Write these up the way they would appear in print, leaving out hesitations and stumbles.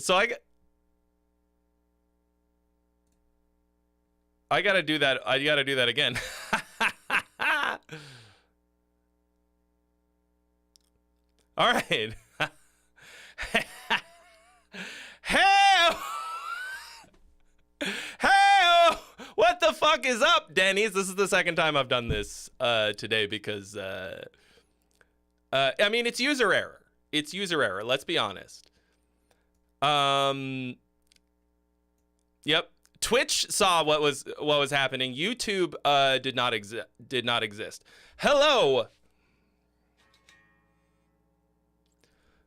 So I gotta do that. I gotta do that again. All right. Hey! Hey! What the fuck is up, Denny's? This is the second time I've done this today because, I mean, it's user error. It's user error. Let's be honest. Yep. Twitch saw what was happening. YouTube did not exist. Hello,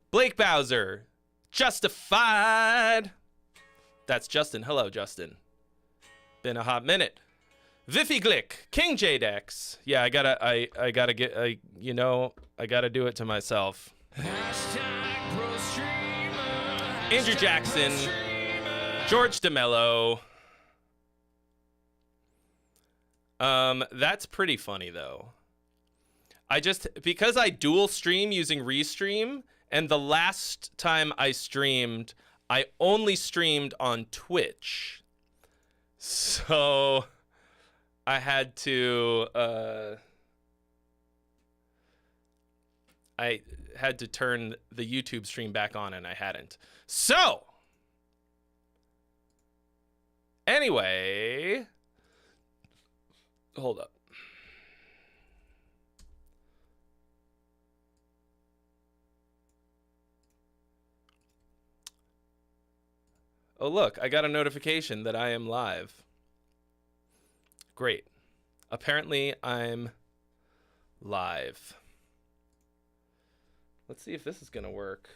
Blake Bowser. Justified. That's Justin. Hello, Justin. Been a hot minute. Viffy Glick, King J-Dex. Yeah, I gotta get, I gotta do it to myself. Andrew Jackson, George DeMello. That's pretty funny though. Because I dual stream using Restream, and the last time I streamed, I only streamed on Twitch. So I had to turn the YouTube stream back on, and I hadn't. So anyway, hold up. Oh, look, I got a notification that I am live. Great. Apparently, I'm live. Let's see if this is going to work.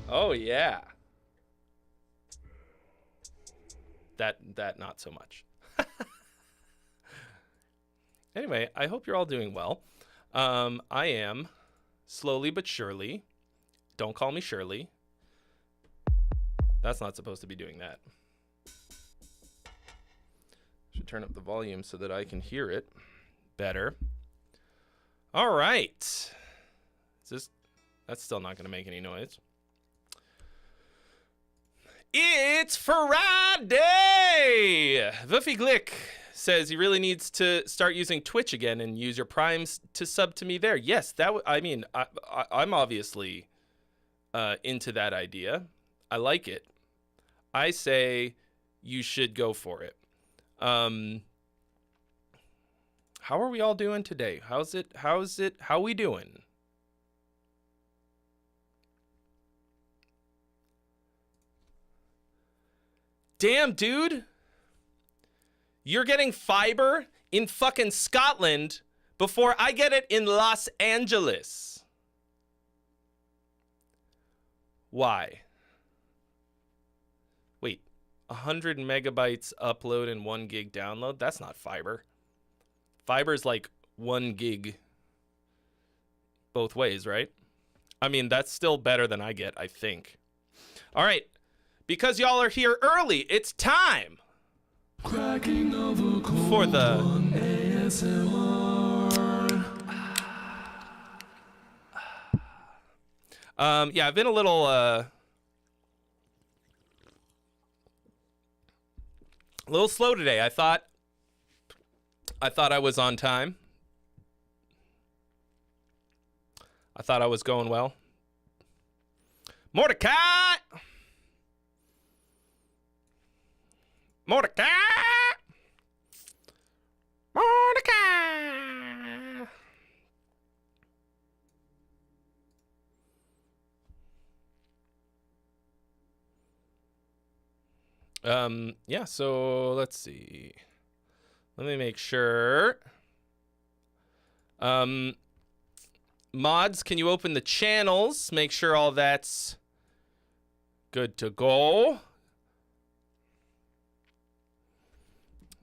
Oh, yeah. That not so much. Anyway, I hope you're all doing well. I am... slowly but surely. Don't call me Shirley. That's not supposed to be doing that. Should turn up the volume so that I can hear it better. All right. That's still not going to make any noise. It's Friday! Vuffy Glick says he really needs to start using Twitch again and use your primes to sub to me there. Yes, I'm obviously into that idea. I like it. I say you should go for it. How are we all doing today? How we doing? Damn, dude. You're getting fiber in fucking Scotland before I get it in Los Angeles. Why? Wait, 100 megabytes upload and 1 gig download? That's not fiber. Fiber's like 1 gig both ways, right? I mean, that's still better than I get, I think. All right, because y'all are here early, it's time for the yeah, I've been a little slow today. I thought I was on time. I thought I was going well. Mordecai! Mordecai! Mordecai! Yeah, so let's see. Let me make sure. Mods, can you open the channels? Make sure all that's good to go.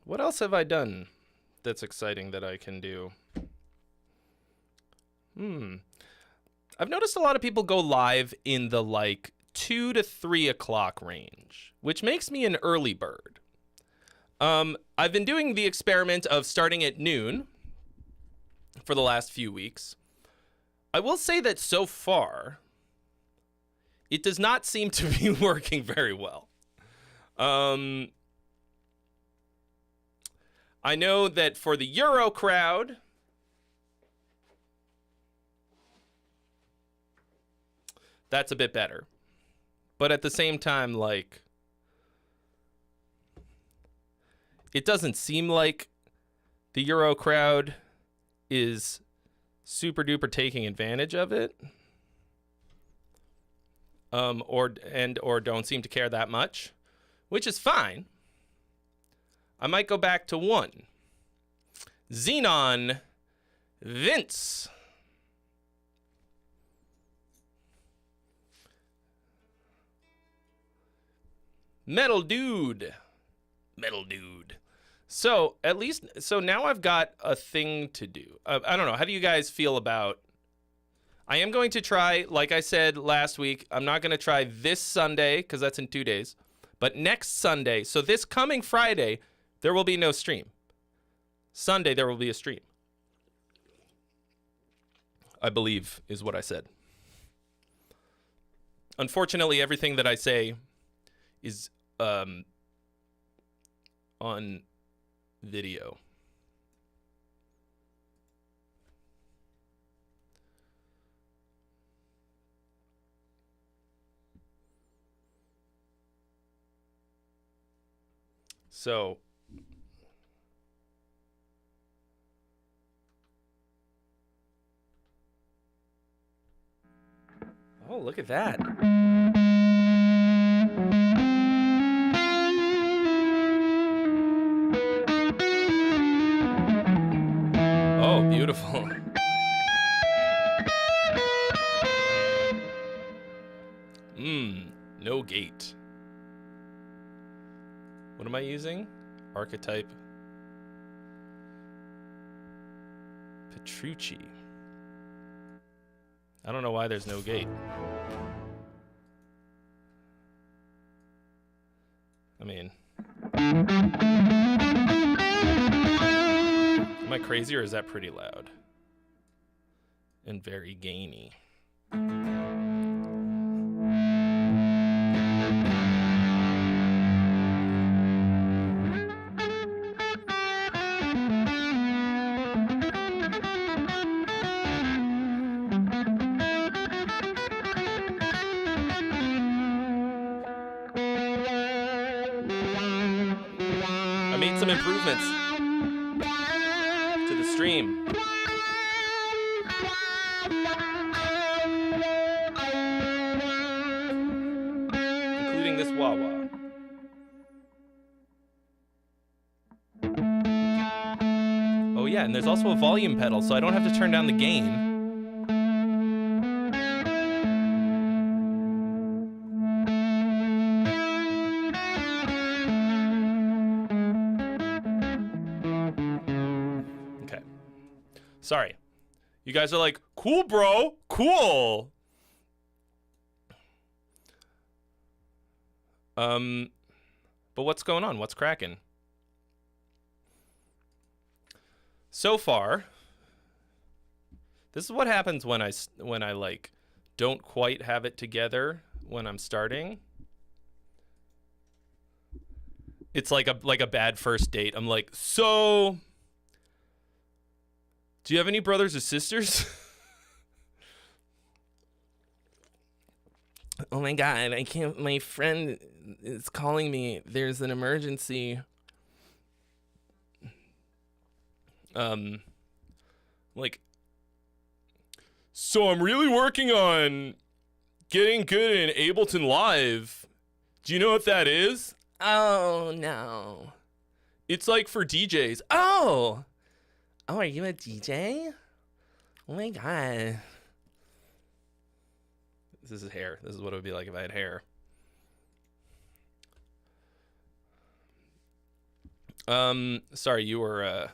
What else have I done that's exciting that I can do? I've noticed a lot of people go live in the like 2 to 3 o'clock range, which makes me an early bird. I've been doing the experiment of starting at noon for the last few weeks. I will say that so far, it does not seem to be working very well. I know that for the Euro crowd, that's a bit better. But at the same time, like, it doesn't seem like the Euro crowd is super duper taking advantage of it. Or don't seem to care that much, which is fine. I might go back to one. Xenon Vince. Metal Dude. So now I've got a thing to do. I don't know. How do you guys feel about... I am going to try, like I said last week, I'm not going to try this Sunday because that's in 2 days. But next Sunday, so this coming Friday, there will be no stream. Sunday, there will be a stream. I believe is what I said. Unfortunately, everything that I say is on video. So oh, look at that. Oh, beautiful. No gate. What am I using? Archetype Petrucci. I don't know why there's no gate. I mean, am I crazy or is that pretty loud? And very gainy. I made some improvements to the stream. Including this wah-wah. Oh yeah, and there's also a volume pedal, so I don't have to turn down the gain. Sorry. You guys are like, cool, bro. Cool. But what's going on? What's cracking? So far, this is what happens when I like don't quite have it together when I'm starting. It's like a bad first date. I'm like, so do you have any brothers or sisters? Oh my God, I can't, my friend is calling me. There's an emergency. Like, so I'm really working on getting good in Ableton Live. Do you know what that is? Oh, no. It's like for DJs. Oh, are you a DJ? Oh my God. This is hair. This is what it would be like if I had hair. Sorry, you were,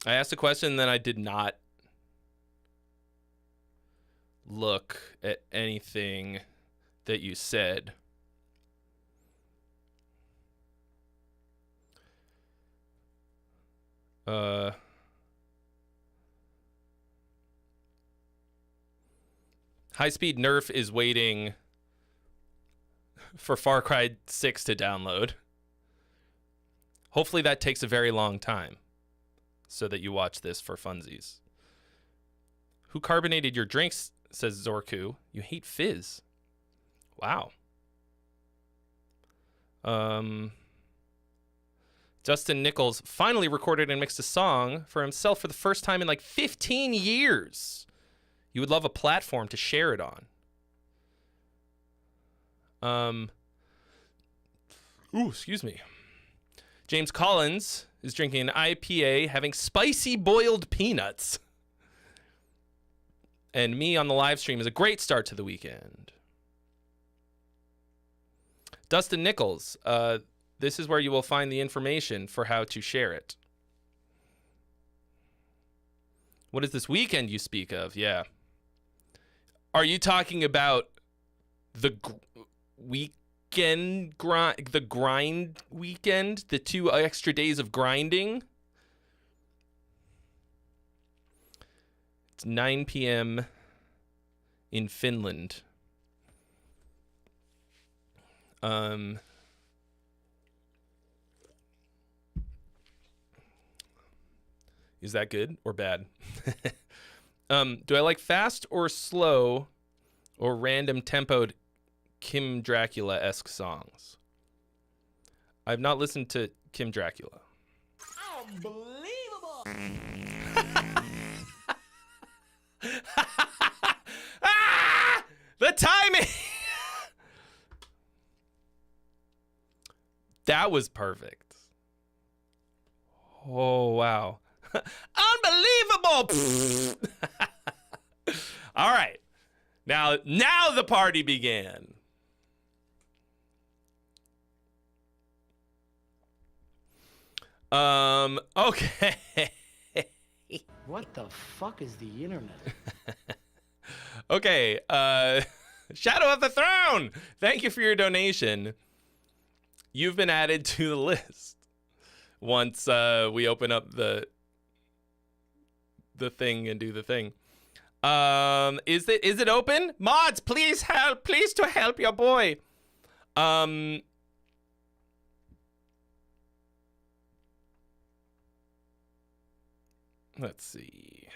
I asked a question, then I did not look at anything that you said. High Speed Nerf is waiting for Far Cry 6 to download. Hopefully that takes a very long time so that you watch this for funsies. Who carbonated your drinks, says Zorku. You hate fizz. Wow. Justin Nichols finally recorded and mixed a song for himself for the first time in like 15 years. You would love a platform to share it on. Ooh, excuse me. James Collins is drinking an IPA, having spicy boiled peanuts. And me on the live stream is a great start to the weekend. Dustin Nichols, this is where you will find the information for how to share it. What is this weekend you speak of? Yeah. Are you talking about the weekend grind, the grind weekend, the 2 extra days of grinding? It's 9 p.m. in Finland. Is that good or bad? Do I like fast or slow or random tempoed Kim Dracula-esque songs? I've not listened to Kim Dracula. Unbelievable! Ah! The timing! That was perfect. Oh, wow. Unbelievable! All right. Now the party began. Okay. What the fuck is the internet? Okay, Shadow of the Throne, thank you for your donation. You've been added to the list once we open up the thing and do the thing. Is it open? Mods, please to help your boy. Let's see.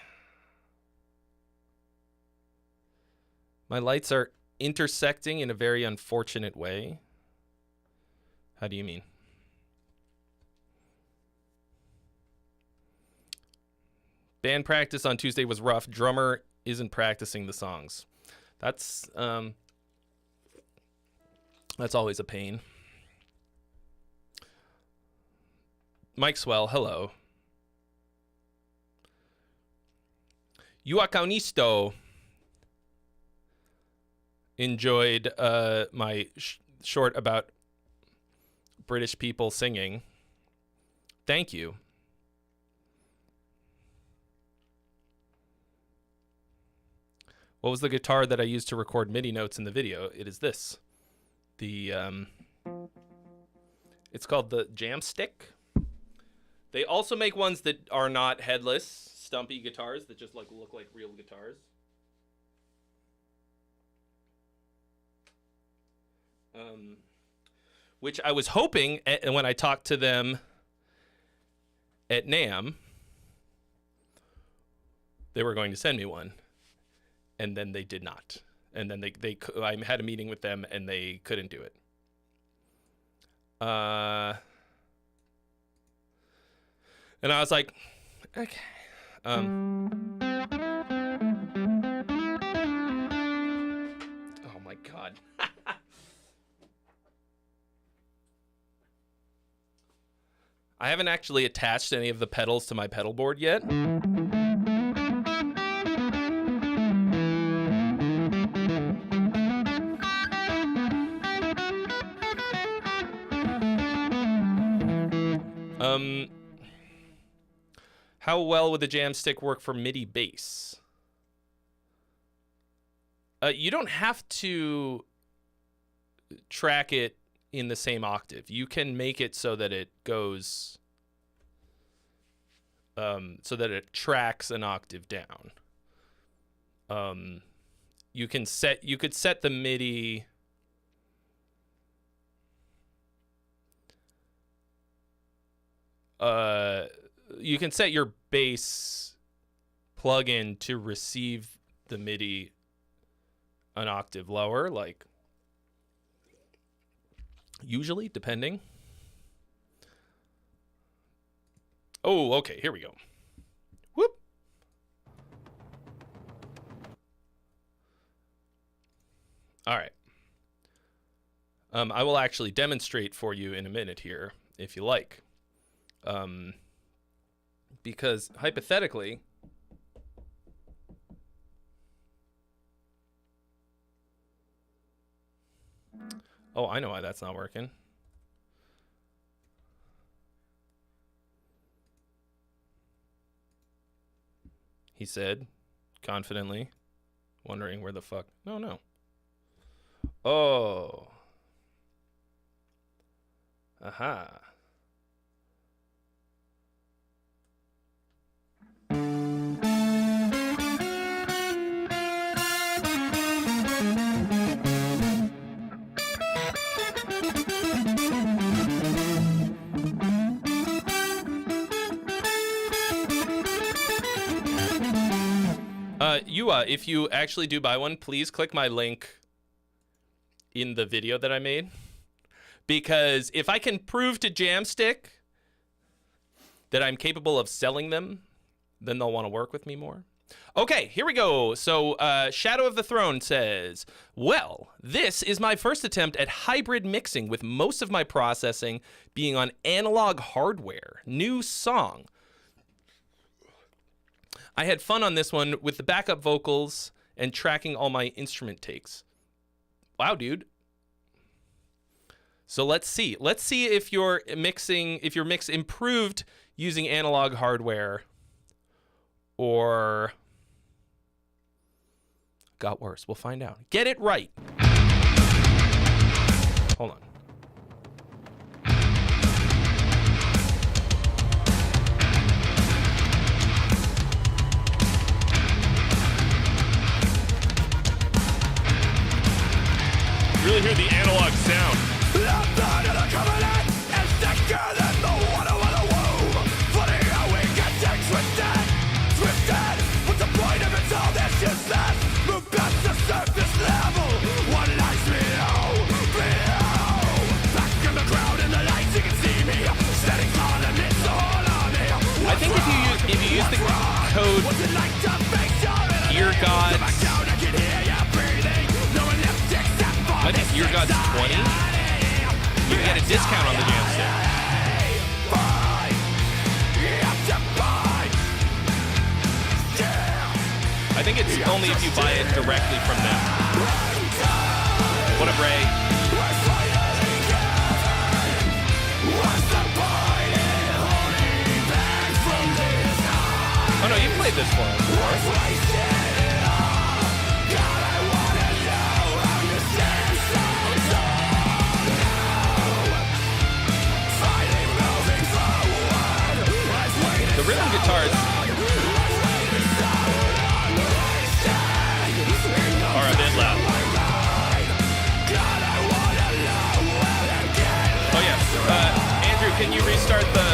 My lights are intersecting in a very unfortunate way. How do you mean? Band practice on Tuesday was rough. Drummer isn't practicing the songs. That's always a pain. Mike Swell, hello. Yuakaunisto enjoyed my short about British people singing. Thank you. What was the guitar that I used to record MIDI notes in the video? It is this. It's called the Jamstick. They also make ones that are not headless, stumpy guitars that just look like real guitars. Which I was hoping, when I talked to them at NAMM, they were going to send me one, and then they did not. And then I had a meeting with them, and they couldn't do it. And I was like, okay. Oh my God. I haven't actually attached any of the pedals to my pedal board yet. How well would the Jamstick work for MIDI bass? You don't have to track it in the same octave. You can make it so that it goes, so that it tracks an octave down. you could set the MIDI. You can set your bass plugin to receive the MIDI an octave lower, like usually, depending. Oh, okay, here we go. Whoop. All right. I will actually demonstrate for you in a minute here, if you like. Because hypothetically, oh, I know why that's not working. He said, confidently, wondering where the fuck. No. Oh. Aha. If you actually do buy one, please click my link in the video that I made. Because if I can prove to Jamstick that I'm capable of selling them, then they'll want to work with me more. Okay, here we go. So Shadow of the Throne says, well, this is my first attempt at hybrid mixing with most of my processing being on analog hardware. New song. I had fun on this one with the backup vocals and tracking all my instrument takes. Wow, dude. So let's see. Let's see if your mix improved using analog hardware or got worse. We'll find out. Get it right. Hold on. Really hear the analog sound. I think if you use the code Ear Gods, I think Ear Gods 20, you can get a discount on the Jamstick. I think it's only if you buy it directly from them. What up, Ray? Oh no, you played this one before. The rhythm guitars are a bit loud. Oh yeah, Andrew, can you restart the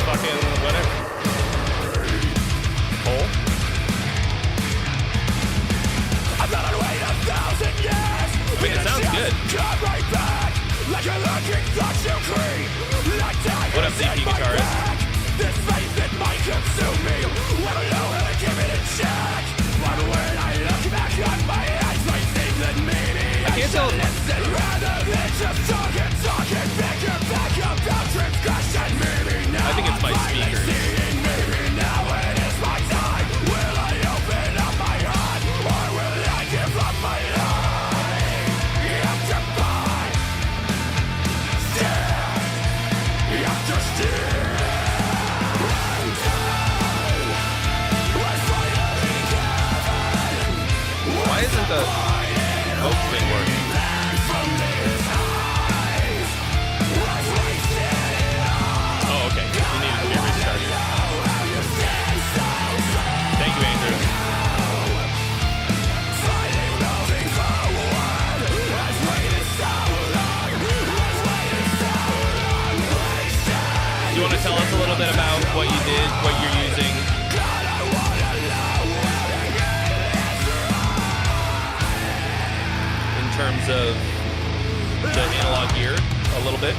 fucking whatever hole? I mean, it sounds good. What up, CP guitarist? I can't tell. I think it's my speakers. Why isn't the vocal thing working? what you're using. In terms of the analog gear, a little bit.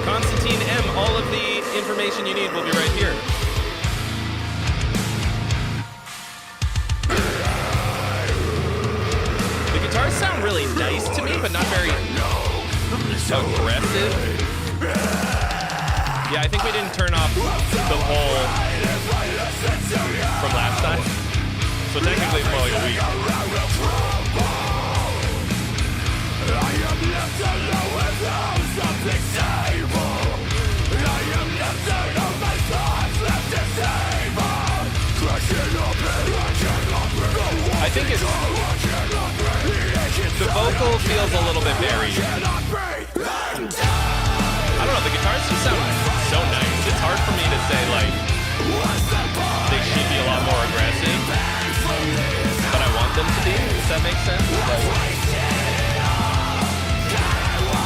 Constantine M, all of the information you need will be right here. The guitars sound really nice to me, but not very aggressive. Yeah, I think we didn't turn off the whole from last time. So technically it's more like a week. I think it's... the vocal feels a little bit buried. I don't know, the guitars just sound so nice. It's hard for me to say, like, they should be a lot more aggressive, but I want them to be, if that makes sense.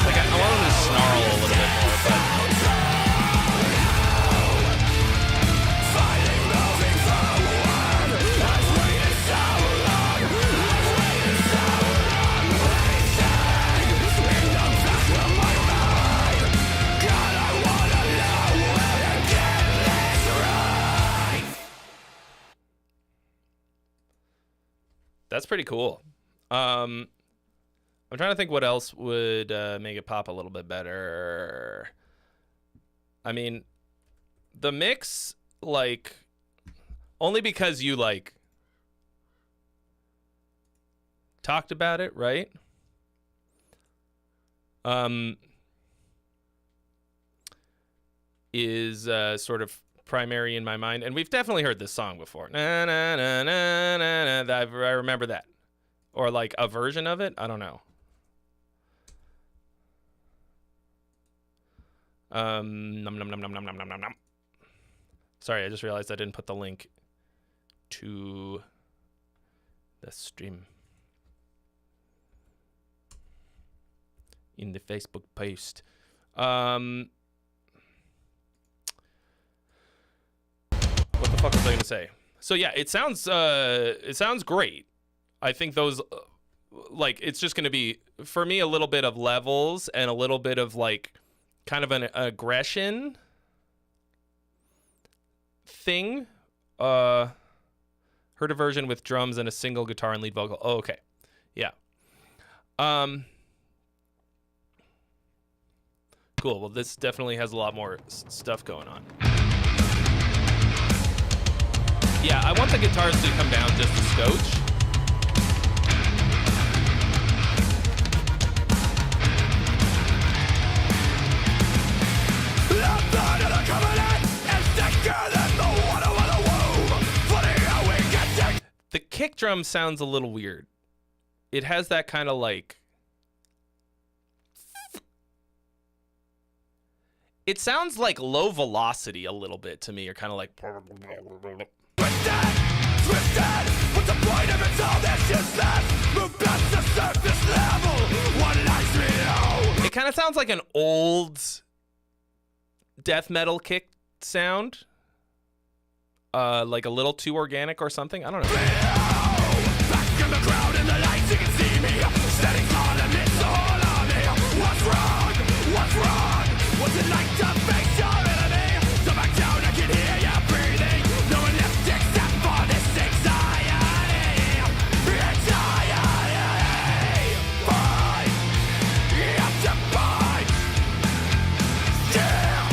Like I want them to snarl a little bit more, but... That's pretty cool. I'm trying to think what else would make it pop a little bit better. I mean, the mix, like, only because you, like, talked about it, right? Is sort of primary in my mind, and we've definitely heard this song before. Na, na, na, na, na, na. I remember that, or like a version of it. I don't know. Nom, nom, nom, nom, nom, nom, nom, nom. Sorry, I just realized I didn't put the link to the stream in the Facebook post. What the fuck was I gonna say? So yeah, it sounds great. I think those, like, it's just gonna be for me a little bit of levels and a little bit of like kind of an aggression thing. Heard a version with drums and a single guitar and lead vocal. Oh, okay, yeah. Cool. Well, this definitely has a lot more stuff going on. Yeah, I want the guitars to come down just a scotch. The kick drum sounds a little weird. It has that kind of like... it sounds like low velocity a little bit to me, or kind of like... Twisted, what's the point of it all? That's useless. Move past the surface level. What lies below? It kind of sounds like an old death metal kick sound. Like a little too organic or something. I don't know. Back in the crowd in the lights, you can see me. Standing tall amidst the whole army. What's wrong? What's wrong? What's it like to face your enemy? So back down, I can hear you breathing. No one left except for this anxiety. Anxiety. Fight. You have to fight. Still.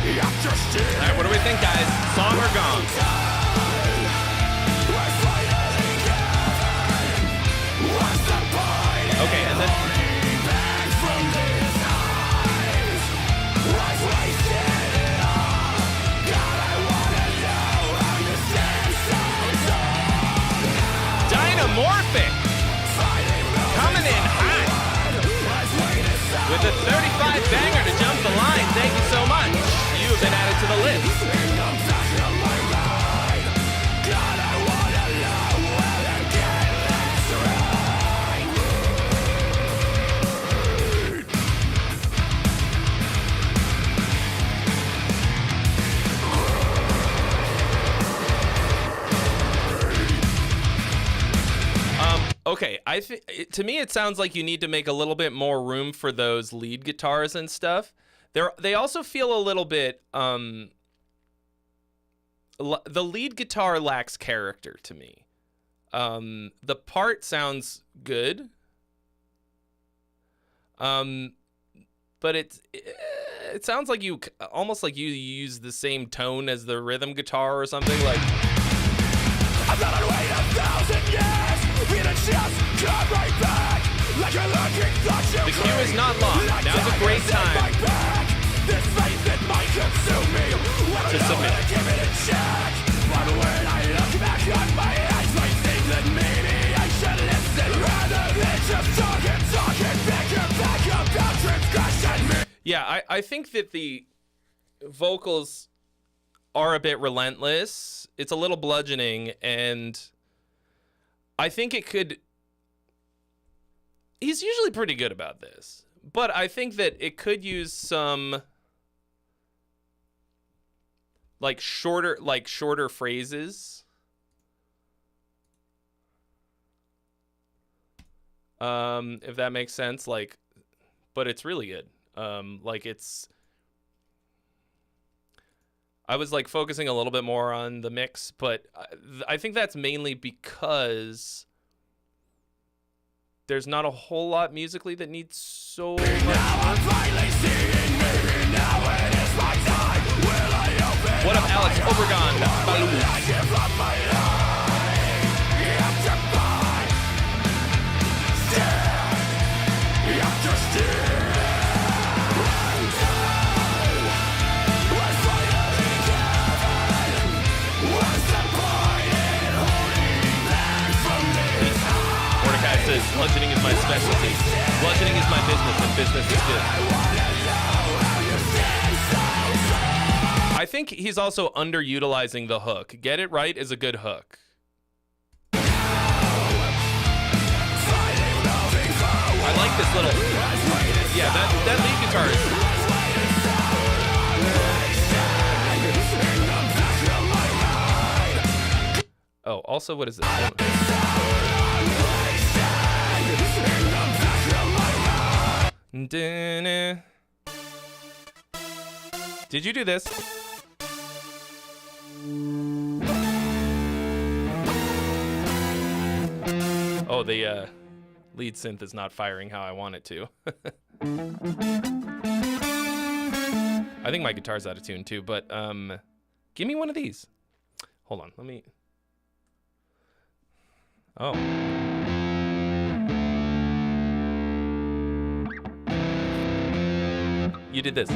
You have to still. All right, what do we think, guys? Song or gong? Okay, and then... Morphic coming in hot with a 35 banger to jump the line. Thank you so much. You have been added to the list. Okay, to me it sounds like you need to make a little bit more room for those lead guitars and stuff. They also feel a little bit the lead guitar lacks character to me. The part sounds good. But it sounds like you almost like you use the same tone as the rhythm guitar or something like. I've got to wait 1,000 years for you to just come right back. Like a lurking thought you The queue is not long. Now's a great time this faith that might consume me. to submit. Give it a check. But when I look back on my eyes, I think that maybe I should listen rather than just talking back about transgression me. Yeah, I think that the vocals are a bit relentless. It's a little bludgeoning, and I think it could. He's usually pretty good about this, but I think that it could use some shorter phrases. If that makes sense, but it's really good. I was focusing a little bit more on the mix, but I think that's mainly because there's not a whole lot musically that needs so much. Now I'm finally seeing, maybe now it is my time. Will I open What up, Alex Obregon? Will I give up my life? After fight, stand, after steal. Mordecai says, bludgeoning is my specialty. Bludgeoning is my business, and business is good. I think he's also underutilizing the hook. Get It Right is a good hook. I like this little... Yeah, that lead guitar is... Oh, also, what is this? Did you do this? Oh, the lead synth is not firing how I want it to. I think my guitar's out of tune too, but give me one of these. Hold on, let me... Oh. You did this.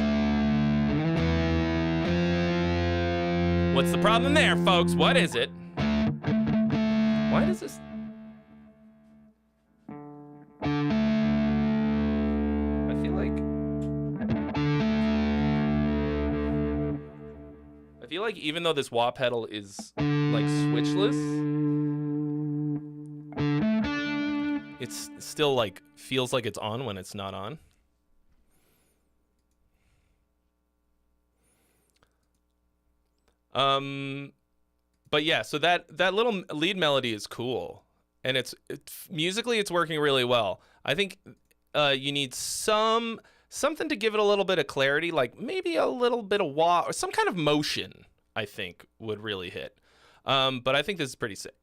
What's the problem there, folks? What is it? Why does this... I feel like even though this wah pedal is switchless, it's still feels like it's on when it's not on. But yeah, so that little lead melody is cool, and it's musically it's working really well. I think you need something to give it a little bit of clarity, maybe a little bit of wah or some kind of motion. I think would really hit. But I think this is pretty sick.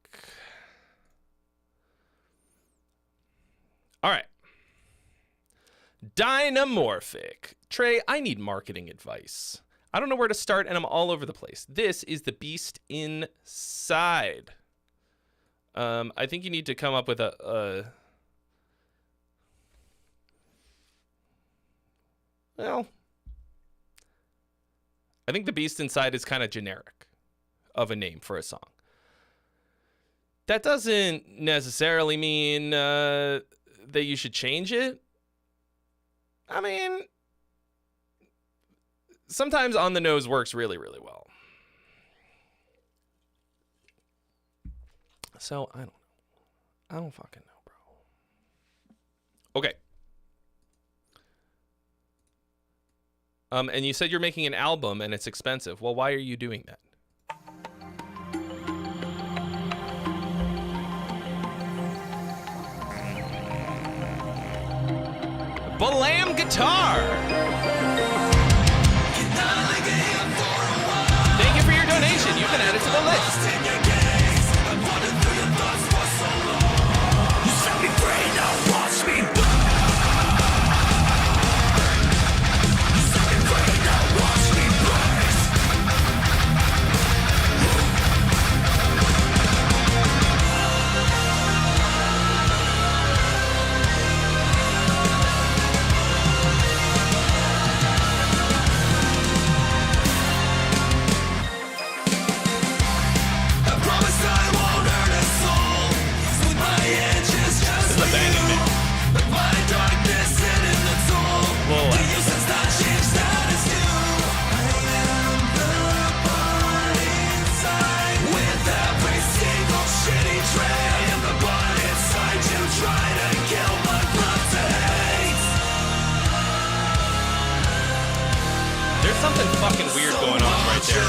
All right. Dynamorphic. Trey, I need marketing advice. I don't know where to start, and I'm all over the place. This is the beast inside. I think you need to come up with well, I think the beast inside is kind of generic of a name for a song. That doesn't necessarily mean that you should change it. I mean, sometimes on the nose works really, really well. So, I don't know. I don't fucking know, bro. Okay. And you said you're making an album and it's expensive. Well, why are you doing that? Balam Guitar. Thank you for your donation. You can add it to the list. Something fucking weird going on right there,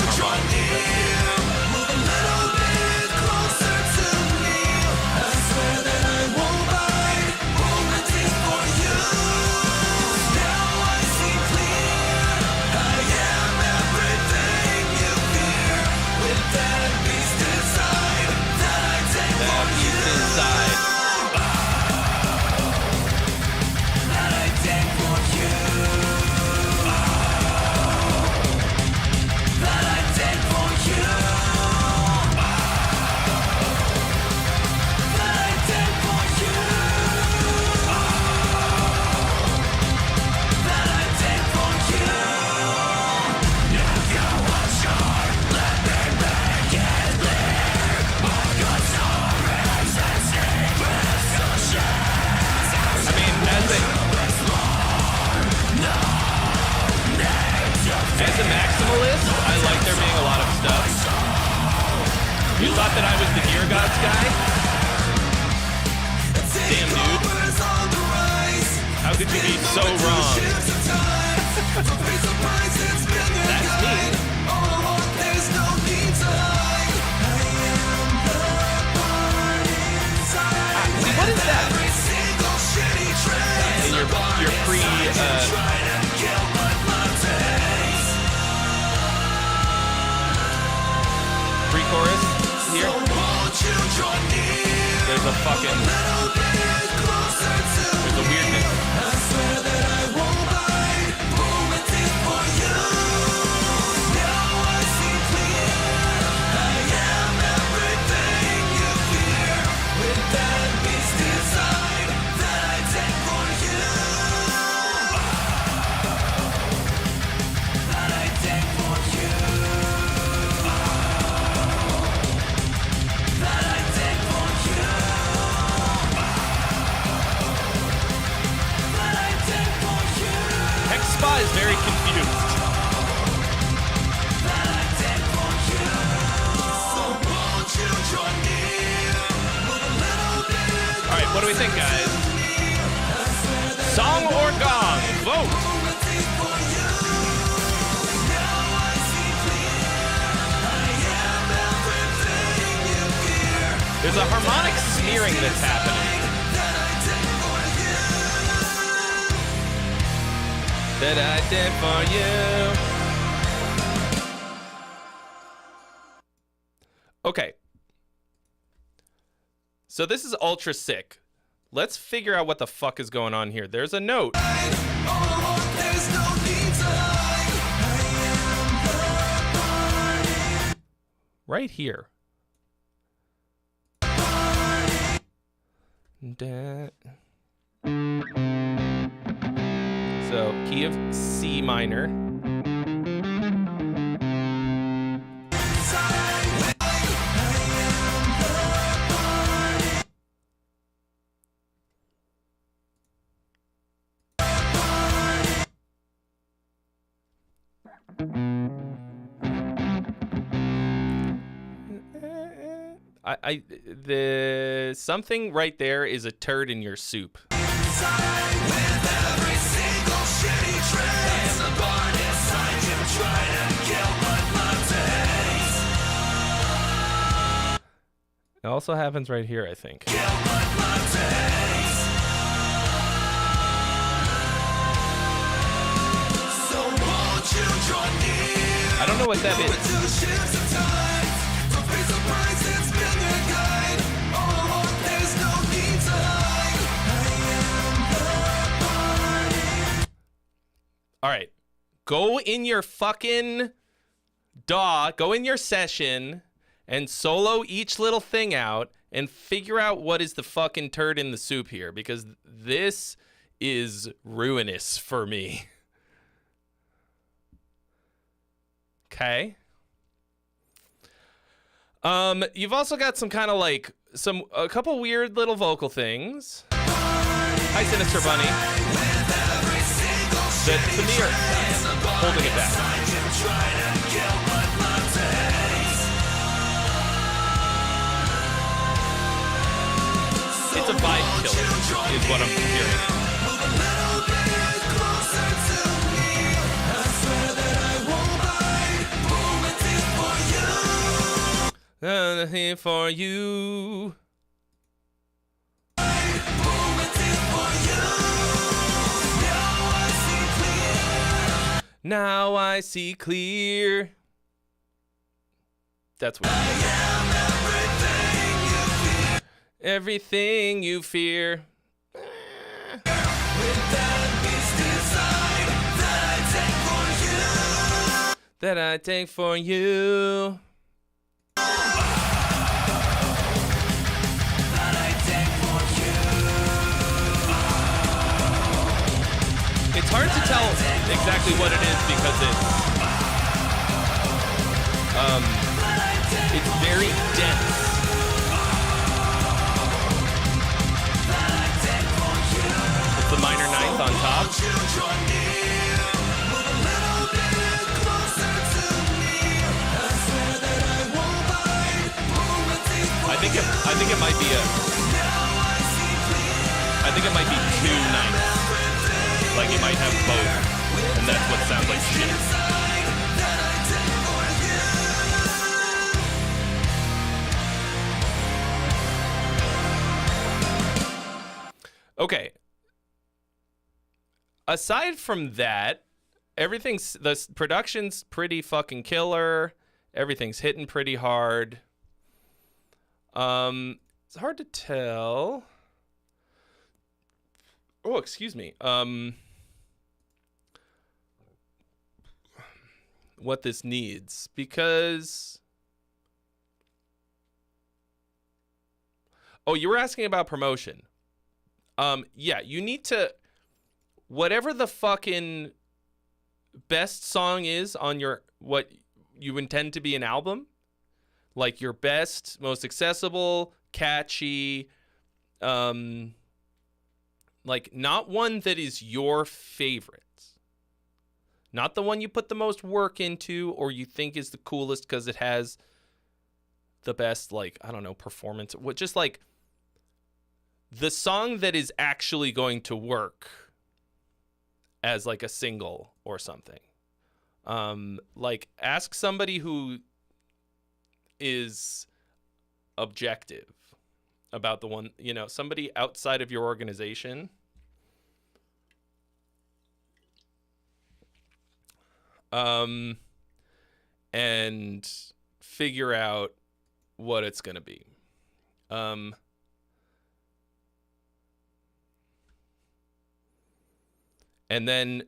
You thought that I was the Gear Gods guy? Damn, dude. How could you be so wrong? That's me. See, what is that? And your pre-chorus here. There's a fucking... There's a weirdness. Spa is very confused. Alright, what do we think, guys? Song or gong? Vote! There's a harmonic smearing that's happening. That I did for you. Okay. So this is ultra sick. Let's figure out what the fuck is going on here. There's a note. Right here. So, key of C minor. The something right there is a turd in your soup. It also happens right here, I think. know what that is. All right. Go in your fucking DAW, go in your session and solo each little thing out and figure out what is the fucking turd in the soup here, because this is ruinous for me. Okay. You've also got some kind of like a couple weird little vocal things. Hi, Sinister Bunny. That to me are holding it back. It's a vibe killer, is what I'm hearing. Here for you. Now I see clear. That's what everything you fear. That I take for you. It's hard to tell exactly what it is because it's very dense. It's the minor ninth on top. I think it might be two ninths. Like it might have both, and that's what sounds like shit. Okay. Aside from that, the production's pretty fucking killer. Everything's hitting pretty hard. It's hard to tell. Oh, excuse me. What this needs, because you were asking about promotion. Yeah, you need to, whatever the fucking best song is on what you intend to be an album, like your best, most accessible, catchy, like not one that is your favorite. Not the one you put the most work into or you think is the coolest because it has the best, like, I don't know, performance. Just like the song that is actually going to work as like a single or something. Like ask somebody who is objective about the one, somebody outside of your organization. And figure out what it's going to be. And then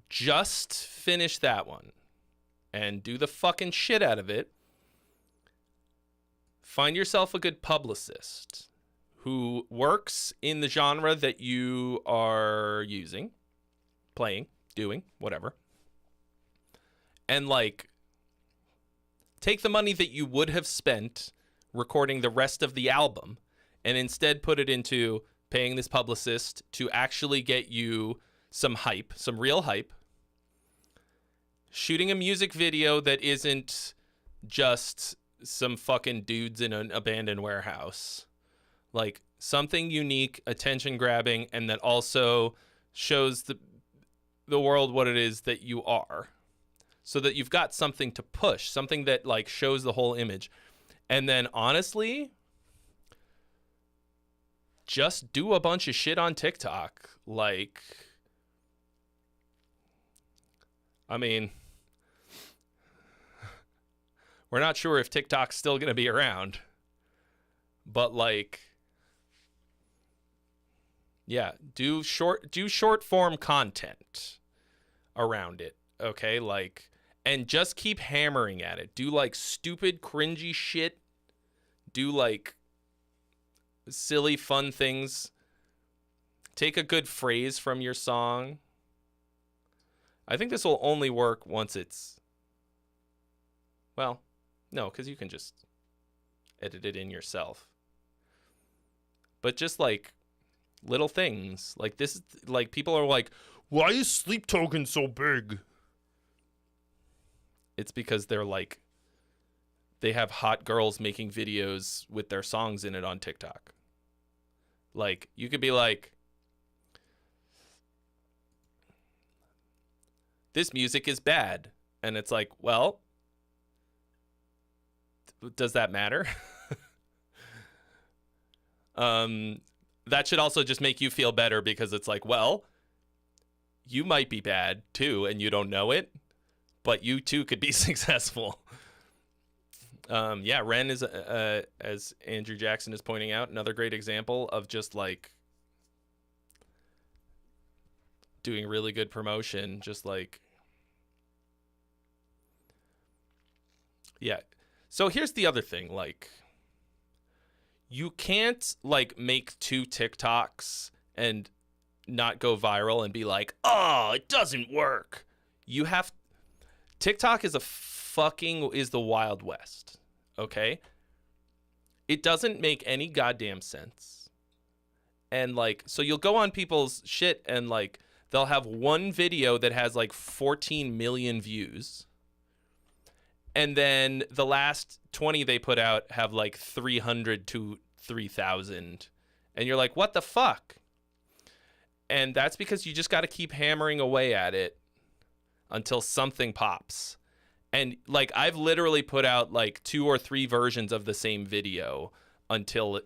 just finish that one and do the fucking shit out of it. Find yourself a good publicist who works in the genre that you are using, playing, doing, whatever. And like, take the money that you would have spent recording the rest of the album and instead put it into paying this publicist to actually get you some hype, some real hype. Shooting a music video that isn't just some fucking dudes in an abandoned warehouse. Like something unique, attention grabbing, and that also shows the world what it is that you are. So that you've got something to push, something that like shows the whole image. And then honestly, just do a bunch of shit on TikTok. Like, I mean, We're not sure if TikTok's still going to be around. But like, yeah, do short form content around it, okay? Like, and just keep hammering at it. Do like stupid, cringy shit. Do like silly, fun things. Take a good phrase from your song. I think this will only work once it's, well, no, because you can just edit it in yourself. But just like little things like this, like people are like, why is Sleep Token so big? It's because they're like, they have hot girls making videos with their songs in it on TikTok. Like, you could be like, this music is bad. And it's like, well, does that matter? That should also just make you feel better because it's like, well, you might be bad too and you don't know it, but you too could be successful. Yeah, Ren is, as Andrew Jackson is pointing out, another great example of just like doing really good promotion. Just like, yeah. So here's the other thing, like, you can't like make 2 TikToks and not go viral and be like, oh, it doesn't work. You have, TikTok is is the Wild West. Okay. It doesn't make any goddamn sense. And like, so you'll go on people's shit and like, they'll have one video that has like 14 million views. And then the last 20 they put out have like 300 to 3,000. And you're like, what the fuck? And that's because you just got to keep hammering away at it until something pops. And like, I've literally put out like 2 or 3 versions of the same video until it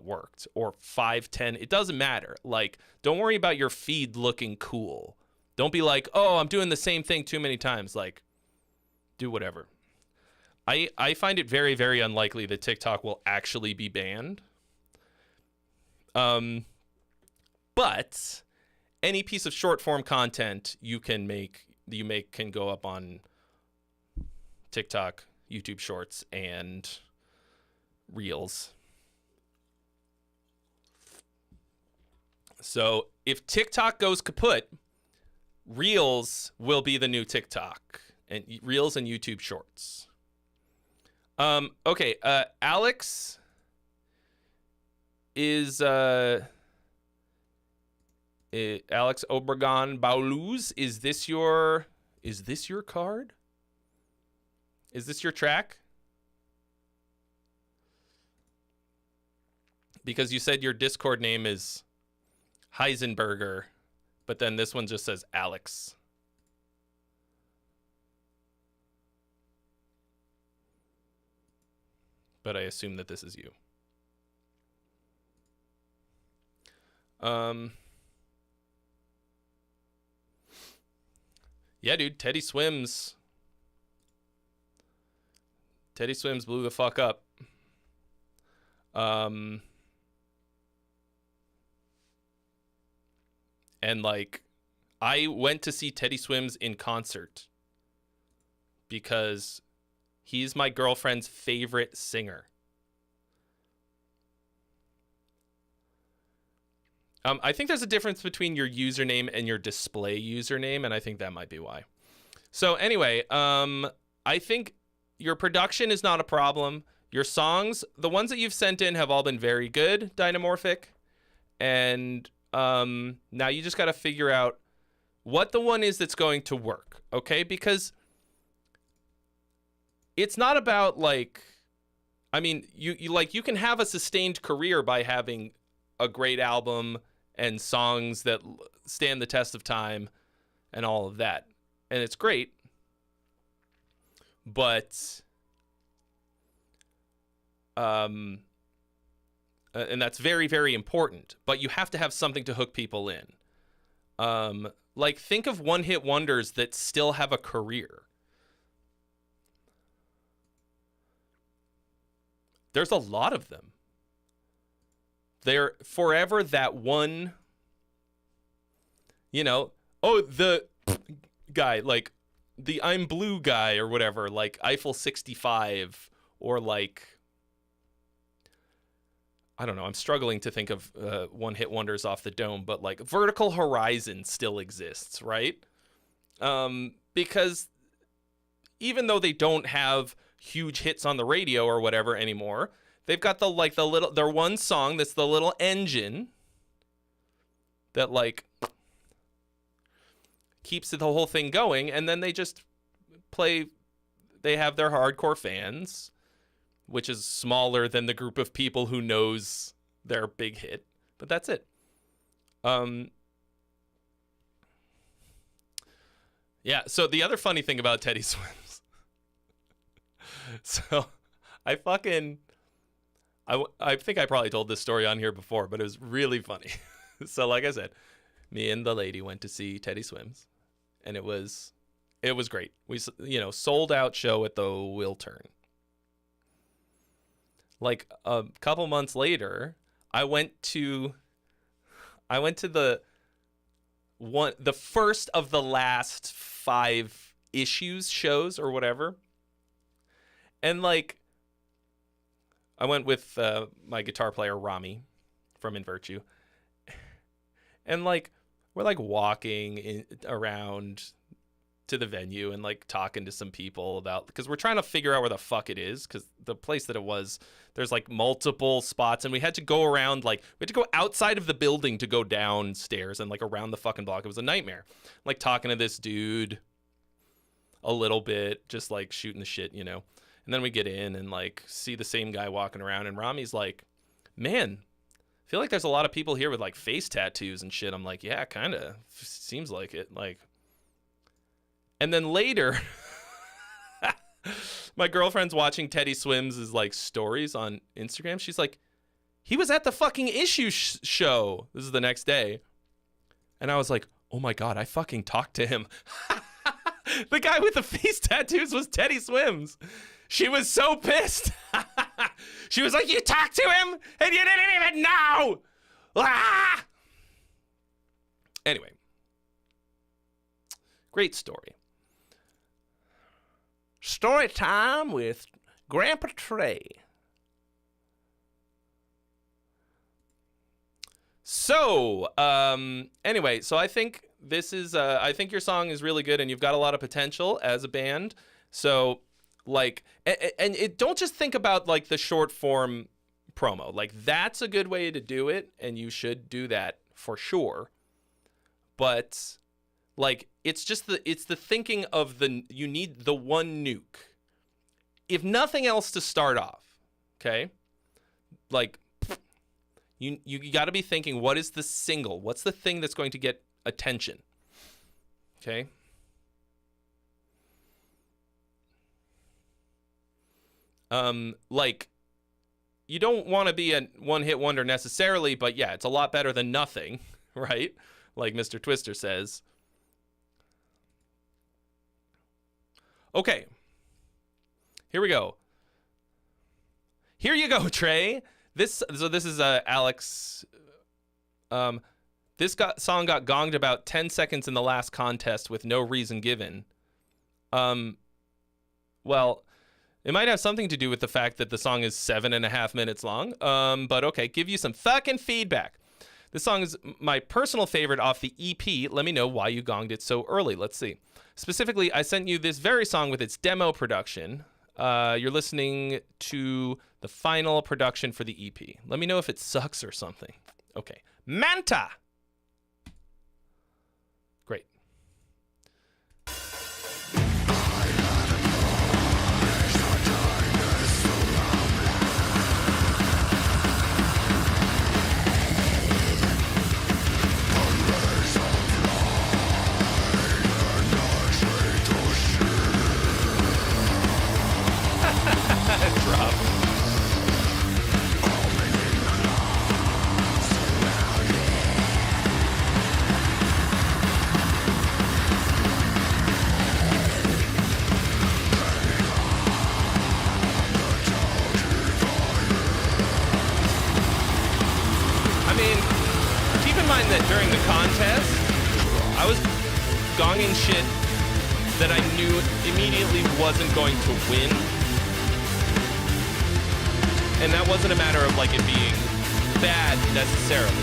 worked, or 5, 10. It doesn't matter. Like, don't worry about your feed looking cool. Don't be like, oh, I'm doing the same thing too many times. Like, do whatever. I find it very, very unlikely that TikTok will actually be banned. But any piece of short form content you make can go up on TikTok, YouTube Shorts, and Reels. So if TikTok goes kaput, Reels will be the new TikTok, and Reels and YouTube Shorts. Okay, Alex is Alex Obregon Bauluz. Is this your card? Is this your track? Because you said your Discord name is Heisenberger, but then this one just says Alex. But I assume that this is you. Yeah, dude, Teddy Swims blew the fuck up. And like, I went to see Teddy Swims in concert because he's my girlfriend's favorite singer. I think there's a difference between your username and your display username, and I think that might be why. So anyway, I think your production is not a problem. Your songs, the ones that you've sent in, have all been very good, Dynamorphic. And now you just got to figure out what the one is that's going to work, okay? Because it's not about like, I mean, you can have a sustained career by having a great album and songs that stand the test of time and all of that. And it's great. But and that's very, very important. But you have to have something to hook people in. Like, think of one-hit wonders that still have a career. There's a lot of them. They're forever that one, you know, oh, the guy, like the I'm Blue guy or whatever, like Eiffel 65, or like, I don't know, I'm struggling to think of one-hit wonders off the dome, but like Vertical Horizon still exists, right? Because even though they don't have huge hits on the radio or whatever anymore, they've got their one song that's the little engine that like keeps the whole thing going, and then they just play. They have their hardcore fans, which is smaller than the group of people who knows their big hit, but that's it. Yeah, so the other funny thing about Teddy Swims. So I think I probably told this story on here before, but it was really funny. So like I said, me and the lady went to see Teddy Swims, and it was great. We, sold out show at the Wiltern. Like a couple months later, I went to the first of the last 5 issues shows or whatever. And like, I went with my guitar player, Rami, from In Virtue. And like, we're like walking around to the venue and like talking to some people about, because we're trying to figure out where the fuck it is, because the place that it was, there's like multiple spots, and we had to go around, like we had to go outside of the building to go downstairs and like around the fucking block. It was a nightmare. Like talking to this dude a little bit, just like shooting the shit, you know. And then we get in and like see the same guy walking around, and Rami's like, man, I feel like there's a lot of people here with like face tattoos and shit. I'm like, yeah, kind of seems like it. Like, and then later, my girlfriend's watching Teddy Swims' like stories on Instagram. She's like, he was at the fucking issue show. This is the next day. And I was like, oh my God, I fucking talked to him. The guy with the face tattoos was Teddy Swims. She was so pissed. She was like, you talked to him and you didn't even know. Ah! Anyway. Great story. Story time with Grandpa Trey. So, anyway, so I think this is, I think your song is really good, and you've got a lot of potential as a band. So, like, and it, don't just think about like the short form promo. Like, that's a good way to do it, and you should do that for sure. But like, it's the thinking of you need the one nuke. If nothing else to start off, okay? Like, you got to be thinking, what is the single? What's the thing that's going to get attention? Okay? Like, you don't want to be a one-hit wonder necessarily, but yeah, it's a lot better than nothing, right? Like Mr. Twister says. Okay. Here we go. Here you go, Trey. This is Alex. This song got gonged about 10 seconds in the last contest with no reason given. Well, it might have something to do with the fact that the song is 7.5 minutes long. But okay, give you some fucking feedback. This song is my personal favorite off the EP. Let me know why you gonged it so early. Let's see. Specifically, I sent you this very song with its demo production. You're listening to the final production for the EP. Let me know if it sucks or something. Okay. Manta! Great. Drop. during the contest, I was gonging shit that I knew immediately wasn't going to win. And that wasn't a matter of like it being bad necessarily.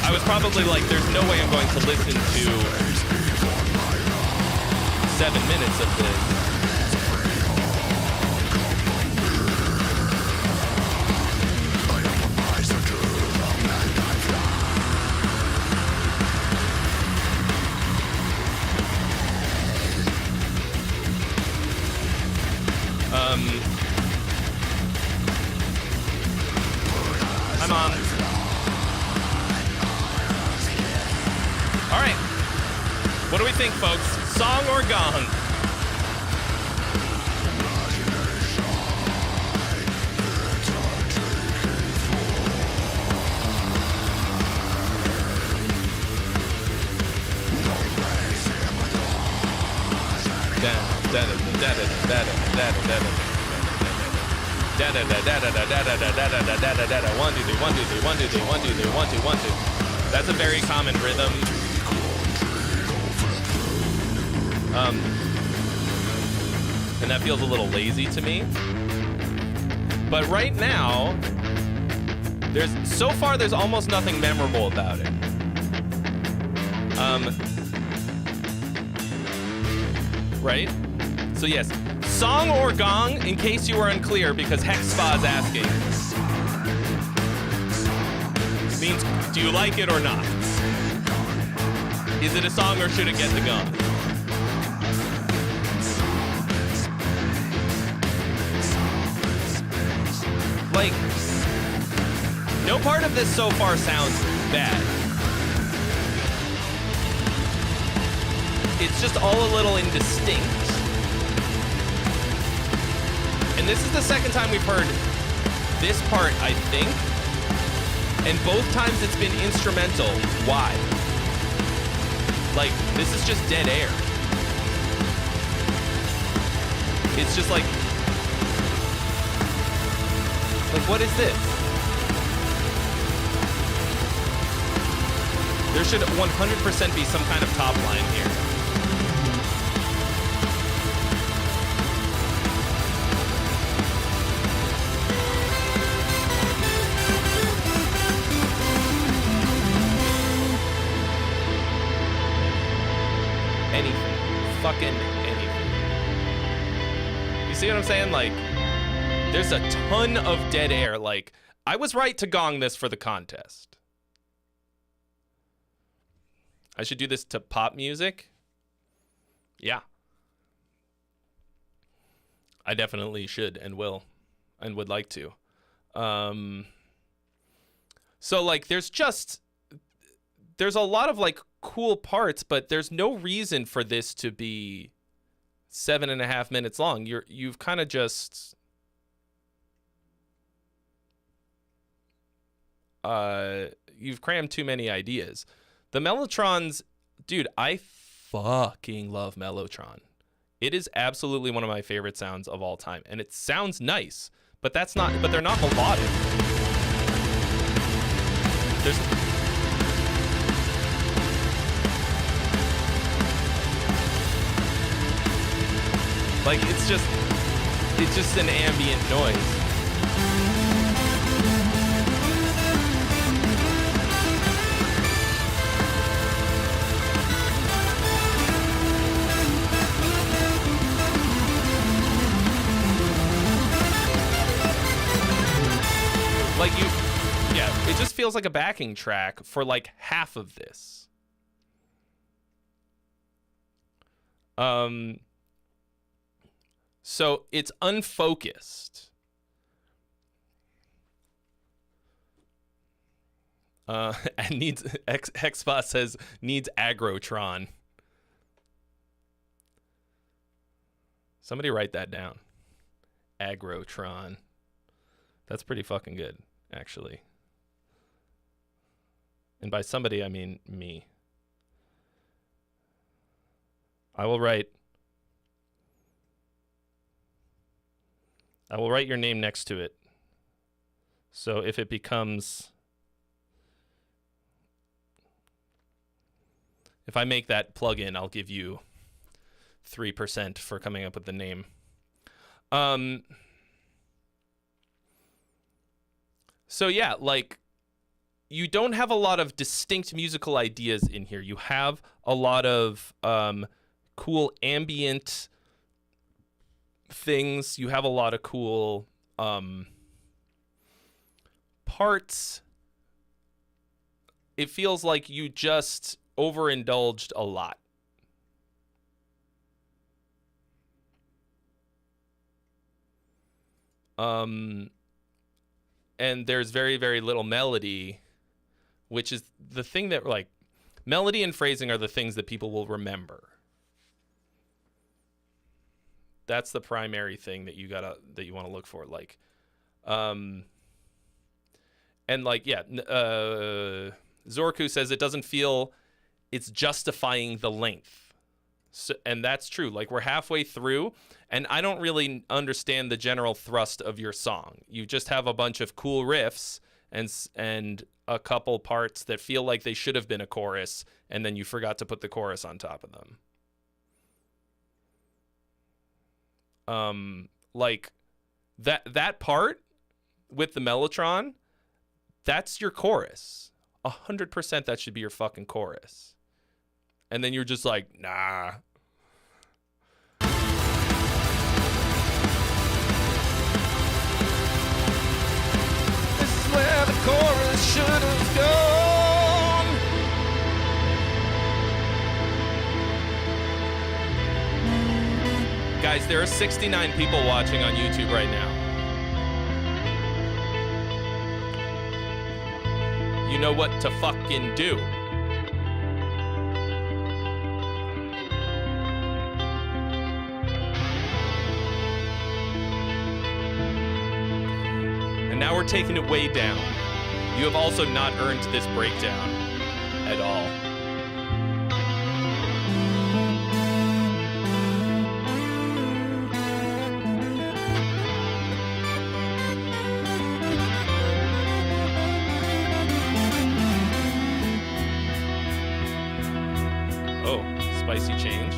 I was probably like, there's no way I'm going to listen to 7 minutes of this. I'm on. All right. What do we think, folks? Song or gong? One, two, three, one, two, three, one, two, three, one, two, three, one, two, one, two. That's a very common rhythm. And that feels a little lazy to me. But right now, there's almost nothing memorable about it. Right? So yes, song or gong, in case you were unclear, because Hexpa is asking. Means, do you like it or not? Is it a song or should it get the gong? Like, no part of this so far sounds bad. It's just all a little indistinct. And this is the second time we've heard this part, I think. And both times it's been instrumental. Why? Like, this is just dead air. It's just like what is this? There should 100% be some kind of top line here. Fucking anything. You see what I'm saying? Like, there's a ton of dead air. Like, I was right to gong this for the contest. I should do this to pop music. Yeah. I definitely should and will and would like to. So, like, there's a lot of, like, cool parts, but there's no reason for this to be 7.5 minutes long. You've kind of just you've crammed too many ideas. The Mellotrons, dude, I fucking love Mellotron. It is absolutely one of my favorite sounds of all time, and it sounds nice, but they're not melodic. Like, it's just an ambient noise. Like, it just feels like a backing track for like half of this. So it's unfocused. And needs Hexpa says needs Agrotron. Somebody write that down. Agrotron. That's pretty fucking good, actually. And by somebody, I mean me. I will write your name next to it. So if it becomes, if I make that plugin, I'll give you 3% for coming up with the name. So yeah, like, you don't have a lot of distinct musical ideas in here. You have a lot of cool ambient things. You have a lot of cool parts. It feels like you just overindulged a lot. And there's very, very little melody, which is the thing that, like, melody and phrasing are the things that people will remember. That's the primary thing that you want to look for. Like, and like, yeah, Zorku says it doesn't feel it's justifying the length. So, and that's true. Like, we're halfway through, and I don't really understand the general thrust of your song. You just have a bunch of cool riffs and a couple parts that feel like they should have been a chorus, and then you forgot to put the chorus on top of them. Like, that part with the mellotron, that's your chorus. 100% that should be your fucking chorus. And then you're just like, nah. This is where the chorus should have gone. Guys, there are 69 people watching on YouTube right now. You know what to fucking do. And now we're taking it way down. You have also not earned this breakdown at all. Oh, spicy change.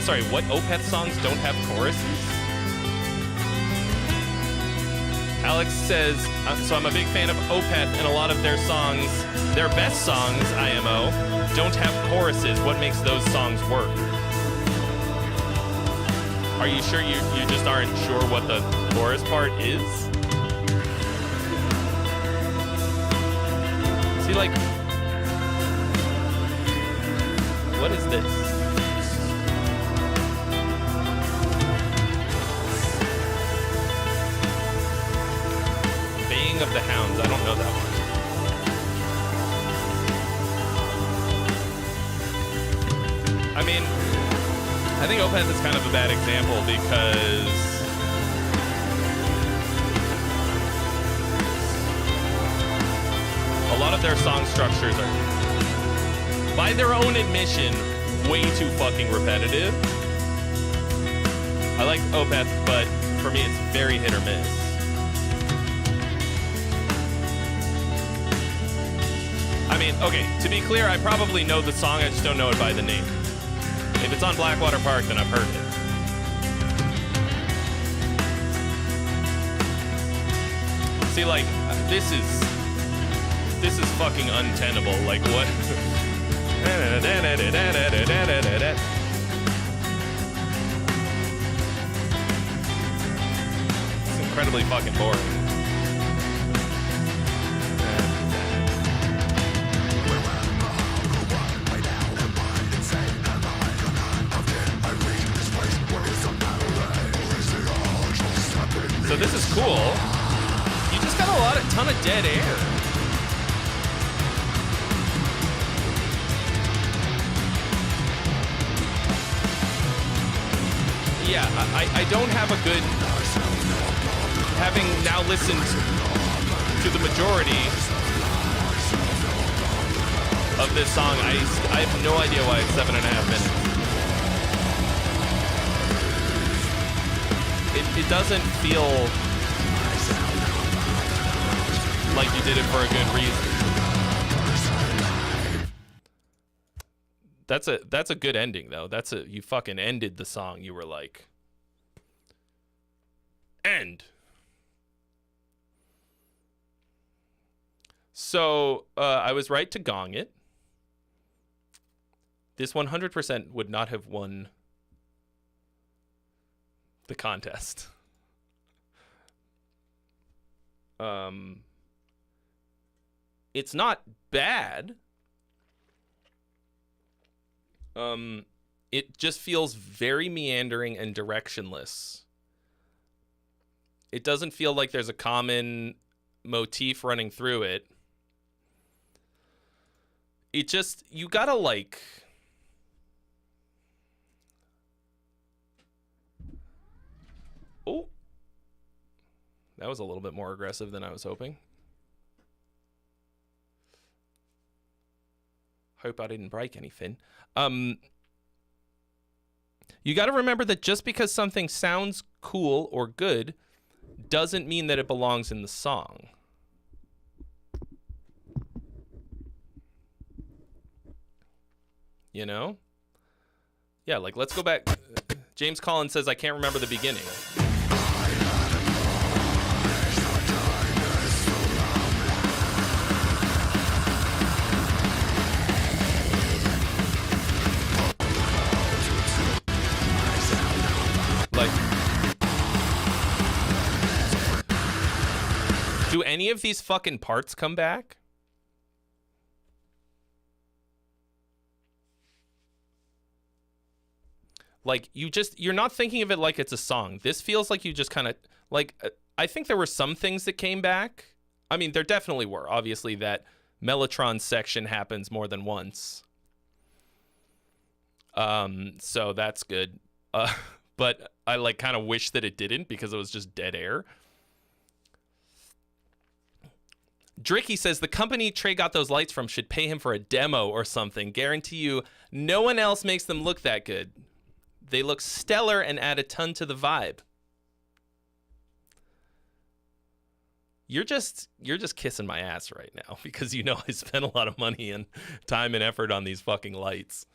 Sorry, what Opeth songs don't have choruses? Alex says, so I'm a big fan of Opeth, and a lot of their songs, their best songs, IMO, don't have choruses. What makes those songs work? Are you sure you just aren't sure what the chorus part is? See, like, what is this? Of the Hounds. I don't know that one. I mean, I think Opeth is kind of a bad example because a lot of their song structures are, by their own admission, way too fucking repetitive. I like Opeth, but for me it's very hit or miss. I mean, okay, to be clear, I probably know the song, I just don't know it by the name. If it's on Blackwater Park, then I've heard it. See, like, this is fucking untenable. Like, what? It's incredibly fucking boring. So this is cool. You just got a ton of dead air. Yeah, I don't have a good, having now listened to the majority of this song, I have no idea why it's 7.5 minutes. It doesn't feel like you did it for a good reason. That's a good ending though. You fucking ended the song. You were like, end. So I was right to gong it. This 100% would not have won the contest. It's not bad. It just feels very meandering and directionless. It doesn't feel like there's a common motif running through it. It just, you gotta like... Oh. That was a little bit more aggressive than I was hoping. Hope I didn't break anything. You got to remember that just because something sounds cool or good doesn't mean that it belongs in the song. You know? Yeah, like let's go back. James Collins says, I can't remember the beginning. Do any of these fucking parts come back? Like, you're not thinking of it like it's a song. This feels like you just kind of, like, I think there were some things that came back. I mean, there definitely were. Obviously, that Mellotron section happens more than once. So that's good. But I, like, kind of wish that it didn't because it was just dead air. Dricky says the company Trey got those lights from should pay him for a demo or something. Guarantee you no one else makes them look that good. They look stellar and add a ton to the vibe. You're just kissing my ass right now because you know I spent a lot of money and time and effort on these fucking lights.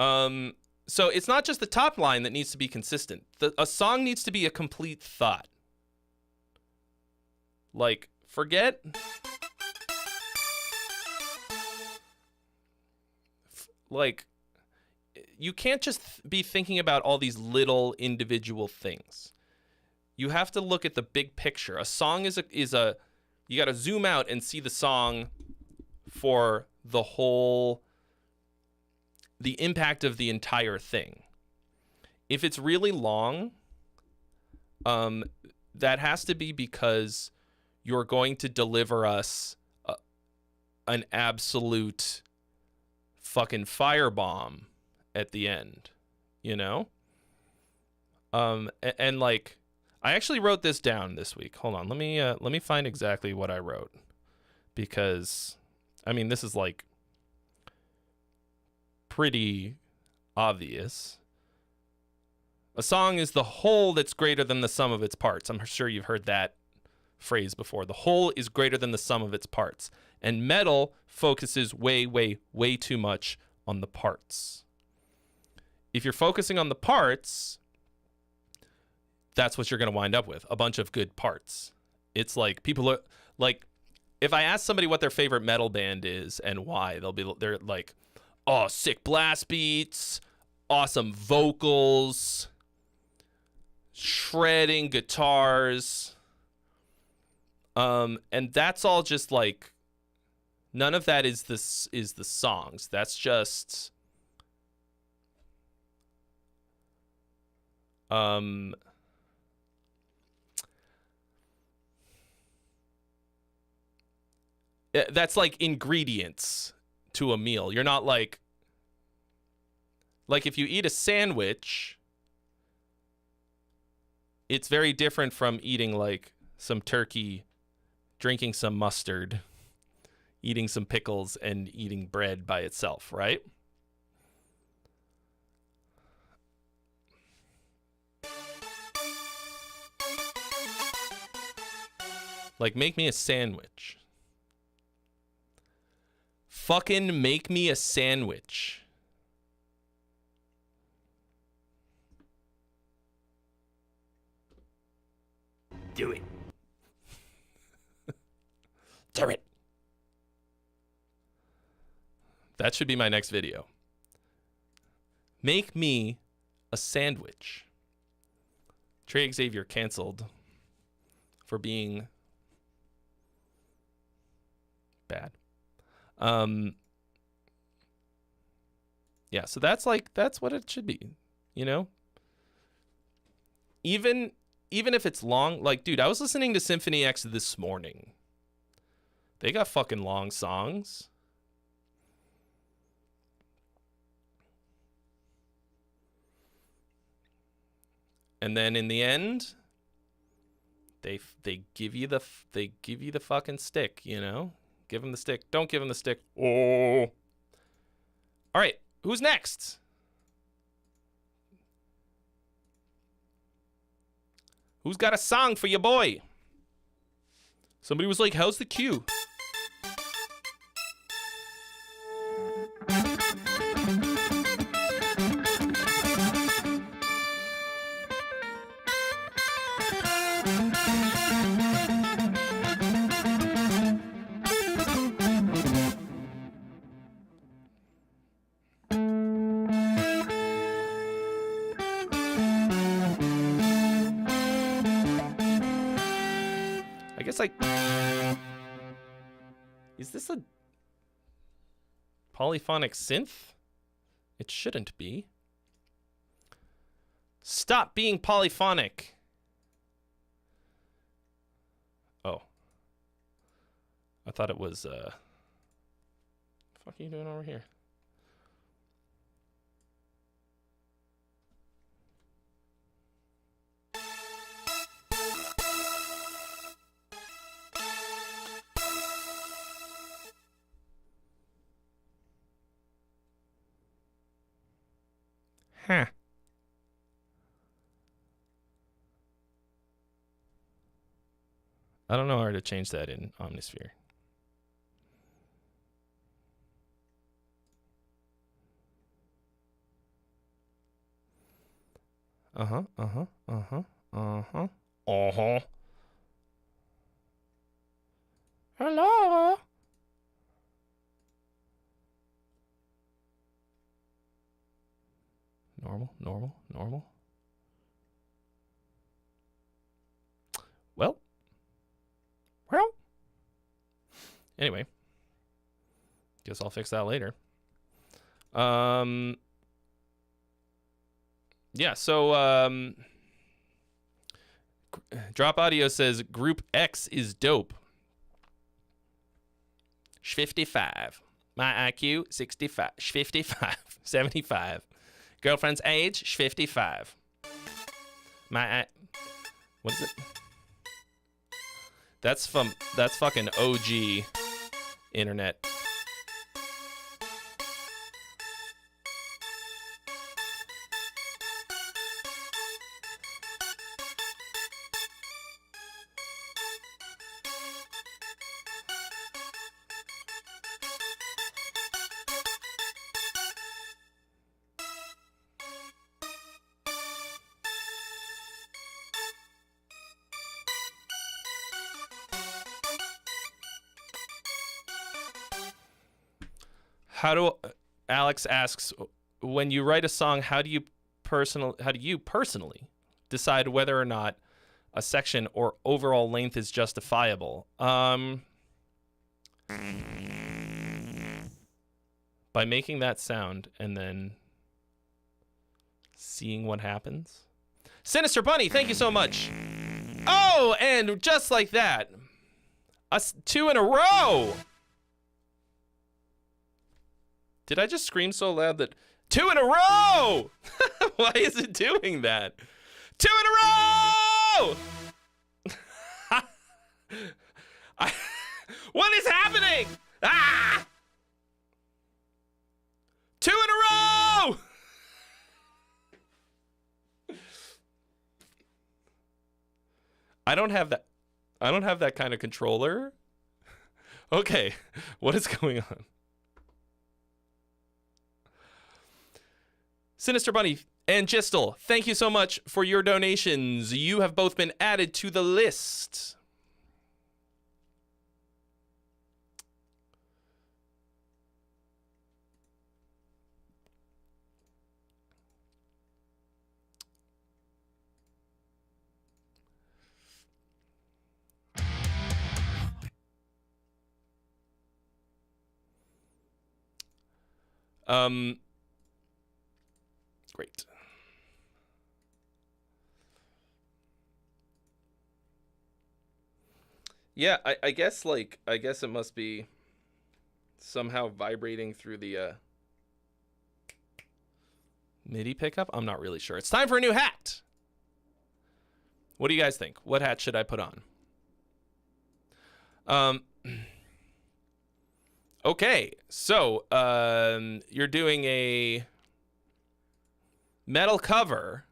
So it's not just the top line that needs to be consistent. A song needs to be a complete thought. Like, forget like you can't just be thinking about all these little individual things. You have to look at the big picture. A song is a you got to zoom out and see the song for the impact of the entire thing. If it's really long, that has to be because you're going to deliver us an absolute fucking firebomb at the end, you know? And like, I actually wrote this down this week. Hold on, let me find exactly what I wrote, because I mean, this is like pretty obvious. A song is the whole that's greater than the sum of its parts. I'm sure you've heard that phrase before. The whole is greater than the sum of its parts. And metal focuses way, way, way too much on the parts. If you're focusing on the parts, that's what you're going to wind up with. A bunch of good parts. It's like people are like, if I ask somebody what their favorite metal band is and why, they're like, oh, sick blast beats, awesome vocals, shredding guitars. And that's all just like, none of that is the songs. That's just That's like ingredients to a meal. You're not like if you eat a sandwich, it's very different from eating like some turkey, drinking some mustard, eating some pickles, and eating bread by itself, right? Like, make me a sandwich. Fucking make me a sandwich. Do it. Do it. That should be my next video. Make me a sandwich. Trey Xavier canceled for being bad. Yeah, so that's what it should be, you know? Even if it's long, like, dude, I was listening to Symphony X this morning. They got fucking long songs. And then in the end, they give you the fucking stick, you know? Give him the stick. Don't give him the stick. Oh. All right, who's next? Who's got a song for your boy? Somebody was like, how's the queue? Like, is this a polyphonic synth? It shouldn't be. Stop being polyphonic. Oh. I thought it was, what the fuck are you doing over here? Huh. I don't know how to change that in Omnisphere. Uh-huh. Hello. Normal. Well. Anyway. Guess I'll fix that later. Yeah, so Drop Audio says Group X is dope. 55. My IQ 65. 55. 75. Girlfriend's age 55. What is it? That's fucking OG internet. Alex asks, when you write a song, how do you personally decide whether or not a section or overall length is justifiable? By making that sound and then seeing what happens. Sinister Bunny, thank you so much. Oh, and just like that, us 2 in a row. Did I just scream so loud that 2 in a row? Why is it doing that? 2 in a row! What is happening? Ah! 2 in a row! I don't have that kind of controller. Okay, what is going on? Sinister Bunny and Gistel, thank you so much for your donations. You have both been added to the list. Great. Yeah, I guess it must be somehow vibrating through the MIDI pickup. I'm not really sure. It's time for a new hat. What do you guys think? What hat should I put on? Okay, so you're doing a metal cover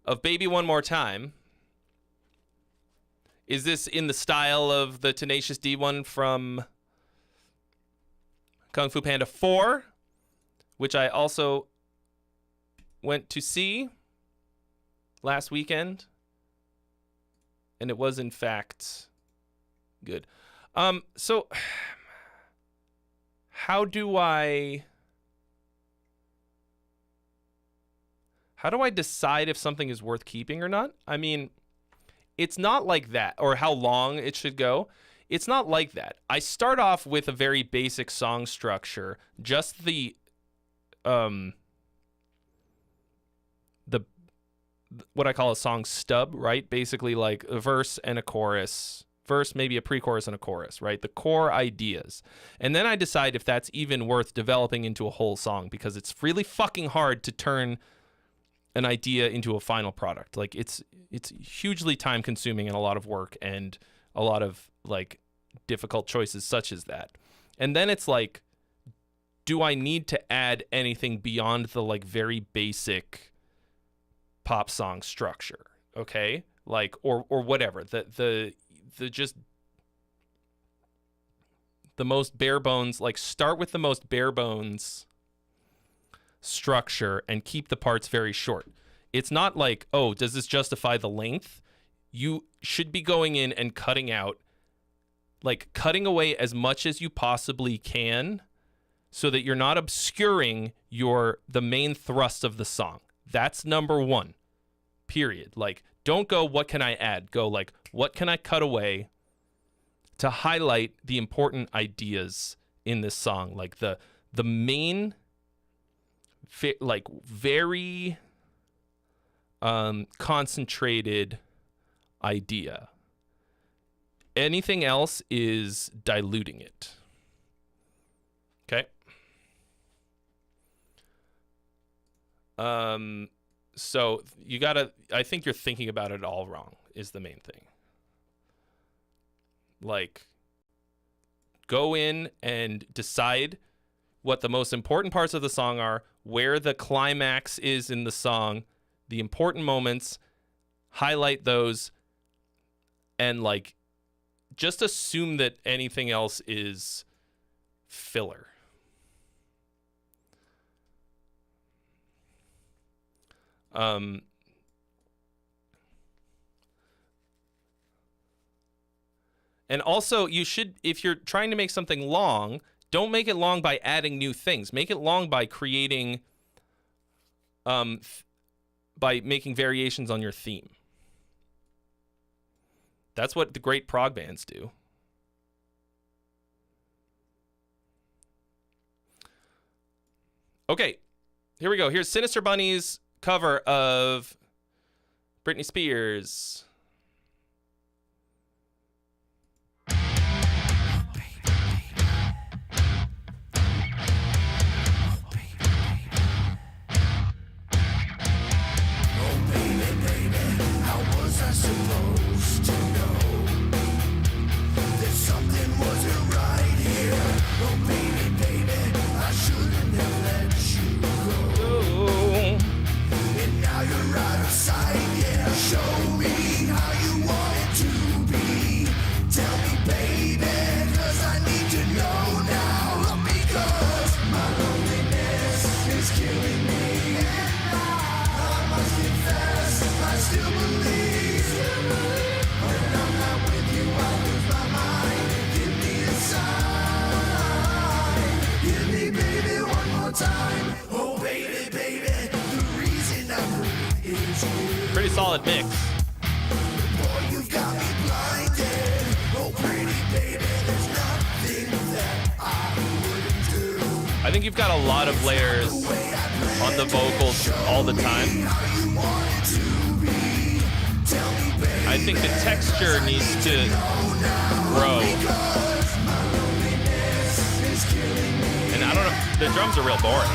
of Baby One More Time. Is this in the style of the Tenacious D one from Kung Fu Panda 4, which I also went to see last weekend, and it was in fact good. So how do I decide if something is worth keeping or not? I mean, it's not like that, or how long it should go. It's not like that. I start off with a very basic song structure, just the what I call a song stub, right? Basically like a verse and a chorus. Verse, maybe a pre-chorus and a chorus, right? The core ideas. And then I decide if that's even worth developing into a whole song, because it's really fucking hard to turn an idea into a final product. Like it's hugely time consuming and a lot of work and a lot of like difficult choices such as that. And then it's like, do I need to add anything beyond the like very basic pop song structure? Okay? Like, or whatever. The just the most bare bones, like start with the most bare bones structure and keep the parts very short. It's not like, oh, does this justify the length? You should be going in and cutting out, like cutting away as much as you possibly can so that you're not obscuring the main thrust of the song. That's number one, period. Like, don't go, what can I add? Go like, what can I cut away to highlight the important ideas in this song? Like the main, like very concentrated idea. Anything else is diluting it. Okay. So you gotta, I think you're thinking about it all wrong is the main thing. Like, go in and decide what the most important parts of the song are, where the climax is in the song, the important moments, highlight those, and like, just assume that anything else is filler. And also, you should, if you're trying to make something long, don't make it long by adding new things. Make it long by creating, by making variations on your theme. That's what the great prog bands do. Okay, here we go. Here's Sinister Bunny's cover of Britney Spears. Pretty solid mix. I think you've got a lot of layers on the vocals all the time. I think the texture needs to grow. And I don't know, the drums are real boring.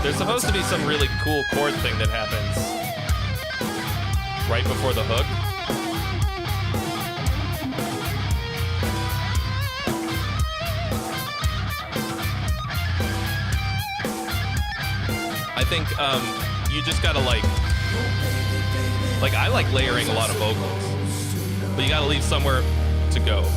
There's supposed to be some really cool chord thing that happens right before the hook. I think you just gotta like I like layering a lot of vocals, but you gotta leave somewhere to go.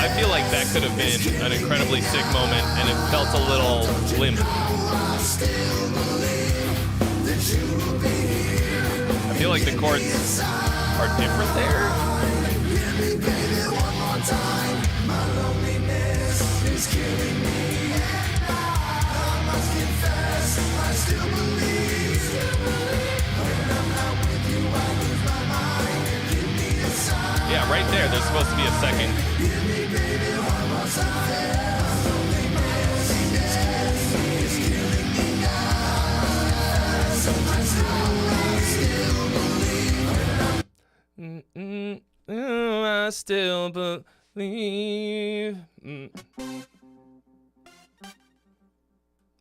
I feel like that could have been an incredibly sick moment, and it felt a little limp. I feel like the chords are different there. Yeah, right there, there's supposed to be a second. I still believe.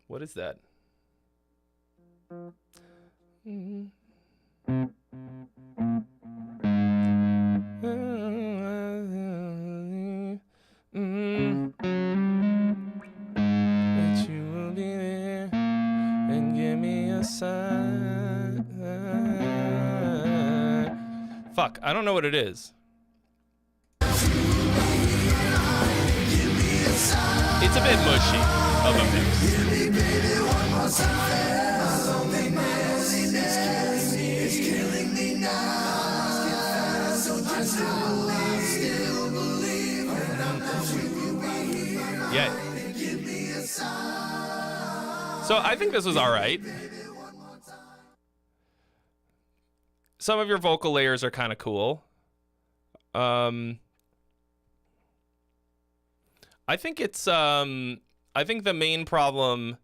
What is that? That you will be there and give me a sign. Fuck, I don't know what it is. It's a bit mushy of a mix. Yeah. So I think this was all right. Some of your vocal layers are kind of cool. I think it's I think the main problem,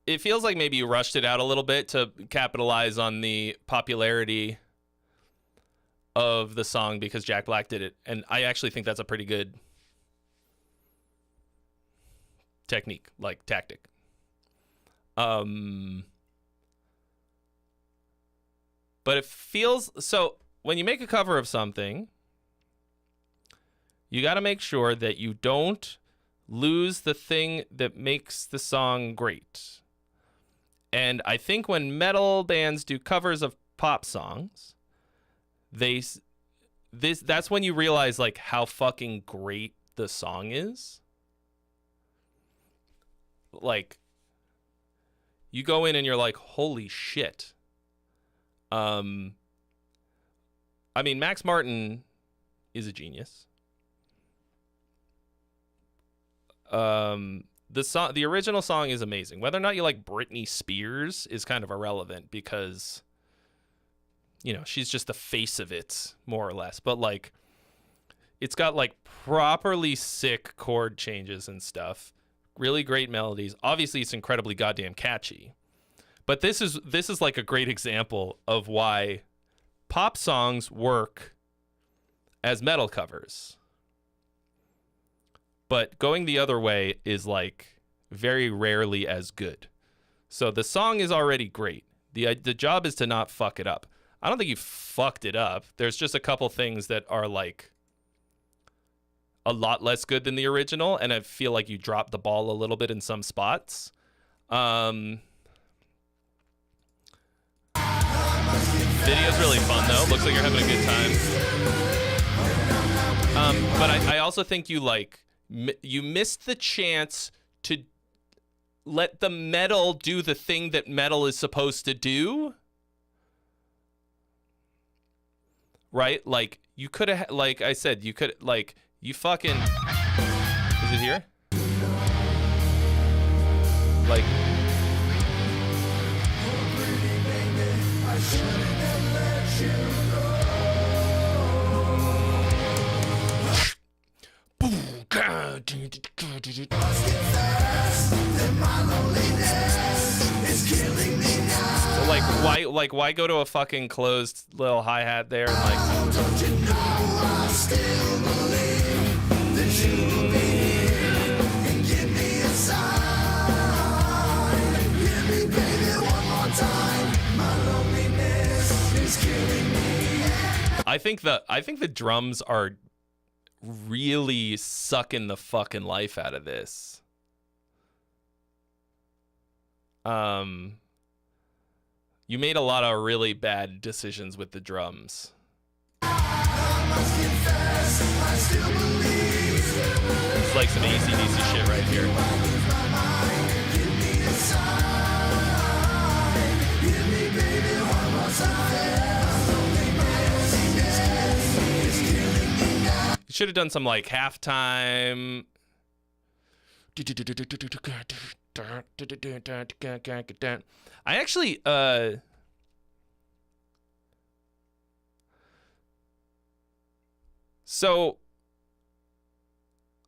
it feels like maybe you rushed it out a little bit to capitalize on the popularity of the song because Jack Black did it, and I actually think that's a pretty good technique, like tactic. But it feels so when you make a cover of something, you got to make sure that you don't lose the thing that makes the song great. And I think when metal bands do covers of pop songs, that's when you realize like how fucking great the song is. Like you go in and you're like, holy shit. I mean, Max Martin is a genius. The original song is amazing. Whether or not you like Britney Spears is kind of irrelevant because, you know, she's just the face of it, more or less. But like, it's got like properly sick chord changes and stuff. Really great melodies. Obviously, it's incredibly goddamn catchy. But this is like a great example of why pop songs work as metal covers. But going the other way is like very rarely as good. So the song is already great. The job is to not fuck it up. I don't think you fucked it up. There's just a couple things that are like a lot less good than the original, and I feel like you dropped the ball a little bit in some spots. Video's really fun though. Looks like you're having a good time. But I also think you you missed the chance to let the metal do the thing that metal is supposed to do. Right? Like, you could have, like I said, you could, like, you fucking, is it here? Like, so why go to a fucking closed little hi-hat there and like, don't you know I still believe that you will be here and give me a sign. Give me baby one more time. My loneliness is killing me. I think the drums are really sucking the fucking life out of this. You made a lot of really bad decisions with the drums. It's like some AC/DC shit right here. You should have done some like halftime. I actually so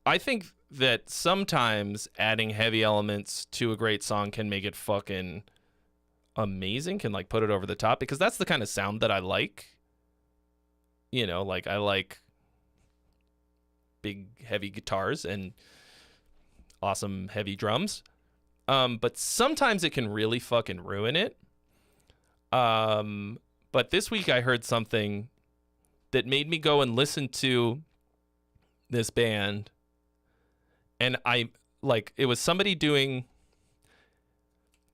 I think that sometimes adding heavy elements to a great song can make it fucking amazing, can like put it over the top, because that's the kind of sound that I like. You know, like I like big heavy guitars and awesome heavy drums. But sometimes it can really fucking ruin it. But this week I heard something that made me go and listen to this band. And I, like, it was somebody doing,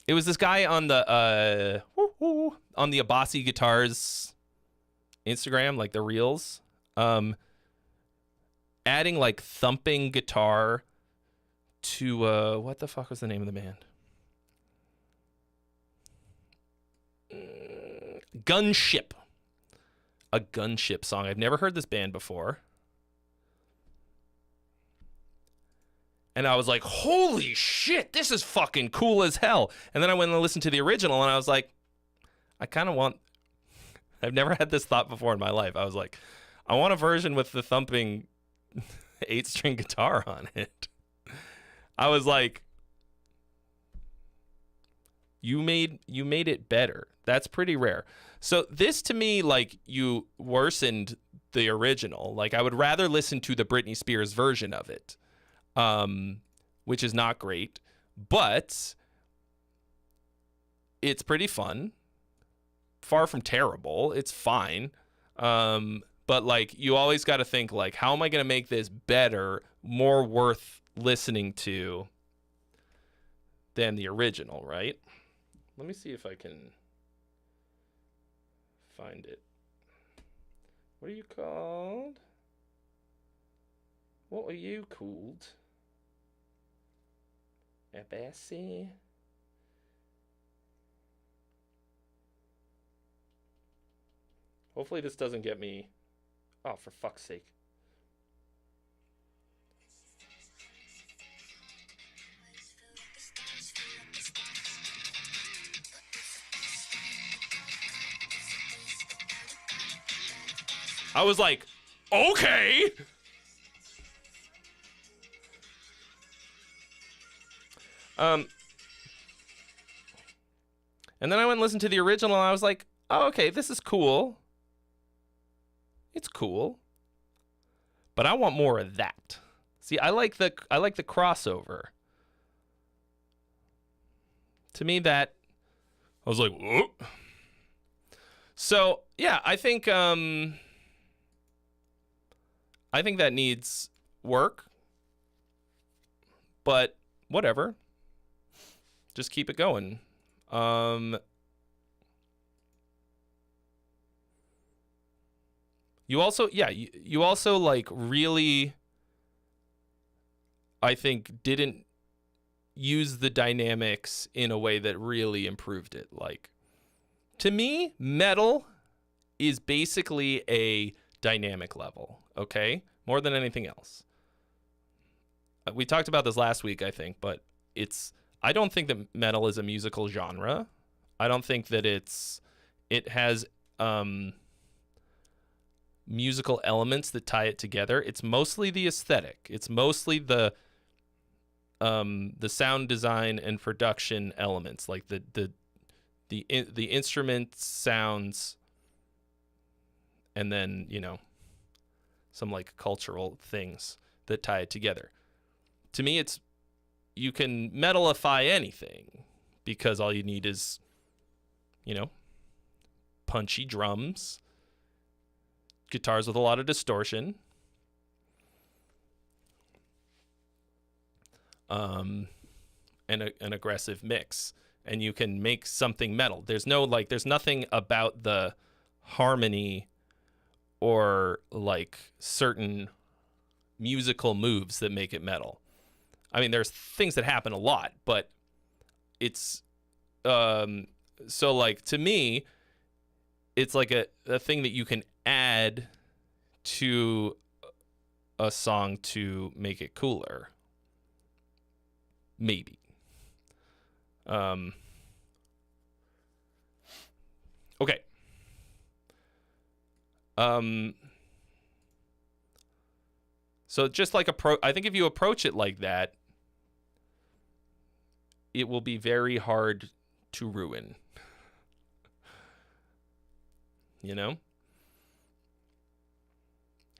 it was this guy on the Abasi Guitars Instagram, like the reels, adding like thumping guitar to what the fuck was the name of the band? Gunship. A Gunship song. I've never heard this band before. And I was like, holy shit, this is fucking cool as hell. And then I went and listened to the original and I was like, I kind of want, I've never had this thought before in my life. I was like, I want a version with the thumping 8-string guitar on it. I was like, you made it better. That's pretty rare. So this to me, like, you worsened the original. Like, I would rather listen to the Britney Spears version of it, which is not great, but it's pretty fun. Far from terrible. It's fine. But like, you always got to think like, how am I going to make this better, more worth listening to than the original, right? Let me see if I can find it. What are you called? What are you called? Abasi? Hopefully this doesn't get me. Oh, for fuck's sake. I was like, okay. And then I went and listened to the original and I was like, oh, okay, this is cool. It's cool. But I want more of that. See, I like the crossover. To me, that I was like, whoa. So Yeah, I think that needs work, but whatever. Just keep it going. You also like really, I think, didn't use the dynamics in a way that really improved it. Like, to me, metal is basically a dynamic level, okay? More than anything else. We talked about this last week, I think, but I don't think that metal is a musical genre. I don't think that it has musical elements that tie it together. It's mostly the aesthetic. It's mostly the sound design and production elements, like the instrument sounds, and then, you know, some like cultural things that tie it together. To me, you can metalify anything because all you need is, you know, punchy drums, guitars with a lot of distortion, and an aggressive mix, and you can make something metal. There's nothing about the harmony or like certain musical moves that make it metal. I mean, there's things that happen a lot, but it's so like, to me, it's like a thing that you can add to a song to make it cooler. Maybe. Okay. So just like I think if you approach it like that, it will be very hard to ruin. You know?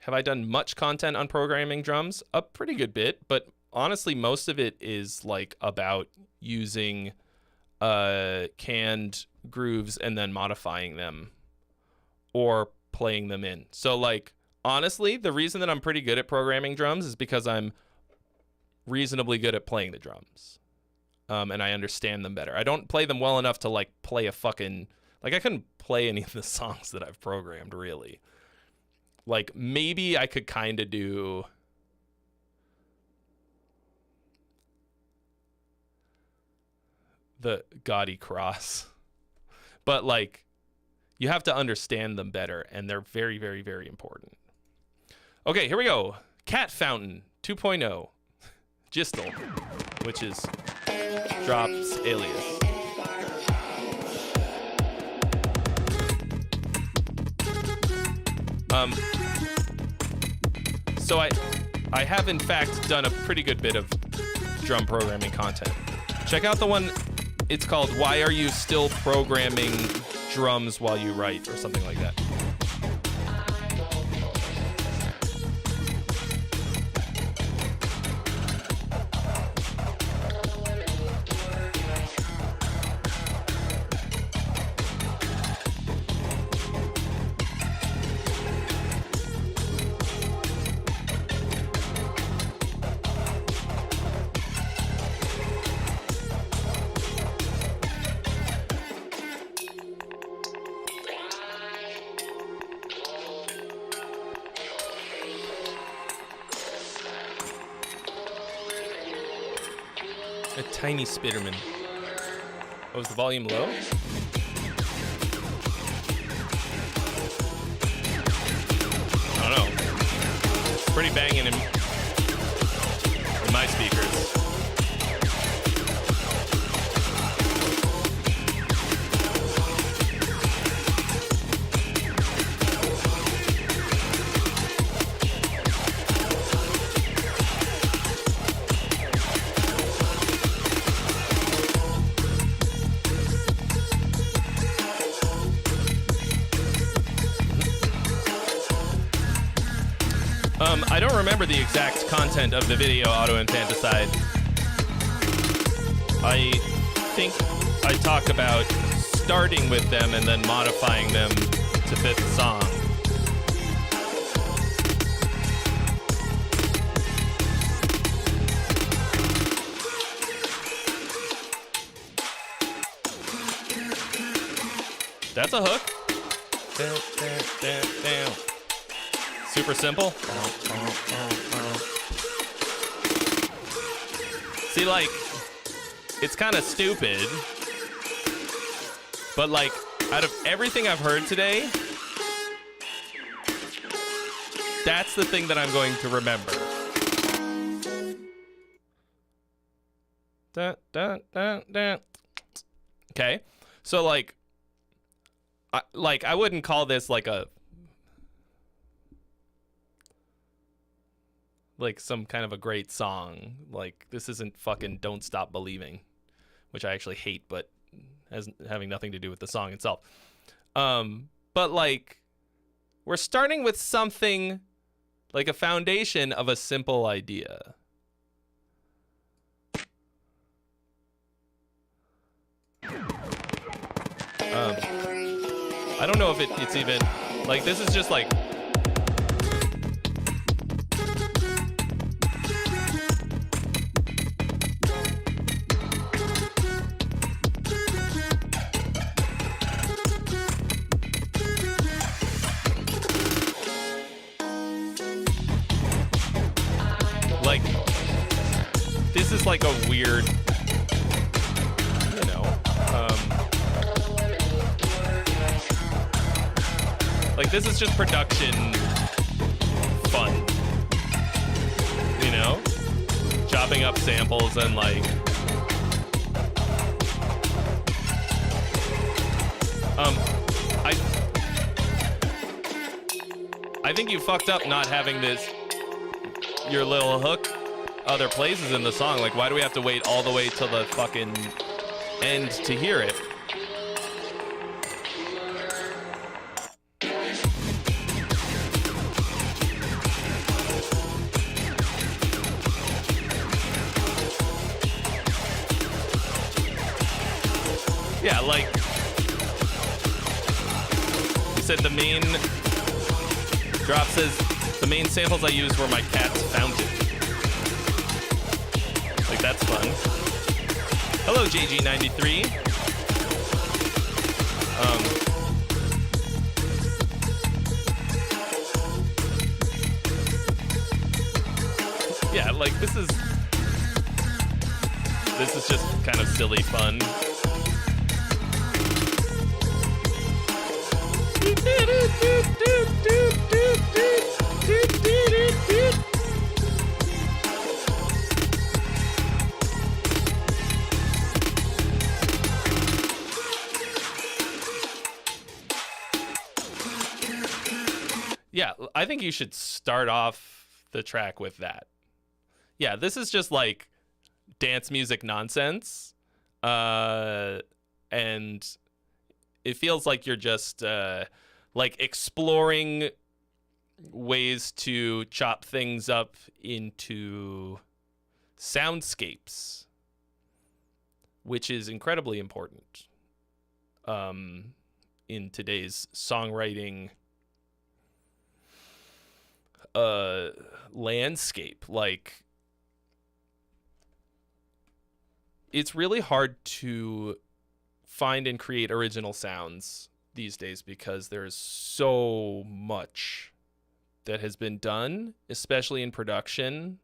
Have I done much content on programming drums? A pretty good bit, but honestly, most of it is like about using canned grooves and then modifying them or playing them in. So like, honestly, the reason that I'm pretty good at programming drums is because I'm reasonably good at playing the drums. And I understand them better. I don't play them well enough to like play a fucking, like I couldn't play any of the songs that I've programmed really. Like maybe I could kind of do the Gaudy Cross, but like you have to understand them better, and they're very, very, very important. Okay, here we go. Cat Fountain 2.0 Gistle, which is Drop's alias. So I have in fact done a pretty good bit of drum programming content. Check out the one, it's called Why Are You Still Programming Drums While You Write, or something like that. A tiny Spitterman. Oh, is the volume low? I don't know. It's pretty banging in my speakers. I don't remember the exact content of the video Auto Infanticide. I think I talk about starting with them and then modifying them to to fit the song. That's a hook. Super simple. See, like, it's kind of stupid, but like, out of everything I've heard today, that's the thing that I'm going to remember. Okay, so like I wouldn't call this like some kind of a great song. Like, this isn't fucking Don't Stop Believing, which I actually hate, but having nothing to do with the song itself. But like, we're starting with something like a foundation of a simple idea. I don't know if it's even like, this is just like, this is like a weird, you know, like, this is just production fun, you know, chopping up samples and like, I think you fucked up not having your little hook other places in the song. Like, why do we have to wait all the way till the fucking end to hear it? Yeah, like, you said the main drop says the main samples I used were my cat's fountain. Like, that's fun. Hello, JG93. Yeah, like, this is just kind of silly fun. Yeah, I think you should start off the track with that. Yeah, this is just like dance music nonsense. And it feels like you're just like exploring ways to chop things up into soundscapes, which is incredibly important in today's songwriting landscape. Like, it's really hard to find and create original sounds these days because there's so much that has been done, especially in production,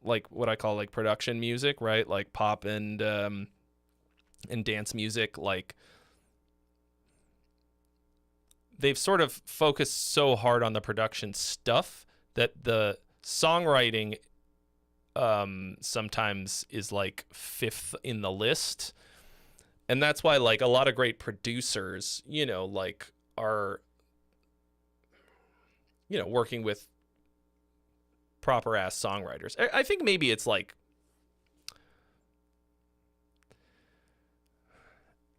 like what I call like production music, right? Like pop and dance music. Like, they've sort of focused so hard on the production stuff that the songwriting sometimes is like fifth in the list. And that's why, like, a lot of great producers, you know, like, are, you know, working with proper ass songwriters. I think maybe it's like,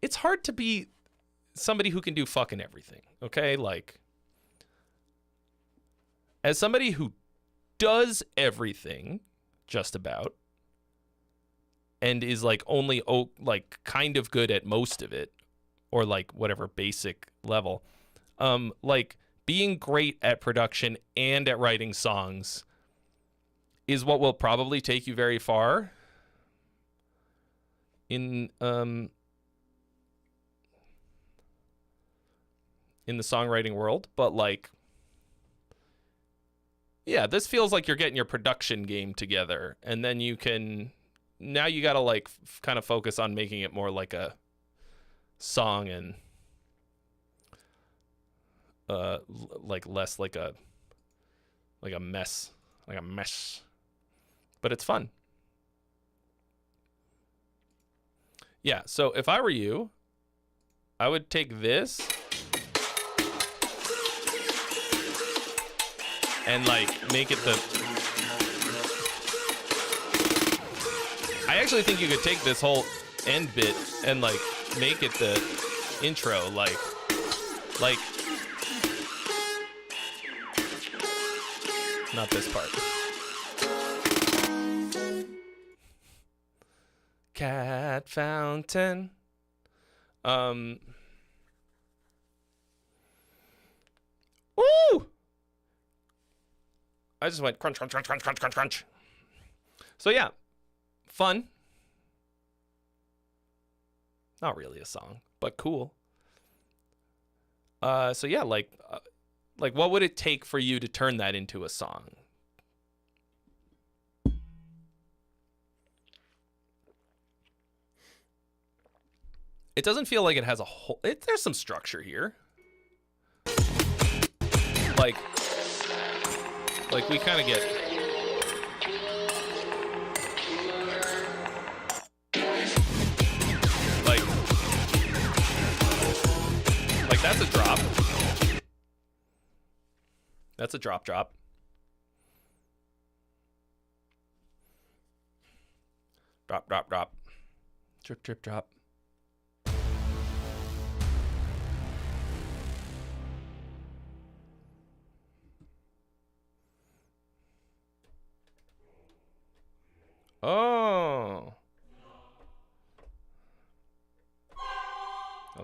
it's hard to be somebody who can do fucking everything, okay? Like, as somebody who does everything, just about, and is like only like kind of good at most of it, or like whatever basic level, Like being great at production and at writing songs is what will probably take you very far in the songwriting world. But like, yeah, this feels like you're getting your production game together, and then you gotta like kind of focus on making it more like a song and like less like a mess, but it's fun. Yeah, so if I were you, I would take this and like make it the... I actually think you could take this whole end bit and like make it the intro, like not this part. Cat fountain. Woo! I just went crunch, crunch, crunch, crunch, crunch, crunch, crunch. So yeah, fun. Not really a song, but cool. So yeah, like what would it take for you to turn that into a song? It doesn't feel like it has a whole... there's some structure here. Like we kind of get... Like that's a drop. That's a drop. Drop. Drip, drop. Oh,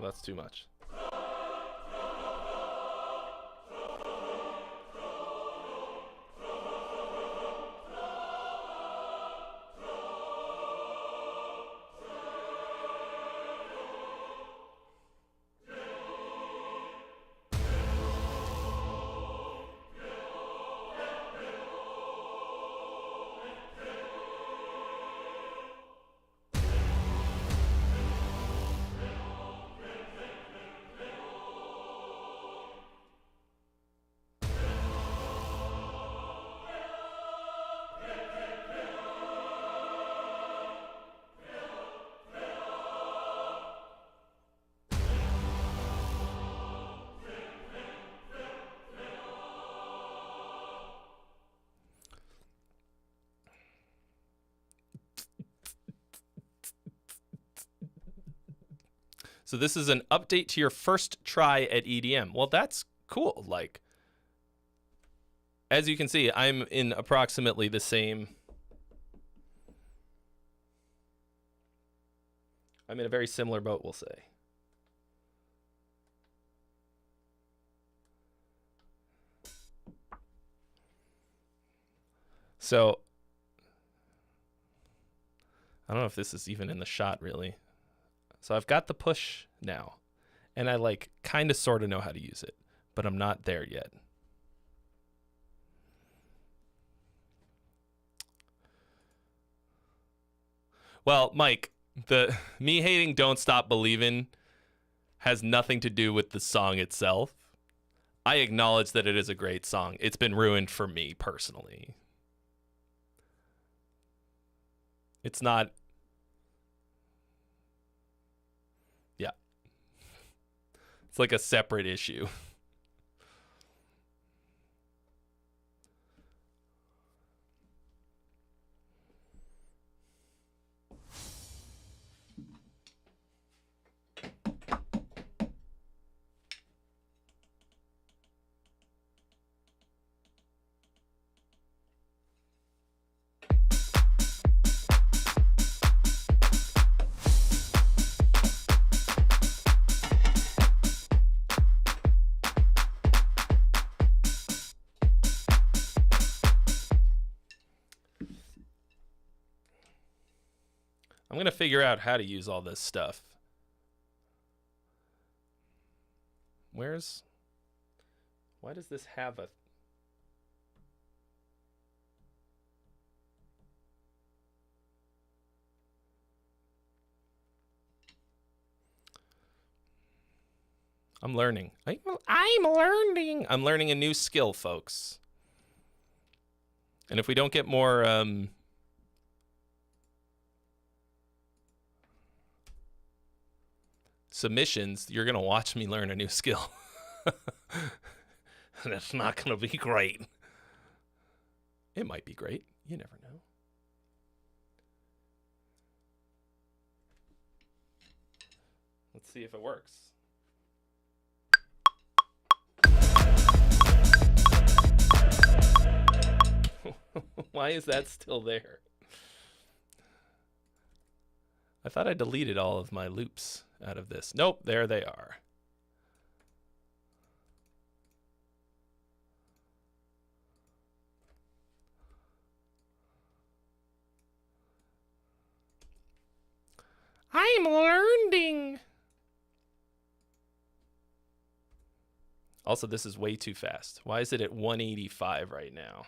that's too much. So this is an update to your first try at EDM. Well, that's cool. Like, as you can see, I'm in approximately the same... I'm in a very similar boat, we'll say. So, I don't know if this is even in the shot, really. So I've got the push now, and I like kind of sort of know how to use it, but I'm not there yet. Well, Mike, the me hating Don't Stop Believin' has nothing to do with the song itself. I acknowledge that it is a great song. It's been ruined for me personally. It's not... Yeah. It's like a separate issue. I'm going to figure out how to use all this stuff. Why does this have a... I'm learning. I'm learning a new skill, folks. And if we don't get more submissions, you're going to watch me learn a new skill. And it's not going to be great. It might be great. You never know. Let's see if it works. Why is that still there? I thought I deleted all of my loops out of this. Nope, there they are. I'm learning. Also, this is way too fast. Why is it at 185 right now?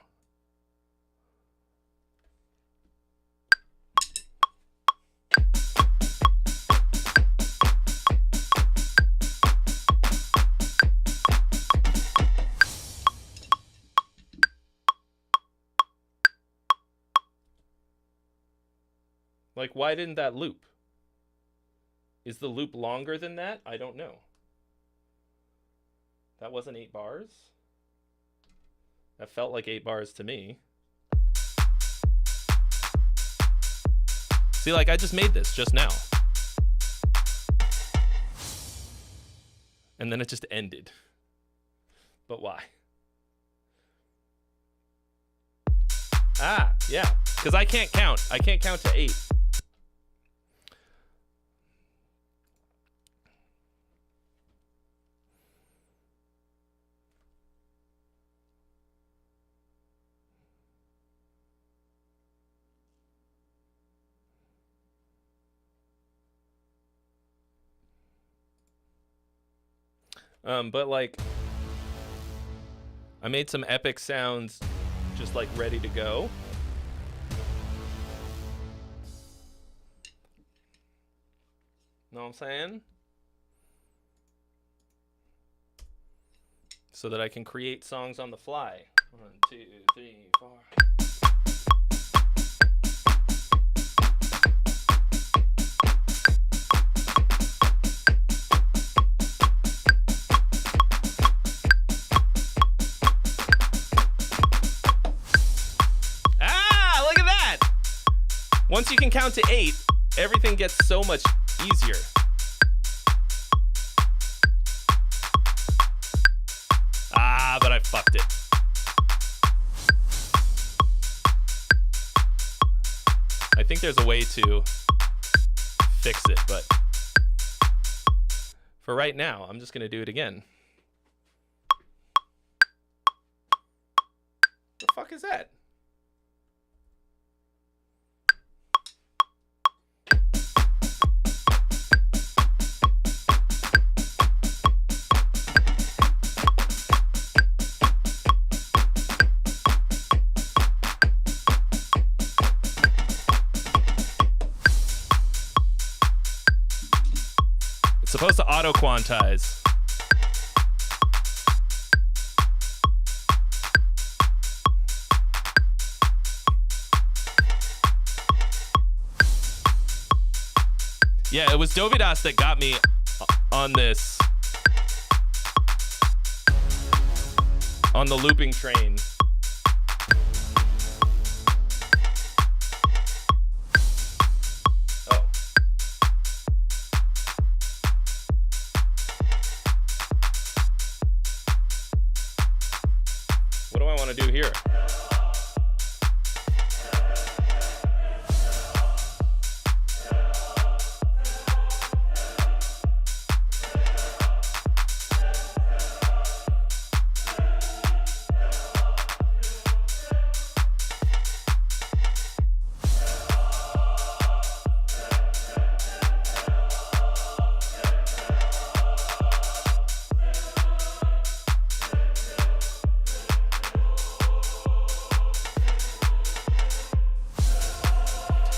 Like, why didn't that loop? Is the loop longer than that? I don't know. That wasn't 8 bars? That felt like 8 bars to me. See, like, I just made this just now. And then it just ended. But why? Ah, yeah. Because I can't count. I can't count to 8. But like, I made some epic sounds just like ready to go. Know what I'm saying? So that I can create songs on the fly. 1, 2, 3, 4. Once you can count to 8, everything gets so much easier. Ah, but I fucked it. I think there's a way to fix it, but for right now, I'm just going to do it again. The fuck is that? Supposed to auto-quantize. Yeah, it was Dovidas that got me on this. On the looping train. Do here.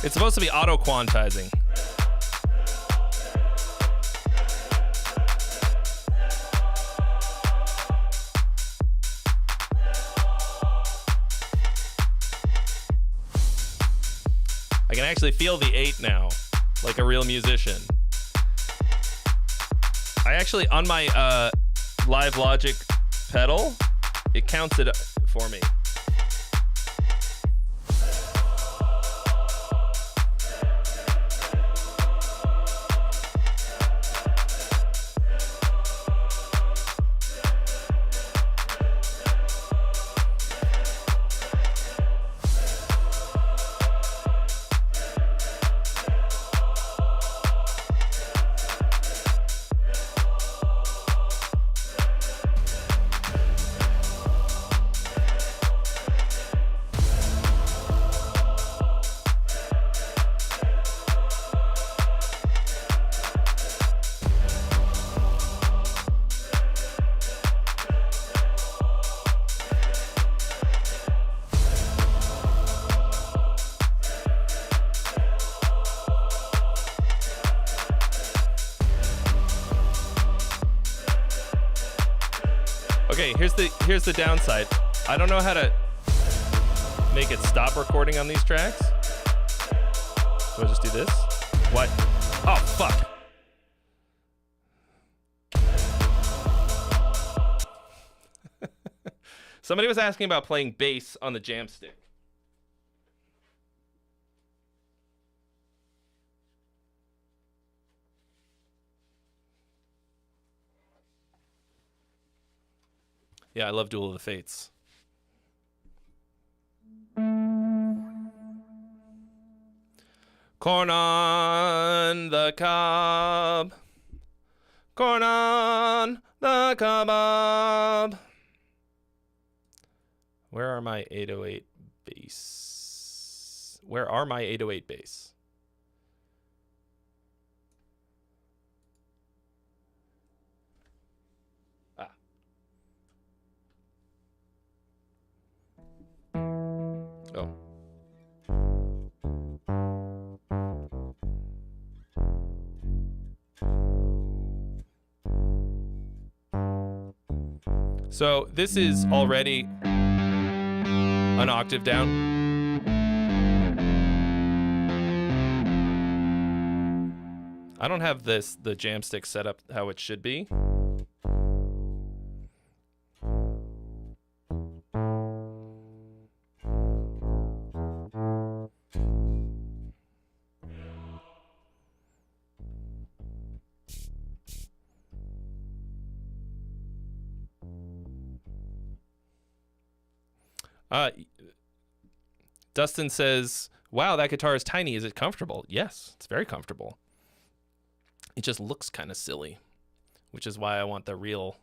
It's supposed to be auto-quantizing. I can actually feel the 8 now, like a real musician. I actually, on my Live Logic pedal, it counts it for me. Okay, here's the downside. I don't know how to make it stop recording on these tracks. Do I just do this? What? Oh, fuck. Somebody was asking about playing bass on the Jamstick. Yeah, I love Duel of the Fates. Corn on the cob. Corn on the cob. Where are my 808 bass? Where are my 808 bass? Oh. So this is already an octave down. I don't have the Jamstick set up how it should be. Dustin says, wow, that guitar is tiny. Is it comfortable? Yes, it's very comfortable. It just looks kind of silly, which is why I want the real.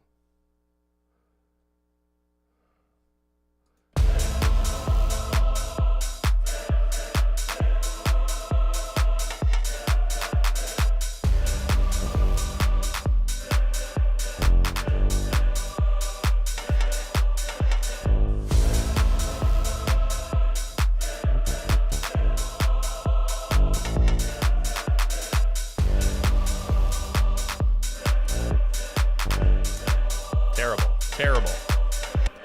Terrible.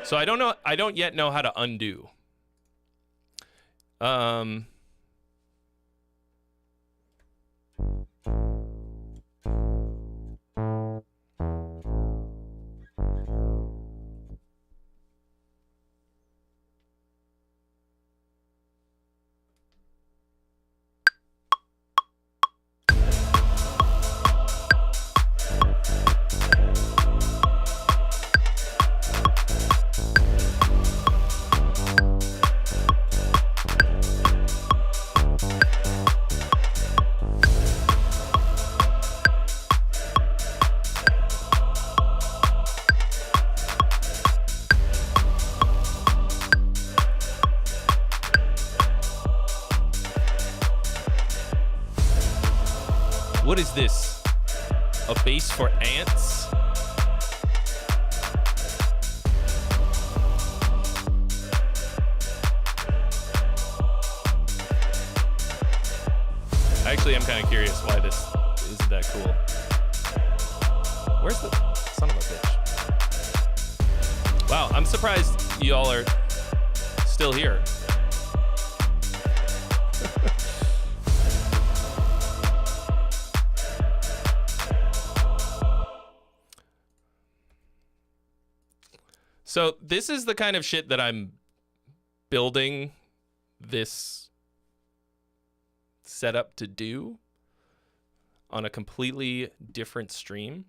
So I don't yet know how to undo. What is this? A bass for ants? I actually am kind of curious why this is that cool. Where's the son of a bitch? Wow, I'm surprised y'all are still here. So this is the kind of shit that I'm building this setup to do on a completely different stream.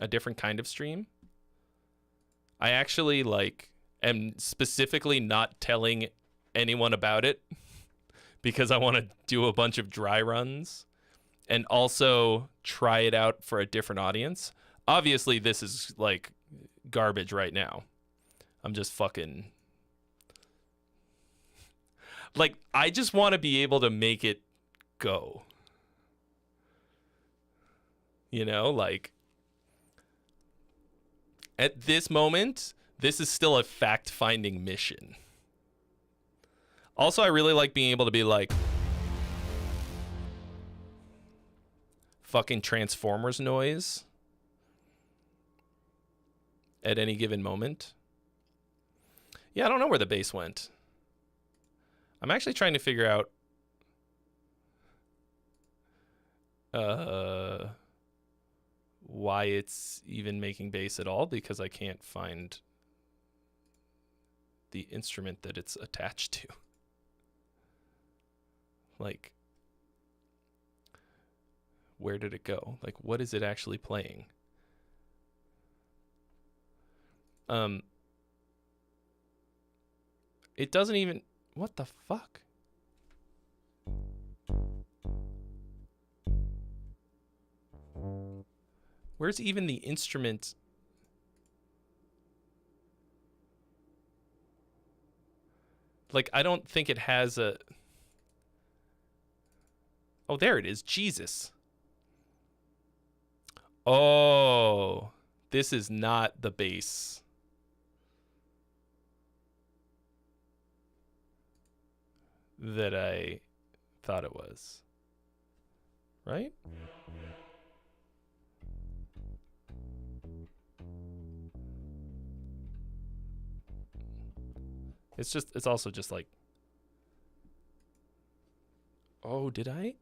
A different kind of stream. I actually am specifically not telling anyone about it because I want to do a bunch of dry runs and also try it out for a different audience. Obviously, this is garbage right now. I'm just fucking I just want to be able to make it go. You know, at this moment, this is still a fact-finding mission. Also, I really like being able to be fucking Transformers noise at any given moment. Yeah, I don't know where the bass went. I'm actually trying to figure out why it's even making bass at all, because I can't find the instrument that it's attached to. Where did it go? What is it actually playing? It doesn't even... What the fuck? Where's even the instrument? I don't think it has a... Oh, there it is. Jesus. Oh, this is not the bass. That I thought it was. Right? It's also just oh, did I?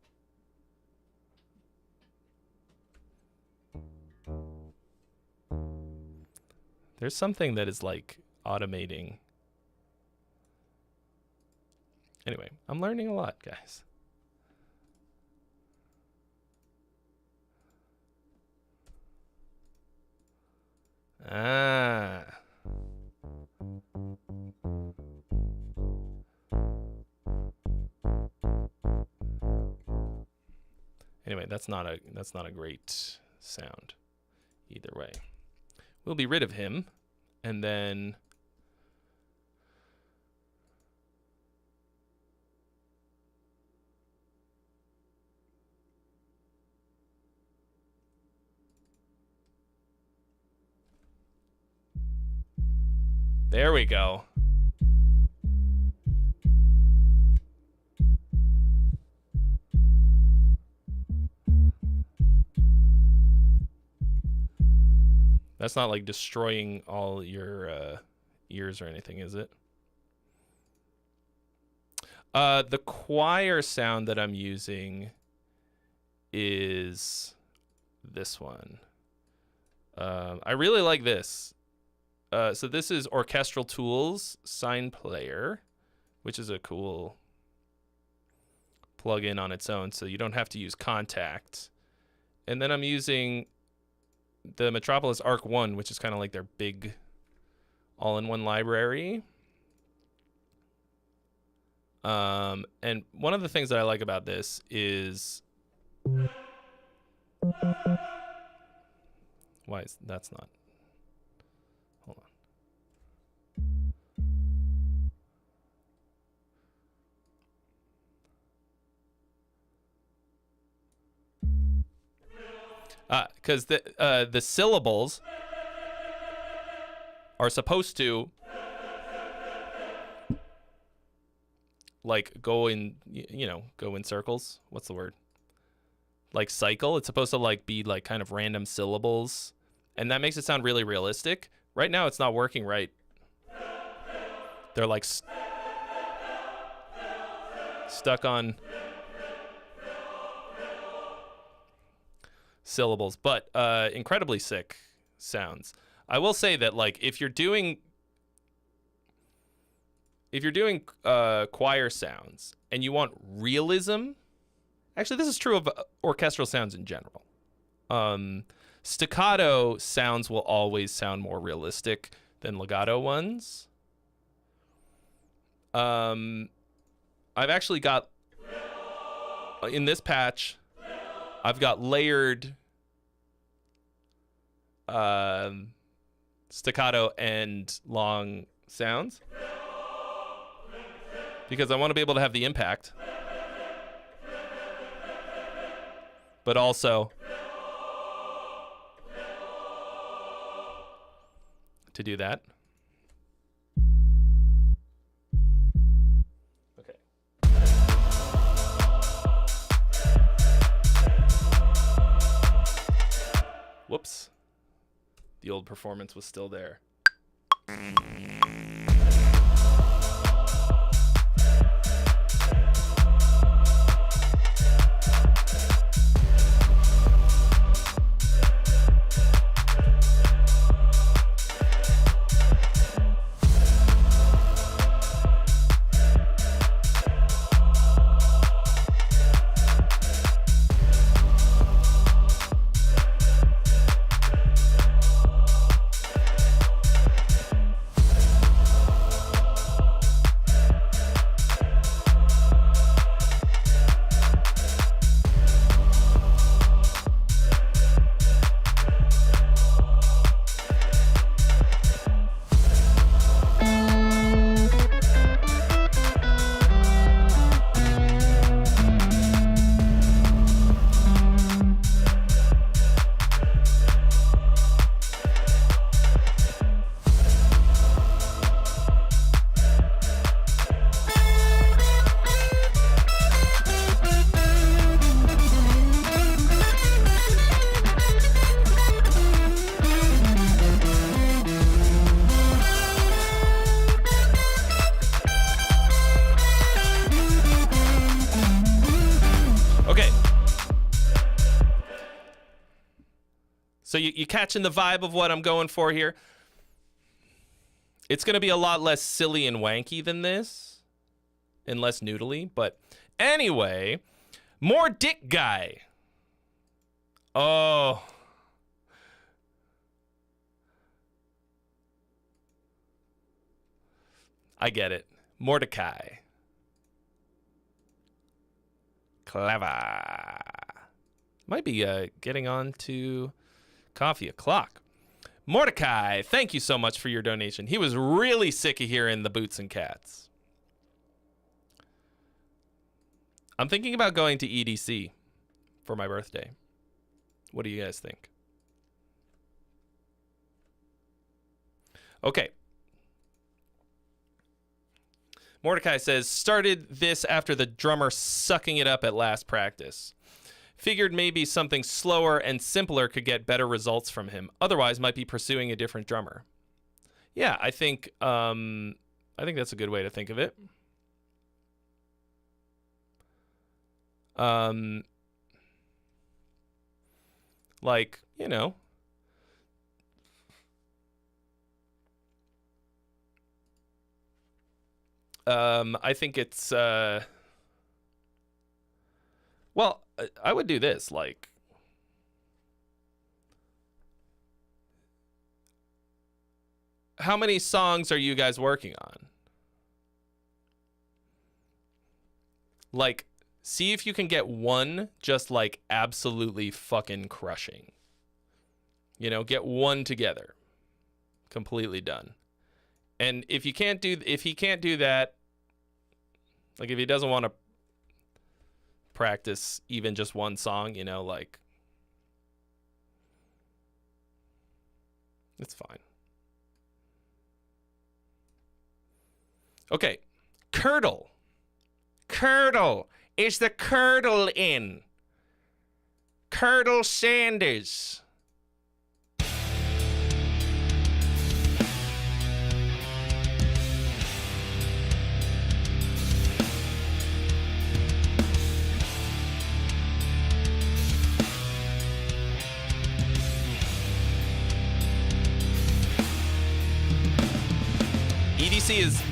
There's something that is automating. Anyway, I'm learning a lot, guys. Ah. Anyway, that's not a great sound either way. We'll be rid of him, and then there we go. That's not destroying all your ears or anything, is it? The choir sound that I'm using is this one. I really like this. So this is Orchestral Tools Sign Player, which is a cool plugin on its own, so you don't have to use Contact. And then I'm using the Metropolis Arc 1, which is kind of their big all-in-one library. And one of the things that I like about this is... Why is... That's not... Hold on. Because the syllables are supposed to like go in, go in circles. What's the word? Like cycle. It's supposed to like be like kind of random syllables, and that makes it sound really realistic. Right now, it's not working right. They're like stuck on syllables, but incredibly sick sounds. I will say that like if you're doing choir sounds and you want realism, actually this is true of orchestral sounds in general. Staccato sounds will always sound more realistic than legato ones. I've actually got in this patch, I've got layered staccato and long sounds because I want to be able to have the impact, but also to do that. Okay. Whoops. The old performance was still there. So you catching the vibe of what I'm going for here? It's going to be a lot less silly and wanky than this, and less noodly. But anyway, more dick guy. Oh. I get it. Mordecai. Clever. Might be getting on to coffee o'clock. Mordecai, thank you so much for your donation. He was really sick of hearing the Boots and Cats. I'm thinking about going to EDC for my birthday. What do you guys think? Okay. Mordecai says, started this after the drummer sucking it up at last practice. Figured maybe something slower and simpler could get better results from him. Otherwise, might be pursuing a different drummer. Yeah, I think that's a good way to think of it. Like, you know, I think it's well, I would do this, like, how many songs are you guys working on? Like, see if you can get one just like absolutely fucking crushing. You know, get one together. Completely done. And if he can't do that, like if he doesn't want to practice even just one song, you know, like, it's fine. Okay. Curdle curdle? Is the curdle in? Curdle Sanders. EDC is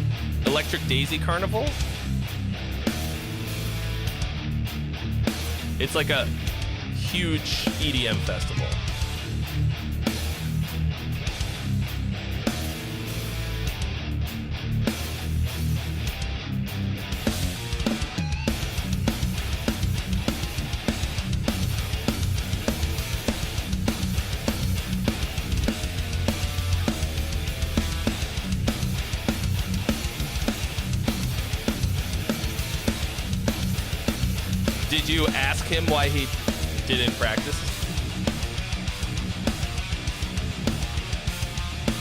Electric Daisy Carnival. It's like a huge EDM festival. Did you ask him why he didn't practice?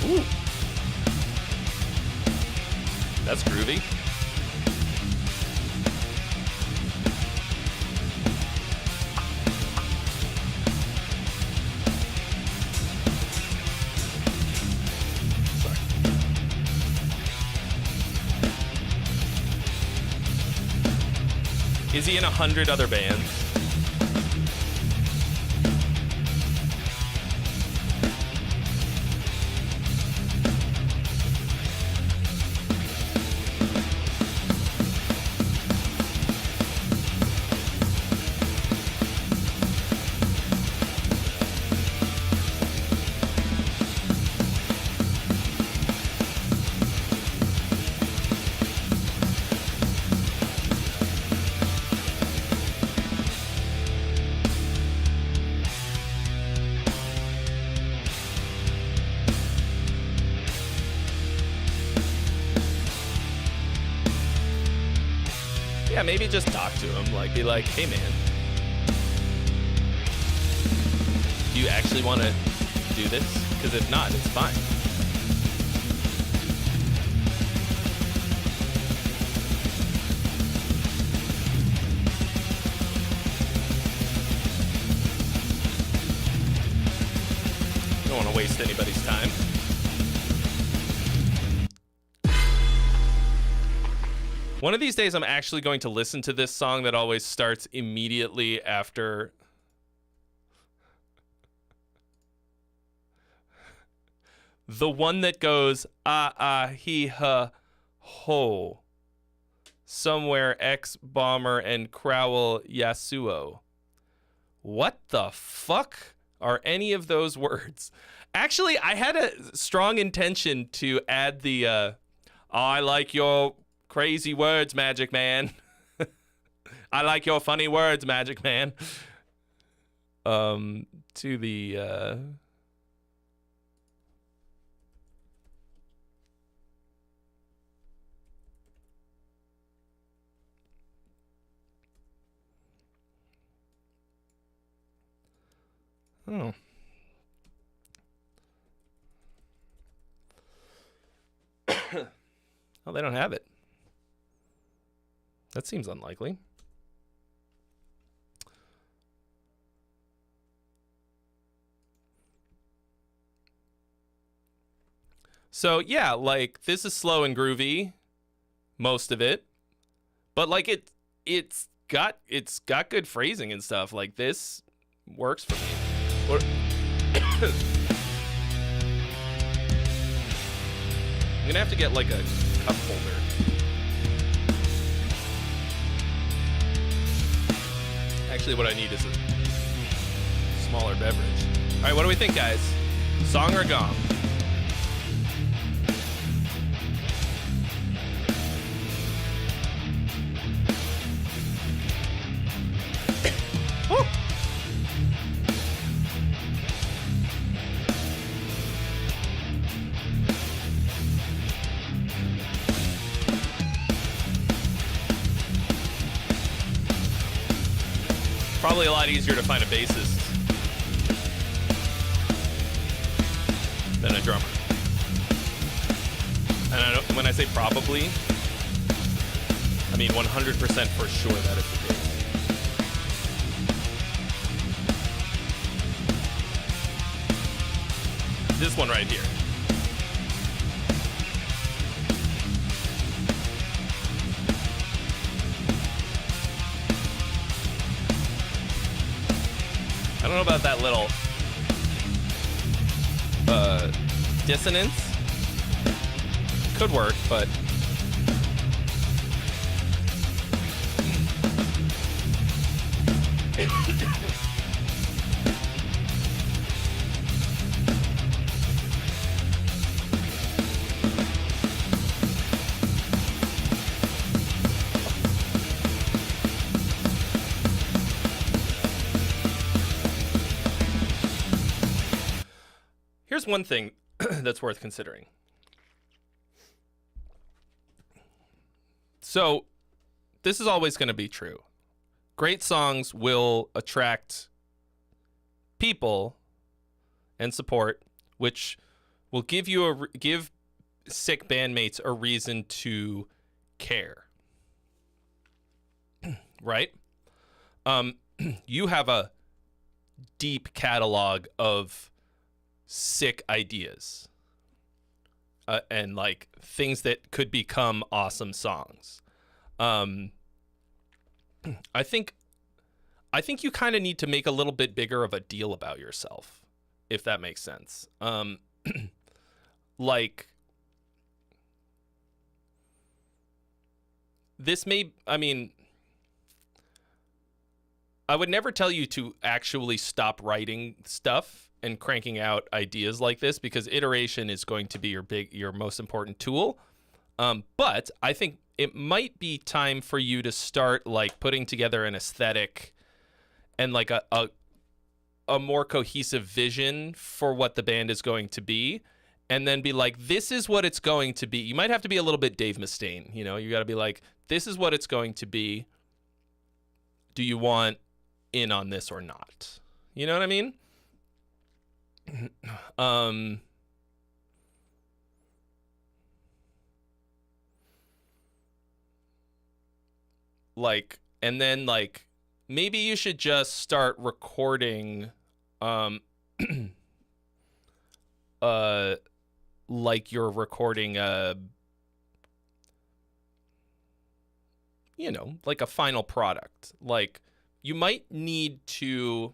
Ooh. That's groovy. Sorry. Is he in 100 other bands? Yeah, maybe just talk to him. Like, be like, hey, man. Do you actually want to do this? Because if not, it's fine. Don't want to waste anybody's time. One of these days, I'm actually going to listen to this song that always starts immediately after. The one that goes, he, ho. Somewhere, X, Bomber, and Crowell, Yasuo. What the fuck are any of those words? Actually, I had a strong intention to add the, I like your crazy words, Magic Man. I like your funny words, Magic Man. To the oh. Oh, they don't have it. That seems unlikely. So yeah, like this is slow and groovy, most of it, but like it's got good phrasing and stuff. Like this works for me. I'm gonna have to get like a cup holder. Actually, what I need is a smaller beverage. All right, what do we think, guys? Song or gong? Woo! Probably a lot easier to find a bassist than a drummer. And when I say probably, I mean, 100% for sure that is the case. This one right here. I don't know about that little dissonance. Could work, but here's one thing that's worth considering. So, this is always going to be true. Great songs will attract people and support, which will give you give sick bandmates a reason to care. Right? You have a deep catalog of sick ideas and like things that could become awesome songs. I think you kind of need to make a little bit bigger of a deal about yourself, if that makes sense. Like this may, I mean, I would never tell you to actually stop writing stuff and cranking out ideas like this, because iteration is going to be your most important tool. But I think it might be time for you to start like putting together an aesthetic and like a more cohesive vision for what the band is going to be, and then be like, this is what it's going to be. You might have to be a little bit Dave Mustaine, you know, you got to be like, this is what it's going to be. Do you want in on this or not? You know what I mean? Like, and then like maybe you should just start recording like you're recording you know, like a final product. Like you might need to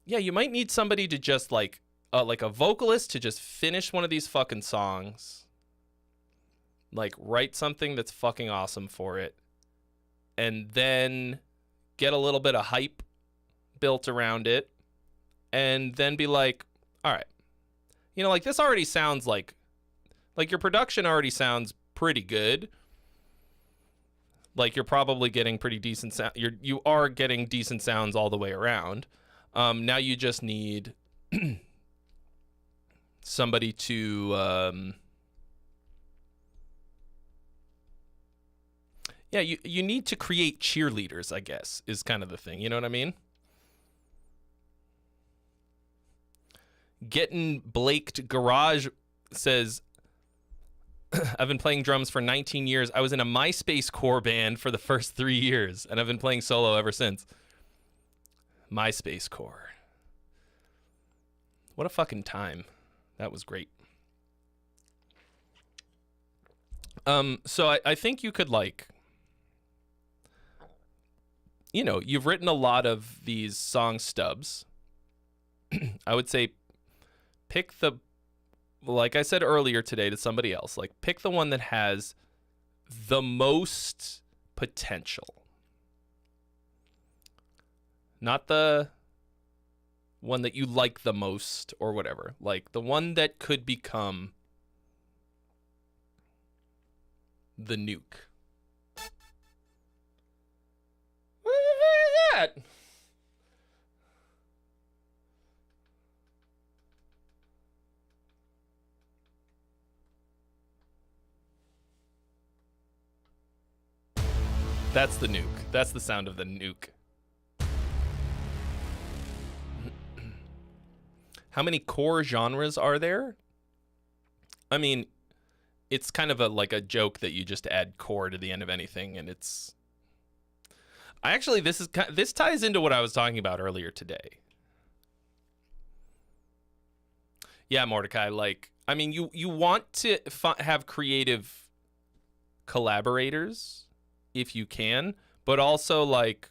you might need somebody to just like a vocalist to just finish one of these fucking songs, like write something that's fucking awesome for it, and then get a little bit of hype built around it, and then be like, all right, you know, like this already sounds like your production already sounds pretty good. Like you're probably getting pretty decent sound. You are getting decent sounds all the way around. Now you just need somebody to, you need to create cheerleaders, I guess, is kind of the thing. You know what I mean? Getting Blaked Garage says, I've been playing drums for 19 years. I was in a MySpace core band for the first 3 years, and I've been playing solo ever since. MySpace core. What a fucking time. That was great. So I think you could, like, you know, you've written a lot of these song stubs. I would say pick like I said earlier today to somebody else, like pick the one that has the most potential. Not the one that you like the most or whatever. Like the one that could become the nuke. What the fuck is that? That's the nuke. That's the sound of the nuke. How many core genres are there? I mean, it's kind of like a joke that you just add core to the end of anything, and it's. This ties into what I was talking about earlier today. Yeah, Mordecai. Like, I mean, you want to have creative collaborators if you can, but also like.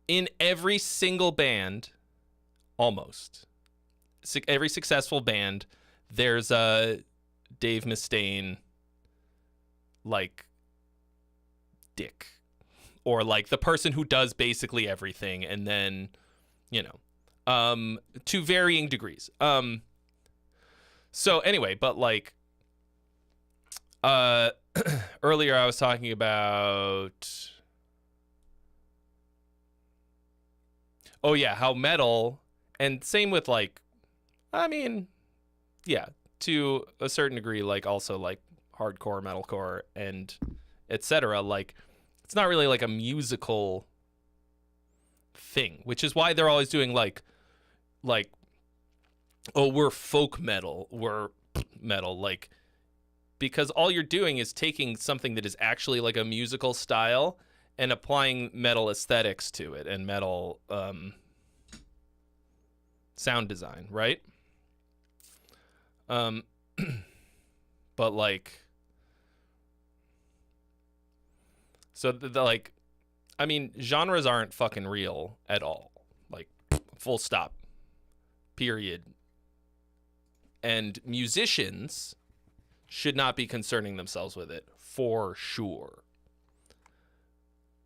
In every single band, almost every successful band, there's a Dave Mustaine, like, dick, or like the person who does basically everything, and then, to varying degrees. So anyway, but like, earlier I was talking about. Oh, yeah, how metal, and same with, like, I mean, yeah, to a certain degree, like, also, like, hardcore, metalcore, and etc. Like, it's not really, like, a musical thing, which is why they're always doing, like, oh, we're folk metal, we're metal, like, because all you're doing is taking something that is actually, like, a musical style and applying metal aesthetics to it and metal sound design, right? But like, so the like, I mean, genres aren't fucking real at all. Like, full stop. Period. And musicians should not be concerning themselves with it, for sure.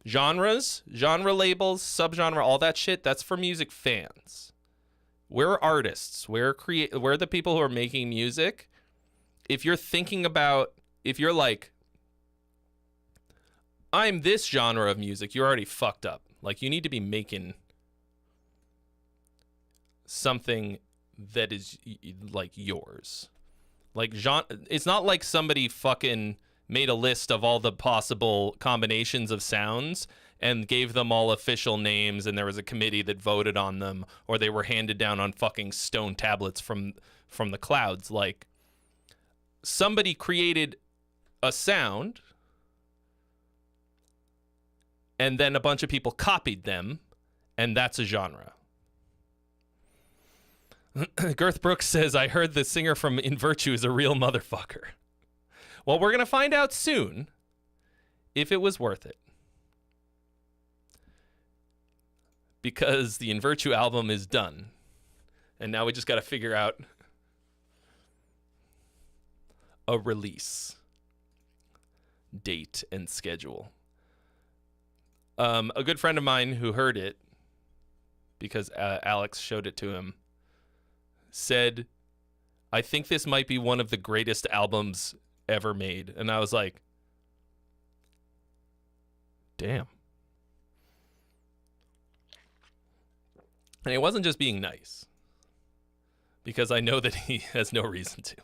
Genres, genre labels, subgenre, all that shit, that's for music fans. We're artists. We're the people who are making music. If you're like, I'm this genre of music, you're already fucked up. Like, you need to be making something that is like yours. Like, it's not like somebody fucking made a list of all the possible combinations of sounds and gave them all official names, and there was a committee that voted on them, or they were handed down on fucking stone tablets from the clouds. Like, somebody created a sound, and then a bunch of people copied them, and that's a genre. Girth Brooks says, I heard the singer from In Virtue is a real motherfucker. Well, we're going to find out soon if it was worth it. Because the In Virtue album is done. And now we just got to figure out a release date and schedule. A good friend of mine who heard it, because Alex showed it to him, said, I think this might be one of the greatest albums ever made. And I was like, damn. And it wasn't just being nice, because I know that he has no reason to.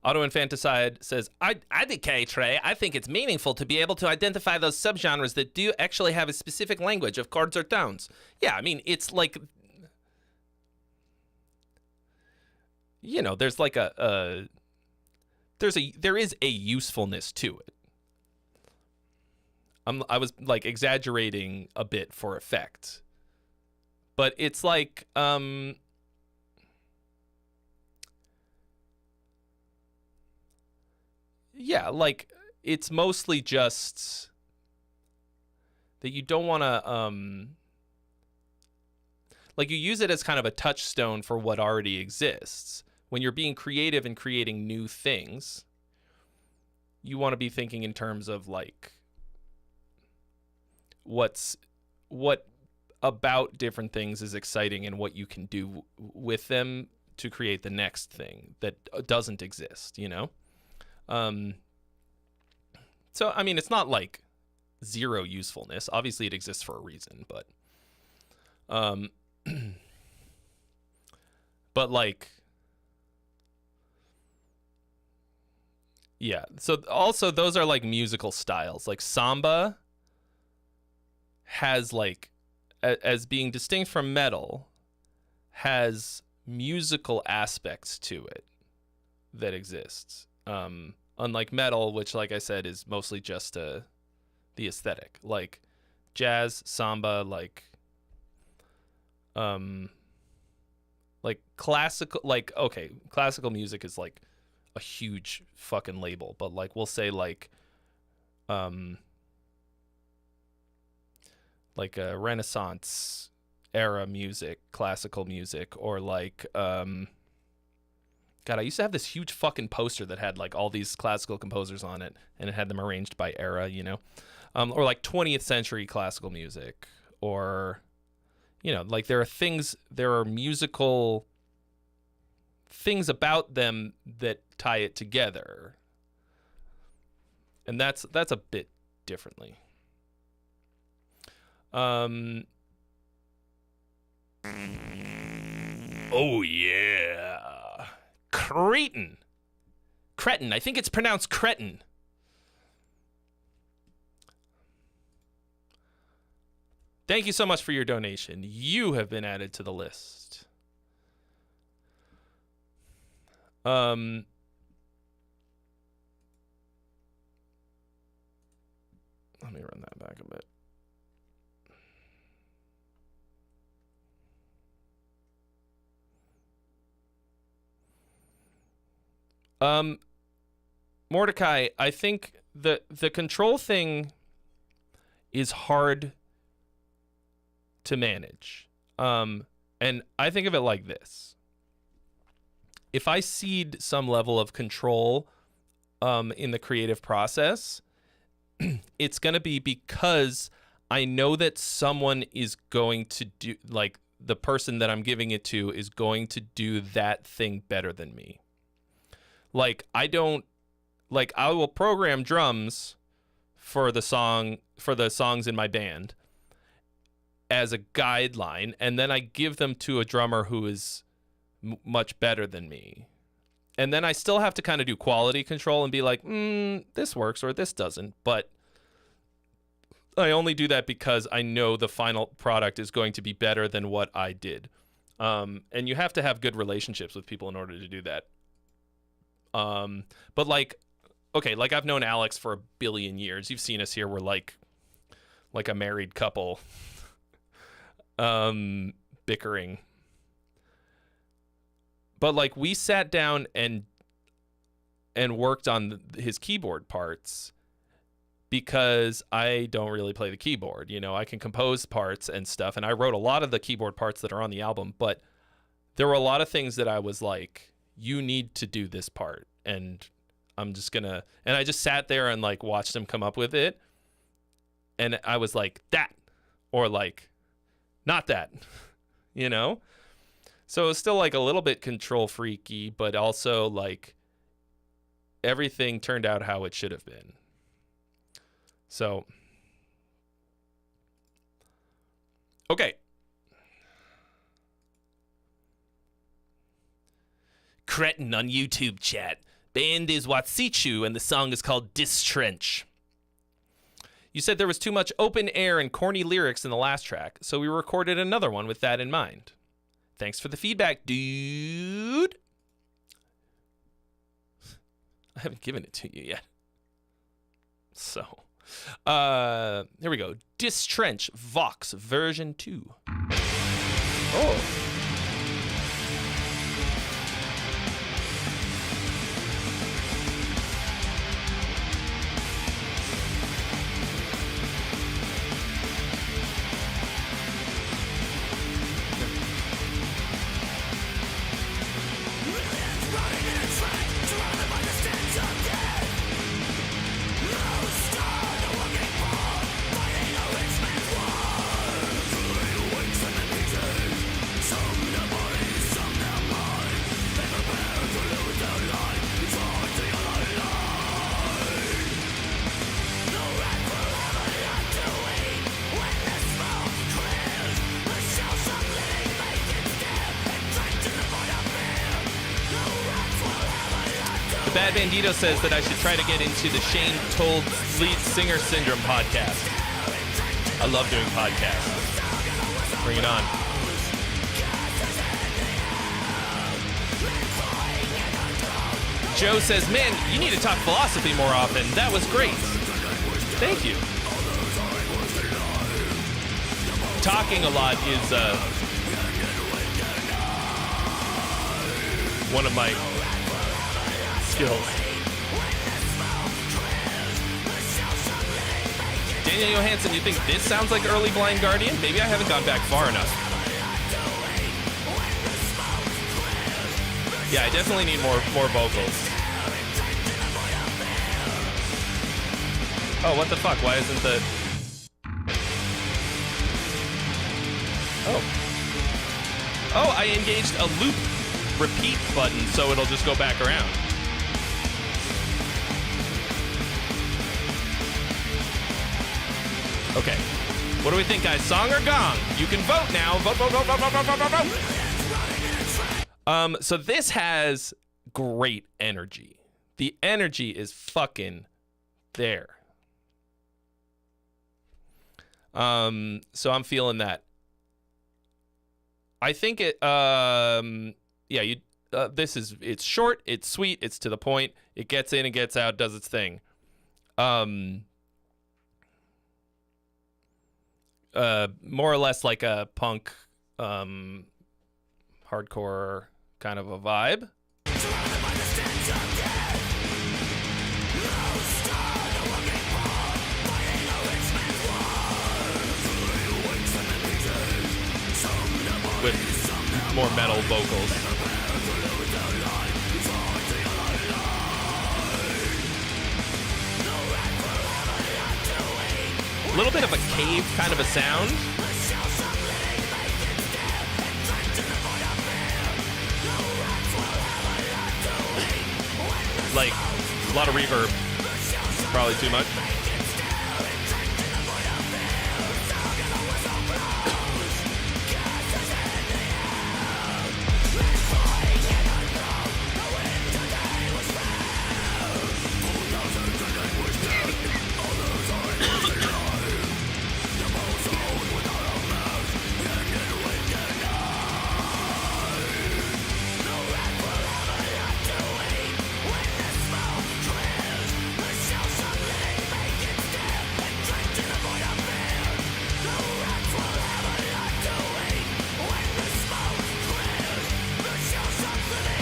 Auto Infanticide says, I decay, Trey. I think it's meaningful to be able to identify those subgenres that do actually have a specific language of chords or tones. Yeah, I mean, it's like, there's like there is a usefulness to it. I was like exaggerating a bit for effect, but it's like, yeah, like, it's mostly just that you don't want to, like, you use it as kind of a touchstone for what already exists. When you're being creative and creating new things, you want to be thinking in terms of, like, what about different things is exciting and what you can do with them to create the next thing that doesn't exist, So, I mean, it's not like zero usefulness. Obviously, it exists for a reason, but But like, yeah. So also those are like musical styles. Like samba has like, as being distinct from metal, has musical aspects to it that exists. Unlike metal, which, like I said, is mostly just the aesthetic. Like jazz, samba, like classical, like, okay, classical music is like a huge fucking label, but like we'll say like a Renaissance era music, classical music, or like God, I used to have this huge fucking poster that had like all these classical composers on it, and it had them arranged by era, you know, or like 20th century classical music, or, you know, like there are musical things about them that tie it together, and that's a bit differently. Oh yeah. Cretin. I think it's pronounced cretin. Thank you so much for your donation. You have been added to the list. Let me run that back a bit. Mordecai, I think the control thing is hard to manage. And I think of it like this. If I cede some level of control in the creative process, it's going to be because I know that someone is going to do, like, the person that I'm giving it to is going to do that thing better than me. Like, I will program drums for the songs in my band as a guideline, and then I give them to a drummer who is much better than me. And then I still have to kind of do quality control and be like, this works or this doesn't. But I only do that because I know the final product is going to be better than what I did. And you have to have good relationships with people in order to do that. But like, okay, like I've known Alex for 1 billion years. You've seen us here. We're like a married couple, bickering. But like we sat down and worked on his keyboard parts because I don't really play the keyboard. You know, I can compose parts and stuff, and I wrote a lot of the keyboard parts that are on the album, but there were a lot of things that I was like, you need to do this part, and I'm just gonna, and I just sat there and like watched him come up with it, and I was like, that, or like, not that, you know? So it was still like a little bit control freaky, but also like everything turned out how it should have been. So, okay. Cretin on YouTube chat. Band is Watsichu, and the song is called Distrench. You said there was too much open air and corny lyrics in the last track, so we recorded another one with that in mind. Thanks for the feedback, dude. I haven't given it to you yet. So, here we go. Distrench Vox version 2. Oh. So Bad Bandito says that I should try to get into the Shane Told Lead Singer Syndrome podcast. I love doing podcasts. Bring it on. Joe says, man, you need to talk philosophy more often. That was great. Thank you. Talking a lot is one of my skills. Daniel Johansson, you think this sounds like early Blind Guardian? Maybe I haven't gone back far enough. Yeah, I definitely need more vocals. Oh, what the fuck? Why isn't the... Oh, I engaged a loop repeat button, so it'll just go back around. Okay. What do we think, guys? Song or gong? You can vote now. Vote, vote, vote, vote, vote, vote, vote, vote. So this has great energy. The energy is fucking there. So I'm feeling that. I think it, it's short, it's sweet, it's to the point, it gets in, it gets out, does its thing. More or less like a punk, hardcore kind of a vibe. With more metal vocals. A little bit of a cave kind of a sound. Like a lot of reverb. Probably too much.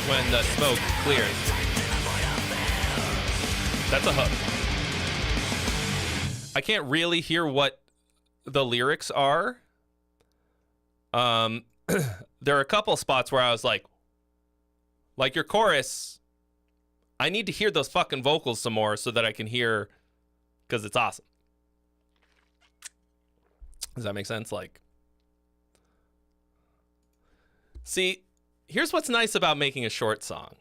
When the smoke clears. That's a hook. I can't really hear what the lyrics are. There are a couple spots where I was like your chorus, I need to hear those fucking vocals some more so that I can hear, because it's awesome. Does that make sense? Like, see, here's what's nice about making a short song.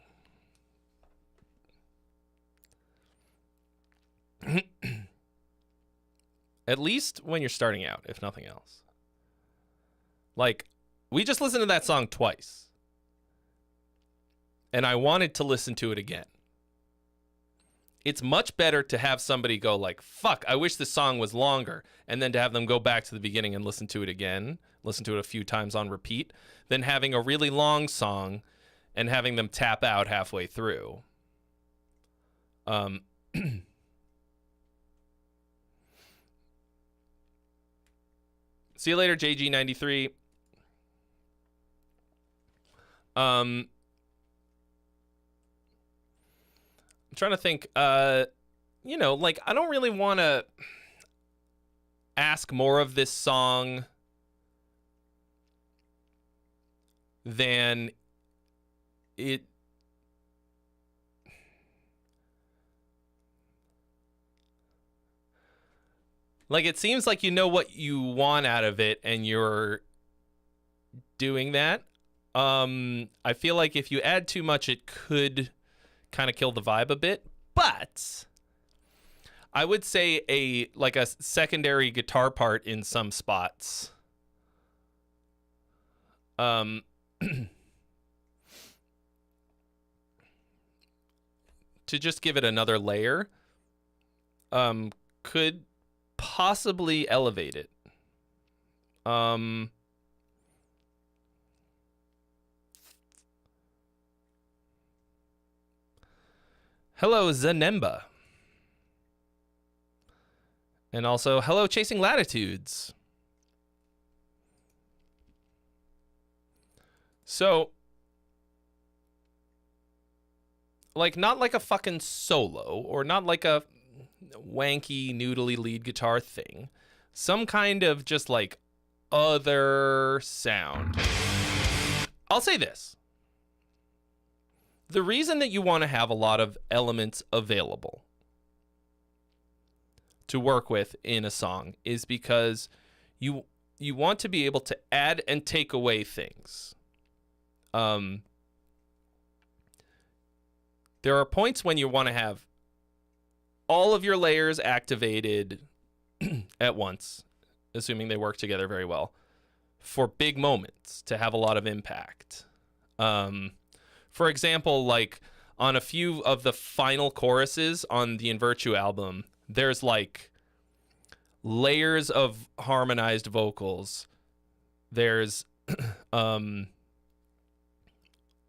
At least when you're starting out, if nothing else. Like, we just listened to that song twice. And I wanted to listen to it again. It's much better to have somebody go like, fuck, I wish this song was longer, and then to have them go back to the beginning and listen to it again, listen to it a few times on repeat, than having a really long song and having them tap out halfway through. See you later, JG93. I'm trying to think, like, I don't really want to ask more of this song than it. Like, it seems like you know what you want out of it and you're doing that. I feel like if you add too much, it could kind of kill the vibe a bit, but I would say a secondary guitar part in some spots to to just give it another layer could possibly elevate it. Hello, Zanemba. And also, hello, Chasing Latitudes. So, like, not like a fucking solo, or not like a wanky, noodly lead guitar thing. Some kind of just, like, other sound. I'll say this. The reason that you want to have a lot of elements available to work with in a song is because you want to be able to add and take away things. There are points when you want to have all of your layers activated at once, assuming they work together very well, for big moments to have a lot of impact. For example, like on a few of the final choruses on the In Virtue album, there's like layers of harmonized vocals. There's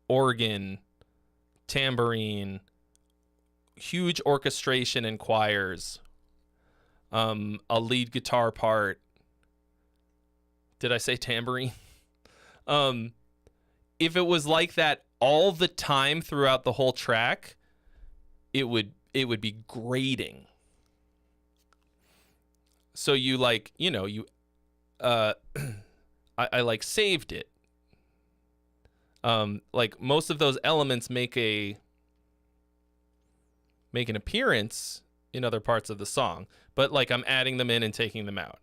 organ, tambourine, huge orchestration and choirs, a lead guitar part. Did I say tambourine? If it was like that all the time throughout the whole track, it would be grating. So you like, you know, I like saved it. Like most of those elements make an appearance in other parts of the song, but like I'm adding them in and taking them out.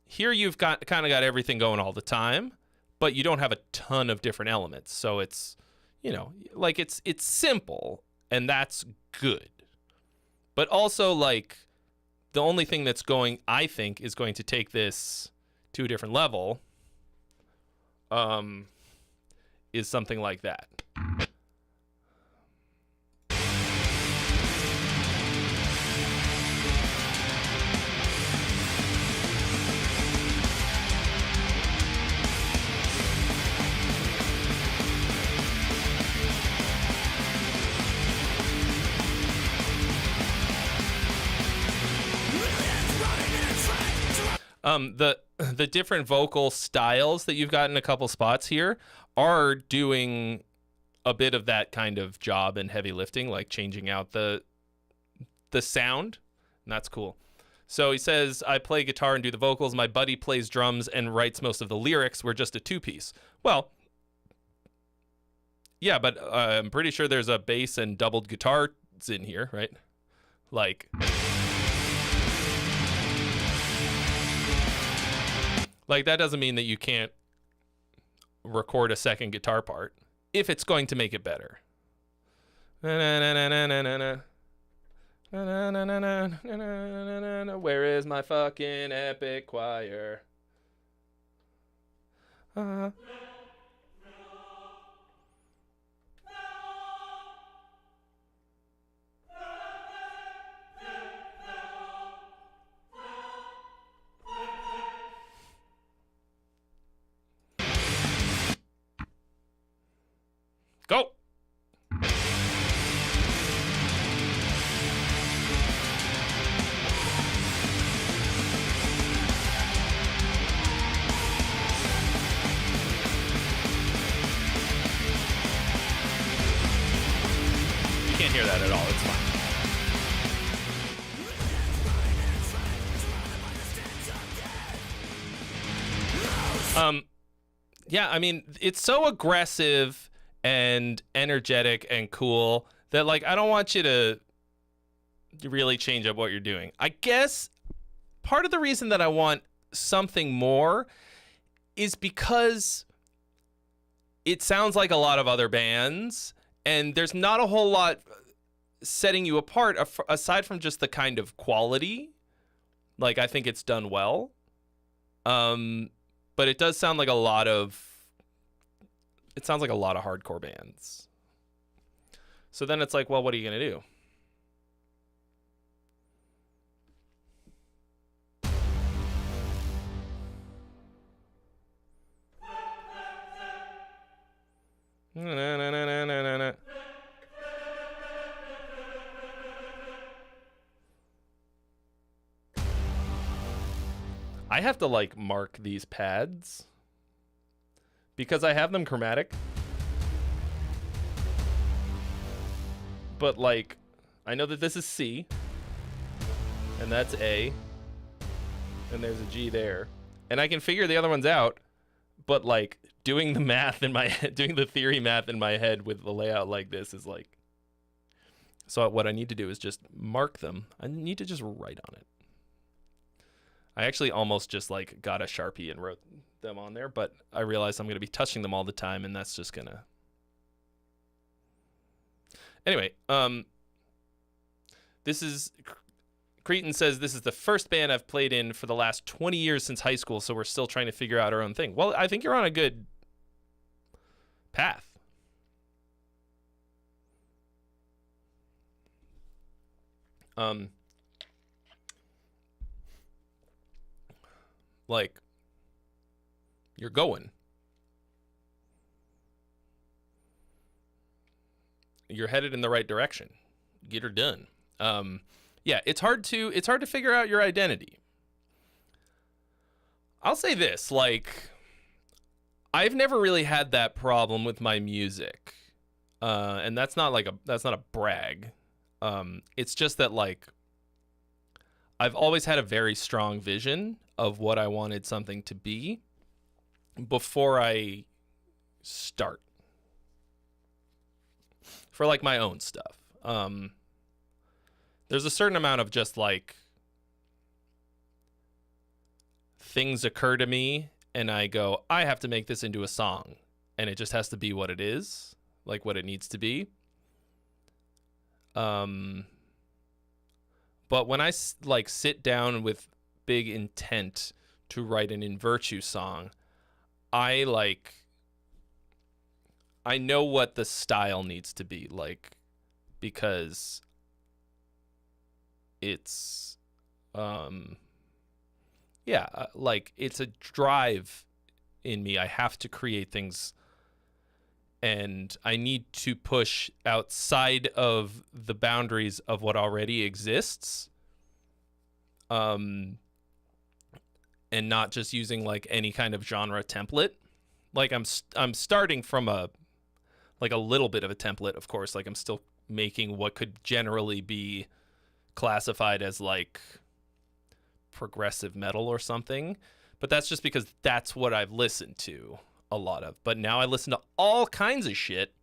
Here you've kind of got everything going all the time, but you don't have a ton of different elements. So it's, you know, like it's simple, and that's good. But also, like, the only thing that's going, I think, is going to take this to a different level, is something like that. The different vocal styles that you've got in a couple spots here are doing a bit of that kind of job and heavy lifting, like changing out the sound, and that's cool. So he says, I play guitar and do the vocals. My buddy plays drums and writes most of the lyrics. We're just a two-piece. Well, yeah, but I'm pretty sure there's a bass and doubled guitars in here, right? Like that doesn't mean that you can't record a second guitar part if it's going to make it better. Where is my fucking epic choir? Go. You can't hear that at all. It's fine. Yeah, I mean, it's so aggressive and energetic and cool that, like, I don't want you to really change up what you're doing. I guess part of the reason that I want something more is because it sounds like a lot of other bands, and there's not a whole lot setting you apart aside from just the kind of quality. Like, I think it's done well. But it does sound like a lot of It sounds like a lot of hardcore bands. So then it's like, well, what are you going to do? I have to like mark these pads because I have them chromatic. But like, I know that this is C and that's A and there's a G there. And I can figure the other ones out, but like doing the math in my head, doing the theory math in my head with the layout like this is like, so what I need to do is just mark them. I need to just write on it. I actually almost just like got a Sharpie and wrote them on there, but I realized I'm going to be touching them all the time and that's just going to. Anyway, this is Cretan says this is the first band I've played in for the last 20 years since high school, so we're still trying to figure out our own thing. Well, I think you're on a good path. Like, you're going. You're headed in the right direction. Get her done. Yeah, it's hard to figure out your identity. I'll say this, like, I've never really had that problem with my music. And that's not a brag. It's just that like I've always had a very strong vision of what I wanted something to be before I start. For like my own stuff. There's a certain amount of just like things occur to me and I go, I have to make this into a song, and it just has to be what it is, like what it needs to be. But when I like sit down with big intent to write an In Virtue song, I know what the style needs to be like, because it's like it's a drive in me. I have to create things and I need to push outside of the boundaries of what already exists, and not just using like any kind of genre template. Like I'm starting from a little bit of a template, of course. Like I'm still making what could generally be classified as like progressive metal or something, but that's just because that's what I've listened to a lot of. But now I listen to all kinds of shit.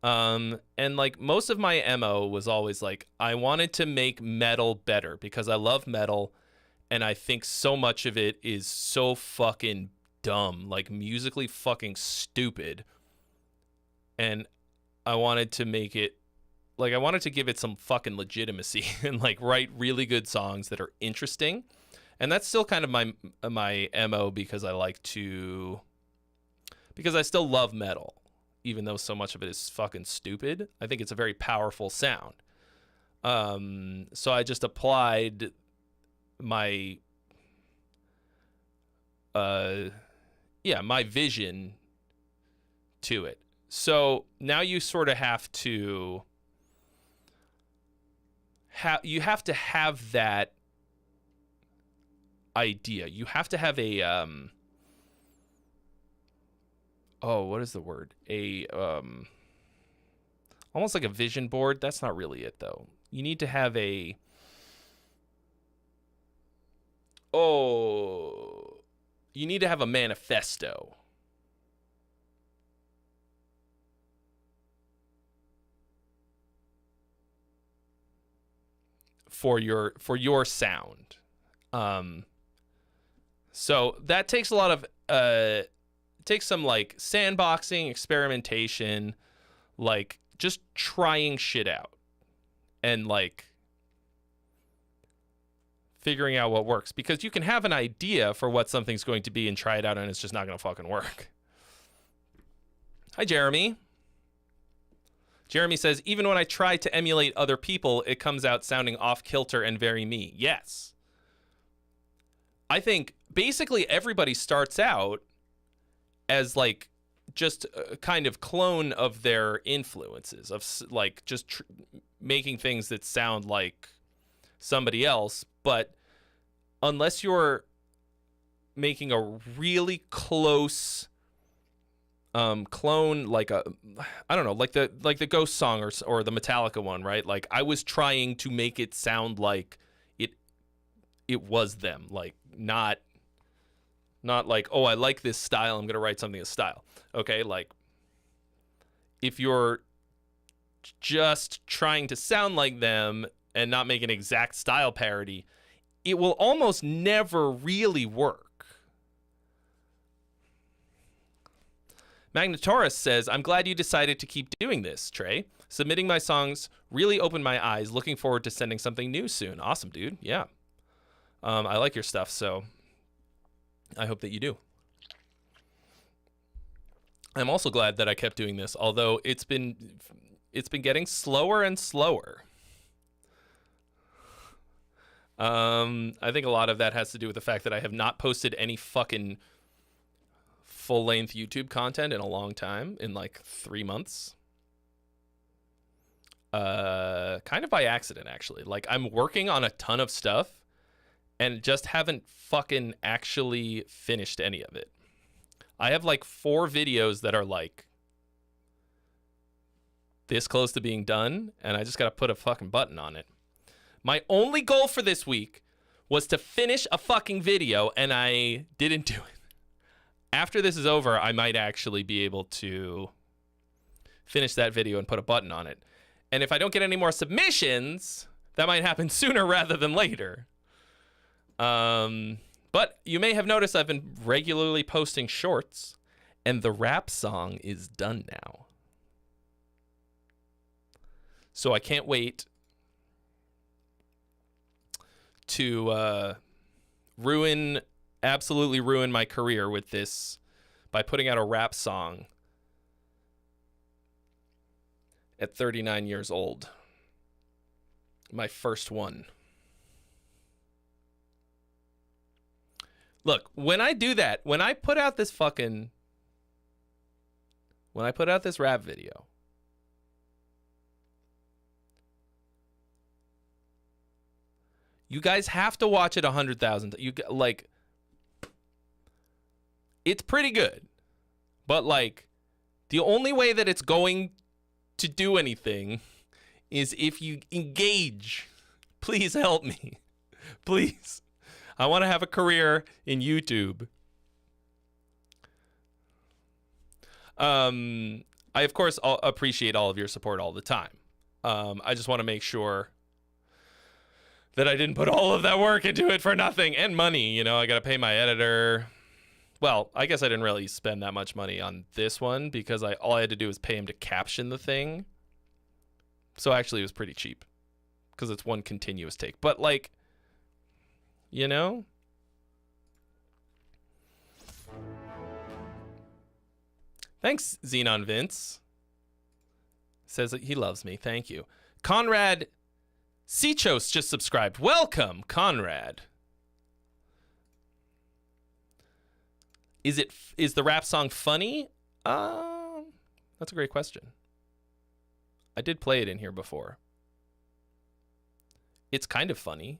And like most of my MO was always like, I wanted to make metal better because I love metal and I think so much of it is so fucking dumb, like musically fucking stupid. And I wanted to make it, like I wanted to give it some fucking legitimacy and like write really good songs that are interesting. And that's still kind of my MO because I still love metal, even though so much of it is fucking stupid. I think it's a very powerful sound. So I just applied my vision to it. So now you sort of have to have that idea. You have to have a what is the word? Almost like a vision board. That's not really it though. You need to have you need to have a manifesto. For your sound. So that takes a lot of takes some like sandboxing, experimentation, like just trying shit out and like figuring out what works, because you can have an idea for what something's going to be and try it out and it's just not going to fucking work. Hi, Jeremy. Jeremy says, even when I try to emulate other people, it comes out sounding off-kilter and very me. Yes. I think basically everybody starts out as like just a kind of clone of their influences, of like just making things that sound like somebody else. But unless you're making a really close clone, like a, I don't know, like the Ghost song or the Metallica one, right? Like I was trying to make it sound like it was them, like not like, oh, I like this style, I'm gonna write something in style. Okay, like if you're just trying to sound like them and not make an exact style parody, it will almost never really work. Magnatoris says, I'm glad you decided to keep doing this, Trey. Submitting my songs really opened my eyes. Looking forward to sending something new soon. Awesome, dude. Yeah. I like your stuff, so I hope that you do. I'm also glad that I kept doing this, although it's been getting slower and slower. I think a lot of that has to do with the fact that I have not posted any fucking full-length YouTube content in a long time, in like 3 months. Kind of by accident, actually. Like, I'm working on a ton of stuff and just haven't fucking actually finished any of it. I have like 4 videos that are like this close to being done, and I just gotta put a fucking button on it. My only goal for this week was to finish a fucking video, and I didn't do it. After this is over, I might actually be able to finish that video and put a button on it. And if I don't get any more submissions, that might happen sooner rather than later. But you may have noticed I've been regularly posting shorts, and the rap song is done now. So I can't wait to absolutely ruin my career with this by putting out a rap song at 39 years old. My first one. Look, when I do that, when I put out this rap video, you guys have to watch it 100,000. Like, it's pretty good, but like, the only way that it's going to do anything is if you engage. Please help me, please. I want to have a career in YouTube. I, of course, appreciate all of your support all the time. I just want to make sure that I didn't put all of that work into it for nothing, and money. You know, I got to pay my editor. Well, I guess I didn't really spend that much money on this one because all I had to do was pay him to caption the thing. So actually, it was pretty cheap because it's one continuous take. But like, you know? Thanks, Xenon Vince. Says that he loves me. Thank you. Conrad Sichos just subscribed. Welcome, Conrad. Is the rap song funny? That's a great question. I did play it in here before. It's kind of funny.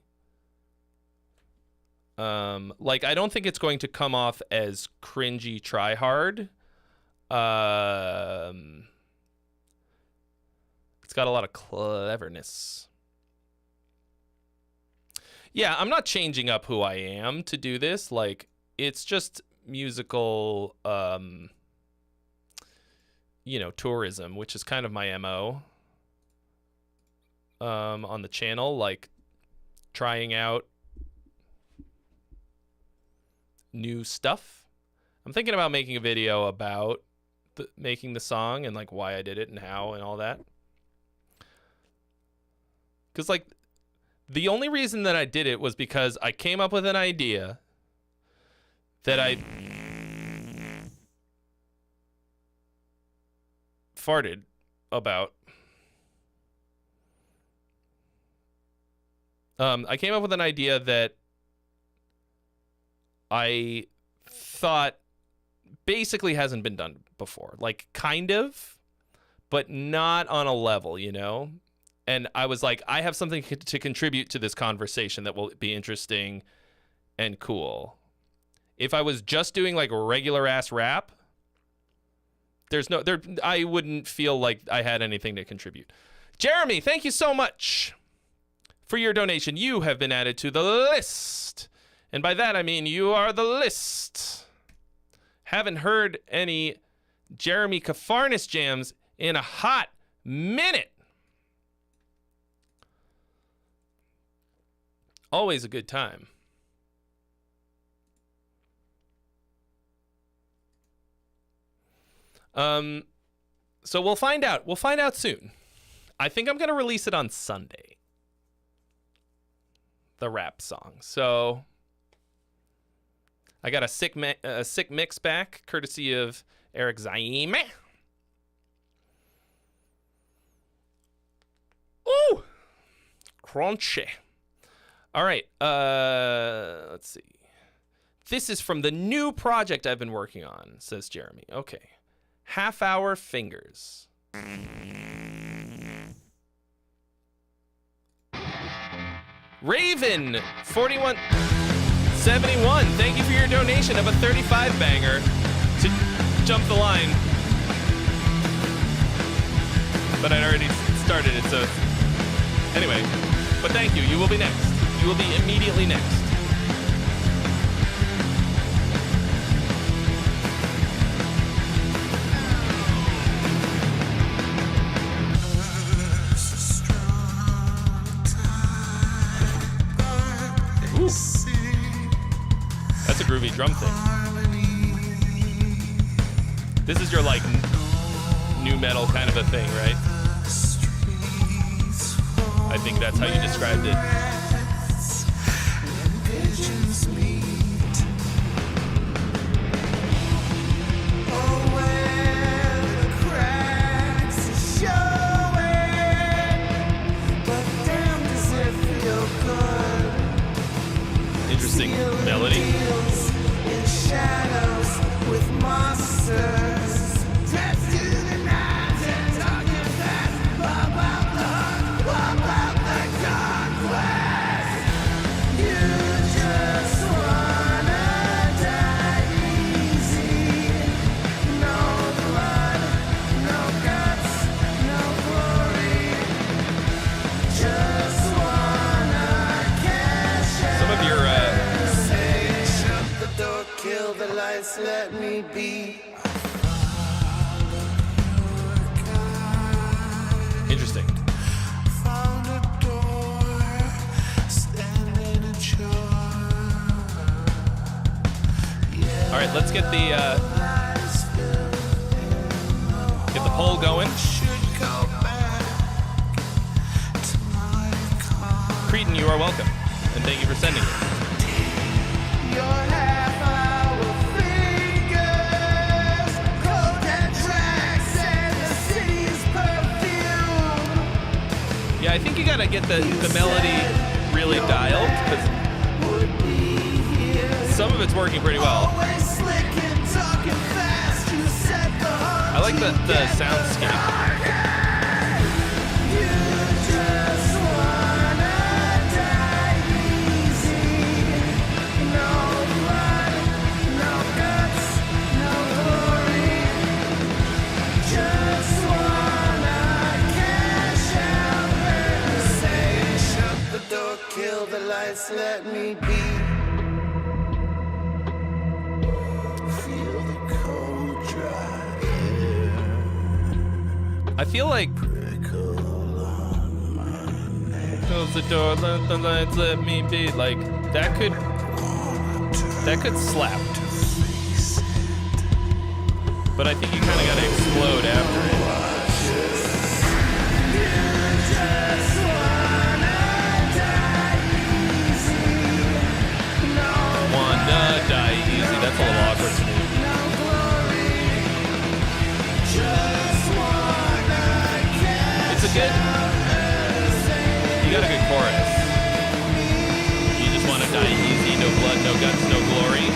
Like, I don't think it's going to come off as cringy try hard. It's got a lot of cleverness. Yeah, I'm not changing up who I am to do this. Like, it's just musical, tourism, which is kind of my MO on the channel, like trying out new stuff. I'm thinking about making a video about making the song and like why I did it and how and all that. Because like the only reason that I did it was because I came up with an idea that farted about. I came up with an idea that I thought basically hasn't been done before. Like, kind of, but not on a level, you know? And I was like, I have something to contribute to this conversation that will be interesting and cool. If I was just doing like regular ass rap, I wouldn't feel like I had anything to contribute. Jeremy, thank you so much for your donation. You have been added to the list. And by that, I mean you are the list. Haven't heard any Jeremy Kafarnis jams in a hot minute. Always a good time. So we'll find out. We'll find out soon. I think I'm going to release it on Sunday. The rap song. So I got a sick mix back, courtesy of Eric Xavier. Ooh! Crunchy. All right. Let's see. This is from the new project I've been working on, says Jeremy. Okay. Half-hour fingers. Raven 4171. Thank you for your donation of a 35 banger to jump the line. But I'd already started it, so anyway. But thank you. You will be next. You will be immediately next. Ooh. That's a groovy drum thing. This is your like new metal kind of a thing, right? I think that's how you described it. Interesting melody. Let me be. Interesting. Found a door, standing a All right, let's get the poll going. Cretan, you are welcome, and thank you for sending it. Yeah, I think you gotta get the melody really dialed, because some of it's working pretty well. I like the soundscape. Kill the lights, let me be. Feel the cold, dry air. I feel like close the door, let the lights, let me be. Like that could slap. But I think you kind of gotta explode after it. Die easy. That's a little awkward to me. good. You got a good chorus. You just want to die easy, no blood, no guts, no glory.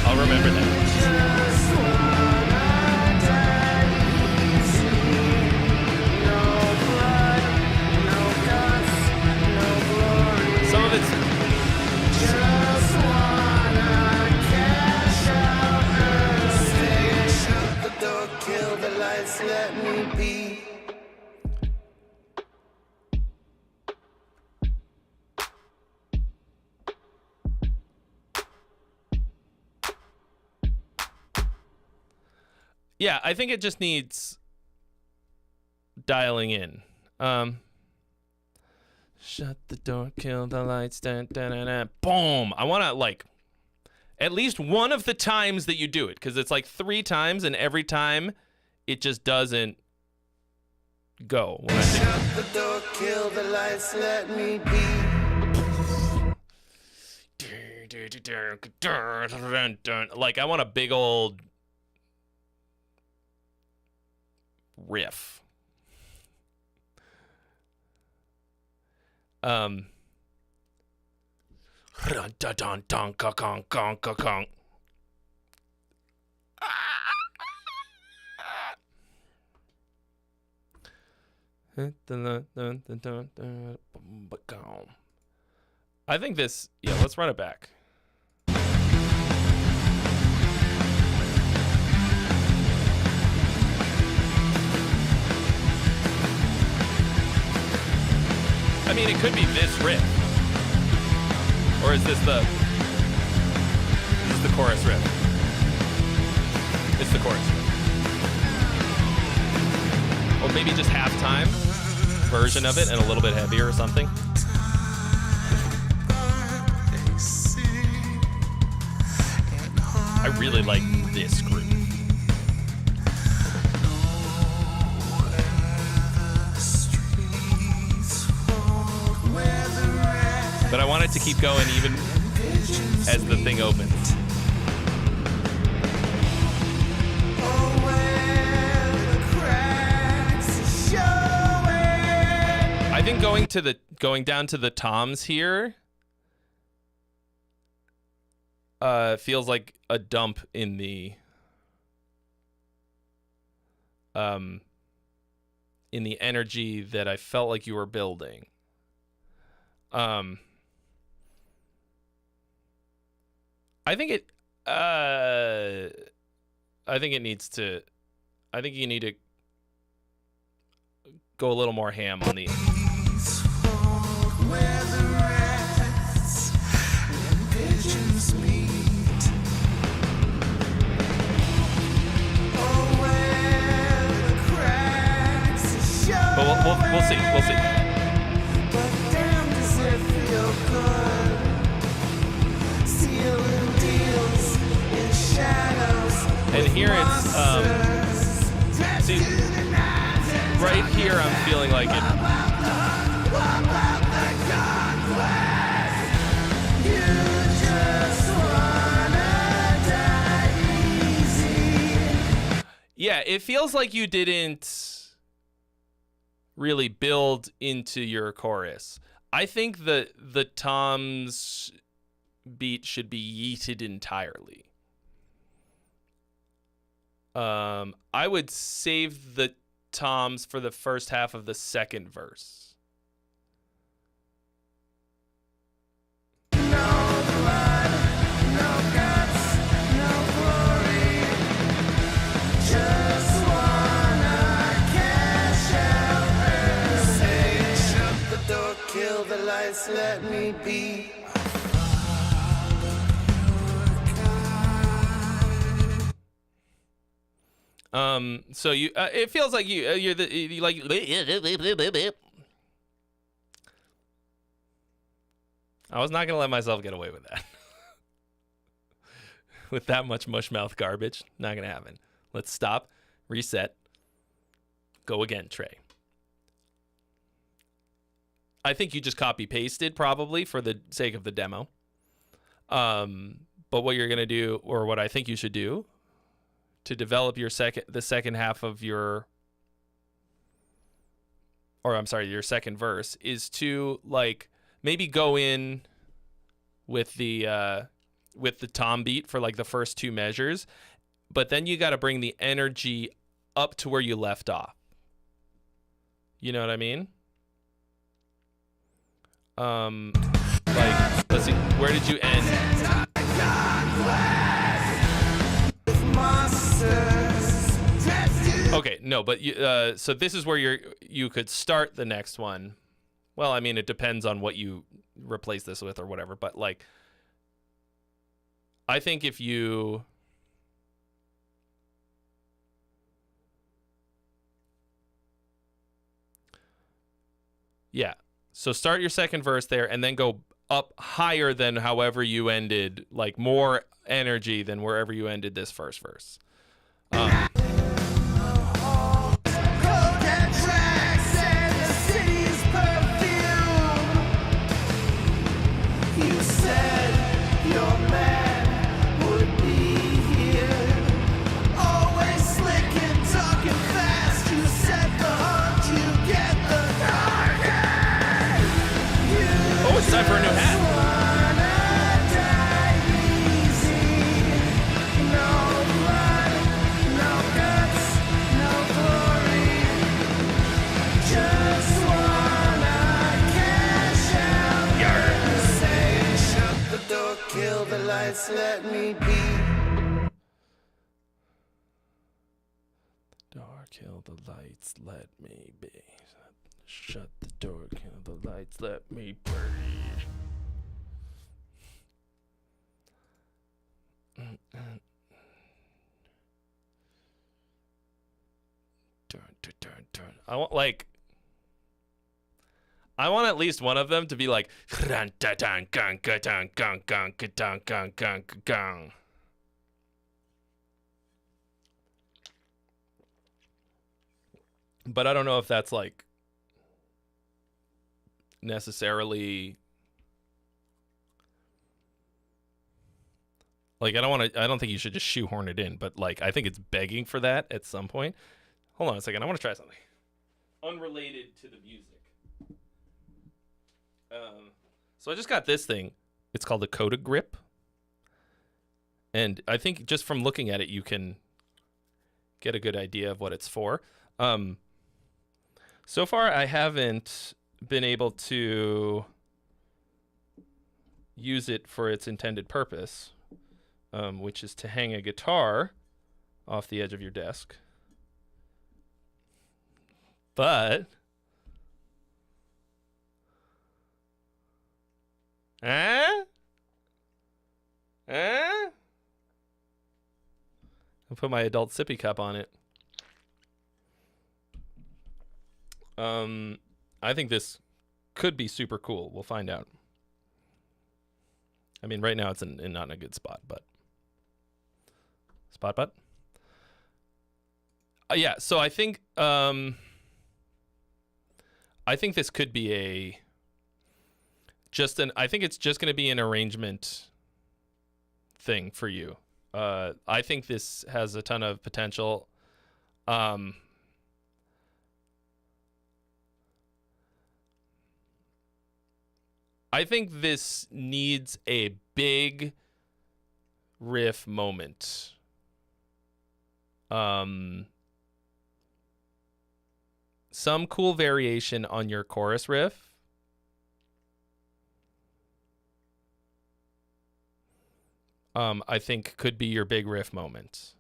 I'll remember that. Some of it's Shut the door, kill the lights, let me be. yeah, I think it just needs dialing in. Shut the door, kill the lights, dun, dun, dun, dun. Boom. I want to like at least one of the times that you do it, because it's like 3 times, and every time it just doesn't go. When I think. Shut the door, kill the lights, let me be. Like I want a big old riff. I think this, yeah, let's run it back. I mean, it could be this riff. Or is this the chorus riff? It's the chorus riff. Or maybe just halftime version of it and a little bit heavier or something. I really like this groove. But I want it to keep going even as the thing opens. I think going down to the toms here feels like a dump in the energy that I felt like you were building. I think you need to go a little more ham on the. But we'll see. We'll see. And here it's, see, right here I'm feeling like it. Yeah, it feels like you didn't really build into your chorus. I think the toms beat should be yeeted entirely. I would save the toms for the first half of the second verse. No blood, no guts, no glory. Just wanna cash out. Say, shut the door, kill the lights, let me be. So you, it feels like you're like, I was not going to let myself get away with that. With that much mushmouth garbage, not going to happen. Let's stop, reset, go again, Trey. I think you just copy pasted probably for the sake of the demo. But what you're going to do, or what I think you should do, to develop the second half of your or I'm sorry, your second verse, is to like maybe go in with the tom beat for like the first two measures, but then you got to bring the energy up to where you left off. You know what I mean? Like, let's see, where did you end? Okay, no, but so this is where you could start the next one. Well, I mean, it depends on what you replace this with or whatever, but like, I think if you so start your second verse there and then go up higher than however you ended, like more energy than wherever you ended this first verse. It's time for a new hat. Shut the door, kill the lights, let me be. Door, kill the lights, let me be. Shut the door, kill the lights, let me breathe. I want at least one of them to be like, but I don't know if that's like necessarily like, I don't think you should just shoehorn it in, but like, I think it's begging for that at some point. Hold on a second. I want to try something unrelated to the music. So I just got this thing. It's called a Coda Grip. And I think just from looking at it, you can get a good idea of what it's for. So far, I haven't been able to use it for its intended purpose, which is to hang a guitar off the edge of your desk. But I'll put my adult sippy cup on it. I think this could be super cool. We'll find out. I mean, right now it's not in a good spot, but yeah. So I think this could be I think it's just going to be an arrangement thing for you. I think this has a ton of potential. I think this needs a big riff moment. Some cool variation on your chorus riff. I think could be your big riff moment.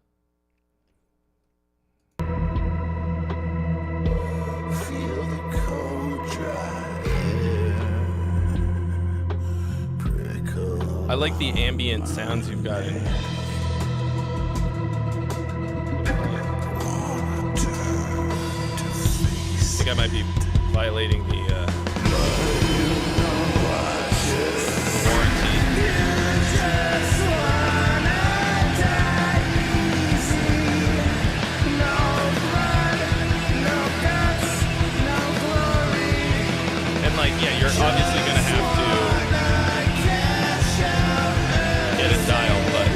Feel the cold, dry air prickle. I like the ambient sounds you've got in here. I think I might be violating the warranty. And like, yeah, you're obviously gonna have to get it dialed, but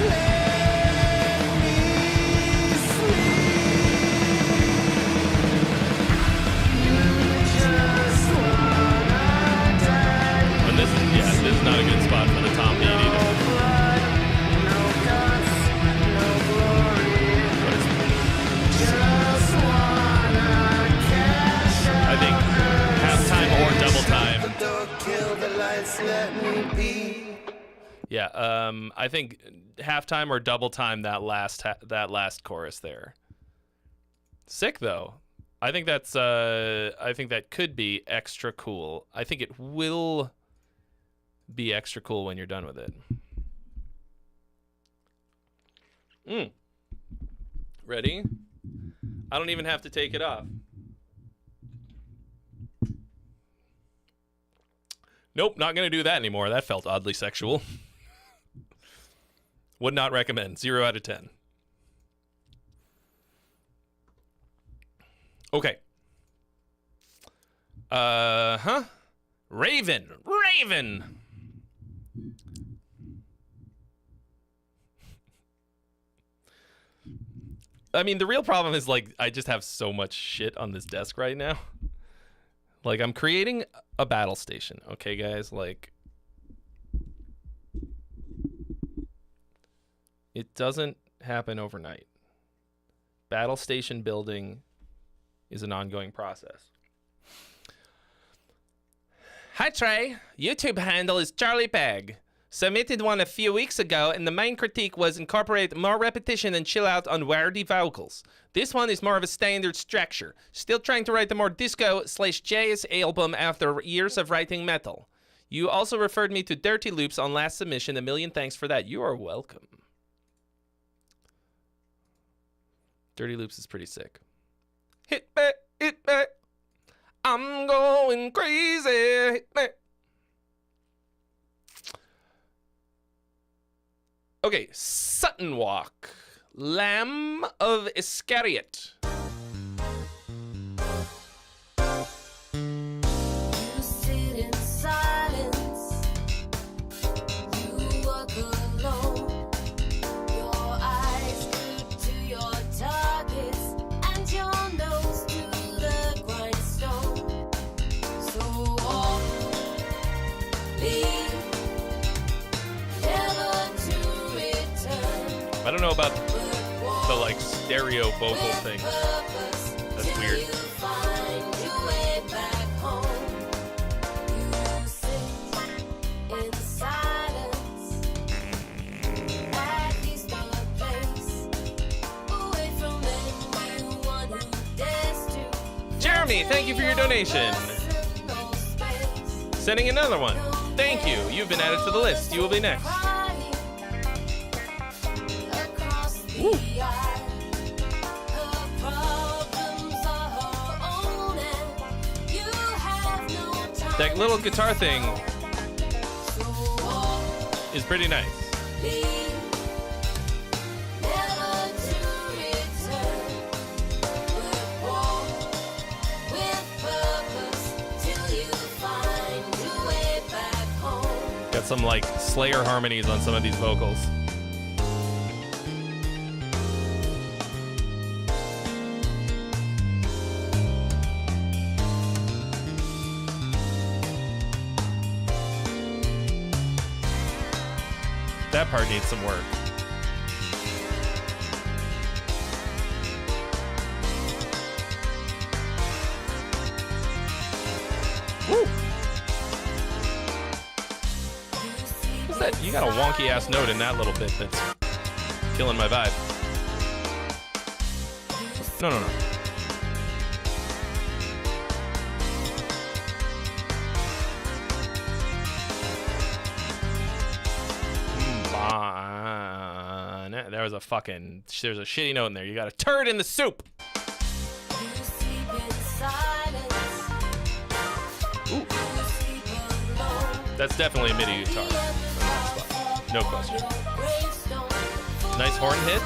I think halftime or double time that last chorus there. Sick though. I think that's I think that could be extra cool. I think it will be extra cool when you're done with it. Ready? I don't even have to take it off. Nope, not gonna do that anymore. That felt oddly sexual. Would not recommend. 0 out of 10. Okay. Raven. I mean, the real problem is, like, I just have so much shit on this desk right now. Like, I'm creating a battle station, okay, guys? Like, it doesn't happen overnight. Battle station building is an ongoing process. Hi, Trey. YouTube handle is Charlie Peg. Submitted one a few weeks ago, and the main critique was incorporate more repetition and chill out on wordy vocals. This one is more of a standard structure. Still trying to write a more disco/jazz album after years of writing metal. You also referred me to Dirty Loops on last submission. A million thanks for that. You are welcome. Dirty Loops is pretty sick. Hit me, I'm going crazy. Hit me. Okay, Sutton Walk, Lamb of Iscariot. You sit in silence, you walk alone, your eyes glued to your targets, and your nose to the grindstone. So walk, leave, never to return. I don't know about the like stereo vocal thing. That's weird. Jeremy, thank you for your donation. Sending another one. Thank you. You've been added to the list. You will be next. Woo. That little guitar thing is pretty nice. Got some like Slayer harmonies on some of these vocals. That part needs some work. Woo! What's that? You got a wonky ass note in that little bit that's killing my vibe. No. There's a shitty note in there. You got a turd in the soup. Ooh. That's definitely a MIDI guitar. No question. Nice horn hits.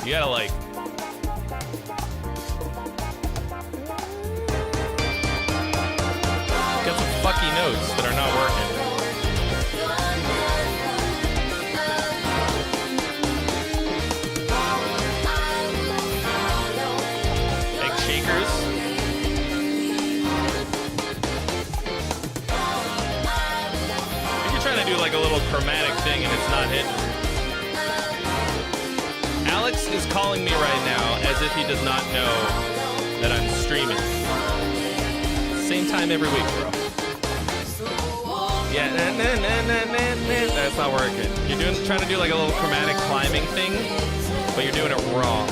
You gotta like. Got some fucky notes that are not working. Egg shakers. I think you're trying to do like a little chromatic thing and it's not hitting. Alex is calling me right now as if he does not know that I'm streaming. Same time every week, bro. Yeah, that's not working. You're trying to do like a little chromatic climbing thing, but you're doing it wrong.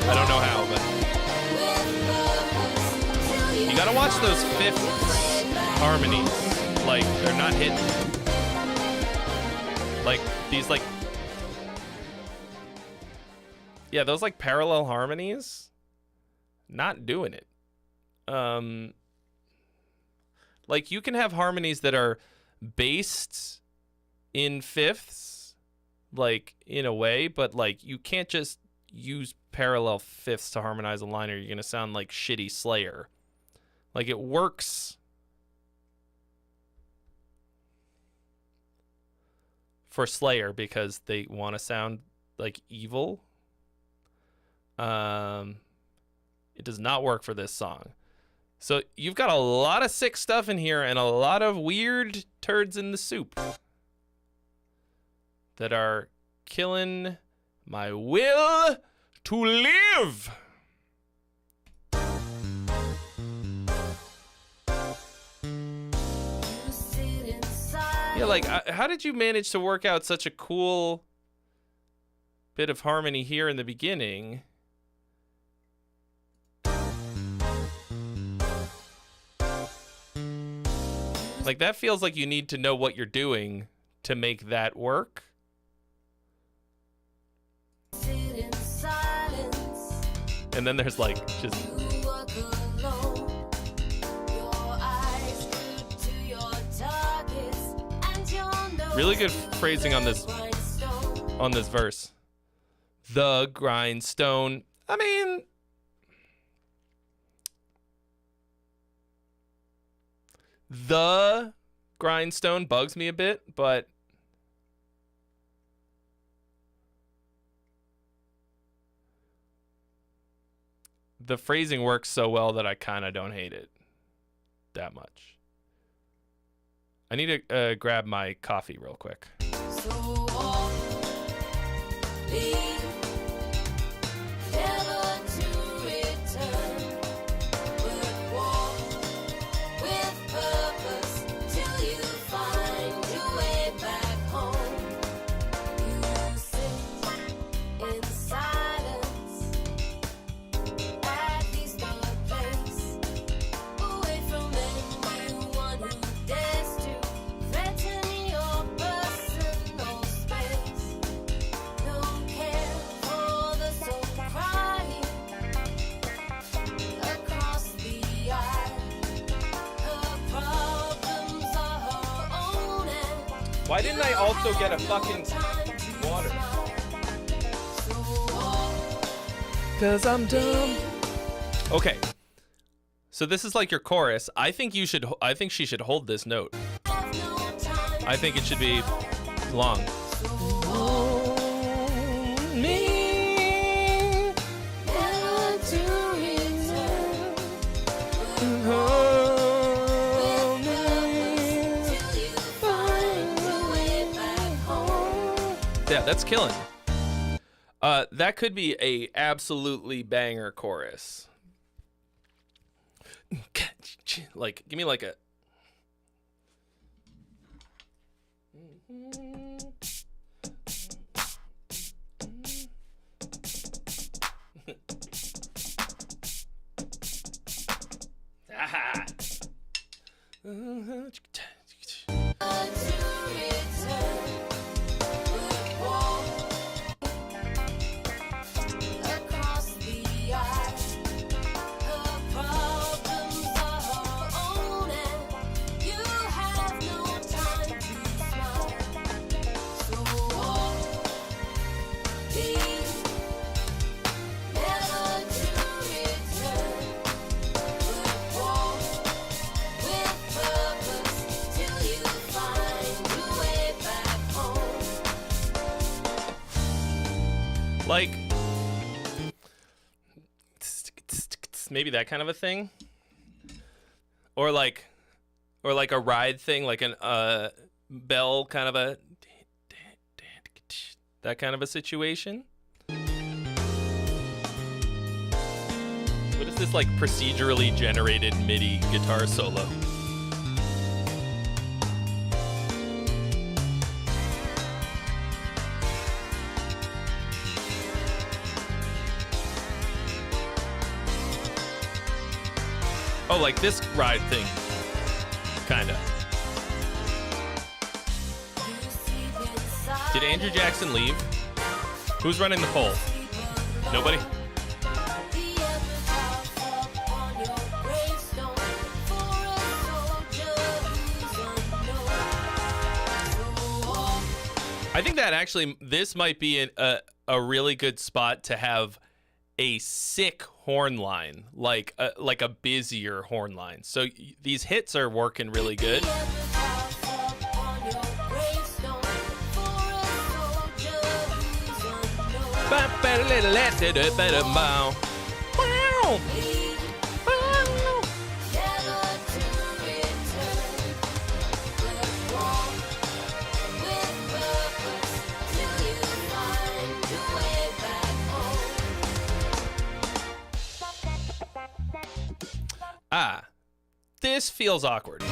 I don't know how, but you gotta watch those fifths harmonies. Like they're not hitting. Like these like. Yeah, those like parallel harmonies, not doing it. Like you can have harmonies that are based in fifths, like in a way, but like you can't just use parallel fifths to harmonize a line or you're gonna sound like shitty Slayer. Like it works for Slayer because they want to sound like evil. It does not work for this song. So you've got a lot of sick stuff in here and a lot of weird turds in the soup that are killing my will to live. Yeah, like, how did you manage to work out such a cool bit of harmony here in the beginning? Like, that feels like you need to know what you're doing to make that work. And then there's, like, just... Really good phrasing on this verse. The grindstone. I mean... The grindstone bugs me a bit, but the phrasing works so well that I kind of don't hate it that much. I need to grab my coffee real quick. Why didn't I also get a fucking water? 'Cause I'm dumb. Okay. So this is like your chorus. I think she should hold this note. I think it should be long. Yeah, that's killing. That could be a absolutely banger chorus. Like, give me like a. Aha. Like maybe that kind of a thing, or like a ride thing, like an bell kind of a that kind of a situation. What is this like procedurally generated MIDI guitar solo? Oh, like this ride thing, kinda. Did Andrew Jackson leave? Who's running the poll? Nobody? I think that actually, this might be a really good spot to have a sick horn line, like a busier horn line. So these hits are working really good. Ah, this feels awkward.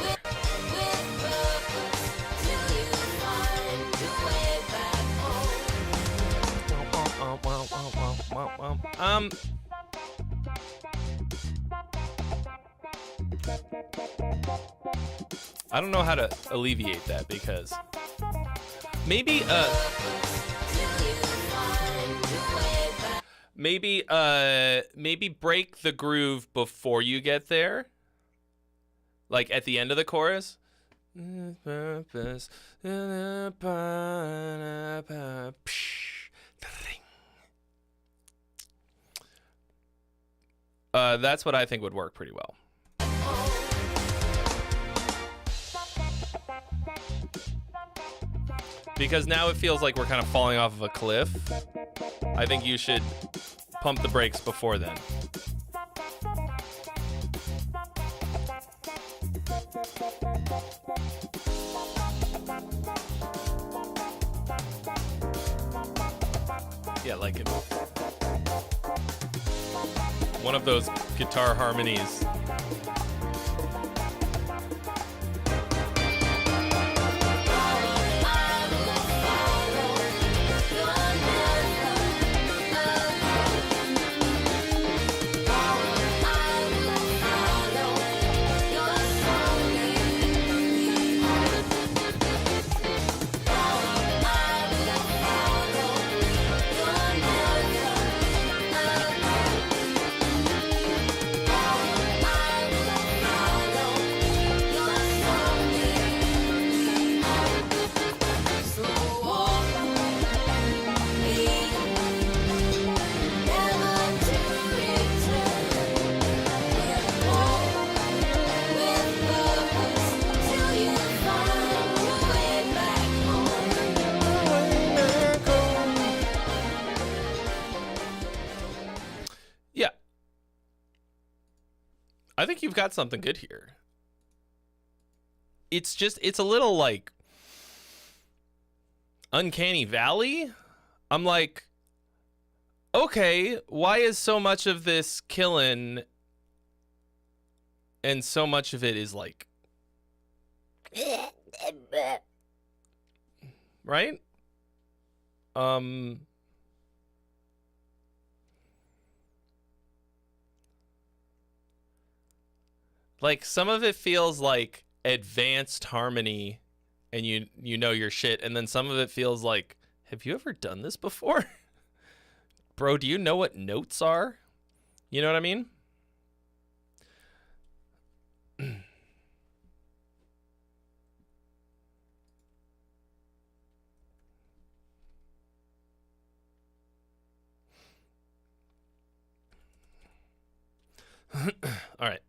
I don't know how to alleviate that, because maybe maybe break the groove before you get there, like at the end of the chorus. That's what I think would work pretty well. Because now it feels like we're kind of falling off of a cliff. I think you should pump the brakes before then. Yeah, like it. One of those guitar harmonies. I think you've got something good here. It's a little like uncanny valley. I'm like, okay, why is so much of this killing and so much of it is like, right? Like some of it feels like advanced harmony and you know your shit, and then some of it feels like, have you ever done this before? Bro, do you know what notes are? You know what I mean? All right.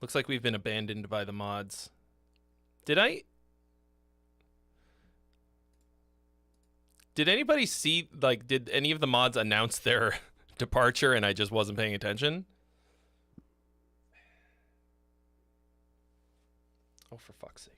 Looks like we've been abandoned by the mods. Did I? Did anybody see, like, did any of the mods announce their departure and I just wasn't paying attention? Oh, for fuck's sake.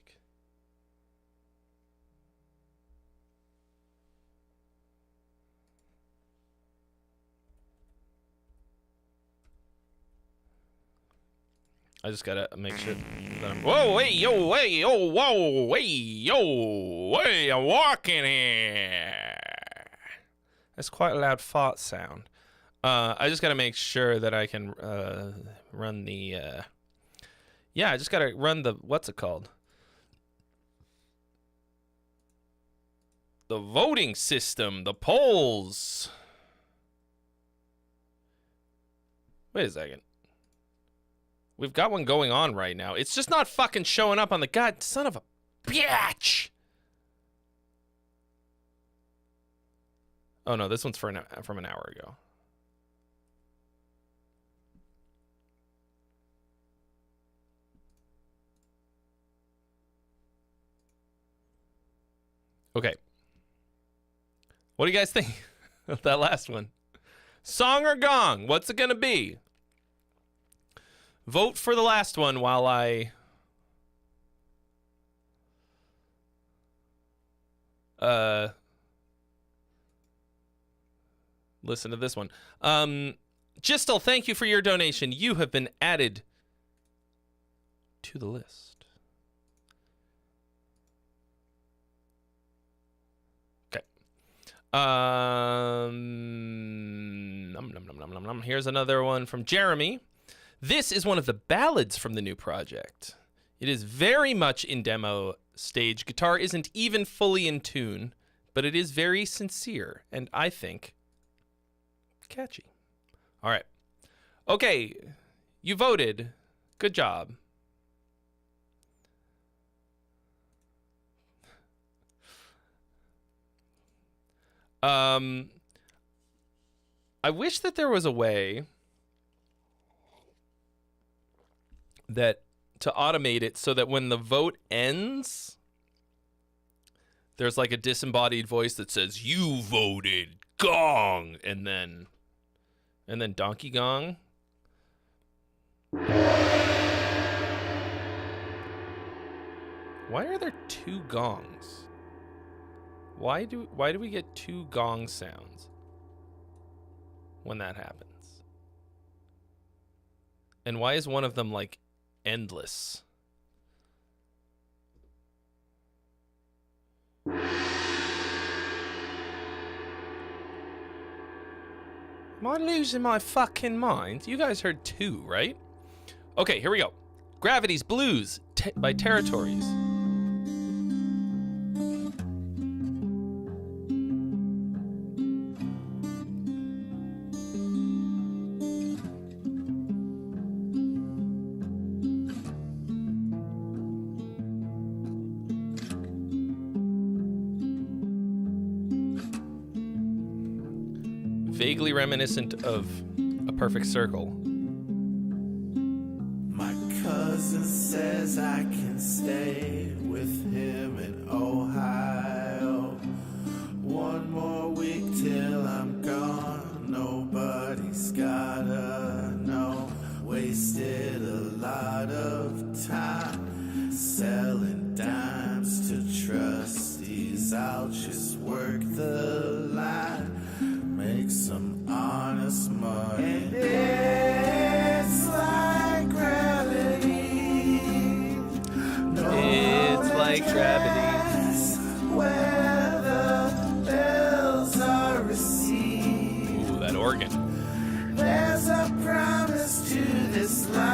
I just gotta make sure that I'm. Whoa, wait, yo, wait, yo, whoa, wait, yo, wait, I'm walking here. That's quite a loud fart sound. I just gotta make sure that I can run the. Yeah, I just gotta run the. What's it called? The voting system, the polls. Wait a second. We've got one going on right now. It's just not fucking showing up on the god son of a bitch. Oh no, this one's from an hour ago. Okay. What do you guys think of that last one? Song or gong? What's it gonna be? Vote for the last one while I listen to this one. Gistel, thank you for your donation. You have been added to the list. Okay. Here's another one from Jeremy. This is one of the ballads from the new project. It is very much in demo stage. Guitar isn't even fully in tune, but it is very sincere and I think catchy. All right. Okay, you voted. Good job. I wish that there was a way that to automate it so that when the vote ends, there's like a disembodied voice that says, "You voted, gong," and then donkey gong. Why are there two gongs? Why do we get two gong sounds when that happens? And why is one of them like endless? Am I losing my fucking mind? You guys heard two, right? Okay, here we go. Gravity's Blues by Territories. Vaguely reminiscent of A Perfect Circle. My cousin says I can stay with him in Ohio. One more week till I'm gone. Nobody's gotta know. Wasted a lot of time selling dimes to trustees. I'll just work the line. Make some honest money. And it's like gravity. No, It's like gravity. Where the bells are received. Ooh, that organ. There's a promise to this life.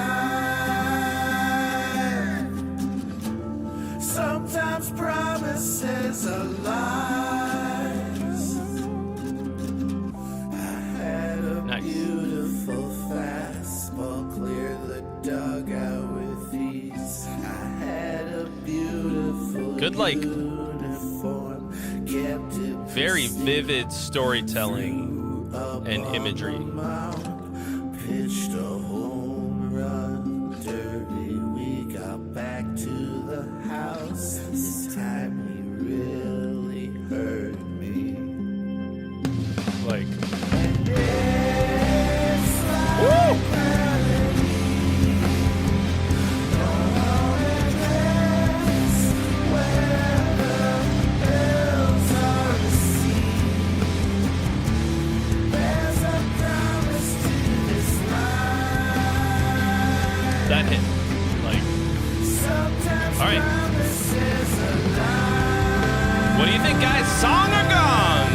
Sometimes promises are lies. Beautiful fastball, clear the dugout with ease. I had a beautiful good, like, uniform, kept it very vivid storytelling and imagery. Pitched a home run derby. We got back to the house. This time he really hurt me. Like, woo! That hit. Like, all right. What do you think, guys? Song or gong?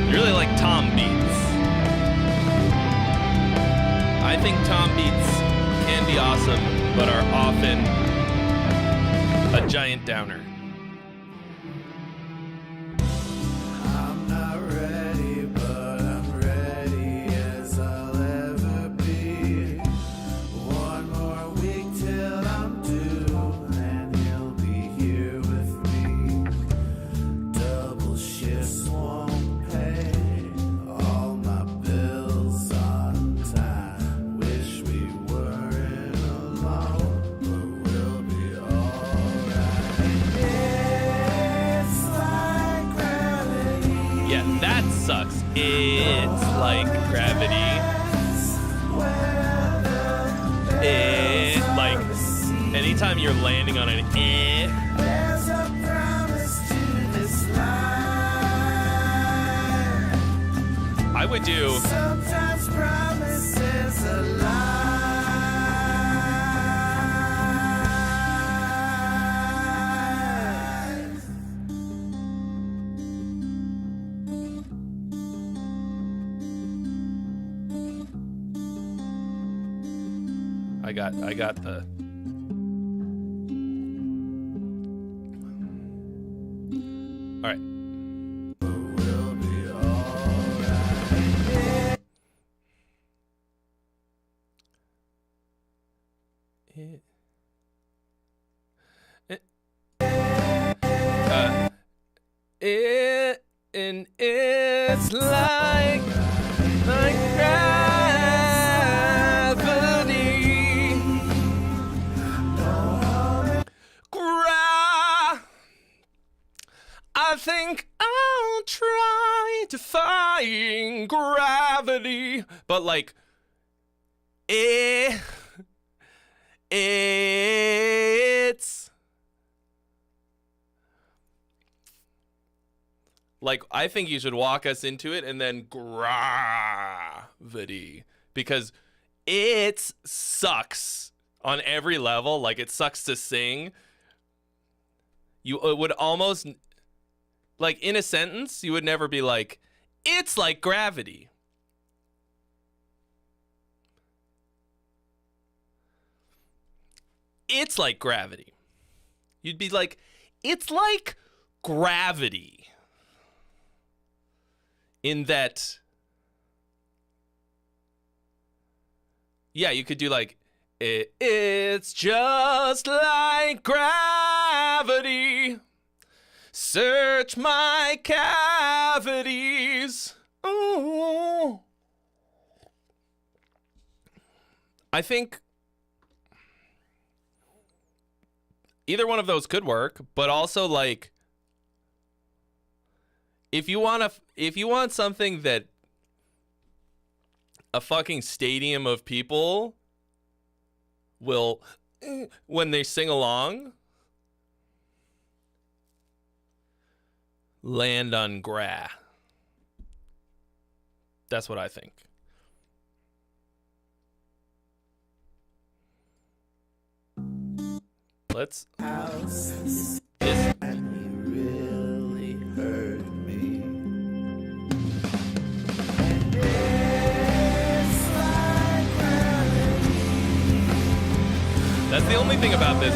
You really like tom beats. I think tom beats can be awesome, but are often a giant downer. I'm not ready, but I'm ready as I'll ever be. One more week till I'm due, and he'll be here with me. Double shifts won't pay all my bills on time. Wish we weren't alone, but we'll be alright. It's like gravity. Yeah, that sucks. It's like gravity. Like, anytime you're landing on an There's a promise to this life. I would do, Sometimes promises a lie. I got the, all right. We'll be alright. And it's like gravity. I think I'll try defying gravity, but like, it's like, I think you should walk us into it and then gravity, because it sucks on every level. Like, it sucks to sing. It would almost, like, in a sentence, you would never be like, it's like gravity. It's like gravity. You'd be like, it's like gravity. In that, yeah, you could do like, it's just like gravity. Search my cavities. Ooh. I think either one of those could work, but also, like, if you want something that a fucking stadium of people will, when they sing along, land on gra. That's what I think. Let's. House This. and he really hurt me. And it's like gravity. That's the only thing about this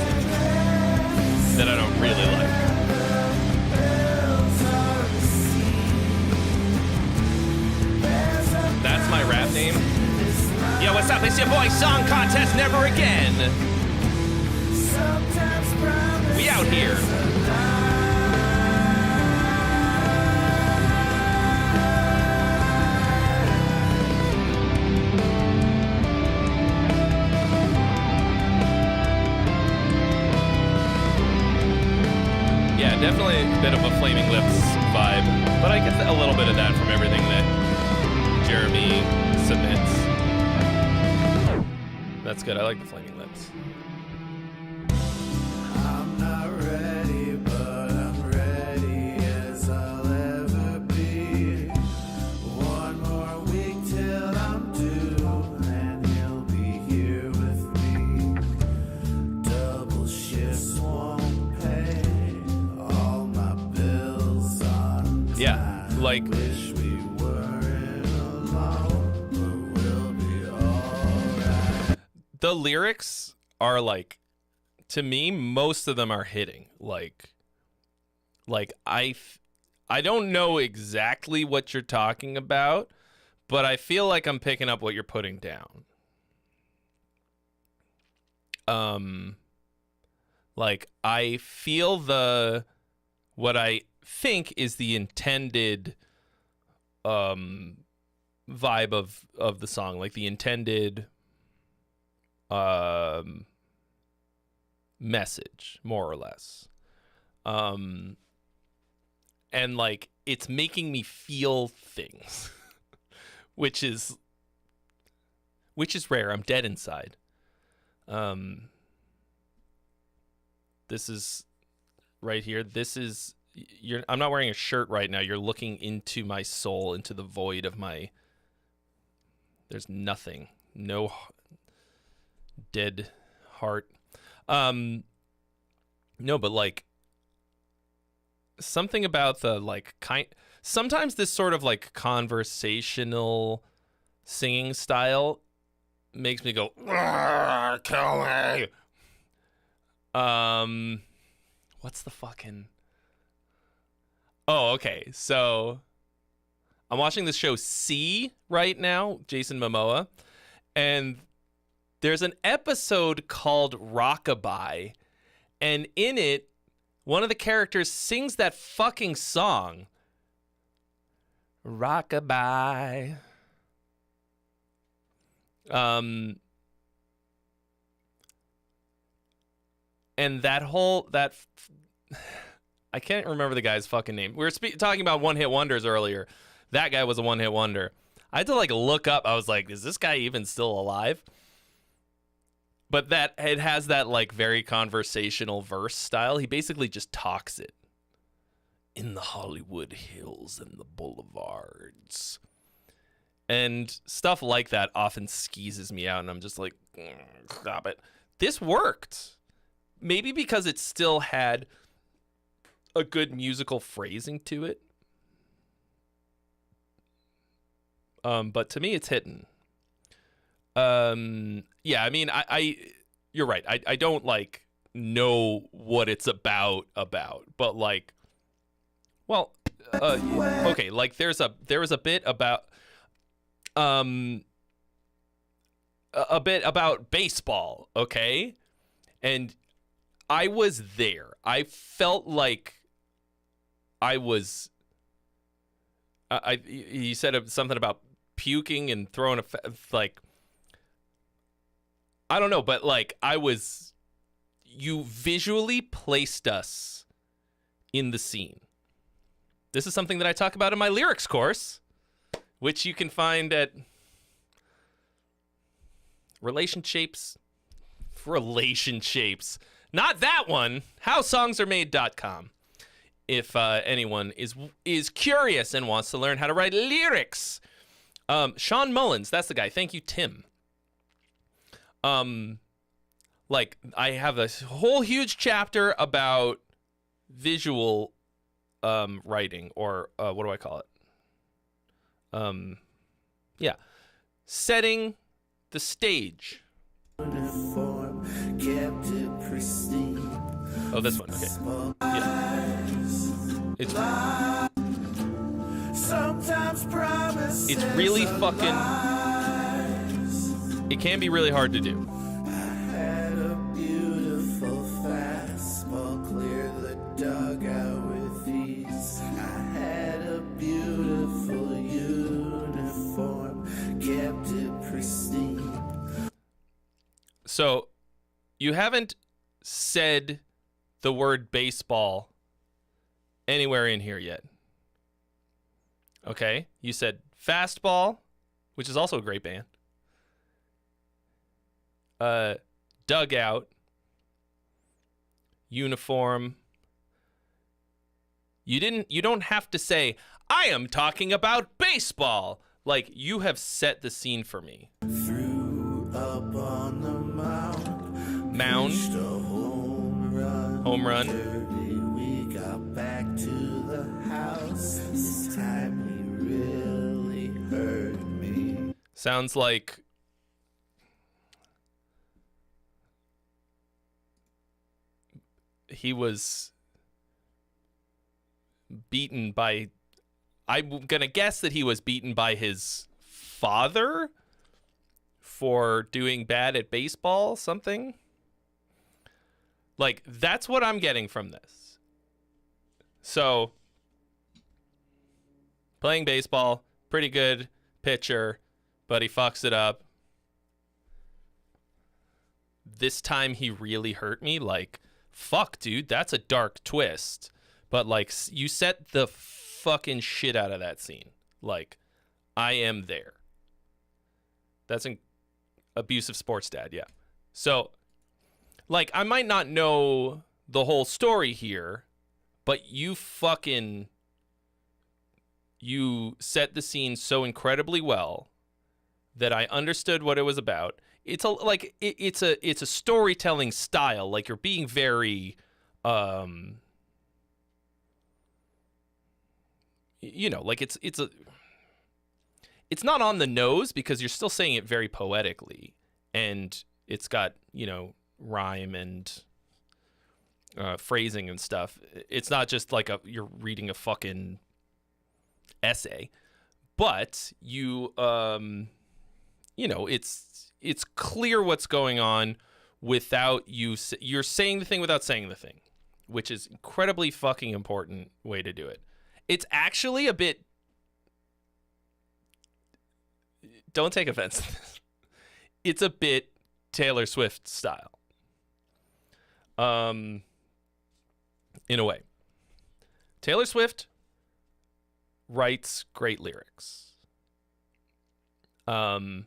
that I don't really like. That's my rap name. Yo, what's up? It's your boy Song Contest Never Again. We out here. bit of a Flaming Lips vibe, but I get a little bit of that from everything that Jeremy submits. That's good. I like the Flaming Lips. I'm not ready, but I'm ready as I'll ever be. One more week till I'm due, and he'll be here with me. Double shifts won't pay all my bills on time. Yeah, like Wish we weren't alone, but we'll be alright. the lyrics are like, to me, most of them are hitting. Like I don't know exactly what you're talking about, but I feel like I'm picking up what you're putting down. Like I feel what I think is the intended vibe of the song, like the intended message, more or less. And like it's making me feel things, which is rare. I'm dead inside. This is right here. This is I'm not wearing a shirt right now. You're looking into my soul, into the void of my. There's nothing. No dead heart. No, but like something about the like sometimes this sort of like conversational singing style makes me go, kill me. What's the fucking? Oh, okay. So I'm watching this show C right now, Jason Momoa, and there's an episode called Rockabye, and in it, one of the characters sings that fucking song. Rockabye. And that I can't remember the guy's fucking name. We were talking about one-hit wonders earlier. That guy was a one-hit wonder. I had to like look up. I was like, is this guy even still alive? But that it has that like very conversational verse style. He basically just talks it. In the Hollywood Hills and the boulevards. And stuff like that often skeezes me out, and I'm just like, stop it. This worked. Maybe because it still had a good musical phrasing to it. But to me, it's hitting. Yeah, I mean, you're right. I don't like know what it's about, but like, well, okay, like there was a bit about, a bit about baseball, okay, and I was there. I felt like I was. He said something about puking and throwing like. I don't know, but like you visually placed us in the scene. This is something that I talk about in my lyrics course, which you can find at relationships. Not that one. HowSongsAreMade.com. If anyone is curious and wants to learn how to write lyrics. Sean Mullins, that's the guy. Thank you, Tim. Like I have a whole huge chapter about visual writing, or what do I call it? Yeah, setting the stage. Oh, this one. Okay. Yeah. It's really fucking. It can be really hard to do. So, you haven't said the word baseball anywhere in here yet. Okay, you said Fastball, which is also a great band. Dugout, Uniform. You don't have to say, I am talking about baseball. Like, you have set the scene for me. Threw up on the Mound. reached a Home run. 30, we got back to the house. This time he really hurt me. Sounds like he was beaten by, I'm gonna guess that he was beaten by his father for doing bad at baseball, something. Like, that's what I'm getting from this. So, playing baseball, pretty good pitcher, but he fucks it up. This time he really hurt me. Like, fuck, dude, that's a dark twist. But, like, you set the fucking shit out of that scene. Like, I am there. That's an abusive sports dad, yeah. So, like, I might not know the whole story here, but you set the scene so incredibly well that I understood what it was about. It's a storytelling style. Like, you're being very, like it's not on the nose because you're still saying it very poetically, and it's got, rhyme and phrasing and stuff. It's not just like you're reading a fucking essay, but it's clear what's going on without you're saying the thing without saying the thing, which is incredibly fucking important way to do it. It's actually a bit, don't take offense to this, it's a bit Taylor Swift style. In a way. Taylor Swift writes great lyrics. Those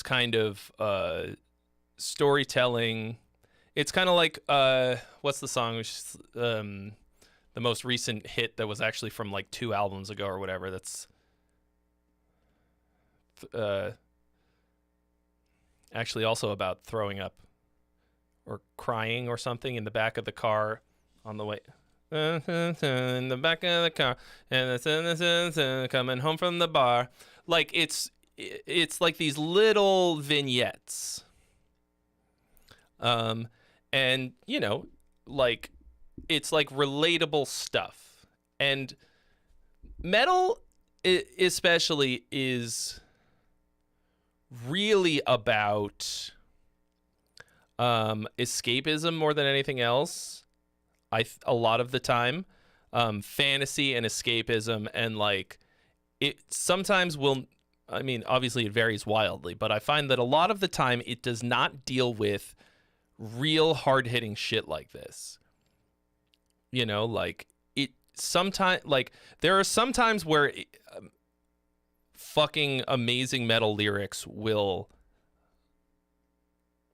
kind of storytelling. It's kind of like what's the song? Which is, the most recent hit that was actually from like 2 albums ago or whatever. That's actually also about throwing up or crying or something in the back of the car on the way. In the back of the car, and it's coming home from the bar. Like, it's like these little vignettes. And like, it's like relatable stuff. And metal especially is really about escapism more than anything else. A lot of the time, fantasy and escapism, and like, it sometimes will, I mean, obviously it varies wildly, but I find that a lot of the time it does not deal with real hard-hitting shit like this. Like, it sometimes, like, there are some times where fucking amazing metal lyrics will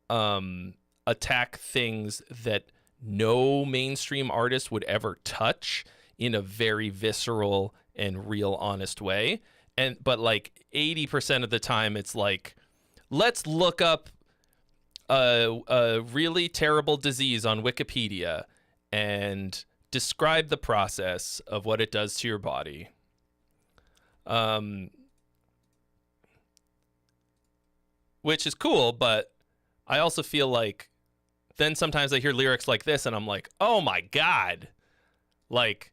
attack things that no mainstream artist would ever touch in a very visceral and real, honest way. But like 80% of the time, it's like, let's look up a really terrible disease on Wikipedia and describe the process of what it does to your body. Which is cool, but I also feel like then sometimes I hear lyrics like this and I'm like, oh my God. Like,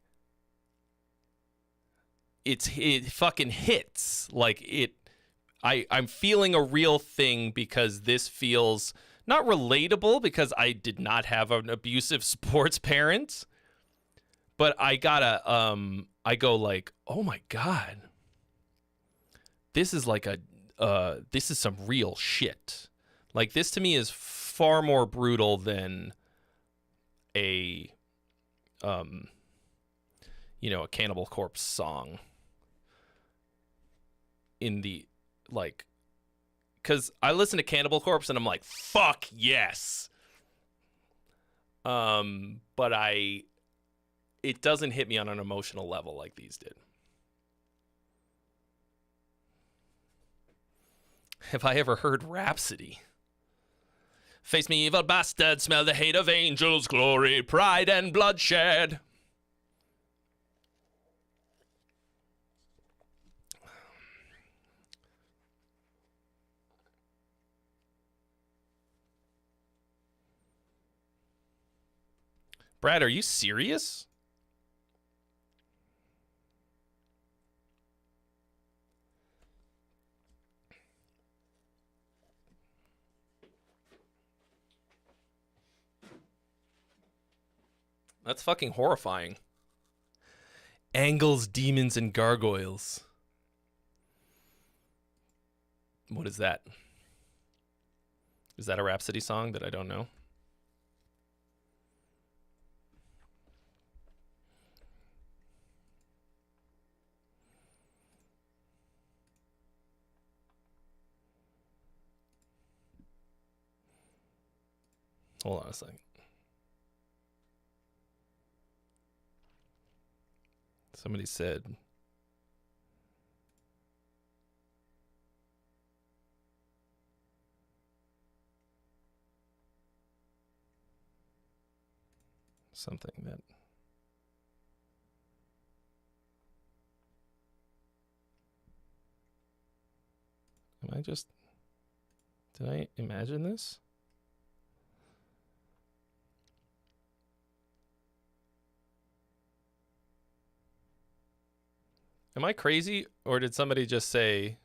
it fucking hits. Like, I'm feeling a real thing because this feels not relatable because I did not have an abusive sports parent, but I go like, oh my God, this is like this is some real shit. Like, this to me is far more brutal than a you know, a Cannibal Corpse song in the, like, because I listen to Cannibal Corpse and I'm like, fuck yes. But it doesn't hit me on an emotional level like these did. Have I ever heard Rhapsody? Face me, evil bastard, smell the hate of angels, glory, pride, and bloodshed. Brad, are you serious? That's fucking horrifying. Angles, demons, and gargoyles. What is that? Is that a Rhapsody song that I don't know? Hold on a second. Somebody said something that did I imagine this? Am I crazy, or did somebody just say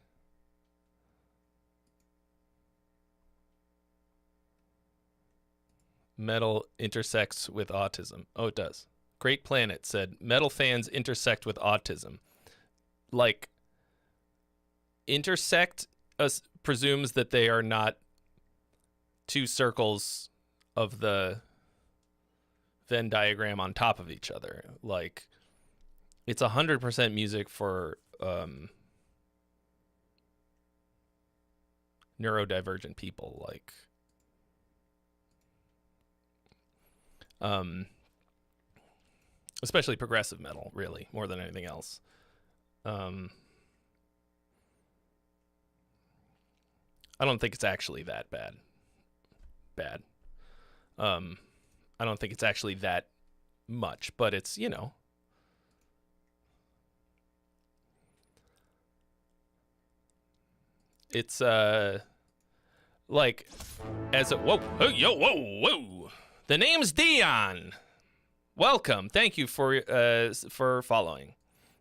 metal intersects with autism? Oh, it does. Great Planet said metal fans intersect with autism. Like, intersect presumes that they are not two circles of the Venn diagram on top of each other. Like, it's 100% music for neurodivergent people, like especially progressive metal, really, more than anything else. I don't think it's actually that bad. I don't think it's actually that much, but it's, you know, it's like as a whoa, yo, whoa. The name's Dion. Welcome. Thank you for following.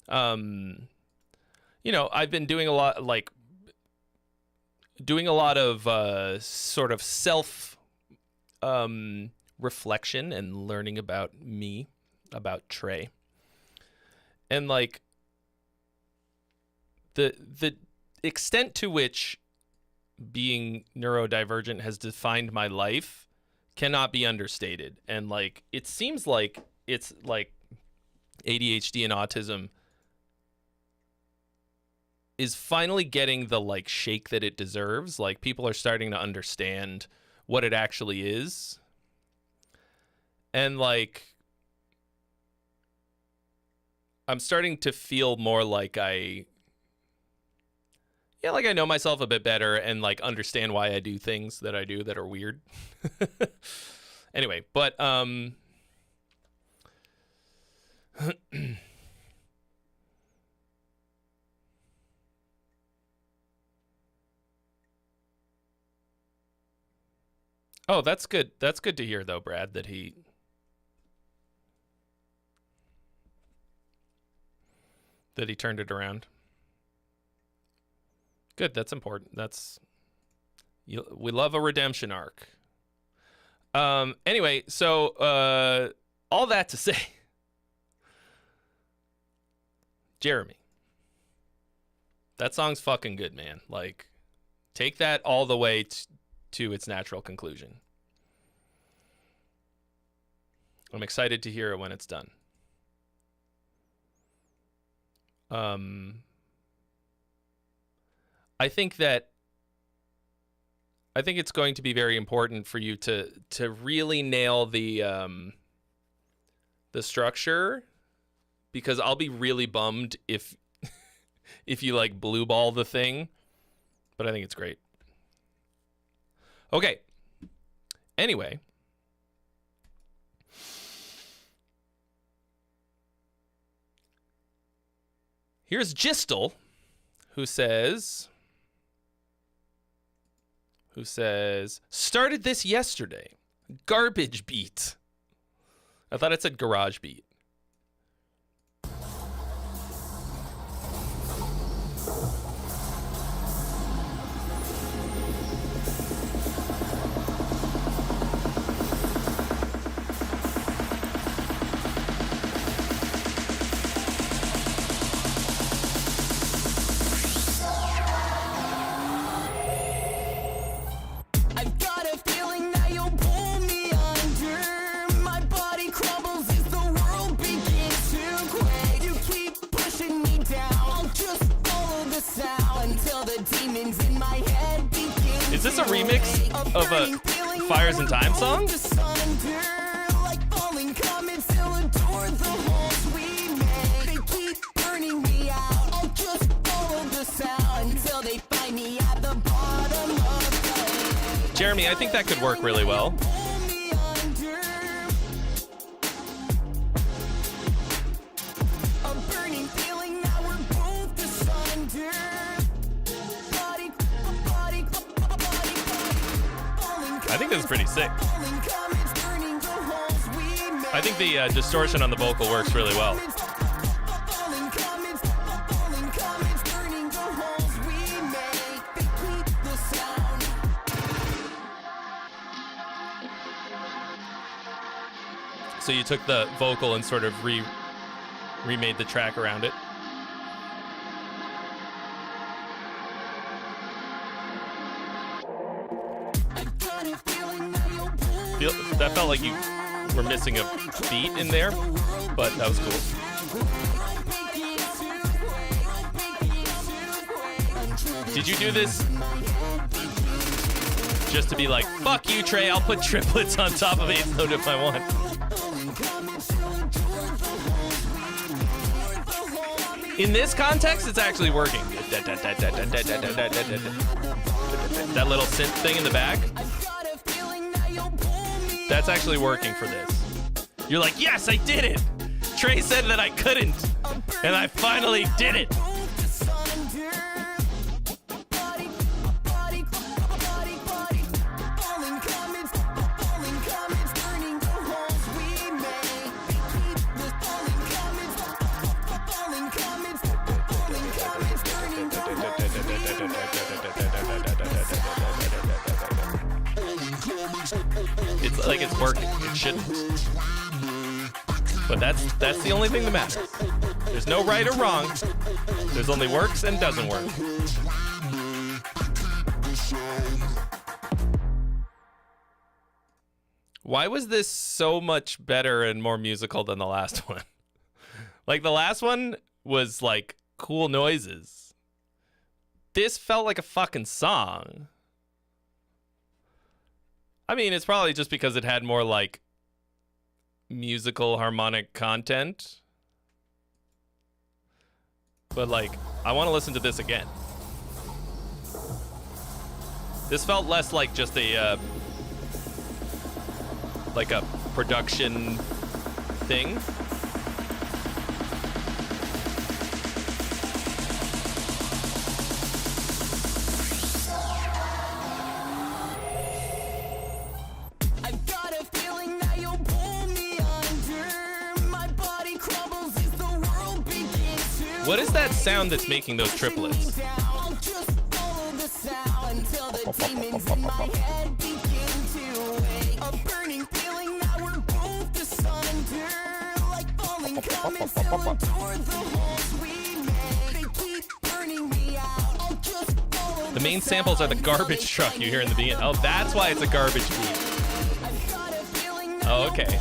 You know, I've been doing a lot of sort of self reflection and learning about me, about Trey. And like the extent to which being neurodivergent has defined my life cannot be understated. And like it seems like it's like ADHD and autism is finally getting the like shake that it deserves. Like people are starting to understand what it actually is. And like I'm starting to feel more like I know myself a bit better and like understand why I do things that I do that are weird. Anyway, but oh, that's good. That's good to hear though, Brad, that he turned it around. Good, that's important. We love a redemption arc. Anyway, so all that to say, Jeremy, that song's fucking good, man. Like, take that all the way to its natural conclusion. I'm excited to hear it when it's done. I think it's going to be very important for you to really nail the structure, because I'll be really bummed if you like blue ball the thing, but I think it's great. Okay. Anyway, here's Gistel, who says, started this yesterday. Garbage beat. I thought it said garage beat. Is this a remix of a Fires and Time song? Jeremy, I think that could work really well. I think this is pretty sick. I think the distortion on the vocal works really well. So you took the vocal and sort of remade the track around it. That felt like you were missing a beat in there, but that was cool. Did you do this just to be like, fuck you, Trey, I'll put triplets on top of eighth note if I want? In this context, it's actually working. That little synth thing in the back. That's actually working for this. You're like, yes, I did it. Trey said that I couldn't, and I finally did it. It's like it's working. It shouldn't. But that's the only thing that matters. There's no right or wrong. There's only works and doesn't work. Why was this so much better and more musical than the last one? Like, the last one was like cool noises. This felt like a fucking song. I mean, it's probably just because it had more, like, musical harmonic content. But, like, I want to listen to this again. This felt less like just a, like a production thing. What is that sound that's making those triplets? The main samples are the garbage truck you hear in the beginning. Oh, that's why it's a garbage beat. Oh, okay.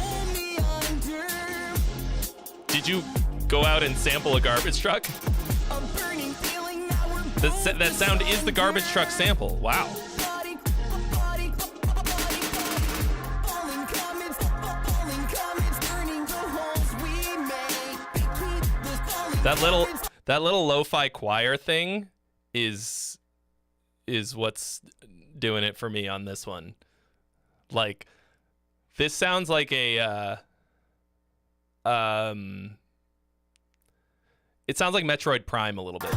Did you go out and sample a garbage truck? That sound is the garbage truck sample. Wow. That little lo-fi choir thing is what's doing it for me on this one. Like, this sounds like a it sounds like Metroid Prime a little bit.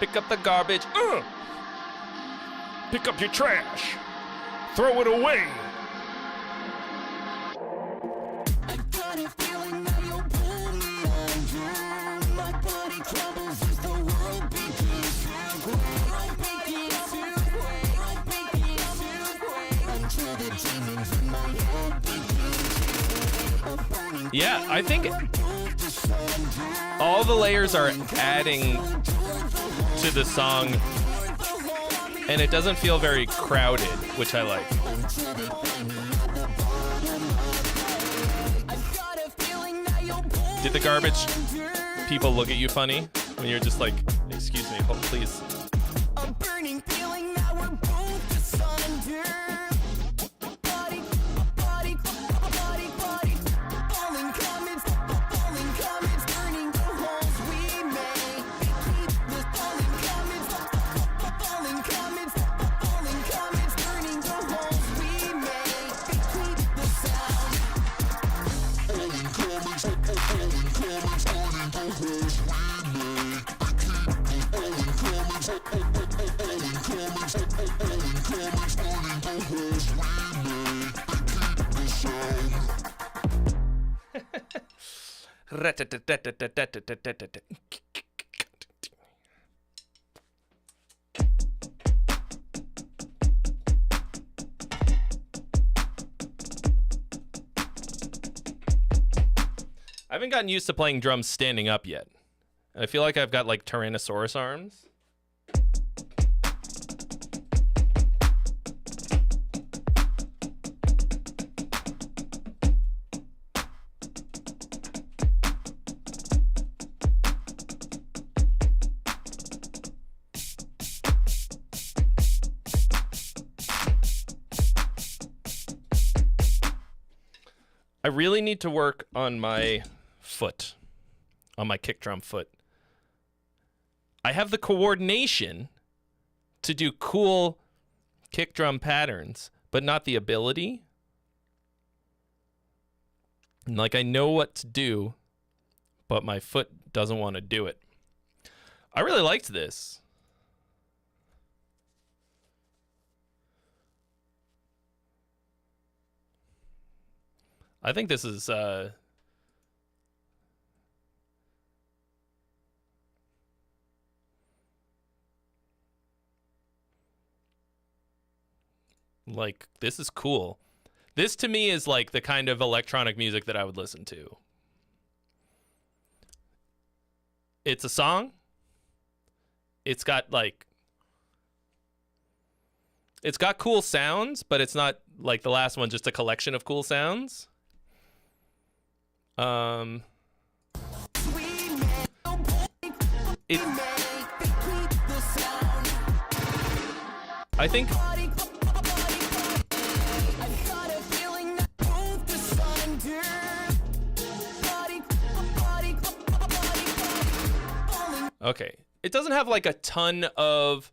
Pick up the garbage. Pick up your trash. Throw it away. Yeah, I think all the layers are adding to the song, and it doesn't feel very crowded, which I like. Did the garbage people look at you funny when you're just like, excuse me, hold, please? I haven't gotten used to playing drums standing up yet. I feel like I've got like Tyrannosaurus arms. I really need to work on my foot, on my kick drum foot. I have the coordination to do cool kick drum patterns, but not the ability. Like, I know what to do, but my foot doesn't want to do it. I really liked this. I think this is like, this is cool. This to me is like the kind of electronic music that I would listen to. It's a song. It's got like, it's got cool sounds, but it's not like the last one, just a collection of cool sounds. I think okay. It doesn't have like a ton of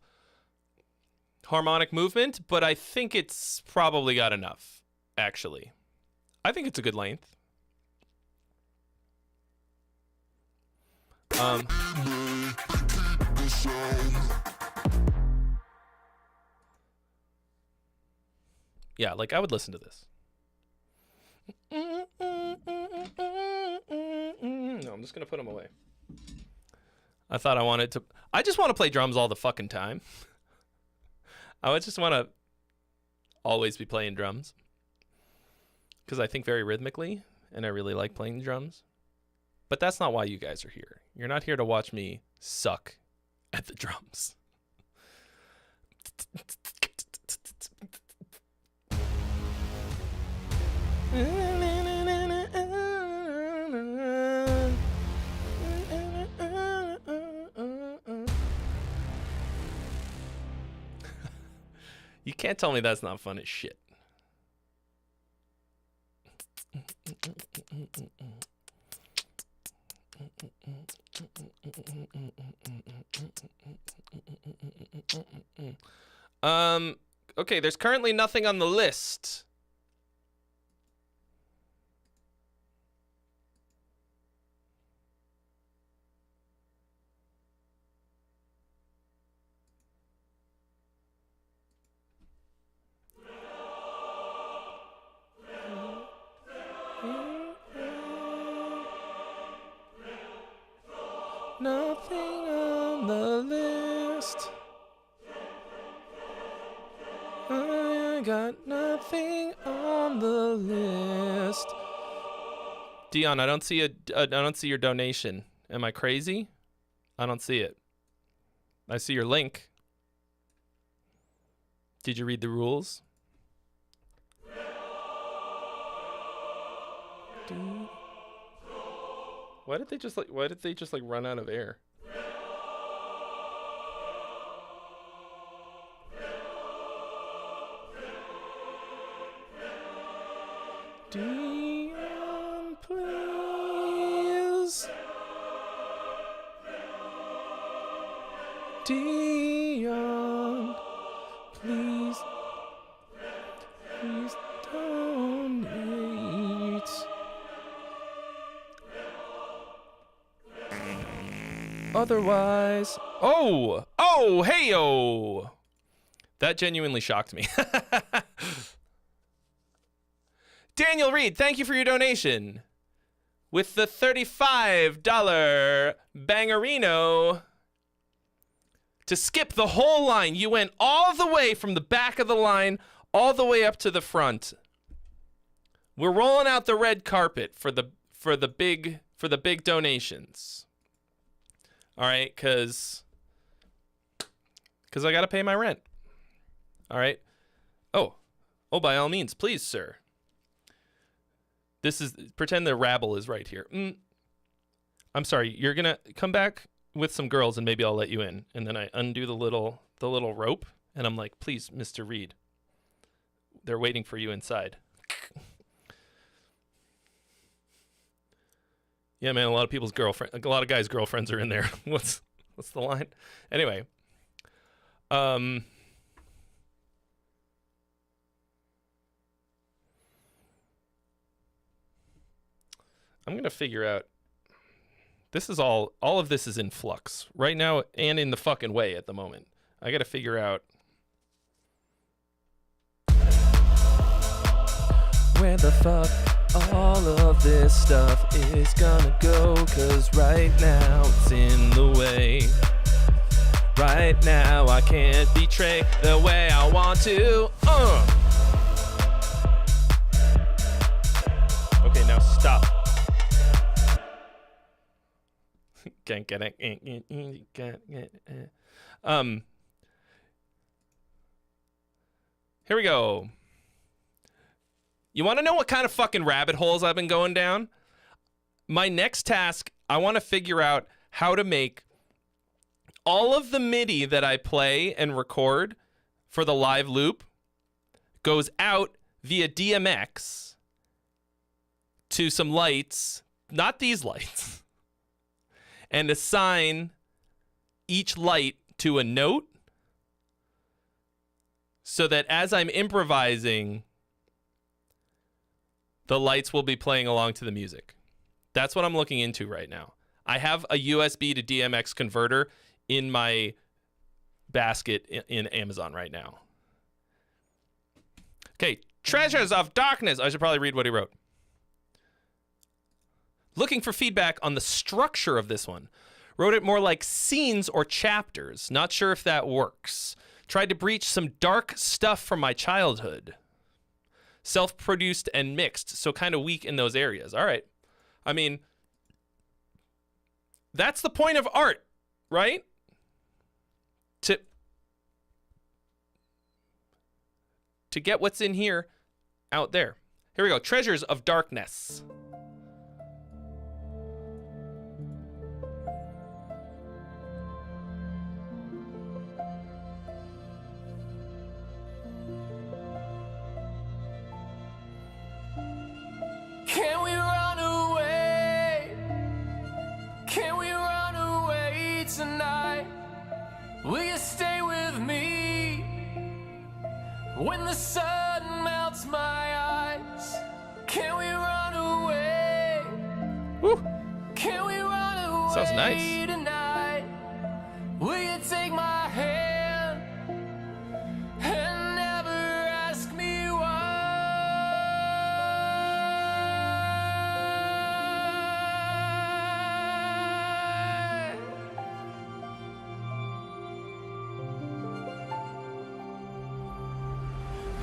harmonic movement, but I think it's probably got enough, actually. I think it's a good length. Yeah, like, I would listen to this. No, I'm just gonna put them away. I thought I wanted to. I just want to play drums all the fucking time. I would just want to always be playing drums because I think very rhythmically and I really like playing the drums. But that's not why you guys are here. You're not here to watch me suck at the drums. You can't tell me that's not fun as shit. Okay, there's currently nothing on the list. Nothing on the list. I got nothing on the list. Dion, I don't see your donation. Am I crazy? I don't see it. I see your link. Did you read the rules? Why did they just run out of air? Dion, please. Dion, please. Please donate. Otherwise, hey-o. That genuinely shocked me. Daniel Reed, thank you for your donation. With the $35 bangerino. To skip the whole line, you went all the way from the back of the line all the way up to the front. We're rolling out the red carpet for the big donations. All right, cuz I got to pay my rent. All right. Oh, by all means, please, sir. Pretend the rabble is right here. I'm sorry, you're going to come back with some girls and maybe I'll let you in. And then I undo the little rope and I'm like, please, Mr. Reed. They're waiting for you inside. Yeah, man, a lot of guys' girlfriends are in there. What's the line? Anyway. I'm going to figure out. This is all of this is in flux right now and in the fucking way at the moment. I got to figure out where the fuck all of this stuff is gonna go, 'cause right now it's in the way. Right now I can't be Trey the way I want to. Okay, now stop. Can't get it. Here we go. You want to know what kind of fucking rabbit holes I've been going down? My next task, I want to figure out how to make all of the MIDI that I play and record for the live loop goes out via DMX to some lights, not these lights, and assign each light to a note so that as I'm improvising, the lights will be playing along to the music. That's what I'm looking into right now. I have a USB to DMX converter in my basket in Amazon right now. Okay, Treasures of Darkness. I should probably read what he wrote. Looking for feedback on the structure of this one. Wrote it more like scenes or chapters. Not sure if that works. Tried to breach some dark stuff from my childhood. Self-produced and mixed, so kind of weak in those areas. All right. I mean, that's the point of art, right? To get what's in here out there. Here we go. Treasures of Darkness. Can we run away? Can we run away tonight? Will you stay with me when the sun melts my eyes? Can we run away? Woo. Can we run away Sounds nice. tonight? Will you take my hand and never ask me why?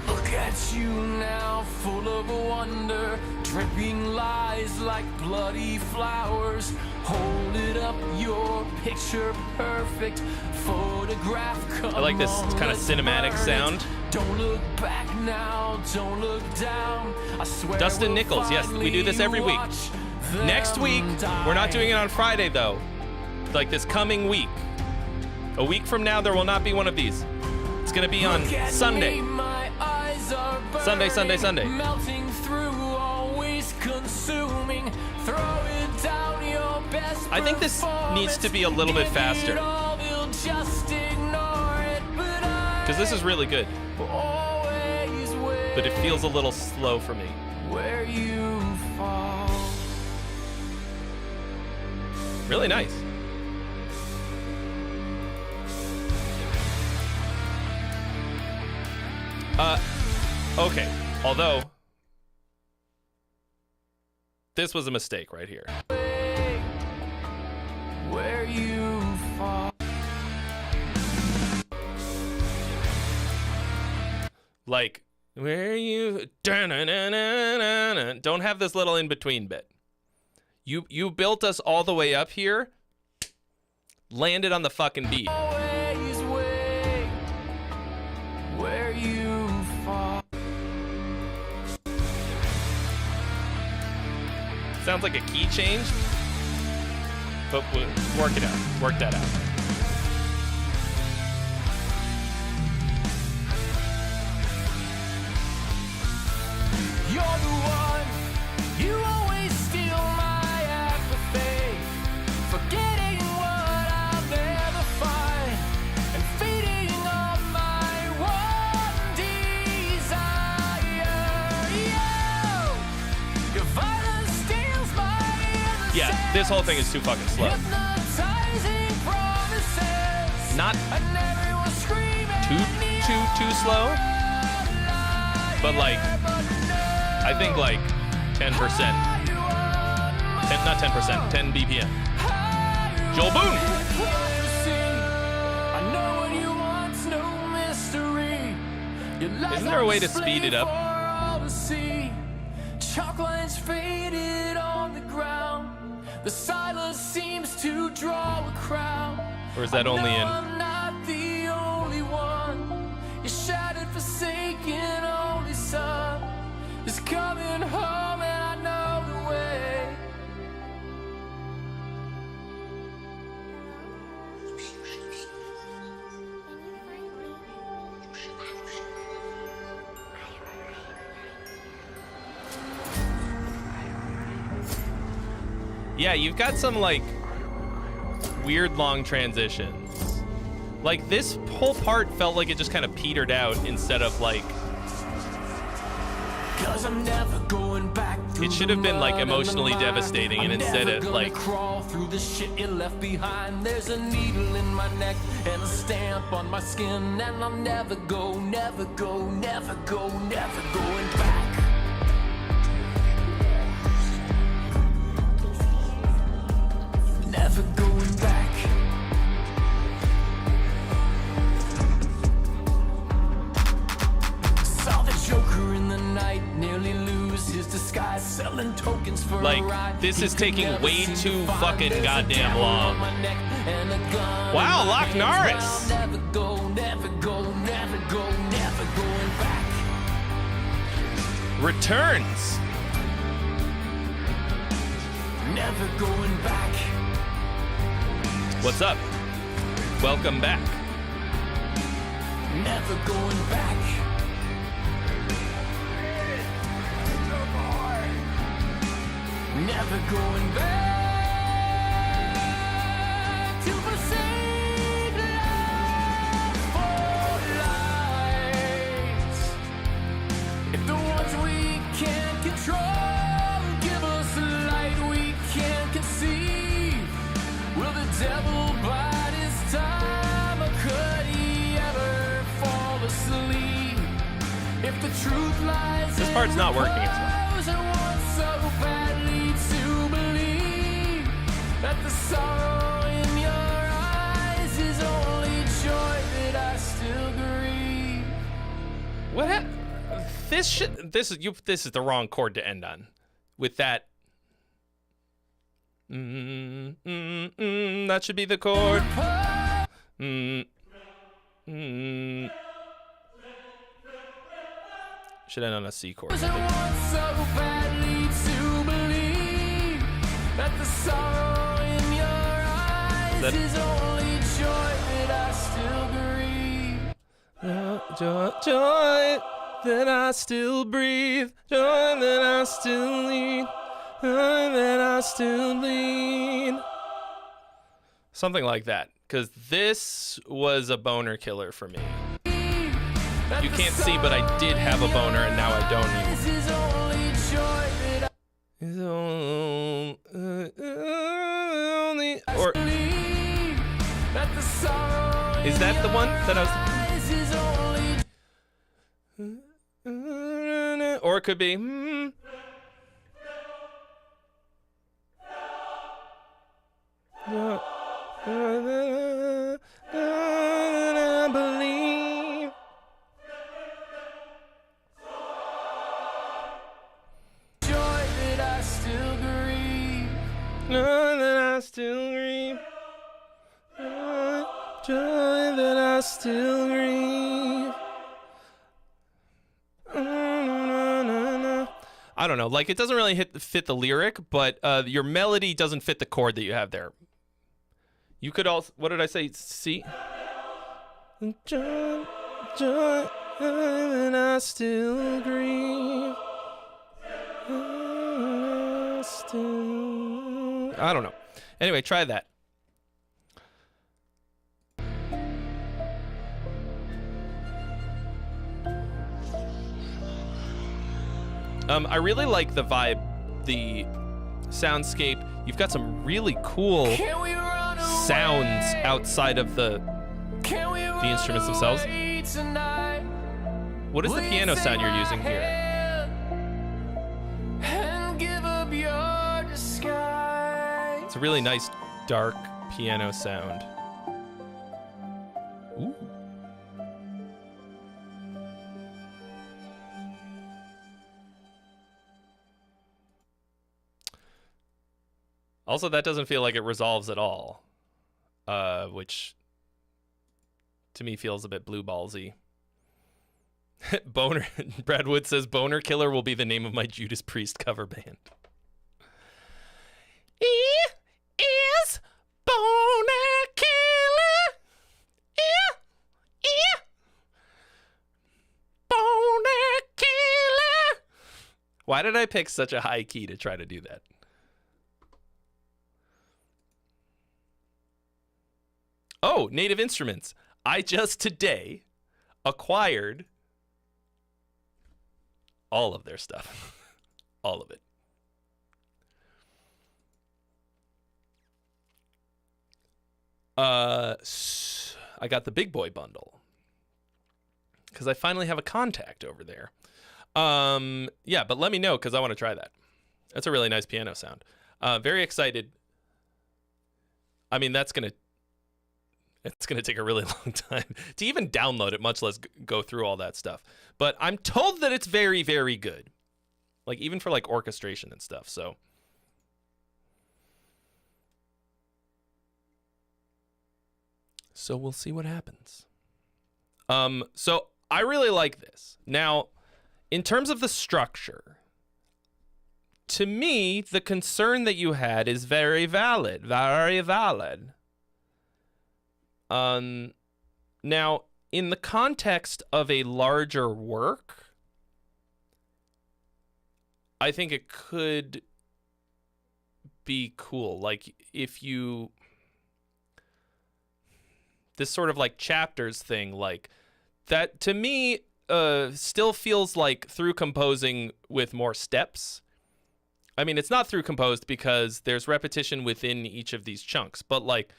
Look at you now, full of wonder, dripping lies like bloody flowers. Hold it up, your picture perfect photograph. I like this kind of cinematic sound. Don't look back now, don't look down. I swear Dustin we'll Nichols, yes, we do this every week. watch them Next week, we're not doing it on Friday, though. Like this coming week. A week from now, there will not be one of these. It's going to be on Look at Sunday. me, my eyes are Sunday, Sunday, burning, Sunday. Melting through, always consuming. Throw it down, your best I think this needs to be a little bit faster. Because this is really good. But it feels a little slow for me. Where you fall. Really nice. Okay. Although, this was a mistake right here. Where you fall. Like, where you... Don't have this little in-between bit. You built us all the way up here, landed on the fucking beat. Always wait. Where you fall. Sounds like a key change, but we'll work it out. Work that out. You're the one. You always steal my apathy, forgetting what I'll never find, and feeding on my one desire. Your violence steals my innocence. Yeah, this whole thing is too fucking slow. Hypnotizing promises. Not And everyone screaming too slow, but like, I think like 10%. Not 10%, 10 BPM. Joel Boone. Isn't there a way to speed it up? Chalk lines faded on the ground. The silence seems to draw a crowd. Or is that only in... I'm not the only one. Your shattered, forsaken only son is coming home, and I know the way. Yeah, you've got some like weird long transitions. Like this whole part felt like it just kind of petered out instead of like... 'Cause I'm never going back. It should have been like emotionally devastating, and instead it like... crawl through the shit you left behind. There's a needle in my neck and a stamp on my skin, and I'll never go, never go, never go, never going back. Never going back. selling tokens for a Like, ride. this You is could taking never way seem to too find fucking there's a goddamn devil long. on my neck and a gun Wow, in my Loch hands. Norris. Well, never go, never go, never go, never going back. Returns. Never going back. What's up? Welcome back. Never going back. Never going back to forsake love for lies. If the ones we can't control give us a light we can't conceive, will the devil bide his time, or could he ever fall asleep? If the truth lies This part's not working as well. I want so badly to believe that the sorrow in your eyes is only joy that I still grieve. What? This is the wrong chord to end on. With that. That should be the chord. Should end on a C chord. I I think. want so badly to believe that the sorrow in your eyes That- is only joy that I still grieve. Joy that I still breathe. Joy that I still lead. Joy that I still lead. Something like that. Because this was a boner killer for me. You can't see, but I did have a boner, and now I don't anymore. This is only joy that I Or believe that the sorrow is that the one that I was? eyes is only Or it could be. I believe. joy that I still grieve. That I still grieve. Joy that I still grieve. I don't know. Like, it doesn't really fit the lyric, but your melody doesn't fit the chord that you have there. You could also, what did I say? C? Joy, joy that I still grieve. I don't know. Anyway, try that. I really like the vibe, the soundscape. You've got some really cool Can we run sounds away? outside of the Can we run instruments themselves. away tonight? What is the Will you piano take sound you're my using here? hand and give up your disguise? It's a really nice dark piano sound. Ooh. Also, that doesn't feel like it resolves at all, which to me feels a bit blue ballsy. Boner. Brad Wood says Boner Killer will be the name of my Judas Priest cover band. He is Boner Killer. Boner Killer. Why did I pick such a high key to try to do that? Oh, Native Instruments. I just today acquired all of their stuff. All of it. I got the big boy bundle because I finally have a contact over there. Yeah, but let me know because I want to try that. That's a really nice piano sound. Very excited. I mean, it's gonna take a really long time to even download it, much less go through all that stuff. But I'm told that it's very, very good. like even for like orchestration and stuff. So we'll see what happens. So I really like this. Now, in terms of the structure, to me, the concern that you had is very valid. Very valid. Now, in the context of a larger work, I think it could be cool. Like, if you... This sort of, like, chapters thing, like, that, to me, still feels like through composing with more steps. I mean, it's not through composed because there's repetition within each of these chunks, but, like,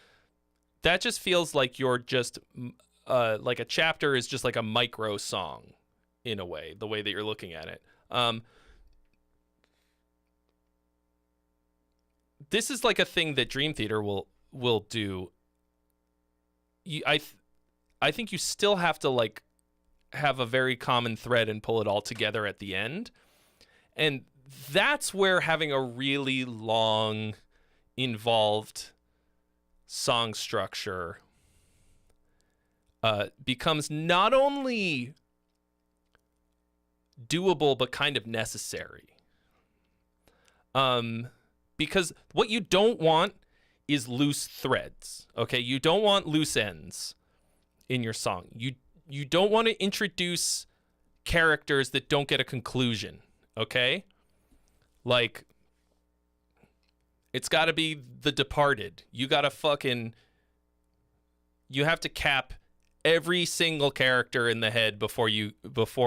that just feels like you're just, like a chapter is just like a micro song in a way, the way that you're looking at it. This is like a thing that Dream Theater will do. I think you still have to like have a very common thread and pull it all together at the end. And that's where having a really long, involved song structure becomes not only doable but kind of necessary. Because what you don't want is loose threads. Okay, you don't want loose ends in your song. You don't want to introduce characters that don't get a conclusion. Okay, like, it's got to be The Departed. You got to you have to cap every single character in the head before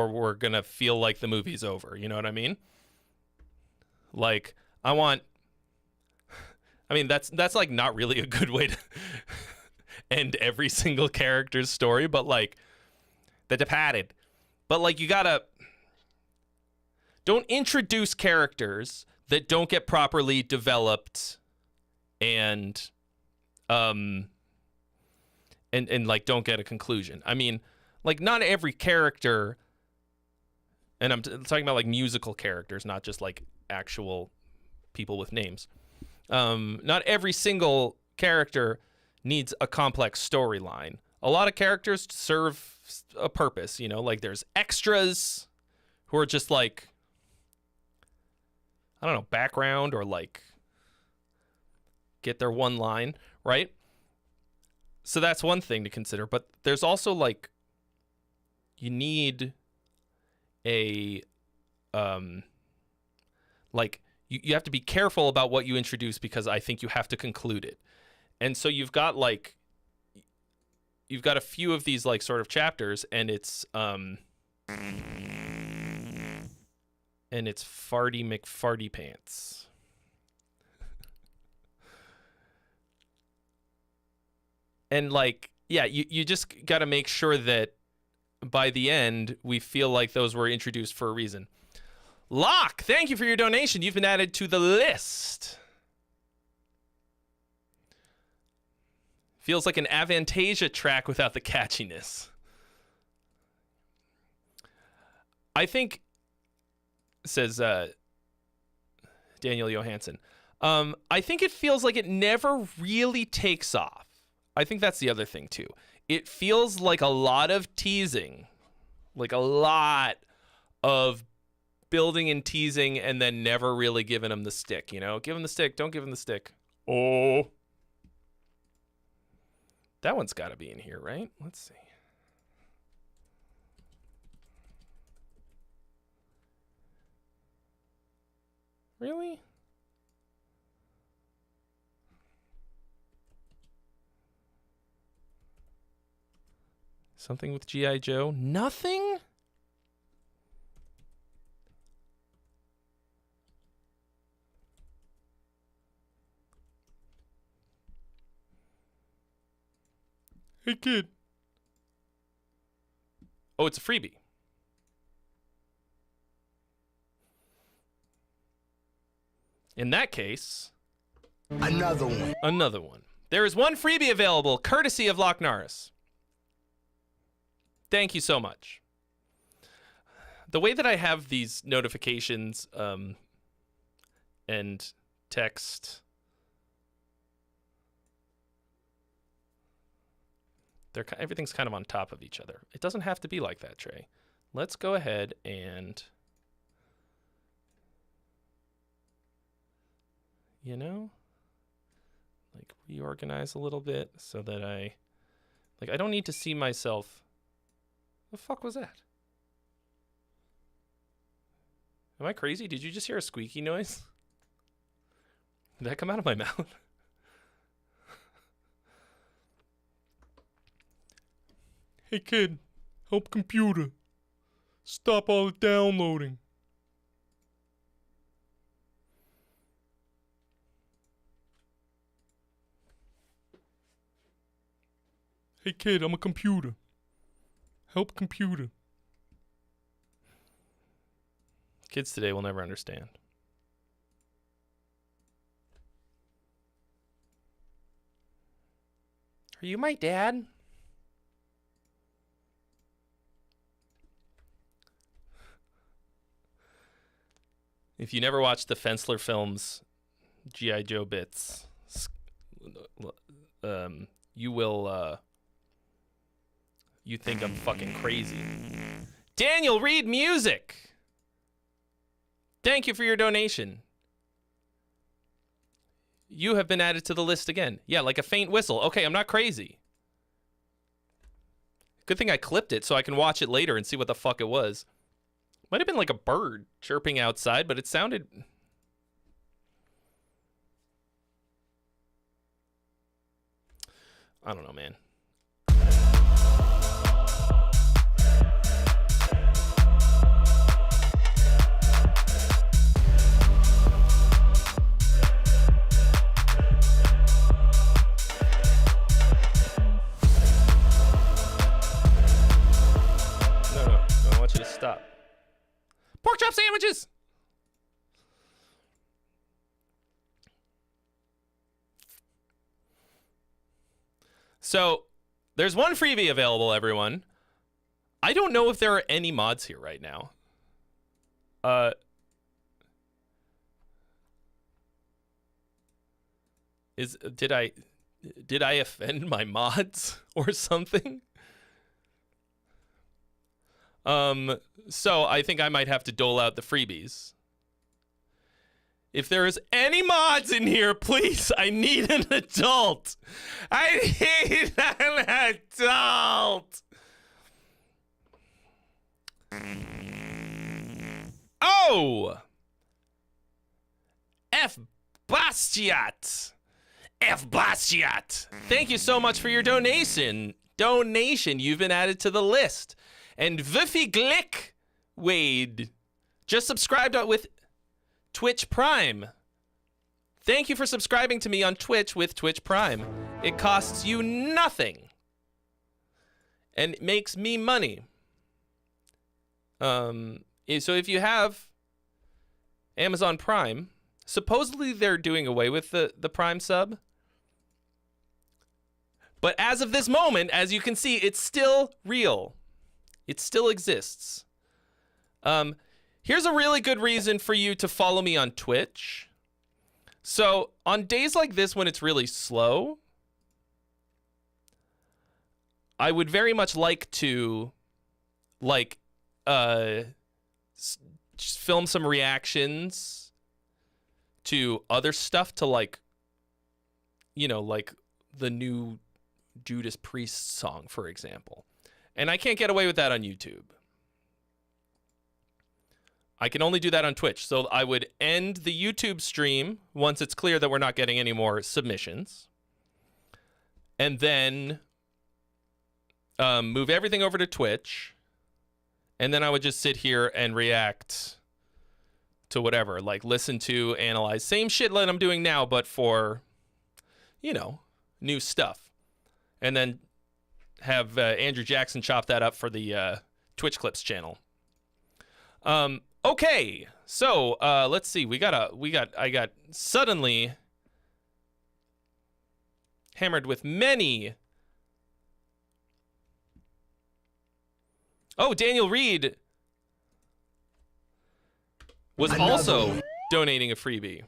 we're going to feel like the movie's over. You know what I mean? Like, that's like not really a good way to end every single character's story, but like The Departed. But like, you gotta don't introduce characters that don't get properly developed and like don't get a conclusion. I mean, like, not every character, and I'm talking about like musical characters, not just like actual people with names. Not every single character needs a complex storyline. A lot of characters serve a purpose, you know, like there's extras who are just like, I don't know, background or like get their one line, right? So that's one thing to consider, but there's also like, you need a, like, you have to be careful about what you introduce because I think you have to conclude it. And so you've got a few of these like sort of chapters, and it's Farty McFarty Pants. And like, yeah, you just got to make sure that by the end we feel like those were introduced for a reason. Locke, thank you for your donation. You've been added to the list. Feels like an Avantasia track without the catchiness. I think, says Daniel Johansson, I think it feels like it never really takes off. I think that's the other thing too. It feels like a lot of teasing, like a lot of building and teasing and then never really giving him the stick, you know? Give him the stick, don't give him the stick. Oh. That one's got to be in here, right? Let's see. Really? Something with G.I. Joe? Nothing? Hey, kid. Oh, it's a freebie. In that case, Another one. another one. There is one freebie available, courtesy of Loch Norris. Thank you so much. the way that I have these notifications and text, everything's kind of on top of each other. It doesn't have to be like that, Trey. Let's go ahead and, like reorganize a little bit so that I don't need to see myself. The fuck was that? Am I crazy? Did you just hear a squeaky noise? Did that come out of my mouth? Hey kid, help computer. Stop all the downloading. Hey kid, I'm a computer. Help computer. Kids today will never understand. Are you my dad? If you never watched the Fensler films, G.I. Joe bits, you will, you think I'm fucking crazy. Daniel, read music! Thank you for your donation. You have been added to the list again. Yeah, like a faint whistle. Okay, I'm not crazy. Good thing I clipped it so I can watch it later and see what the fuck it was. Might have been like a bird chirping outside, but it sounded... I don't know, man. No, I want you to stop. Pork chop sandwiches! So, there's one freebie available, everyone. I don't know if there are any mods here right now. Did I offend my mods or something? So I think I might have to dole out the freebies. If there is any mods in here, please, I need an adult. I need an adult. Oh! F. Bastiat. F. Bastiat. Thank you so much for your donation. You've been added to the list. And Viffy Glick Wade just subscribed with Twitch Prime. Thank you for subscribing to me on Twitch with Twitch Prime. It costs you nothing. And it makes me money. So if you have Amazon Prime, supposedly they're doing away with the Prime sub. But as of this moment, as you can see, it's still real. It still exists. Here's a really good reason for you to follow me on Twitch. So on days like this when it's really slow, I would very much like to just film some reactions to other stuff, to like the new Judas Priest song, for example. And I can't get away with that on YouTube. I can only do that on Twitch. So I would end the YouTube stream once it's clear that we're not getting any more submissions. And then move everything over to Twitch. And then I would just sit here and react to whatever. Like listen to, analyze. Same shit that I'm doing now, but for, new stuff. And then have Andrew Jackson chop that up for the Twitch Clips channel. Okay, so let's see. I got suddenly hammered with many. Oh, Daniel Reed was also donating a freebie.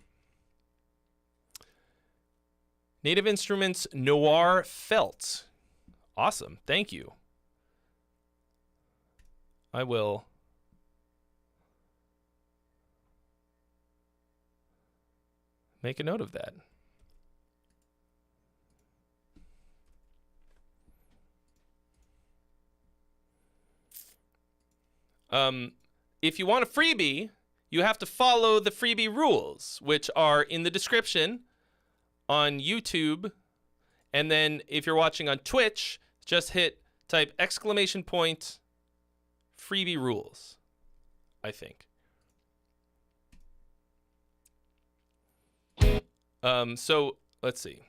Native Instruments Noir Felt. Awesome. Thank you. I will make a note of that. If you want a freebie, you have to follow the freebie rules, which are in the description on YouTube. And then if you're watching on Twitch, just type !! freebie rules, I think. So let's see.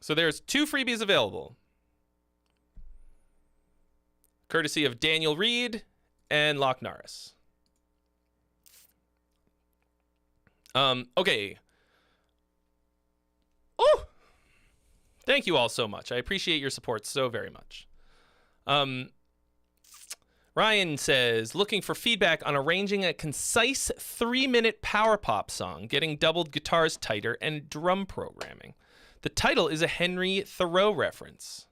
So there's 2 freebies available, courtesy of Daniel Reed and Loch Norris. Okay. Oh, thank you all so much. I appreciate your support so very much. Ryan says, looking for feedback on arranging a concise 3-minute power pop song, getting doubled guitars tighter, and drum programming. The title is a Henry Thoreau reference.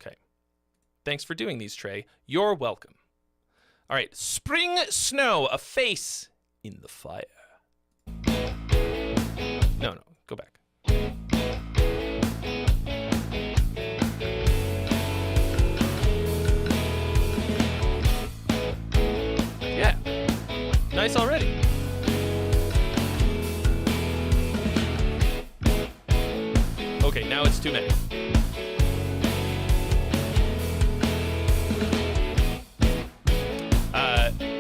Okay. Thanks for doing these, Trey. You're welcome. All right. Spring Snow, a face in the fire. No, go back. Yeah. Nice already. Okay, now it's too many.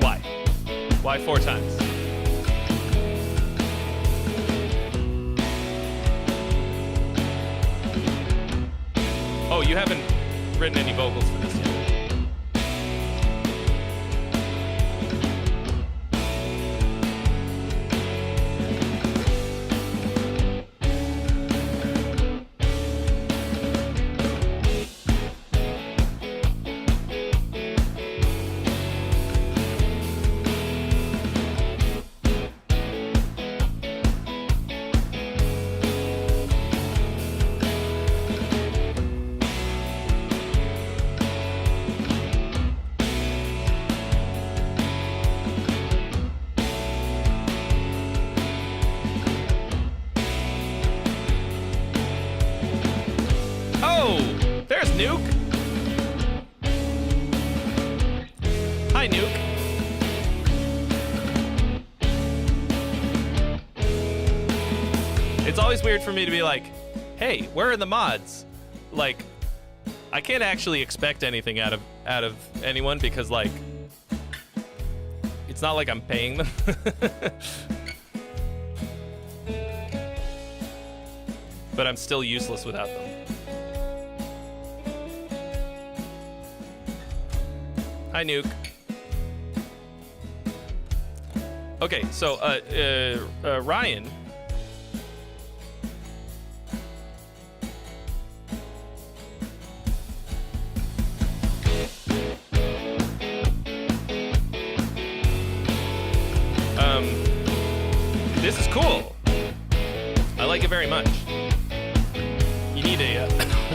Why? Why 4 times? Oh, you haven't written any vocals for this yet. Hi, Nuke. It's always weird for me to be like, hey, where are the mods? Like, I can't actually expect anything out of anyone because, like, it's not like I'm paying them. But I'm still useless without them. Hi, Nuke. Okay, so Ryan. This is cool. I like it very much. You need a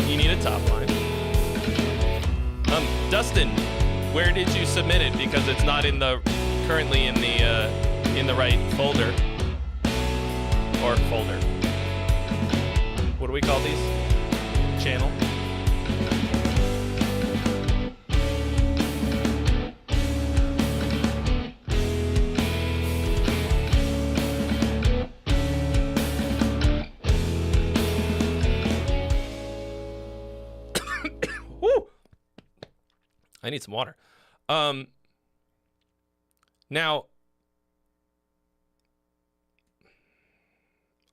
you need a top line. Dustin, where did you submit it? Because it's not currently in the right folder or folder. What do we call these? Channel. I need some water. Now,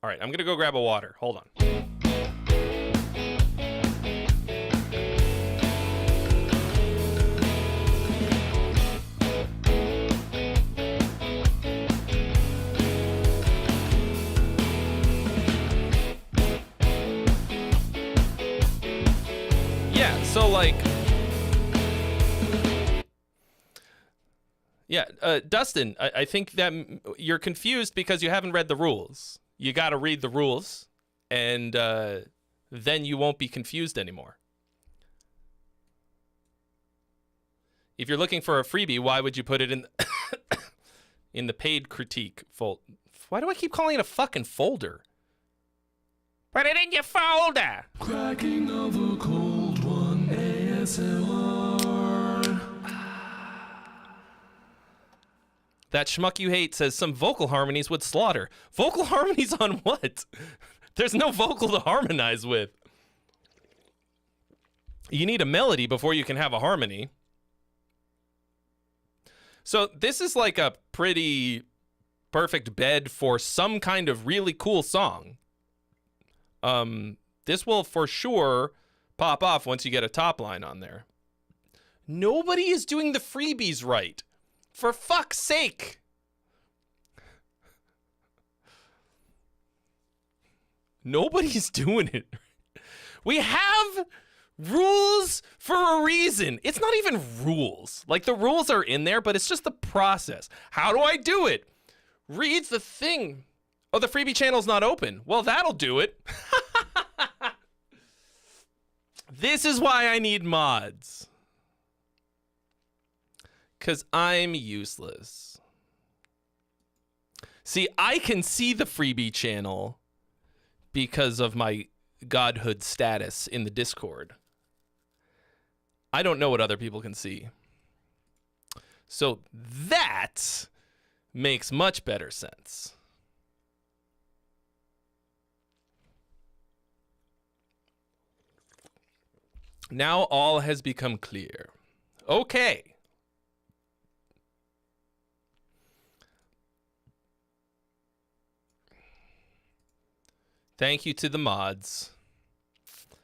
all right, I'm gonna go grab a water. Hold on. like, yeah, Dustin, I think that you're confused because you haven't read the rules. You got to read the rules, and then you won't be confused anymore. If you're looking for a freebie, why would you put it in in the paid critique folder? Why do I keep calling it a fucking folder? Put it in your folder. Cracking of a cold one, ASMR. That schmuck you hate says some vocal harmonies would slaughter. Vocal harmonies on what? There's no vocal to harmonize with. You need a melody before you can have a harmony. So this is like a pretty perfect bed for some kind of really cool song. This will for sure pop off once you get a top line on there. Nobody is doing the freebies right. For fuck's sake. Nobody's doing it. We have rules for a reason. It's not even rules. Like, the rules are in there, but it's just the process. How do I do it? Reads the thing. Oh, the freebie channel's not open. Well, that'll do it. This is why I need mods. Because I'm useless. See, I can see the freebie channel because of my godhood status in the Discord. I don't know what other people can see. So that makes much better sense. Now all has become clear. Okay. Thank you to the mods.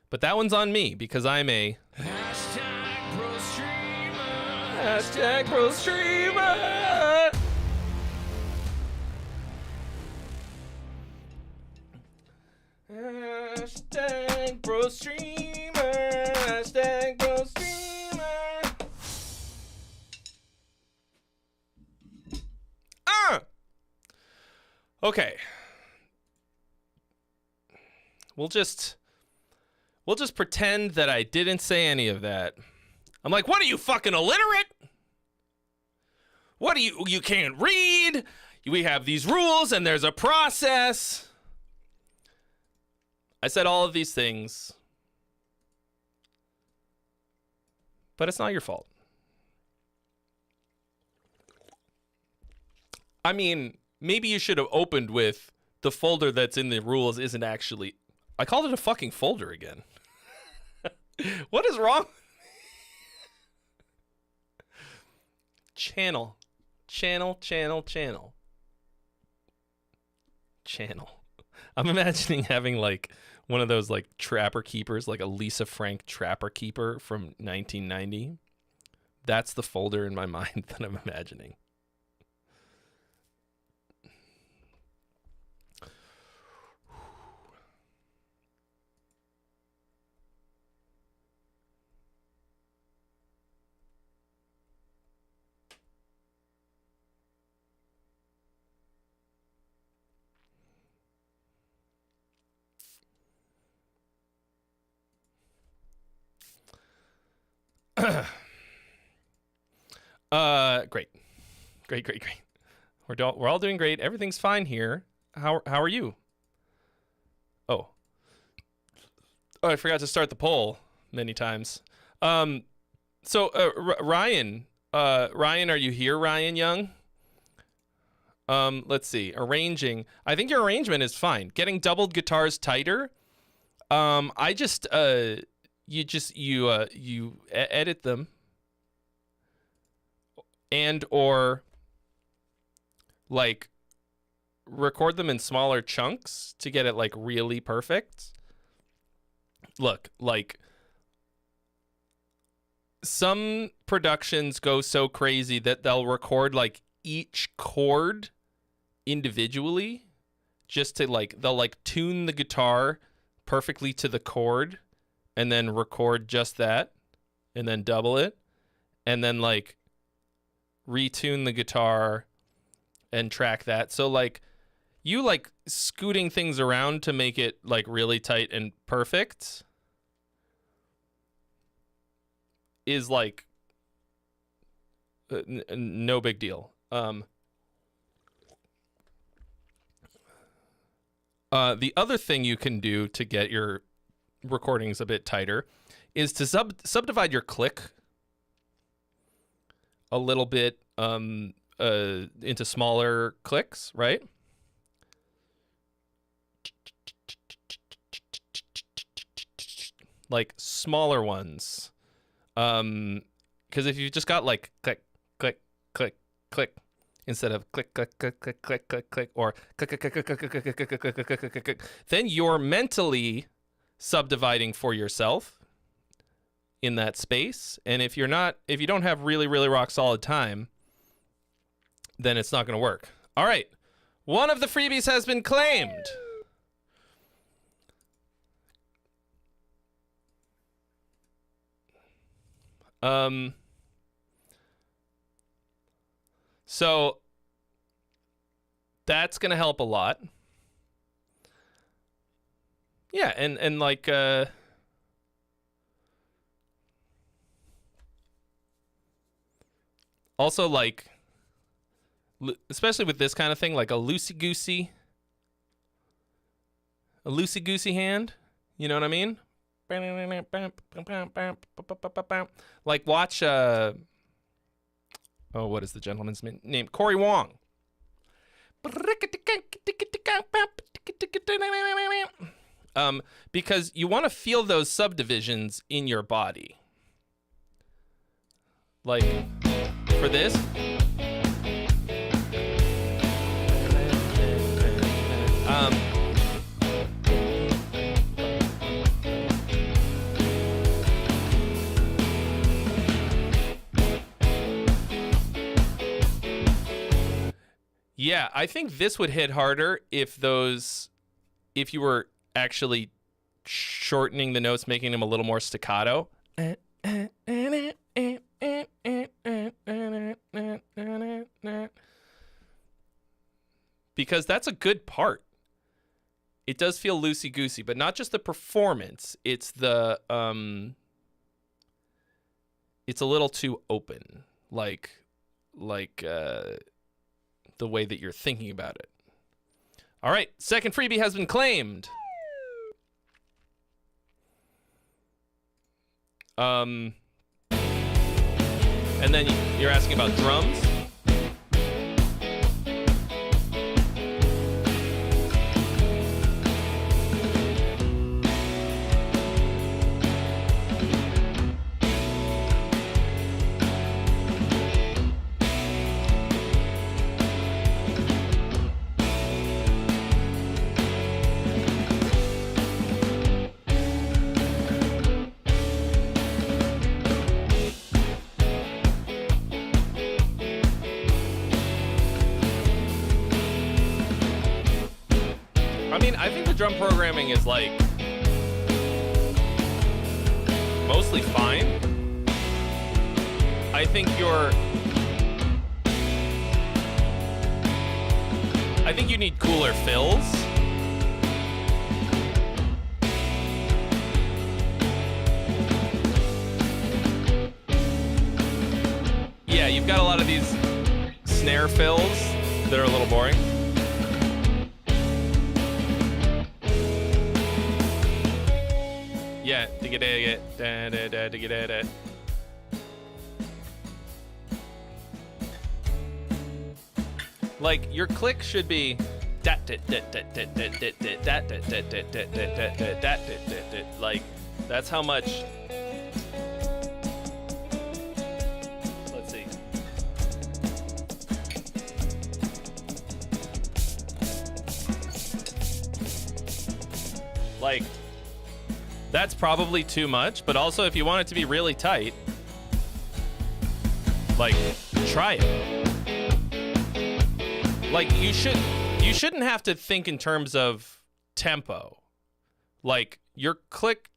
But that one's on me because I'm a Hashtag bro streamer. hashtag pro streamer. Hashtag bro streamer. Hashtag bro streamer. Okay. We'll just pretend that I didn't say any of that. I'm like, what are you, fucking illiterate? What are you can't read? We have these rules and there's a process. I said all of these things. But it's not your fault. I mean, maybe you should have opened with the folder that's in the rules isn't actually... I called it a fucking folder again. What is wrong? Channel. I'm imagining having like one of those like trapper keepers, like a Lisa Frank trapper keeper from 1990. That's the folder in my mind that I'm imagining. Great. We're all doing great. Everything's fine here. How are you? Oh, I forgot to start the poll many times. Ryan, are you here, Ryan Young? Let's see. Arranging. I think your arrangement is fine. Getting doubled guitars tighter. You edit them and or like record them in smaller chunks to get it like really perfect. Look, like some productions go so crazy that they'll record like each chord individually just to like, they'll like tune the guitar perfectly to the chord and then record just that. and then double it, and then like retune the guitar and track that. So like you like scooting things around to make it like really tight and perfect is like no big deal. The other thing you can do to get your recordings a bit tighter is to subdivide your click a little bit into smaller clicks, right? Like smaller ones. Because if you've just got like click, click, click, click, instead of click, click, click, click, click, click, click, or click, click, click, click, click, click, click, click, click, click, click, click, click, then you're mentally subdividing for yourself in that space. And if you don't have really, really rock solid time, then it's not going to work. All right. One of the freebies has been claimed. So that's going to help a lot. Yeah, and like also like especially with this kind of thing, like a loosey-goosey hand, you know what I mean? Like watch what is the gentleman's name? Corey Wong. Because you want to feel those subdivisions in your body. Like for this. Yeah, I think this would hit harder if you were actually shortening the notes, making them a little more staccato. Because that's a good part. It does feel loosey-goosey, but not just the performance. It's the it's a little too open, like the way that you're thinking about it. All right, second freebie has been claimed. And then you're asking about drums. I mean, I think the drum programming is like mostly fine. I think you need cooler fills. Yeah, you've got a lot of these snare fills that are a little boring. Yeah, like your click should be like that's how much. Let's see. Like that's probably too much, but also if you want it to be really tight, like try it. Like you shouldn't have to think in terms of tempo. Like your click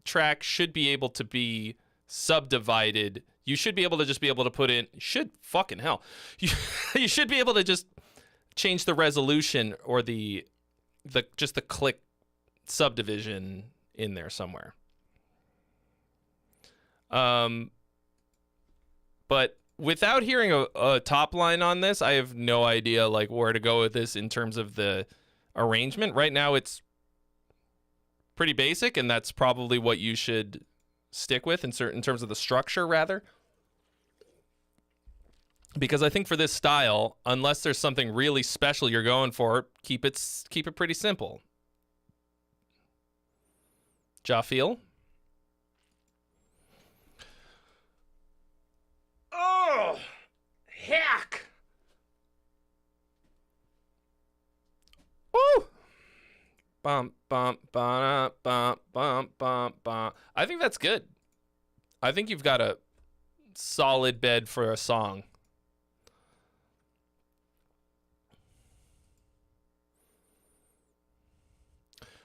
track should be able to be subdivided. You should be able to just be able to put in, fucking hell. You should be able to just change the resolution or the click subdivision in there somewhere. But without hearing a top line on this, I have no idea like where to go with this in terms of the arrangement. Right now it's pretty basic, and that's probably what you should stick with in terms of the structure, rather. Because I think for this style, unless there's something really special you're going for, keep it pretty simple. Ja feel? Oh, heck! Woo! Bum bum bum bum bum bum bum. I think that's good. I think you've got a solid bed for a song.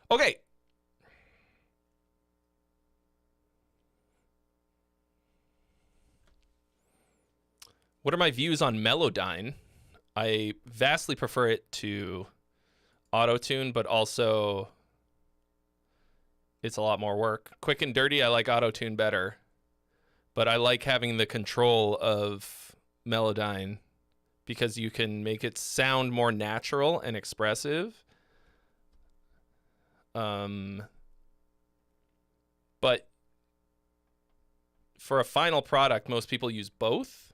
Okay. What are my views on Melodyne? I vastly prefer it to auto-tune, but also it's a lot more work. Quick and dirty, I like auto-tune better, but I like having the control of Melodyne because you can make it sound more natural and expressive. But for a final product, most people use both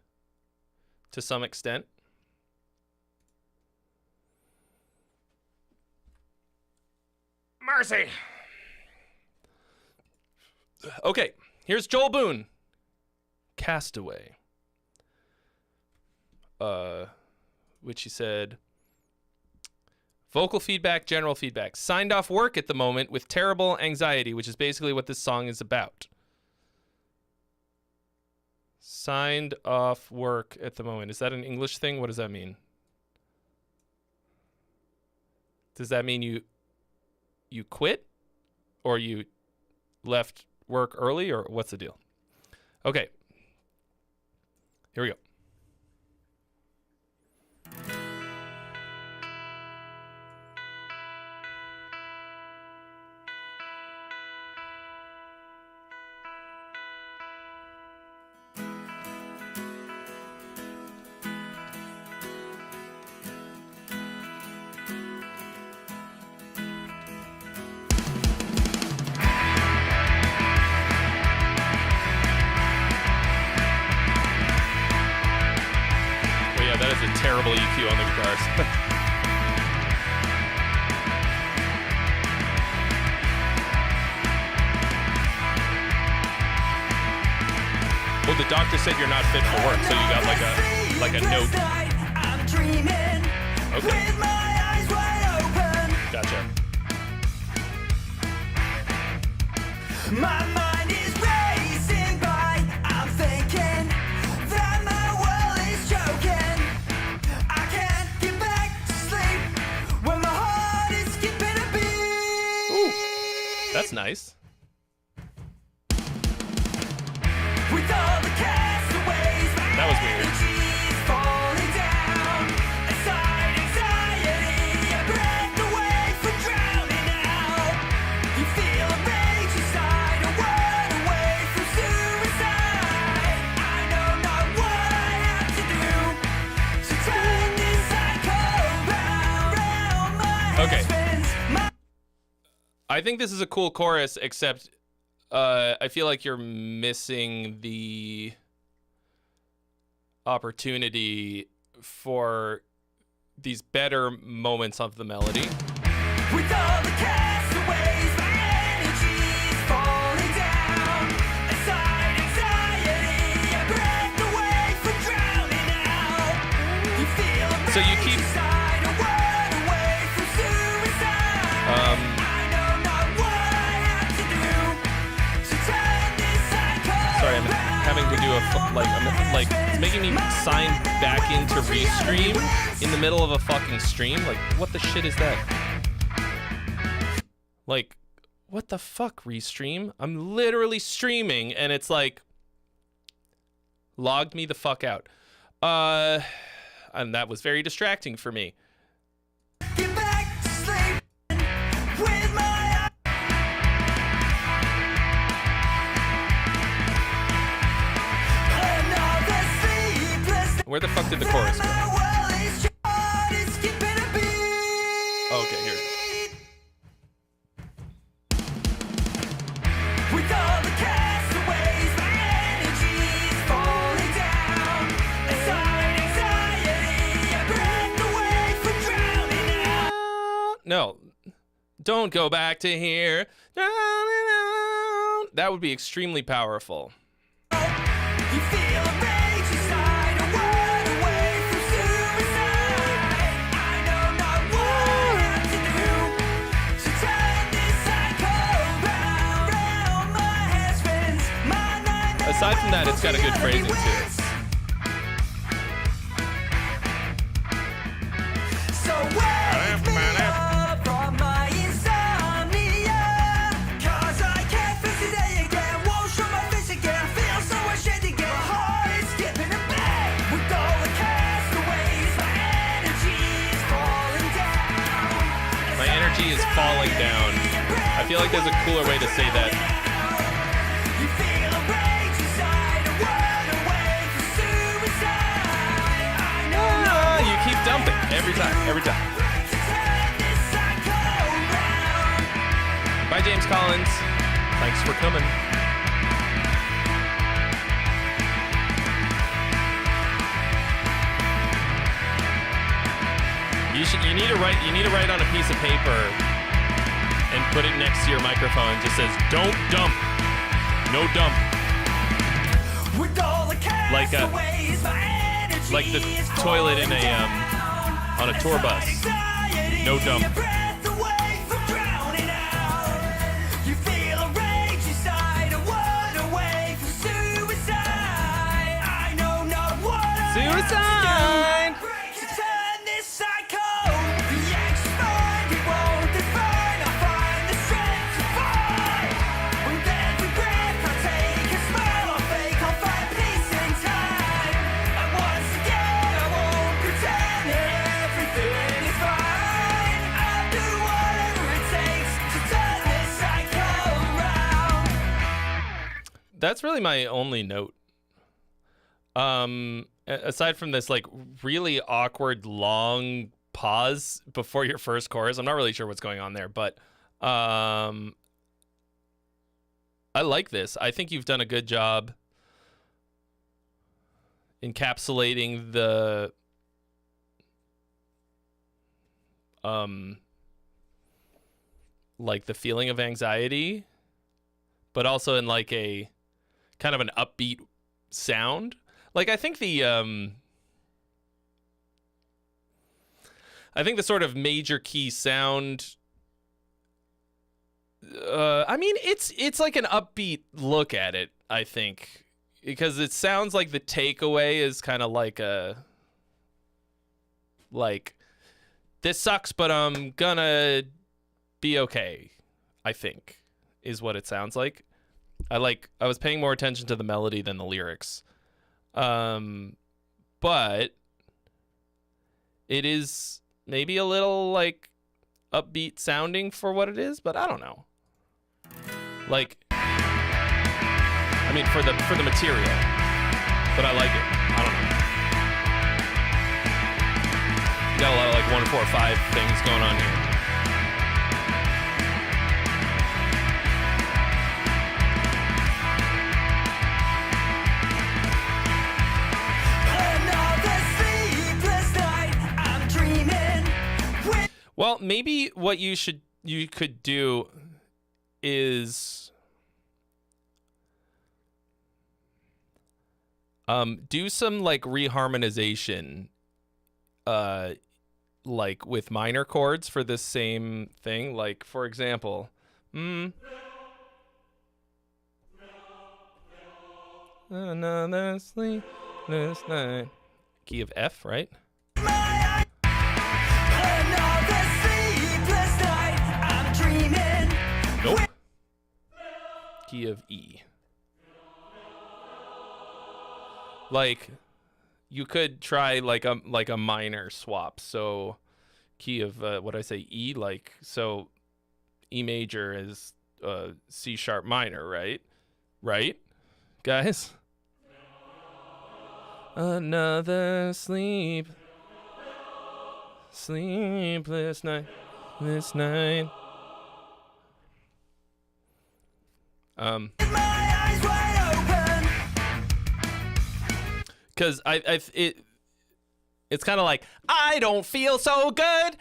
to some extent. Mercy. Okay, here's Joel Boone. Castaway. Which he said, vocal feedback, general feedback. Signed off work at the moment with terrible anxiety, which is basically what this song is about. Signed off work at the moment. Is that an English thing? What does that mean? Does that mean you quit? Or you left work early? Or what's the deal? Okay. Here we go. Terrible EQ on the guitars. Well, the doctor said you're not fit for work, so you got like a note. Okay. Gotcha. My mind is racing by. I'm thinking that my world is choking. I can't get back to sleep when my heart is skipping a beat. Ooh, that's nice. With all the castaways, that was weird. Falling down, aside anxiety, a breath away from drowning out. You feel a rage inside, a word away from suicide. I know not what I have to do to turn this cycle round my okay. I think this is a cool chorus, except I feel like you're missing the opportunity for these better moments of the melody. With all the castaways, my energy's falling down. Aside anxiety, a breath away from drowning out. You feel a so you keep inside, a word away from suicide. Sorry, I'm having to do it's making me sign back into Restream in the middle of a fucking stream. Like, what the shit is that? Like, what the fuck, Restream? I'm literally streaming, and it's like, Logged me the fuck out. And that was very distracting for me. Get back to sleep with my another sleepless Where the fuck did the chorus go? my world is short, it's skipping a beat. Okay, here. With all the castaways, my energy's falling down. Aside anxiety, I breath away from drowning out. No, don't go back to here. That would be extremely powerful. You feel a rage inside, a word away from suicide. I know not what I have to do to turn this cycle round, round. My head spins, my nightmare. Aside from that, it's got a good phrasing to it. So wake me up from my insomnia, 'cause I can't face today again, won't show my face again, I feel so ashamed again, my heart is skipping a beat. With all the castaways, my energy is falling down. My energy is falling down. I feel like there's a cooler way to say that. You feel a rage inside, a word away from suicide. I know You keep dumping every time. to turn this cycle round. Bye, James Collins. Thanks for coming. You need to write on a piece of paper and put it next to your microphone. It just says, "Don't dump. No dump." With all the Like a- castaways, my energy like the is toilet in falling a down. on a tour bus. Anxiety, No dump. a breath away from drowning out. You feel a rage inside, a word away from suicide. I know not what I have to Suicide. do to turn this cycle. The anxious mind, it won't define. I find the strength to fight. With every breath I take, a smile I'll fake, I'll find peace in time. And once again I won't pretend that everything is fine. I'll do whatever it takes to turn this cycle around. That's really my only note. Aside from this like really awkward long pause before your first chorus, I'm not really sure what's going on there, but I like this. I think you've done a good job encapsulating the like the feeling of anxiety, but also in like a kind of an upbeat sound. Like I think the sort of major key sound I mean it's like an upbeat look at it, I think, because it sounds like the takeaway is kind of like a like this sucks but I'm gonna be okay, I think, is what it sounds like. I was paying more attention to the melody than the lyrics. But it is maybe a little like upbeat sounding for what it is, but I don't know. Like, I mean, for the material, but I like it. I don't know. You got a lot of like 1, 4, 5 things going on here. Another sleepless night, I'm dreaming. Well, maybe what you could do is do some like reharmonization like with minor chords for this same thing. Like for example, another sleepless night. Key of F, right? Another sleepless night, I'm dreaming. Nope. Key of E. Like, you could try like a minor swap. So, key of what I say, E, like, so E major is C sharp minor, right? Right, guys? Another sleepless night, this night. Because it's kind of like, I don't feel so good.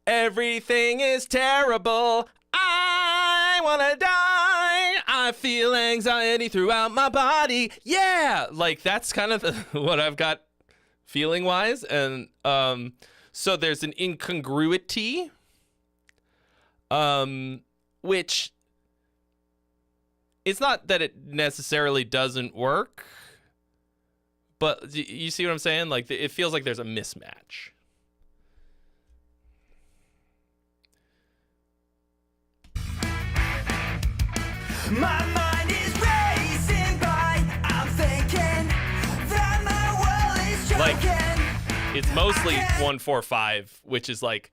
Everything is terrible. I want to die. I feel anxiety throughout my body. Yeah. Like, that's kind of what I've got feeling wise. And so there's an incongruity, which it's not that it necessarily doesn't work. But you see what I'm saying? Like, it feels like there's a mismatch. My mind is racing by. I'm thinking that my world is choking. Like, it's mostly 1-4-5, which is like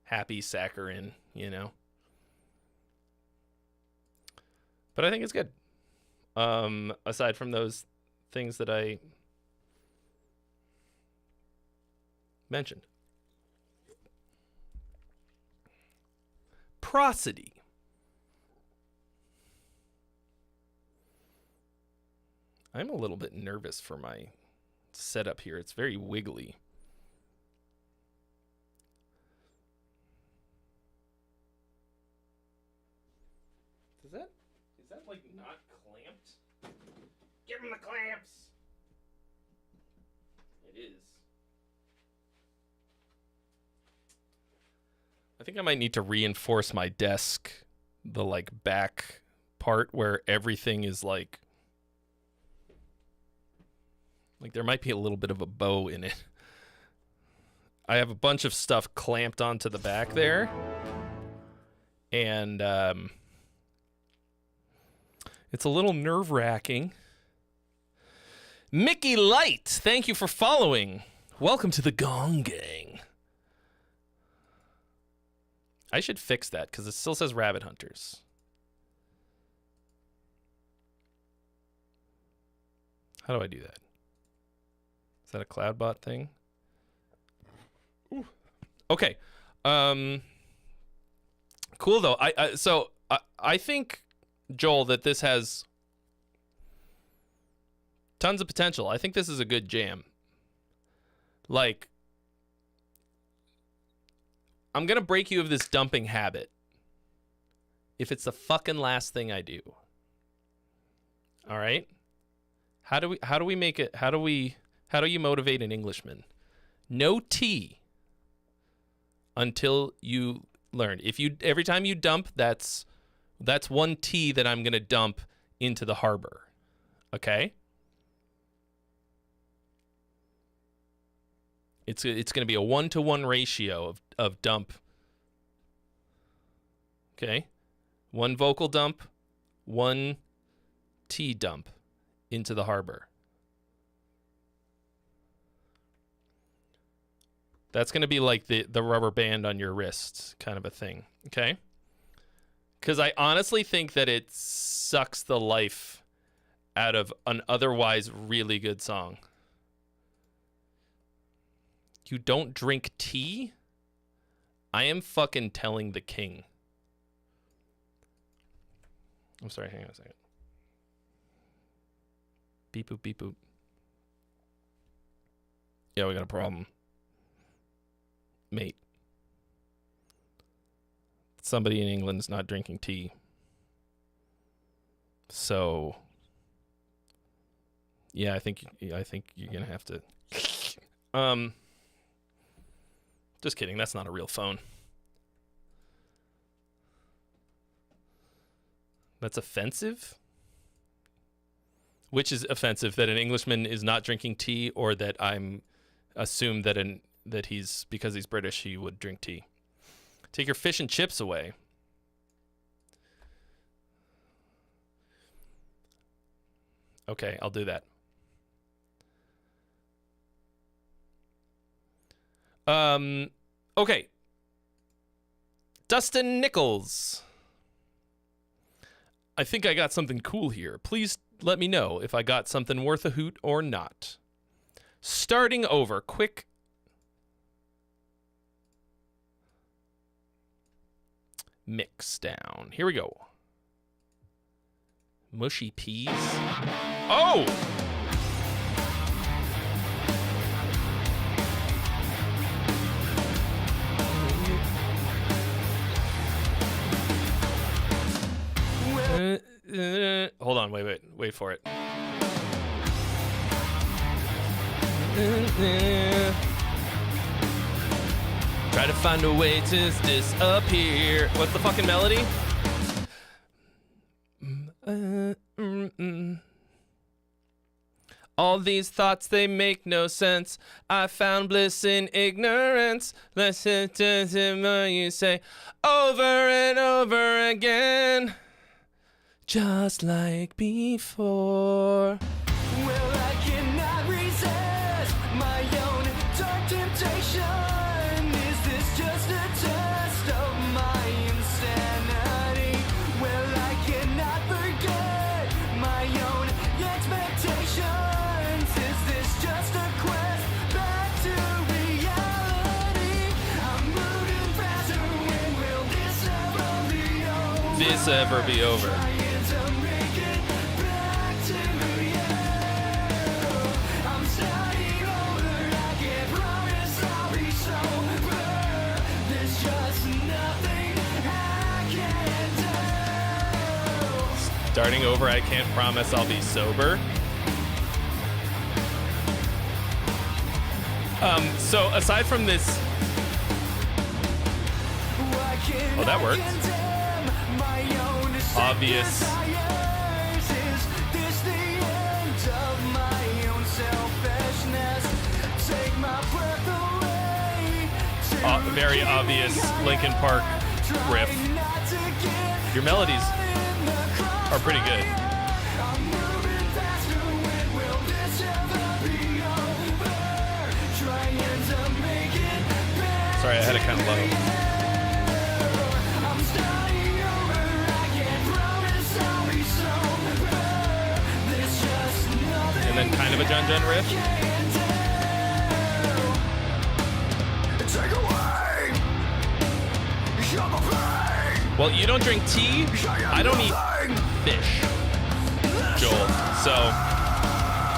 happy saccharine, you know. But I think it's good. Aside from those things that I mentioned. Prosody. I'm a little bit nervous for my setup here. It's very wiggly. Is that like not clamped? Give him the clamps. It is. I think I might need to reinforce my desk, the like back part where everything is like there might be a little bit of a bow in it. I have a bunch of stuff clamped onto the back there. And it's a little nerve-wracking. Mickey Light, thank you for following. Welcome to the Gong Gang. I should fix that because it still says Rabbit Hunters. How do I do that? Is that a CloudBot thing? Ooh. Okay. Cool though. I think, Joel, that this has tons of potential. I think this is a good jam. Like, I'm going to break you of this dumping habit if it's the fucking last thing I do. All right? How do we make it? How do you motivate an Englishman? No T until you learn. Every time you dump, that's one T that I'm going to dump into the harbor. Okay? It's going to be a 1-to-1 ratio of dump. Okay? One vocal dump, one T dump into the harbor. That's going to be like the rubber band on your wrist kind of a thing. Okay? Because I honestly think that it sucks the life out of an otherwise really good song. You don't drink tea? I am fucking telling the king. I'm sorry, hang on a second. Beep boop, beep boop. Yeah, we got a problem. Mate. Somebody in England is not drinking tea. So, yeah, I think you're gonna have to. Just kidding. That's not a real phone. That's offensive. Which is offensive, that an Englishman is not drinking tea, or that I'm assume that he's, because he's British, he would drink tea. Take your fish and chips away. Okay, I'll do that. Okay. Dustin Nichols. I think I got something cool here. Please let me know if I got something worth a hoot or not. Starting over. Quick. Mix down. Here we go. Mushy peas. Oh! Hold on, wait for it. Try to find a way to disappear. What's the fucking melody? All these thoughts, they make no sense. I found bliss in ignorance. Listen to what you say over and over again. Just like before. Well, I cannot resist my own dark temptation. Is this just a test of my insanity? Well, I cannot forget my own expectations. Is this just a quest back to reality? I'm moving faster. When will this ever be over? This ever be over? Starting over, I can't promise I'll be sober. So aside from this, oh, that worked. Obvious. Very obvious Linkin Park riff. Your melodies are pretty good. Sorry, I had it kind of low. And then kind of a John Jen riff. Well, you don't drink tea, I don't eat fish, Joel. So,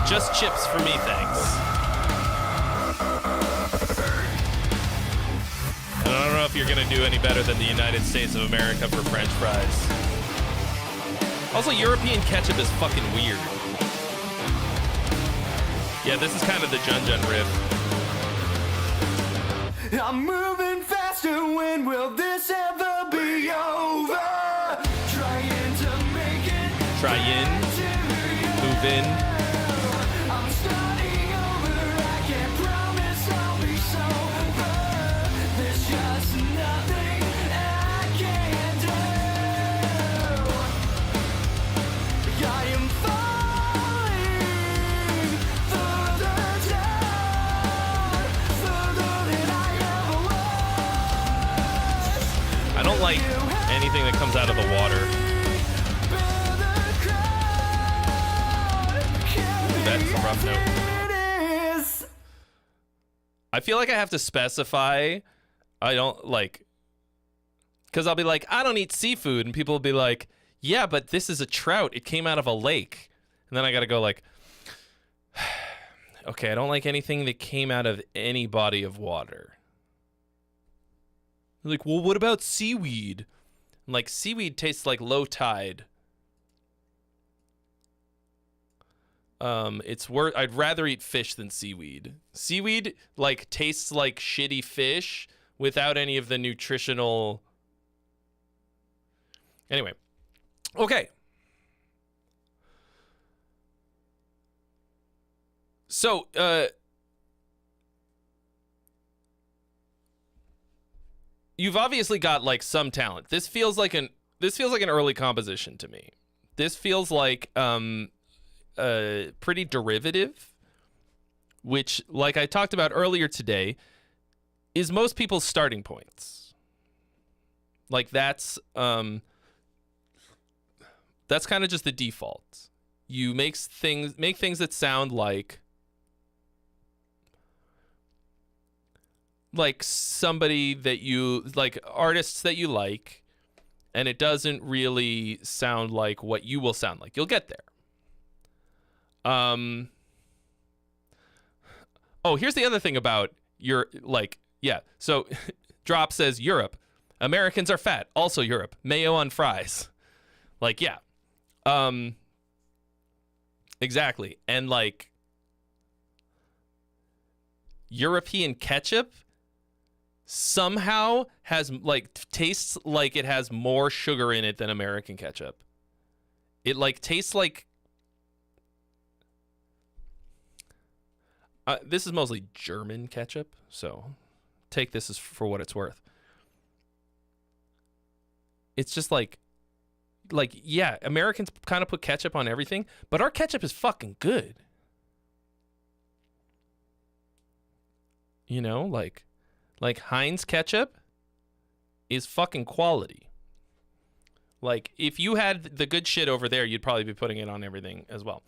just chips for me, thanks. And I don't know if you're gonna do any better than the United States of America for French fries. Also, European ketchup is fucking weird. Yeah, this is kind of the Jun Jun riff. I'm moving faster, when will this ever be over? Trying to make it. Try in, move in. I'm starting over, I can't promise I'll be sober. There's just nothing I can do. I am falling further down, further than I ever was. I don't like anything that comes out of the water. Ooh, that's a rough note. I feel like I have to specify. I don't like, because I'll be like, I don't eat seafood, and people will be like, yeah, but this is a trout. It came out of a lake. And then I got to go like, okay, I don't like anything that came out of any body of water. Like, well, what about seaweed? I'm like, seaweed tastes like low tide. I'd rather eat fish than seaweed. Seaweed like tastes like shitty fish without any of the nutritional. Anyway, okay. So, you've obviously got like some talent. This feels like an early composition to me. This feels like pretty derivative, which, like I talked about earlier today, is most people's starting points. Like that's kind of just the default. You make things that sound like somebody that you like, artists that you like, and it doesn't really sound like what you will sound like. You'll get there. Oh, here's the other thing about your, like, yeah. So Drop says Europe. Americans are fat. Also Europe. Mayo on fries. Like, yeah. Exactly. And like European ketchup somehow has tastes like it has more sugar in it than American ketchup. It tastes like this is mostly German ketchup, so take this as for what it's worth. It's just yeah, Americans kind of put ketchup on everything, but our ketchup is fucking good. You know, like Heinz ketchup is fucking quality. Like, if you had the good shit over there, you'd probably be putting it on everything as well.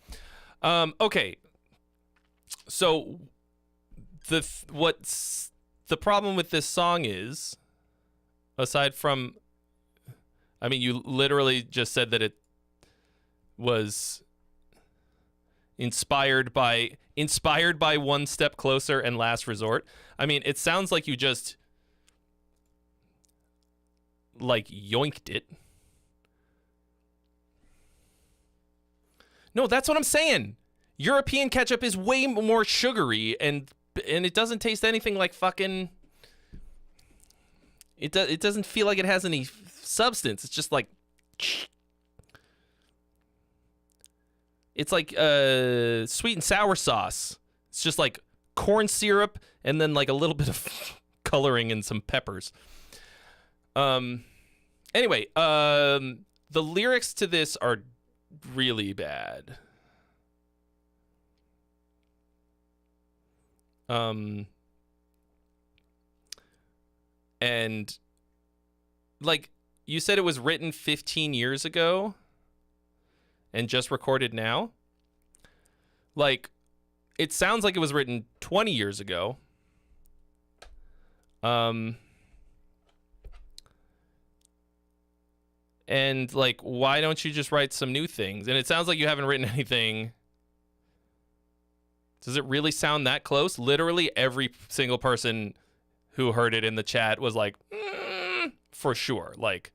Okay. So what's the problem with this song is, aside from, I mean, you literally just said that it was inspired by One Step Closer and Last Resort. I mean, it sounds like you just yoinked it. No, that's what I'm saying. European ketchup is way more sugary, and it doesn't taste anything like fucking. It doesn't feel like it has any substance. It's just like. It's like sweet and sour sauce. It's just like corn syrup and then like a little bit of coloring and some peppers. Anyway, the lyrics to this are really bad. And like you said, it was written 15 years ago and just recorded now. Like, it sounds like it was written 20 years ago. And like, why don't you just write some new things? And it sounds like you haven't written anything. Does it really sound that close? Literally every single person who heard it in the chat was like, for sure. Like,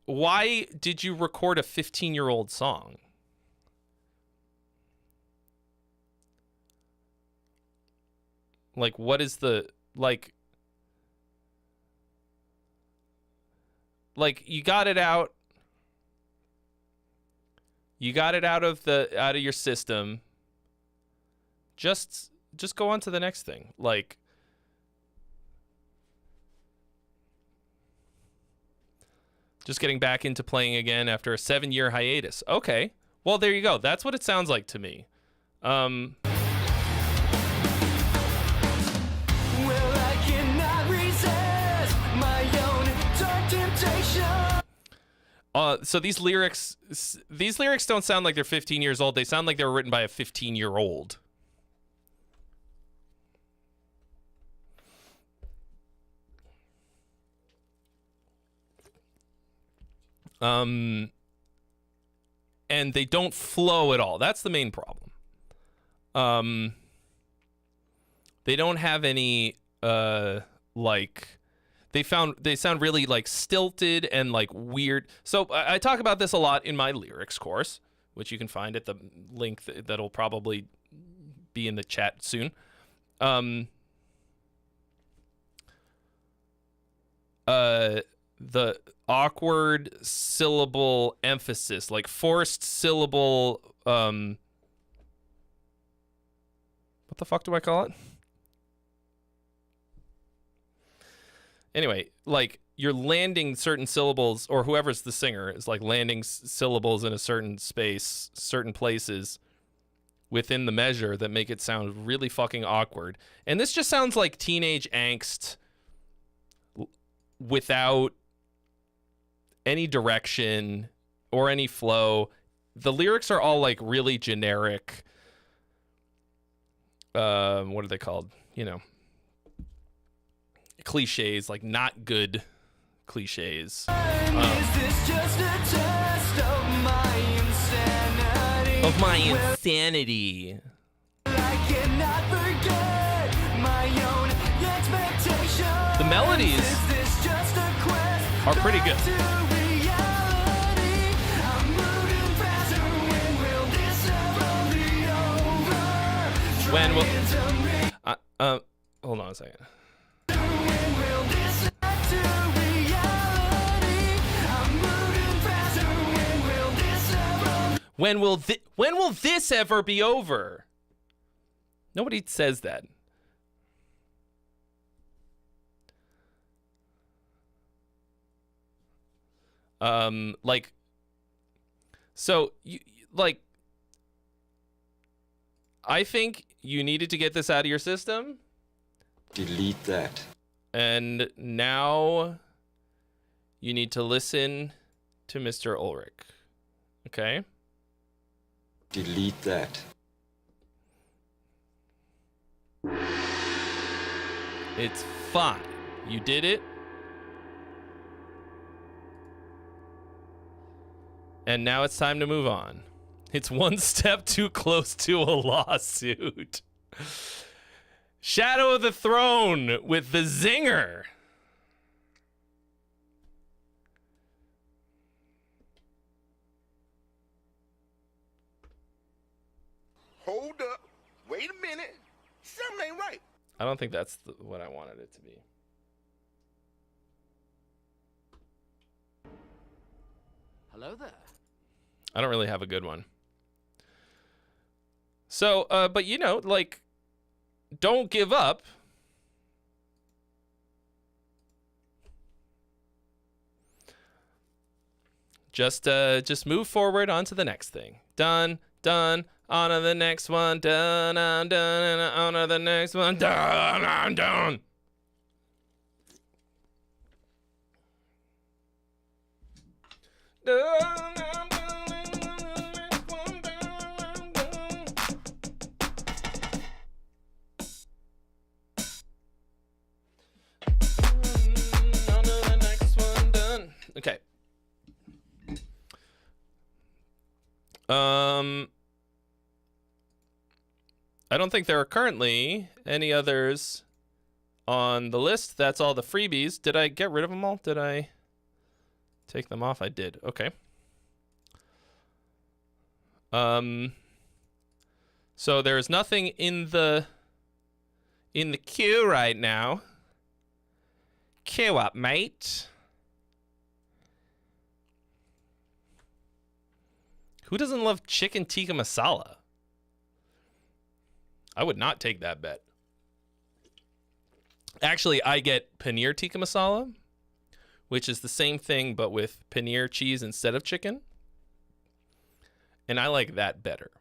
why did you record a 15-year-old song? Like, what is the, like, you got it out. You got it out of your system. Just go on to the next thing. Like, just getting back into playing again after a 7-year hiatus. Okay. Well, there you go. That's what it sounds like to me. Well, I cannot resist my own dark temptation. So these lyrics don't sound like they're 15 years old. They sound like they were written by a 15-year-old. And they don't flow at all. That's the main problem. They don't have any like, they sound really like stilted and like weird. So I talk about this a lot in my lyrics course, which you can find at the link that'll probably be in the chat soon. The awkward syllable emphasis, like forced syllable, what the fuck do I call it? Anyway, like you're landing certain syllables, or whoever's the singer is like landing syllables in a certain space, certain places within the measure that make it sound really fucking awkward. And this just sounds like teenage angst without any direction or any flow. The lyrics are all like really generic. What are they called? You know, cliches, like not good cliches. Is this just a test of my insanity? Of my insanity. I cannot forget my own expectations. The melodies Is this just a quest are pretty good. to reality? I'm moving faster. When will this ever be over? When will Trying to make hold on a second. when will this lead to reality? I'm moving faster. When will this ever When will this ever be over? Nobody says that. Like, so you like, I think you needed to get this out of your system. Delete that. And now you need to listen to Mr. Ulrich. Okay? Delete that. It's fine. You did it. And now it's time to move on. It's one step too close to a lawsuit. Shadow of the Throne with the zinger. Hold up. Wait a minute. Something ain't right. I don't think that's what I wanted it to be. Hello there. I don't really have a good one. So, but you know, like, don't give up. Just move forward onto the next thing. Done, on to the next one. Done, on to the next one. Done. Okay. I don't think there are currently any others on the list. That's all the freebies. Did I get rid of them all? Did I take them off? I did. Okay. So there's nothing in the queue right now. Queue up, mate. Who doesn't love chicken tikka masala? I would not take that bet. Actually, I get paneer tikka masala, which is the same thing but with paneer cheese instead of chicken. And I like that better.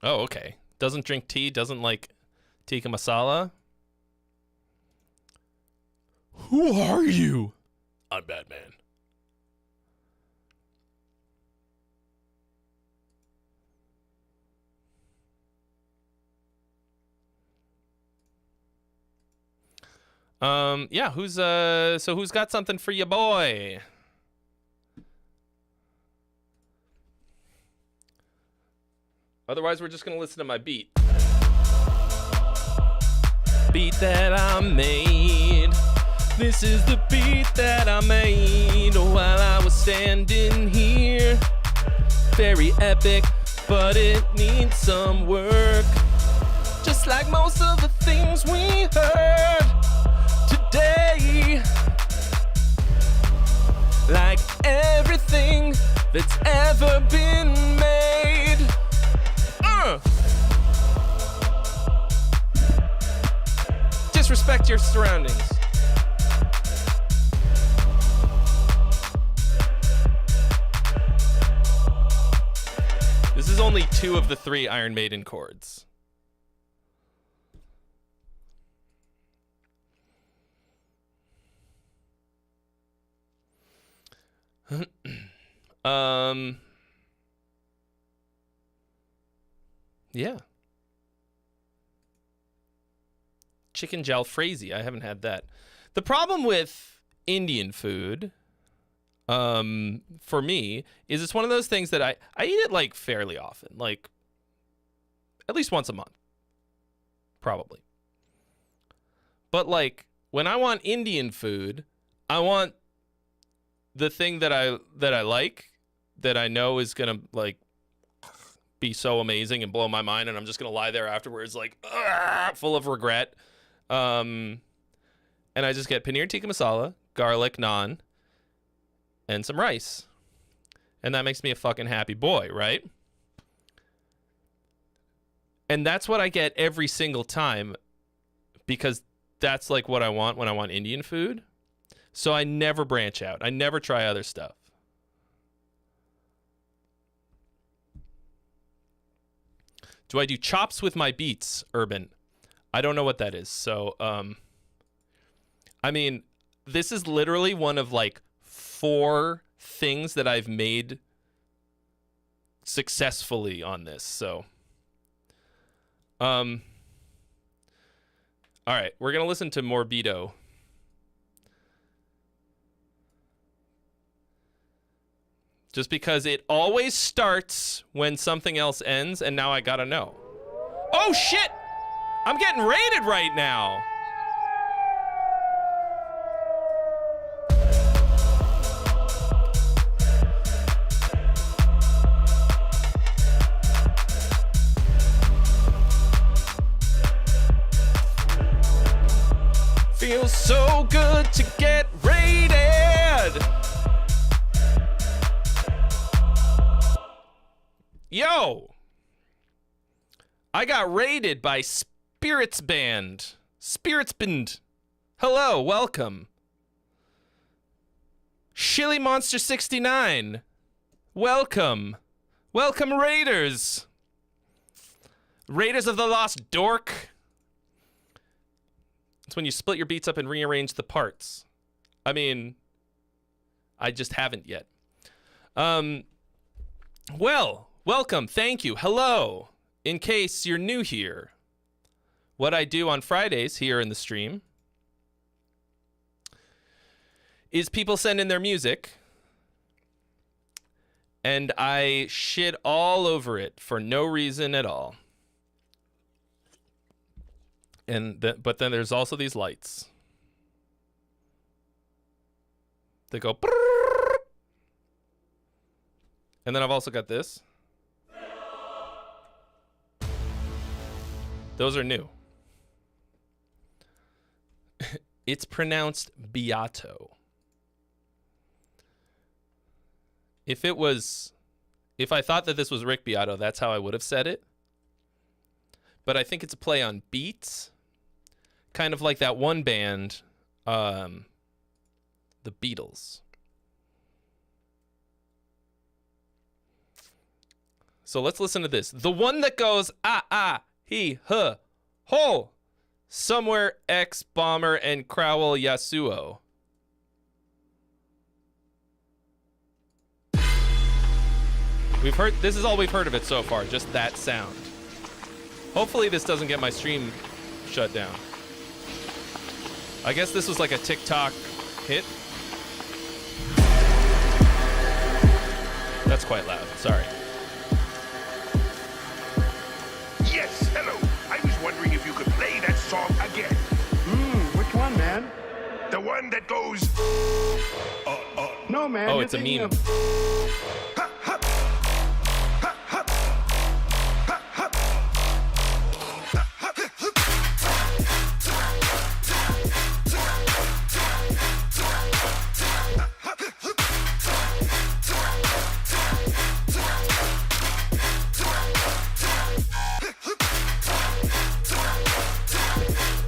Oh, okay. Doesn't drink tea, doesn't like tikka masala. Who are you? I'm Batman. Yeah, who's got something for your boy? Otherwise, we're just gonna listen to my beat. Beat that I made. This is the beat that I made while I was standing here. Very epic, but it needs some work. Just like most of the things we heard today. Like everything that's ever been made. Disrespect your surroundings. This is only 2 of the 3 Iron Maiden chords. Yeah. Chicken jalfrezi. I haven't had that. The problem with Indian food, for me, is it's one of those things that I eat it like fairly often, like at least once a month, probably. But like when I want Indian food, I want the thing that I like, that I know is gonna like be so amazing and blow my mind, and I'm just gonna lie there afterwards like full of regret. And I just get paneer tikka masala, garlic naan, and some rice. And that makes me a fucking happy boy, right? And that's what I get every single time, because that's like what I want when I want Indian food. So I never branch out. I never try other stuff. Do I do chops with my beats, Urban? I don't know what that is. So, I mean, this is literally one of like 4 things that I've made successfully on this. So, all right, we're going to listen to Morbido. Just because it always starts when something else ends, and now I gotta know. Oh shit! I'm getting raided right now. Feels so good to get raided. Yo, I got raided by Spirits Band. Spirits Band. Hello, welcome. Shilly Monster 69. Welcome. Welcome, Raiders. Raiders of the Lost Dork. It's when you split your beats up and rearrange the parts. I mean, I just haven't yet. Well, welcome, thank you, hello. In case you're new here, what I do on Fridays here in the stream is people send in their music and I shit all over it for no reason at all. But then there's also these lights. They go brrrr. And then I've also got this. Those are new. It's pronounced Beato. If I thought that this was Rick Beato, that's how I would have said it. But I think it's a play on beats. Kind of like that one band, the Beatles. So let's listen to this. The one that goes, he, huh, ho, somewhere X, Bomber, and Crowell Yasuo. This is all we've heard of it so far, just that sound. Hopefully this doesn't get my stream shut down. I guess this was like a TikTok hit. That's quite loud, sorry. Yes, hello. I was wondering if you could play that song again. Which one, man? The one that goes... No, man. Oh, you're it's a thinking meme. Ha, ha, ha, ha, ha, ha.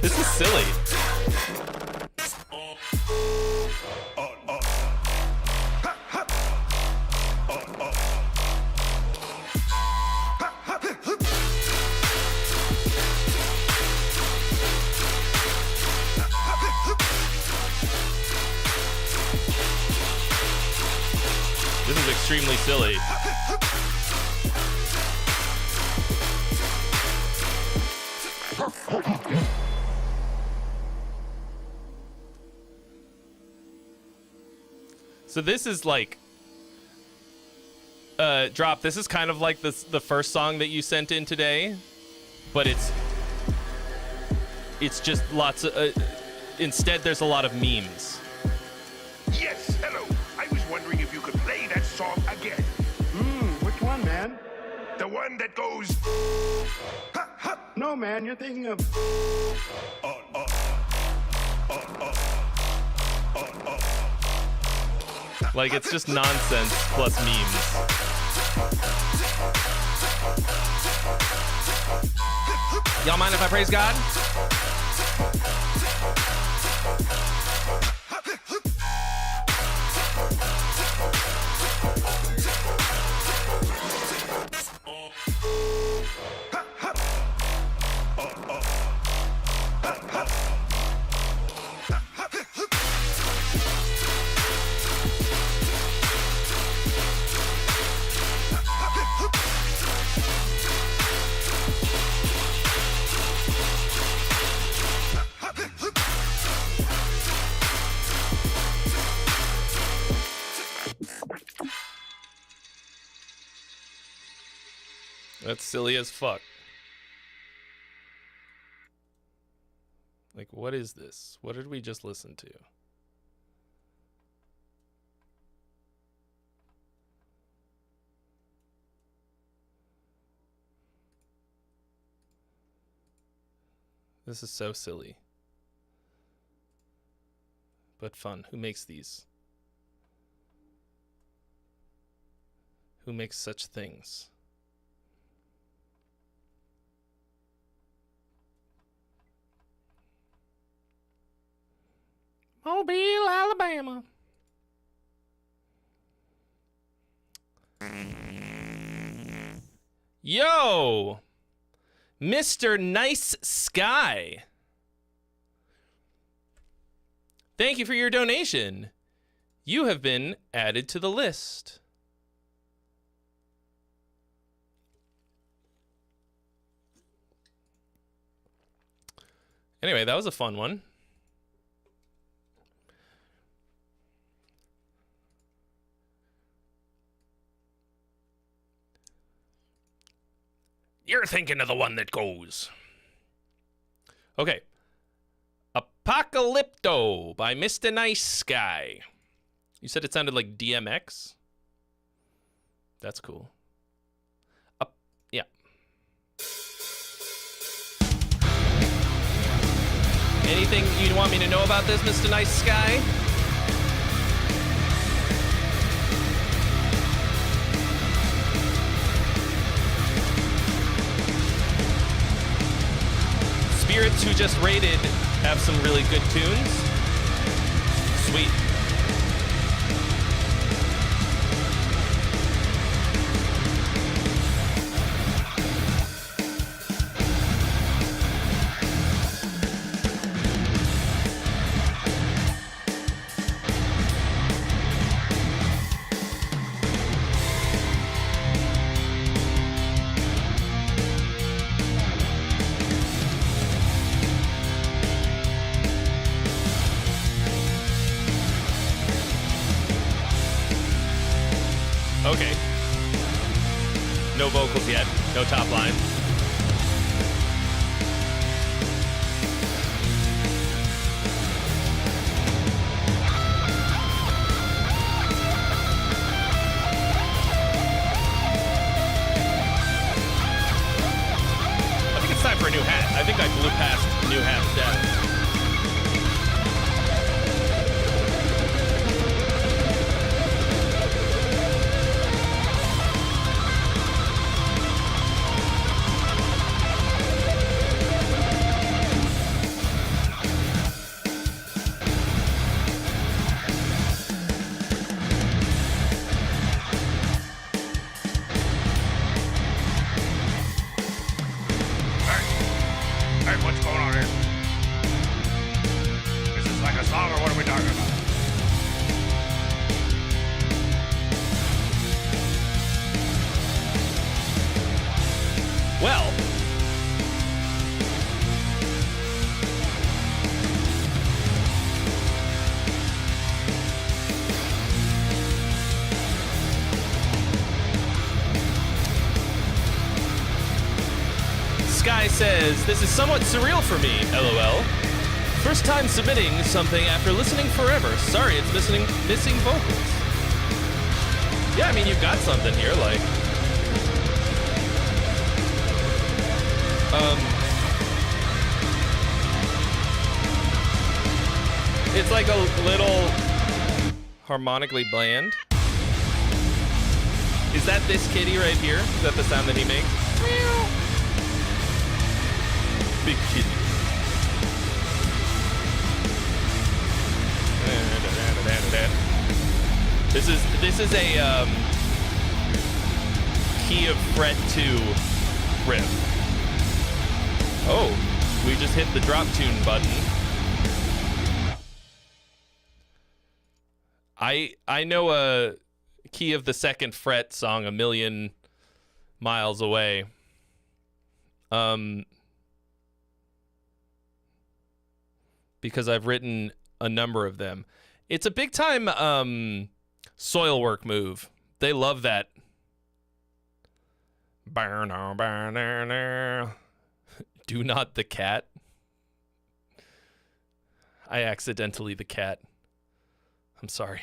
This is silly. This is extremely silly. So this is like, Drop, this is kind of like the first song that you sent in today, but it's just lots of, instead there's a lot of memes. Yes, hello. I was wondering if you could play that song again. Which one, man? The one that goes... No, man, you're thinking of... Like, it's just nonsense plus memes. Y'all mind if I praise God? That's silly as fuck. Like, what is this? What did we just listen to? This is so silly. But fun. Who makes these? Who makes such things? Mobile, Alabama. Yo, Mr. Nice Sky. Thank you for your donation. You have been added to the list. Anyway, that was a fun one. You're thinking of the one that goes. Okay. Apocalypto by Mr. Nice Sky. You said it sounded like DMX? That's cool. Yeah. Anything you want me to know about this, Mr. Nice Sky? Spirits, who just rated, have some really good tunes. Sweet. Okay. No vocals yet. No top line. I think it's time for a new hat. I think I blew past new hat status. Well, Sky says, this is somewhat surreal for me, LOL. First time submitting something after listening forever. Sorry, it's missing vocals. Yeah, I mean, you've got something here, like... It's like a little harmonically bland. Is that this kitty right here? Is that the sound that he makes? Meow. Big kitty. This is a key of fret 2 riff. Oh, we just hit the drop tune button. I know a key of the 2nd fret song a million miles away. Because I've written a number of them. It's a big time Soilwork move. They love that. Do not the cat. I accidentally the cat. I'm sorry.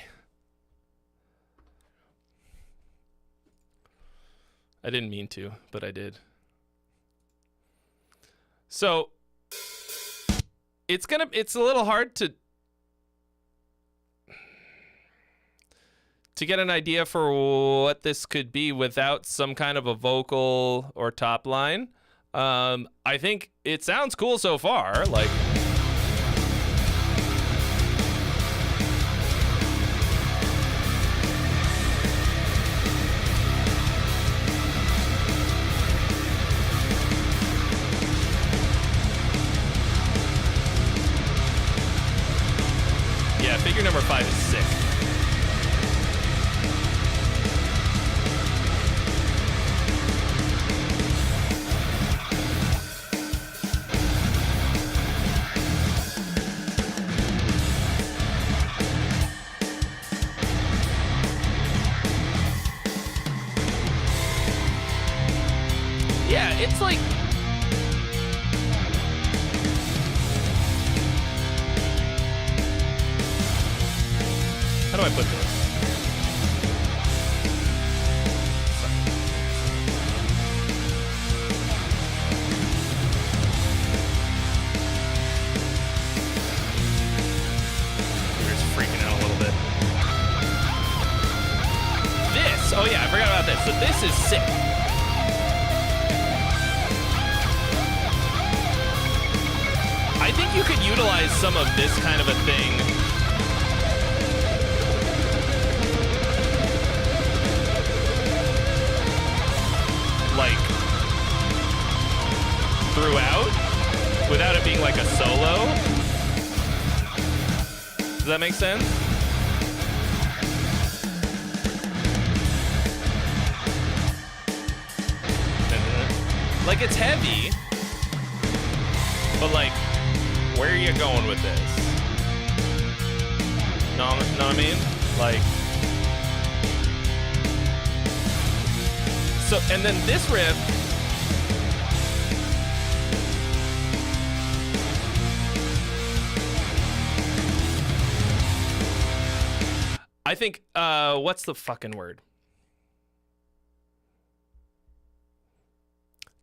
I didn't mean to, but I did. So it's a little hard to get an idea for what this could be without some kind of a vocal or top line. I think it sounds cool so far. Like, yeah, figure number 5 is sick. Yeah, it's like... How do I put this? You're just freaking out a little bit. This! Oh yeah, I forgot about this. So this is sick. I think you could utilize some of this kind of a thing. Like, throughout, without it being like a solo. Does that make sense? Like, it's heavy, but like, where are you going with this? Know what I mean? Like, so, and then this riff, I think, what's the fucking word?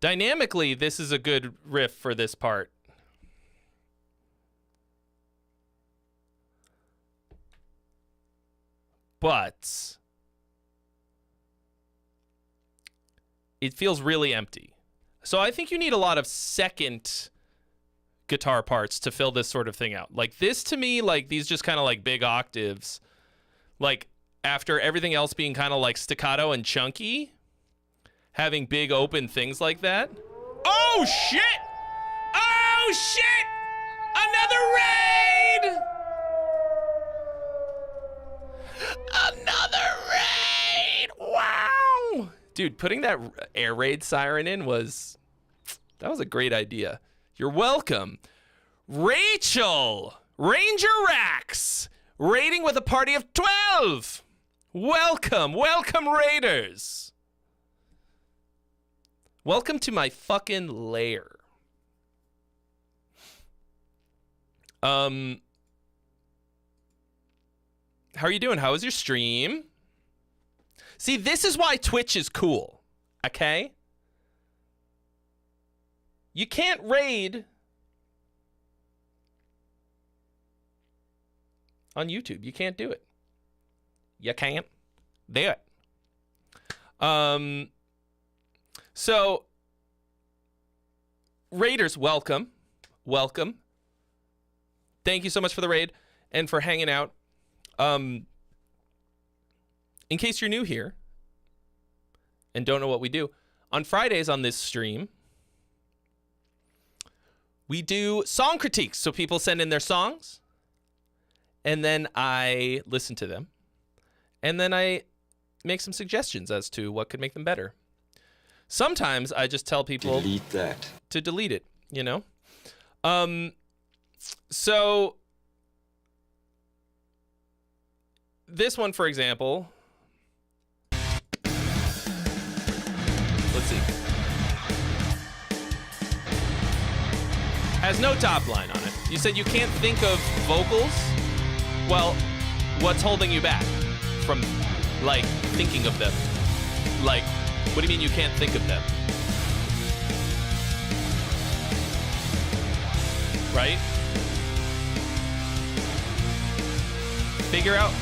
Dynamically, this is a good riff for this part. But it feels really empty. So I think you need a lot of second guitar parts to fill this sort of thing out. Like this to me, like these just kind of like big octaves, like after everything else being kind of like staccato and chunky, having big open things like that. Oh shit! Oh shit! Another raid! Another raid! Wow! Dude, putting that air raid siren in was That was a great idea. You're welcome. Rachel, Ranger Rax, raiding with a party of 12. Welcome, raiders. Welcome to my fucking lair. How are you doing? How was your stream? See, this is why Twitch is cool, okay? You can't raid on YouTube. You can't do it. You can't do it. So, raiders, welcome. Welcome. Thank you so much for the raid and for hanging out. In case you're new here and don't know what we do, on Fridays on this stream, we do song critiques. So people send in their songs, and then I listen to them, and then I make some suggestions as to what could make them better. Sometimes I just tell people Delete that. to delete it, you know? So this one, for example, let's see, has no top line on it. You said you can't think of vocals? Well, what's holding you back from, like, thinking of them? Like, what do you mean you can't think of them? Right? Figure out.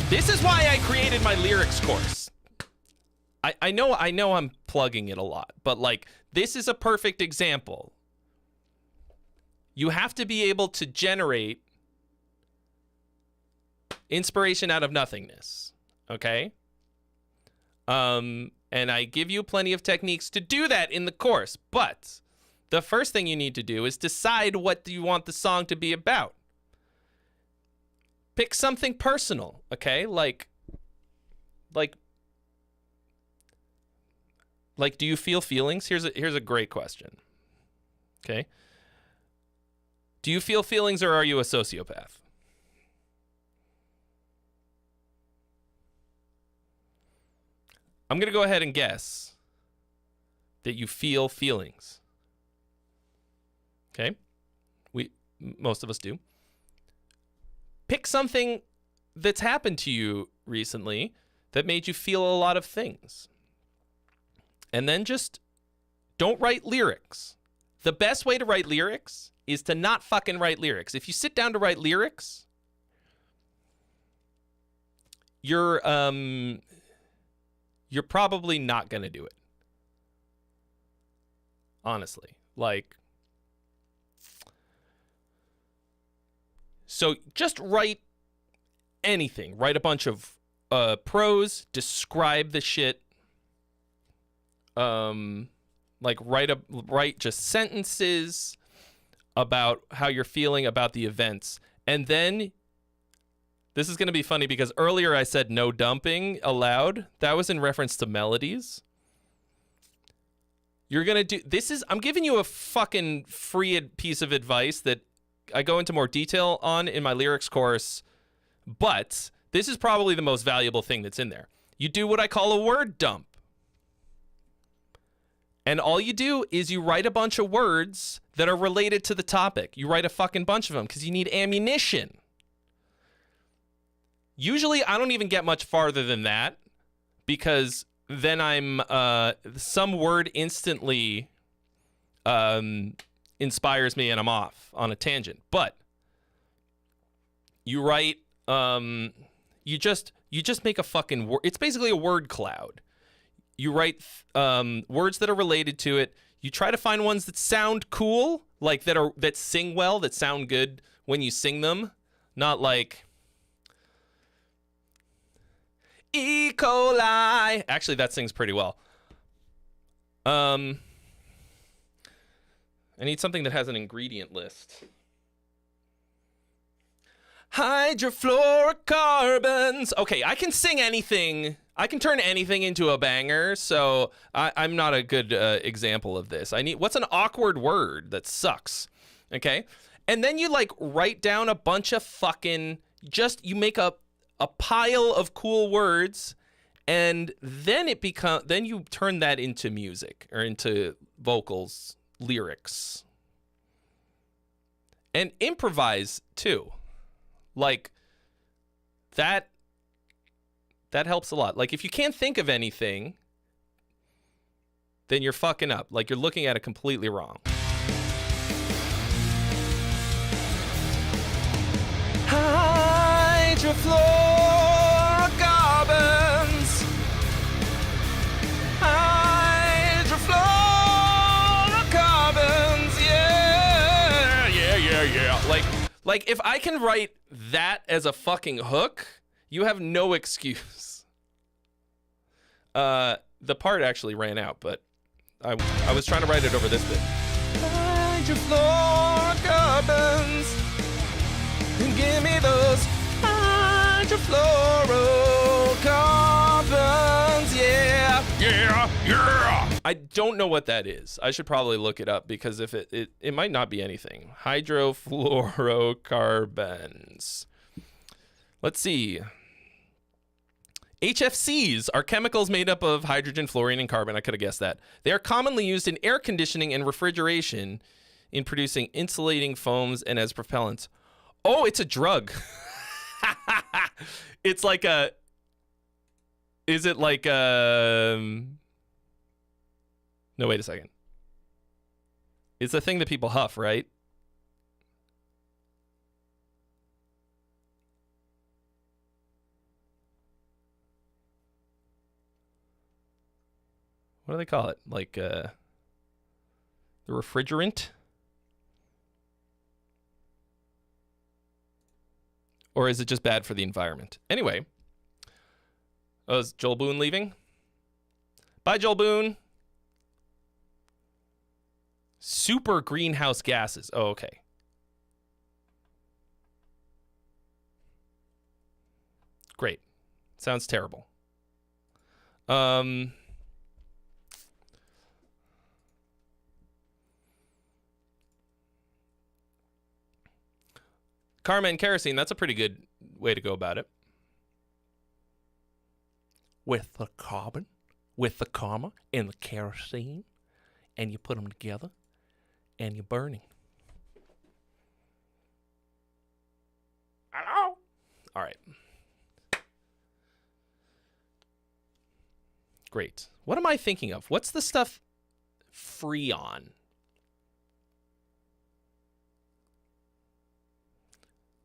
This is why I created my lyrics course. I know I'm plugging it a lot, but like, this is a perfect example. You have to be able to generate inspiration out of nothingness, okay? And I give you plenty of techniques to do that in the course, but the first thing you need to do is decide what do you want the song to be about. Pick something personal, okay? Like, do you feel feelings? Here's a great question, okay? Do you feel feelings, or are you a sociopath? I'm going to go ahead and guess that you feel feelings. Okay? Most of us do. Pick something that's happened to you recently that made you feel a lot of things. And then just don't write lyrics. The best way to write lyrics is to not fucking write lyrics. If you sit down to write lyrics, you're probably not going to do it. Honestly. Like, so just write anything. Write a bunch of prose, describe the shit. Like write just sentences about how you're feeling about the events. And then, this is going to be funny because earlier I said no dumping allowed. That was in reference to melodies. You're going to do, I'm giving you a fucking free piece of advice that I go into more detail on in my lyrics course, but this is probably the most valuable thing that's in there. You do what I call a word dump. And all you do is you write a bunch of words that are related to the topic. You write a fucking bunch of them because you need ammunition. Usually, I don't even get much farther than that because then I'm some word instantly inspires me and I'm off on a tangent. But you write, you just make a fucking word. It's basically a word cloud. You write words that are related to it. You try to find ones that sound cool, like that sing well, that sound good when you sing them, not like E. coli. Actually, that sings pretty well. I need something that has an ingredient list. Hydrofluorocarbons. Okay, I can sing anything I can turn anything into a banger, so I'm not a good example of this. What's an awkward word that sucks? Okay, and then you like write down a bunch of fucking you make a pile of cool words, and then then you turn that into music or into vocals, lyrics, and improvise too. Like that helps a lot. Like if you can't think of anything, then you're fucking up. Like you're looking at it completely wrong. Hydrofluorocarbons. Hydrofluorocarbons. Yeah. Like if I can write that as a fucking hook, you have no excuse. The part actually ran out, but I was trying to write it over this bit. Hydrofluorocarbons. Give me those hydrofluorocarbons. Yeah. I don't know what that is. I should probably look it up because if it might not be anything. Hydrofluorocarbons. Let's see. HFCs are chemicals made up of hydrogen, fluorine, and carbon. I could have guessed that. They are commonly used in air conditioning and refrigeration in producing insulating foams and as propellants. Oh, it's a drug. It's like a... Is it like a... No, wait a second. It's a thing that people huff, right? What do they call it? Like the refrigerant? Or is it just bad for the environment? Anyway. Oh, is Joel Boone leaving? Bye, Joel Boone. Super greenhouse gases. Oh, okay. Great. Sounds terrible. Karma and kerosene, that's a pretty good way to go about it. With the carbon, with the karma, and the kerosene, and you put them together, and you're burning. Hello? All right. Great. What am I thinking of? What's the stuff Freon?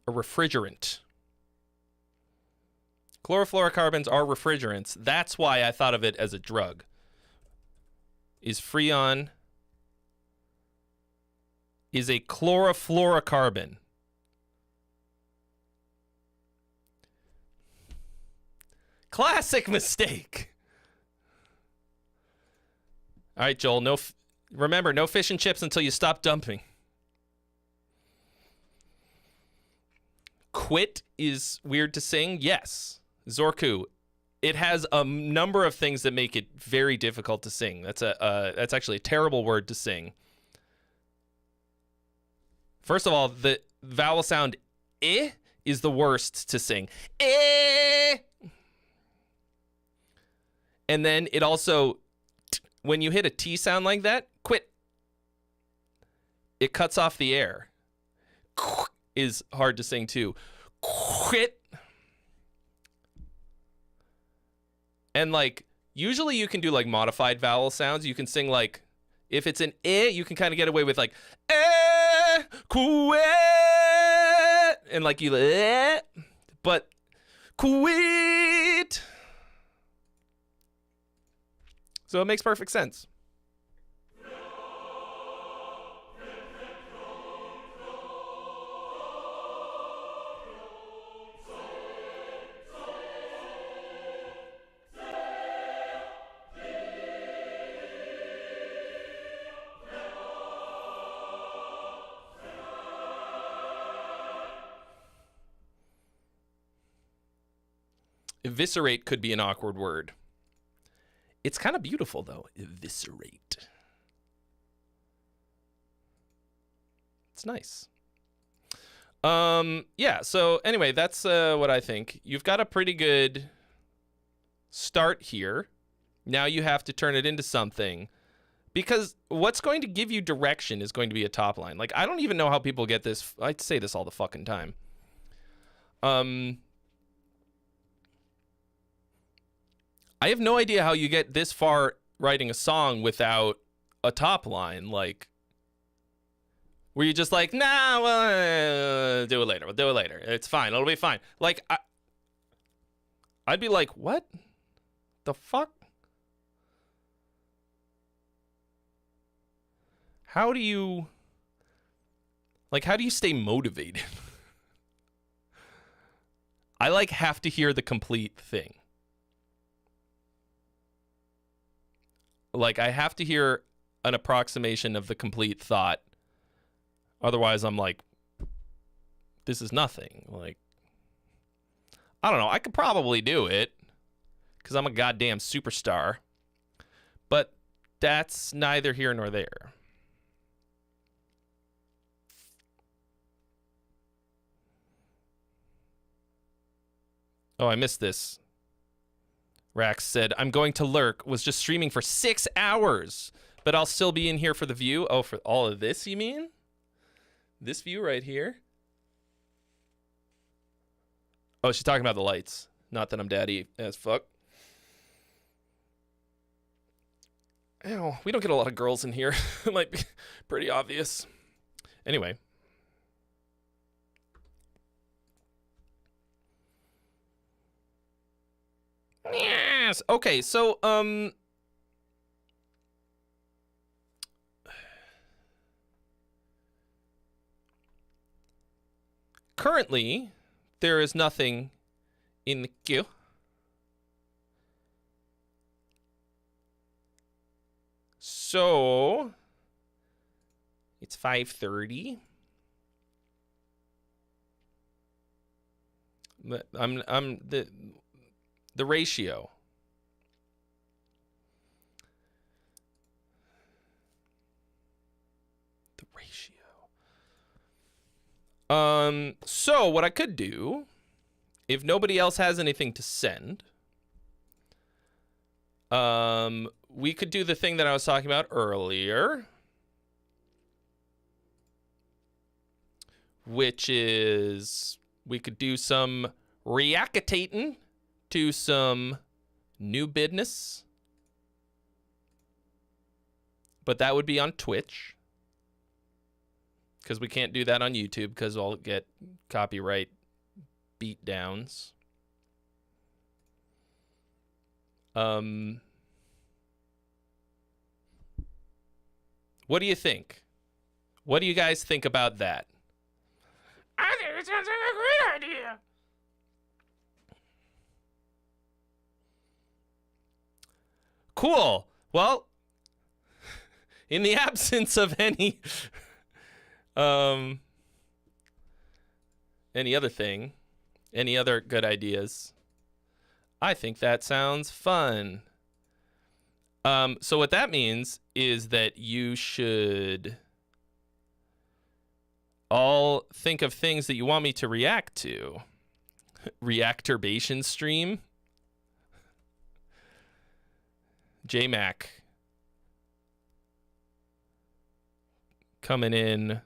A refrigerant. Chlorofluorocarbons are refrigerants. That's why I thought of it as a drug. Is Freon is a chlorofluorocarbon. Classic mistake. All right, Joel, remember, no fish and chips until you stop dumping. Quit is weird to sing? Yes. Zorku, it has a number of things that make it very difficult to sing. That's actually a terrible word to sing. First of all, the vowel sound I is the worst to sing. I. And then it also, when you hit a T sound like that, quit. It cuts off the air. Is hard to sing too. Quit. And like usually you can do like modified vowel sounds. You can sing like if it's an I, you can kind of get away with like quit, and like you but quit. So it makes perfect sense. Eviscerate could be an awkward word. It's kind of beautiful, though. Eviscerate. It's nice. Yeah, so anyway, that's what I think. You've got a pretty good start here. Now you have to turn it into something. Because what's going to give you direction is going to be a top line. Like, I don't even know how people get this. I say this all the fucking time. I have no idea how you get this far writing a song without a top line. Like, where you're just like, nah, well, do it later. We'll do it later. It's fine. It'll be fine. Like, I'd be like, what the fuck? How do you stay motivated? I like have to hear the complete thing. Like, I have to hear an approximation of the complete thought. Otherwise, I'm like, this is nothing. Like, I don't know. I could probably do it because I'm a goddamn superstar. But that's neither here nor there. Oh, I missed this. Rax said, I'm going to lurk. Was just streaming for 6 hours, but I'll still be in here for the view. Oh, for all of this, you mean? This view right here? Oh, she's talking about the lights. Not that I'm daddy as fuck. Ew, we don't get a lot of girls in here. It might be pretty obvious. Anyway. Yes. Okay, so currently there is nothing in the queue. So it's 5:30. But I'm the ratio. The ratio. So what I could do, if nobody else has anything to send, we could do the thing that I was talking about earlier, which is we could do some reactating to some new business, but that would be on Twitch because we can't do that on YouTube because I'll get copyright beat downs. What do you think? What do you guys think about that? I think it sounds like a great idea. Cool. Well, in the absence of any other thing, any other good ideas, I think that sounds fun. So what that means is that you should all think of things that you want me to react to. Reacturbation stream. J-Mac coming in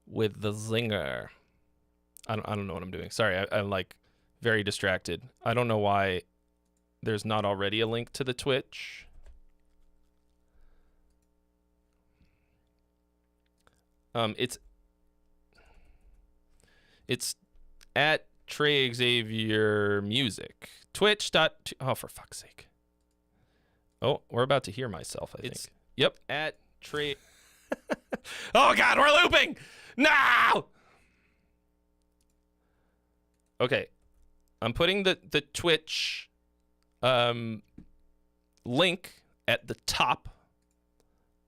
with the zinger. I don't know what I'm doing. Sorry, I'm like very distracted. I don't know why there's not already a link to the Twitch. It's at Trey Xavier Music. Twitch. Oh, for fuck's sake. Oh, we're about to hear myself, I think. Yep, at Trey. Oh, God, we're looping! No! Okay. I'm putting the Twitch link at the top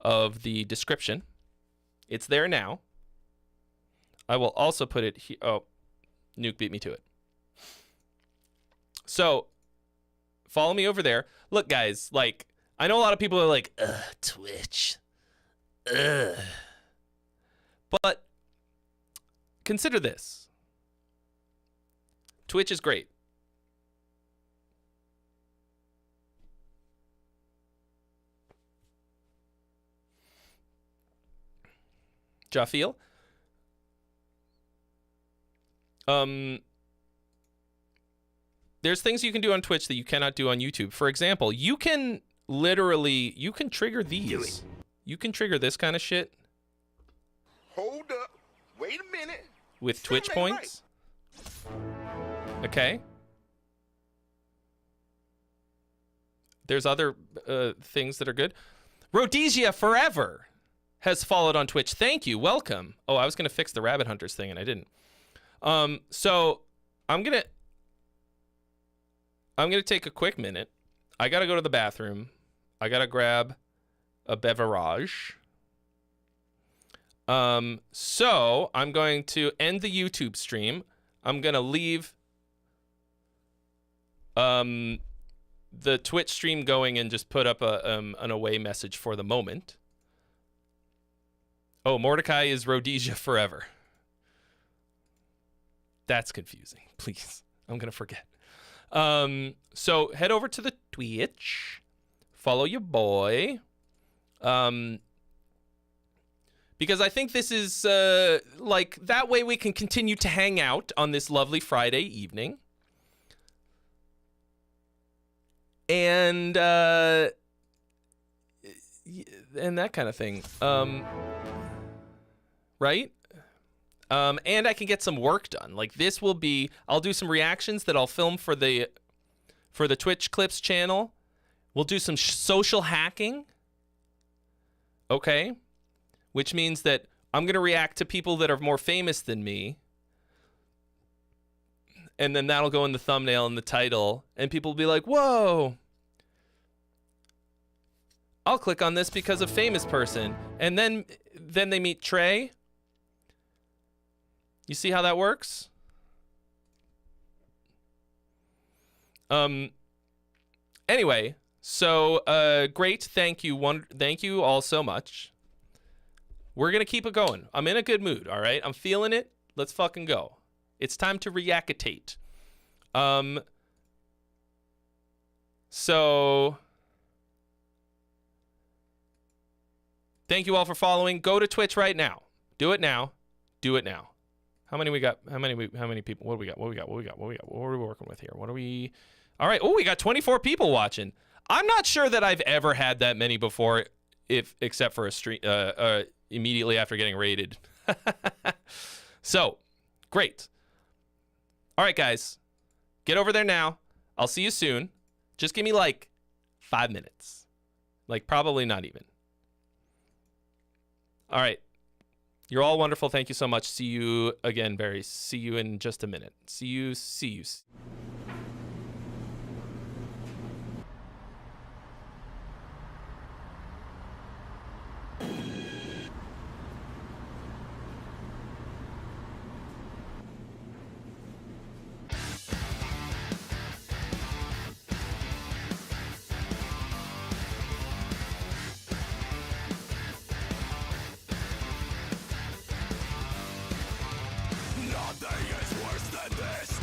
of the description. It's there now. I will also put it here. Oh, Nuke beat me to it. So follow me over there. Look, guys, like, I know a lot of people are like, ugh, Twitch. Ugh. But consider this. Twitch is great. Jafil? There's things you can do on Twitch that you cannot do on YouTube. For example, you can trigger these. You can trigger this kind of shit Hold up. Wait a minute. with Twitch Something ain't points. Okay. There's other things that are good. Rhodesia Forever has followed on Twitch. Thank you. Welcome. Oh, I was going to fix the Rabbit Hunters thing and I didn't. So I'm going to take a quick minute. I got to go to the bathroom. I got to grab a beverage. So I'm going to end the YouTube stream. I'm going to leave the Twitch stream going and just put up an away message for the moment. Oh, Mordecai is Rhodesia Forever. That's confusing. Please. I'm going to forget. So head over to the Twitch. Follow your boy. Because I think this is like that way we can continue to hang out on this lovely Friday evening. And that kind of thing. Right? And I can get some work done. Like this will be, I'll do some reactions that I'll film for the Twitch Clips channel. We'll do some social hacking. Okay? Which means that I'm going to react to people that are more famous than me. And then that'll go in the thumbnail and the title. And people will be like, whoa. I'll click on this because of famous person. And then they meet Trey. You see how that works? Anyway, so great. Thank you all so much. We're going to keep it going. I'm in a good mood, all right? I'm feeling it. Let's fucking go. It's time to reactate. So thank you all for following. Go to Twitch right now. Do it now. Do it now. How many we got? How many people? What do we got? What are we working with here? What are we? All right. Oh, we got 24 people watching. I'm not sure that I've ever had that many before, except for a stream immediately after getting raided. So, great. All right, guys. Get over there now. I'll see you soon. Just give me like 5 minutes. Like probably not even. All right. You're all wonderful. Thank you so much. See you again, Barry. See you in just a minute. See you. Nothing is worse than this.